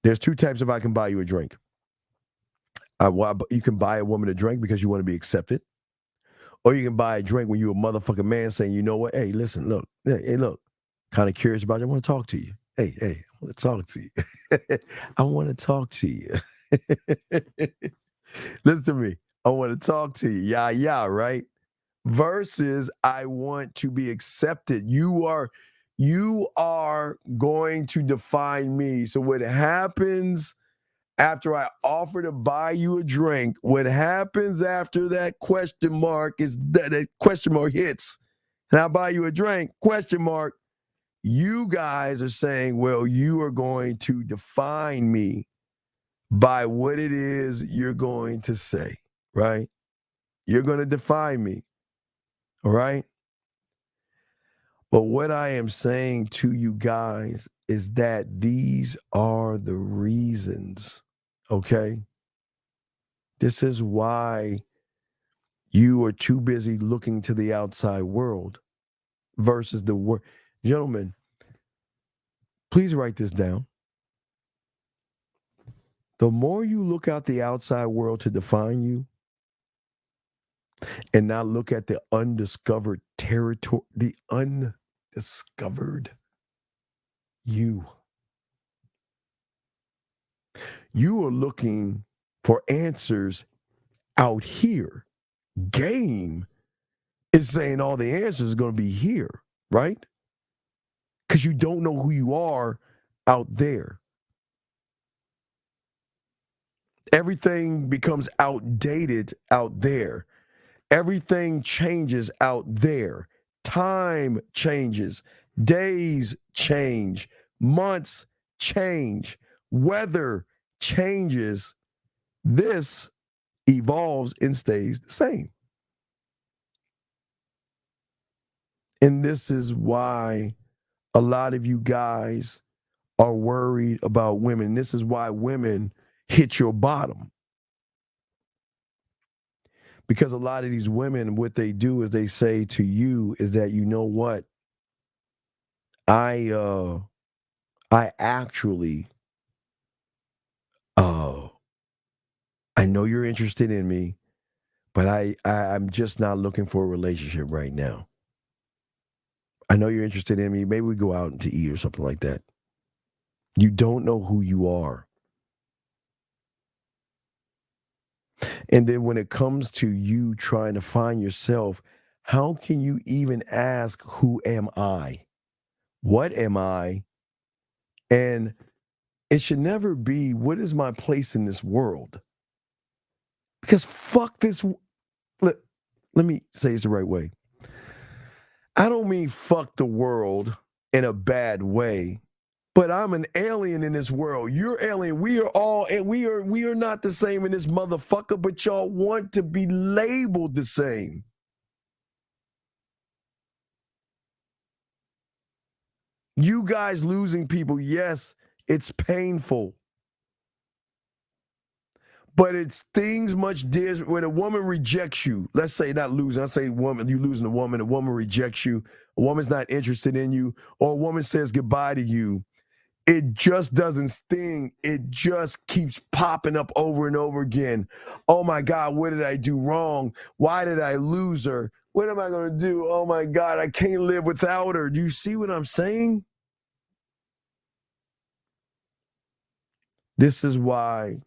B: There's two types of I can buy you a drink. You can buy a woman a drink because you want to be accepted. Or you can buy a drink when you're a motherfucking man saying, you know what? Hey, listen, look. Hey, look. Kind of curious about you. I want to talk to you. Hey, I want to talk to you. I want to talk to you. Listen to me. I want to talk to you. Yeah, right? Versus I want to be accepted. You are going to define me. So what happens after I offer to buy you a drink, what happens after that question mark is that question mark hits, and I buy you a drink, question mark, you guys are saying, well, you are going to define me by what it is you're going to say, right? You're going to define me, all right? But what I am saying to you guys is that these are the reasons, okay? This is why you are too busy looking to the outside world versus the world. Gentlemen, please write this down. The more you look out the outside world to define you and not look at the undiscovered territory, the undiscovered you, You are looking for answers out here. Game is saying all the answers are going to be here, right? Because you don't know who you are out there. Everything becomes outdated out there. Everything changes out there. Time changes. Days change. Months change. Weather changes. This evolves and stays the same. And this is why a lot of you guys are worried about women. This is why women hit your bottom. Because a lot of these women, what they do is they say to you is that, you know what? I actually I know you're interested in me, but I'm just not looking for a relationship right now. I know you're interested in me. Maybe we go out to eat or something like that. You don't know who you are. And then when it comes to you trying to find yourself, how can you even ask, who am I? What am I? And it should never be, what is my place in this world? Because fuck this. Let me say this the right way. I don't mean fuck the world in a bad way, but I'm an alien in this world. You're alien. We are all, and we are not the same in this motherfucker, but y'all want to be labeled the same. You guys losing people, yes, it's painful. But it's things much different. When a woman rejects you, let's say not losing, I say woman, you losing a woman rejects you, a woman's not interested in you, or a woman says goodbye to you, it just doesn't sting. It just keeps popping up over and over again. Oh my God, what did I do wrong? Why did I lose her? What am I going to do? Oh my God, I can't live without her. Do you see what I'm saying? This is why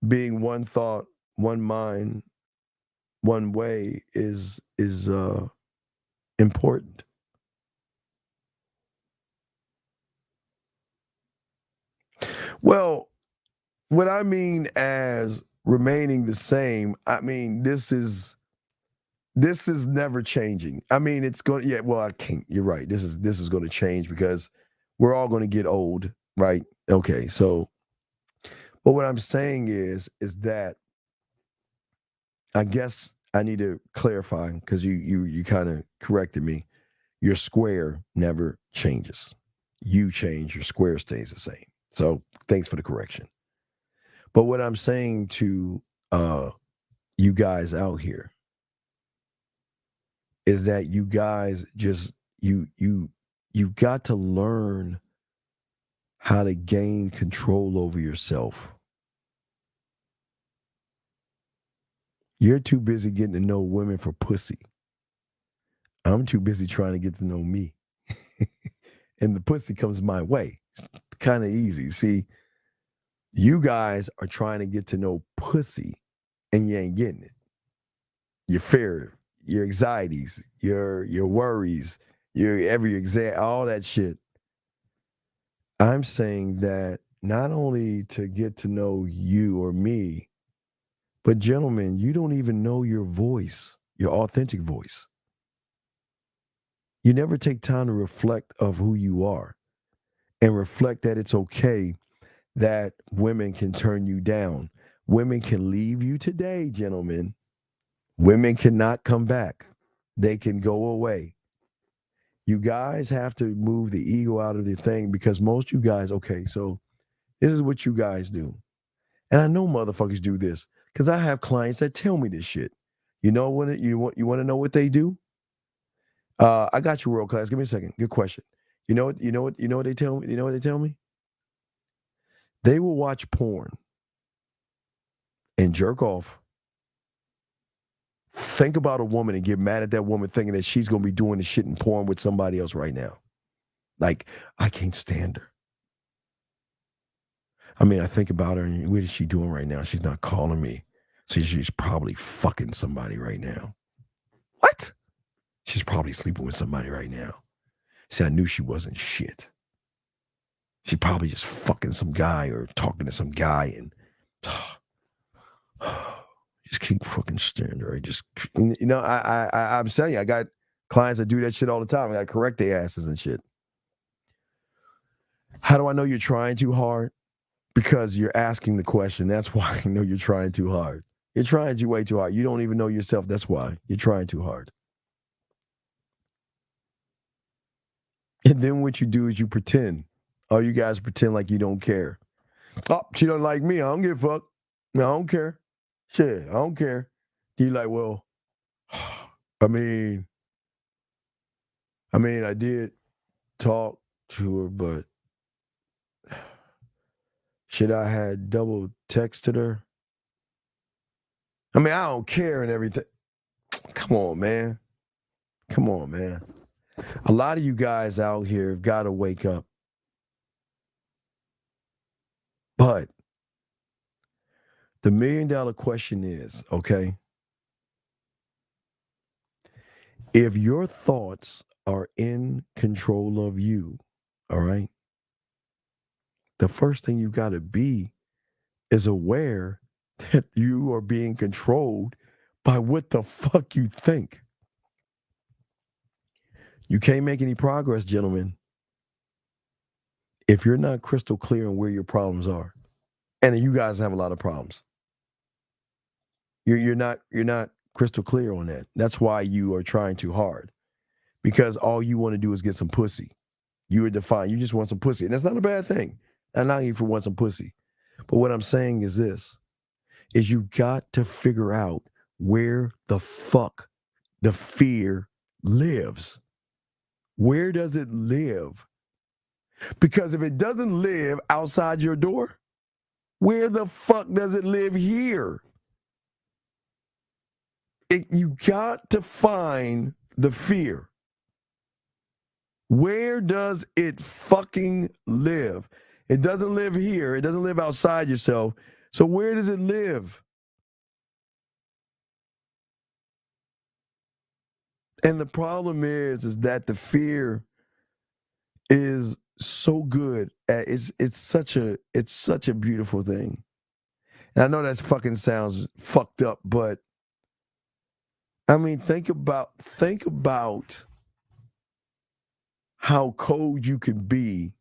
B: being one thought, one mind, one way is important. Well, what I mean as remaining the same, I mean this is never changing. I mean it's going, yeah, well, I can't, you're right. This is going to change because we're all going to get old, right? Okay, so but what I'm saying is that I guess I need to clarify, because you kind of corrected me. Your square never changes. You change, your square stays the same. So thanks for the correction. But what I'm saying to you guys out here is that you guys just you've got to learn how to gain control over yourself. You're too busy getting to know women for pussy. I'm too busy trying to get to know me. And the pussy comes my way. It's kind of easy. See, you guys are trying to get to know pussy and you ain't getting it. Your fear, your anxieties, your worries, your every all that shit. I'm saying that not only to get to know you or me, but gentlemen, you don't even know your voice, your authentic voice. You never take time to reflect of who you are and reflect that it's okay that women can turn you down. Women can leave you today, gentlemen. Women cannot come back. They can go away. You guys have to move the ego out of the thing, because most you guys, okay, so this is what you guys do. And I know motherfuckers do this because I have clients that tell me this shit. You know what you want to know what they do? I got you, world class. Give me a second. Good question. You know what they tell me? You know what they tell me? They will watch porn and jerk off. Think about a woman and get mad at that woman thinking that she's going to be doing the shit in porn with somebody else right now. Like, I can't stand her. I mean, I think about her, and what is she doing right now? She's not calling me. So she's probably fucking somebody right now. What? She's probably sleeping with somebody right now. See, I knew she wasn't shit. She probably just fucking some guy or talking to some guy and just keep fucking staring there. I'm telling you, I got clients that do that shit all the time. I got to correct their asses and shit. How do I know you're trying too hard? Because you're asking the question. That's why I know you're trying too hard. You're trying way too hard. You don't even know yourself. That's why you're trying too hard. And then what you do is you pretend. Oh, you guys pretend like you don't care. Oh, she don't like me. I don't give a fuck. No, I don't care. Shit, I don't care. You like, well, I mean, I did talk to her, but should I had double texted her? I mean, I don't care and everything. Come on, man. Come on, man. A lot of you guys out here have got to wake up. But the $1 million question is, okay, if your thoughts are in control of you, all right, the first thing you got to be is aware that you are being controlled by what the fuck you think. You can't make any progress, gentlemen, if you're not crystal clear on where your problems are. And you guys have a lot of problems. You're not crystal clear on that. That's why you are trying too hard. Because all you want to do is get some pussy. You are defined. You just want some pussy. And that's not a bad thing. I'm not even for want some pussy. But what I'm saying is this, is you got to figure out where the fuck the fear lives. Where does it live? Because if it doesn't live outside your door, where the fuck does it live here? You got to find the fear. Where does it fucking live? It doesn't live here. It doesn't live outside yourself. So where does it live? And the problem is that the fear is so good. It's such a beautiful thing. And I know that fucking sounds fucked up, but I mean, think about how cold you could be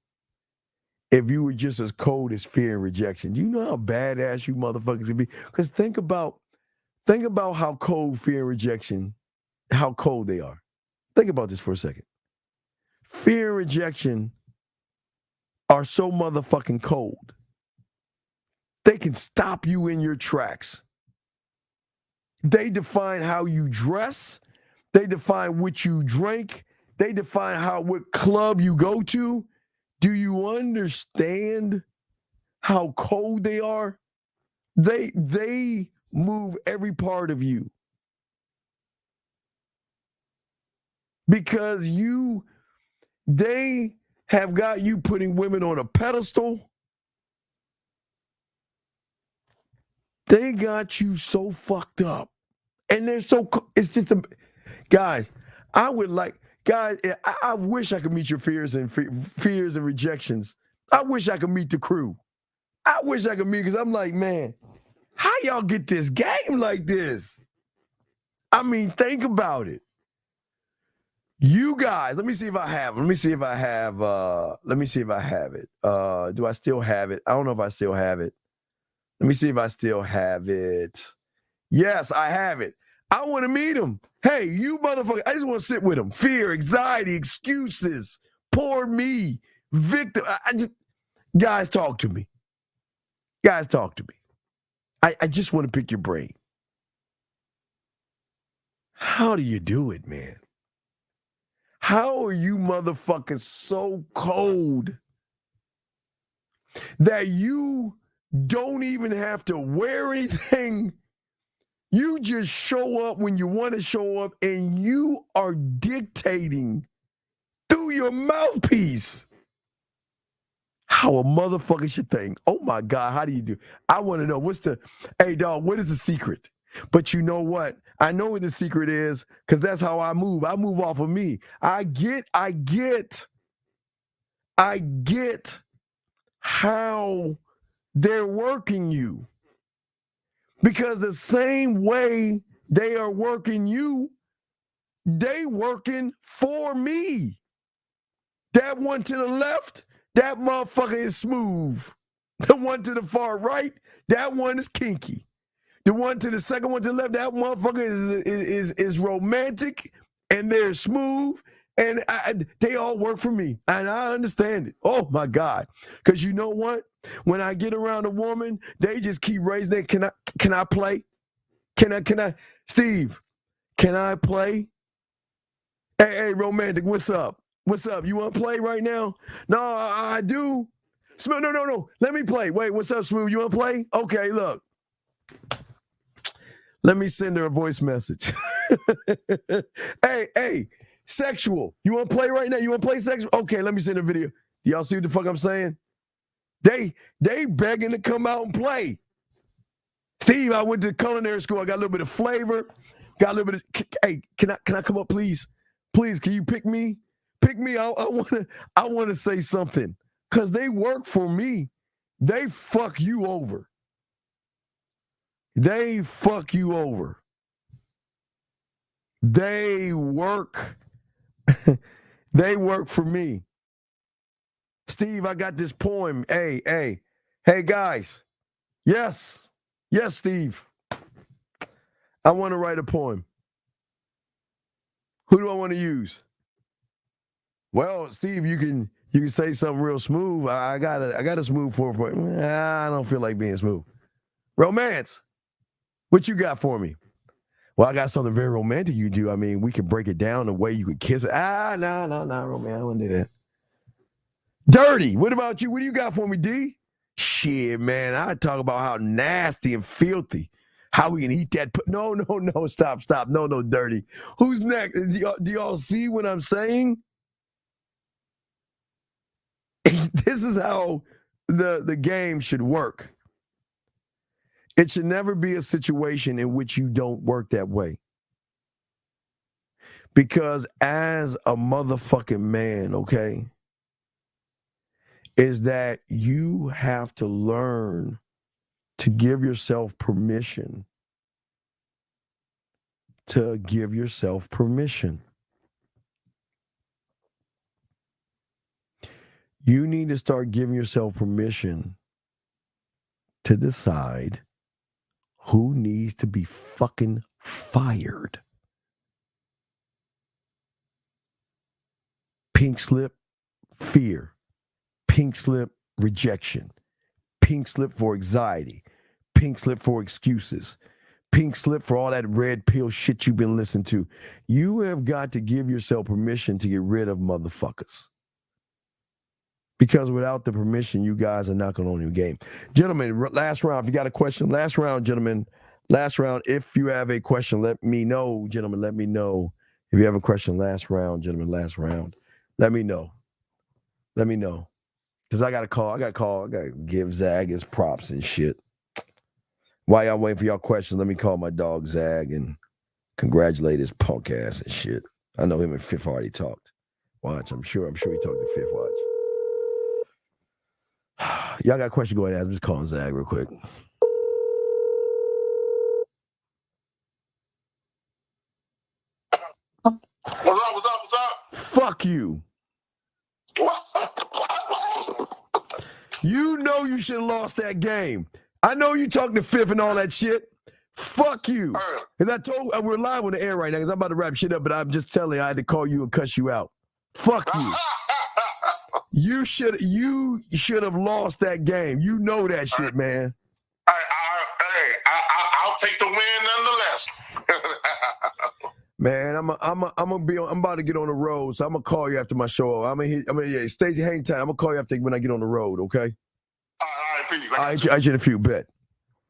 B: if you were just as cold as fear and rejection. Do you know how badass you motherfuckers can be? Because think about how cold fear and rejection, how cold they are. Think about this for a second. Fear and rejection are so motherfucking cold. They can stop you in your tracks. They define how you dress. They define what you drink. They define what club you go to. Do you understand how cold they are? They move every part of you. Because they have got you putting women on a pedestal. They got you so fucked up. And they're so, it's just, guys, I wish I could meet your fears and rejections. I wish I could meet the crew. I wish I could meet, because I'm like, man, how y'all get this game like this? I mean, think about it. You guys, let me see if I have it. Do I still have it? I don't know if I still have it. Let me see if I still have it. Yes, I have it. I want to meet him. Hey, you motherfucker, I just want to sit with him. Fear, anxiety, excuses, poor me, victim. Guys, talk to me. Guys, talk to me. I just want to pick your brain. How do you do it, man? How are you motherfuckers so cold that you don't even have to wear anything? You just show up when you want to show up, and you are dictating through your mouthpiece how a motherfucker should think. Oh my God, how do you do? I want to know hey dog, what is the secret? But you know what? I know what the secret is because that's how I move. I move off of me. I get how they're working you. Because the same way they are working you, they working for me. That one to the left, that motherfucker is smooth. The one to the far right, that one is kinky. The one to the second one to the left, that motherfucker is romantic and they're smooth and they all work for me. And I understand it. Oh my God. Because you know what? When I get around a woman, they just keep raising it. Can I play? Can I, Steve, can I play? Hey, romantic, what's up? What's up? You want to play right now? No, I do. Smooth, no. Let me play. Wait, what's up, Smooth? You want to play? Okay, look. Let me send her a voice message. Hey, sexual. You want to play right now? You want to play sexual? Okay, let me send a video. Y'all see what the fuck I'm saying? They begging to come out and play. Steve, I went to culinary school. I got a little bit of flavor. Got a little bit of. Hey, can I come up, please? Please, can you pick me? Pick me. I want to say something because they work for me. They fuck you over. They fuck you over. They work. They work for me. Steve, I got this poem. Hey, guys. Yes, Steve. I want to write a poem. Who do I want to use? Well, Steve, you can say something real smooth. I got a smooth 4 point. I don't feel like being smooth. Romance. What you got for me? Well, I got something very romantic you do. I mean, we could break it down the way you could kiss it. No, romance. I wouldn't do that. Dirty. What about you? What do you got for me, D? Shit, man. I talk about how nasty and filthy. How we can eat that. No, stop. No, dirty. Who's next? Do y'all see what I'm saying? This is how the game should work. It should never be a situation in which you don't work that way. Because as a motherfucking man, okay, is that you have to learn to give yourself permission. To give yourself permission. You need to start giving yourself permission to decide who needs to be fucking fired. Pink slip, fear. Pink slip, rejection. Pink slip for anxiety. Pink slip for excuses. Pink slip for all that red pill shit you've been listening to. You have got to give yourself permission to get rid of motherfuckers. Because without the permission, you guys are not going to own your game. Gentlemen, last round. If you got a question, last round, gentlemen. Last round. If you have a question, let me know, gentlemen. Let me know. If you have a question, last round, gentlemen, last round. Let me know. Let me know. Because I got to call. I got to give Zag his props and shit. While y'all waiting for y'all questions, let me call my dog Zag and congratulate his punk ass and shit. I know him and Fifth already talked. Watch. I'm sure he talked to Fifth. Watch. Y'all got a question? Go ahead and ask. I'm just calling Zag real quick.
O: What's up?
B: Fuck you. You know you should have lost that game. I know you talking to Fifth and all that shit. Fuck you. Because I told we're live on the air right now because I'm about to wrap shit up, but I'm just telling you I had to call you and cuss you out. Fuck you. You should have lost that game. You know that shit, man.
O: I'll take the win nonetheless.
B: Man, I'm about to get on the road, so I'm gonna call you after my show. Stage hang time. I'm gonna call you after when I get on the round, okay?
O: All right, peace.
B: I get a few bet.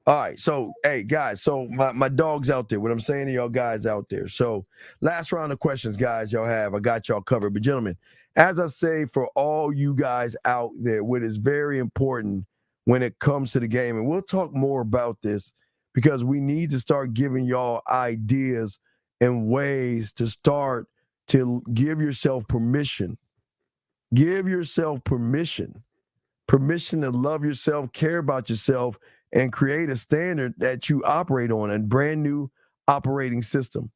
B: All right, so hey guys, so my dog's out there. What I'm saying to y'all guys out there. So last round of questions, guys, y'all have. I got y'all covered. But gentlemen, As I say, for all you guys out there, what is very important when it comes to the game, and we'll talk more about this because we need to start giving y'all ideas and ways to start to give yourself permission. Give yourself permission to love yourself, care about yourself, and create a standard that you operate on, a brand new operating system.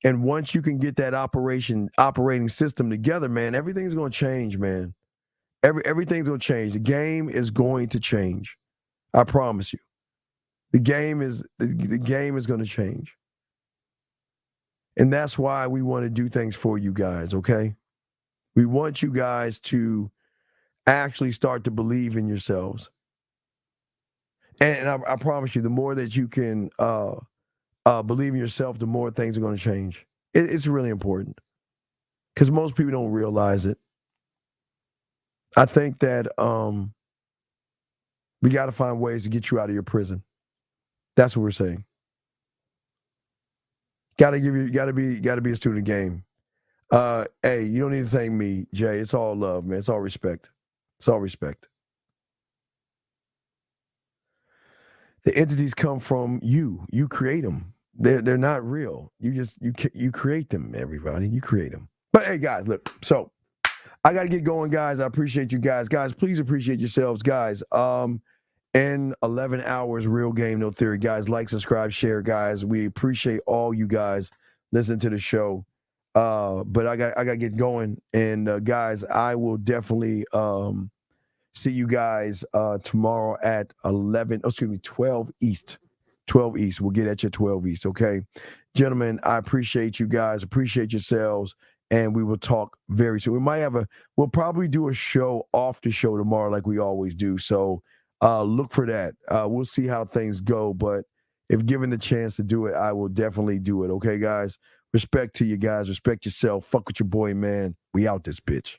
B: And once you can get that operating system together, man, everything's going to change, man. Everything's going to change. The game is going to change. I promise you. The game is going to change. And that's why we want to do things for you guys, okay? We want you guys to actually start to believe in yourselves. And I promise you, the more that you can believe in yourself, the more things are going to change. It's really important because most people don't realize it. I think that we got to find ways to get you out of your prison. That's what we're saying. Got to be a student of the game. Hey, you don't need to thank me, Jay. It's all love, man. It's all respect. It's all respect. The entities come from you. You create them. They're not real. You create them, everybody. You create them. But hey, guys, look. So I got to get going, guys. I appreciate you guys. Guys, please appreciate yourselves, guys. In 11 hours, Real Game, No Theory. Guys, like, subscribe, share, guys. We appreciate all you guys listening to the show. But I got to get going. And guys, I will definitely see you guys tomorrow at 12 East. 12 East. We'll get at you at 12 East, okay? Gentlemen, I appreciate you guys. Appreciate yourselves. And we will talk very soon. We'll probably do a show off the show tomorrow like we always do. So look for that. We'll see how things go. But if given the chance to do it, I will definitely do it. Okay, guys? Respect to you guys. Respect yourself. Fuck with your boy, man. We out this bitch.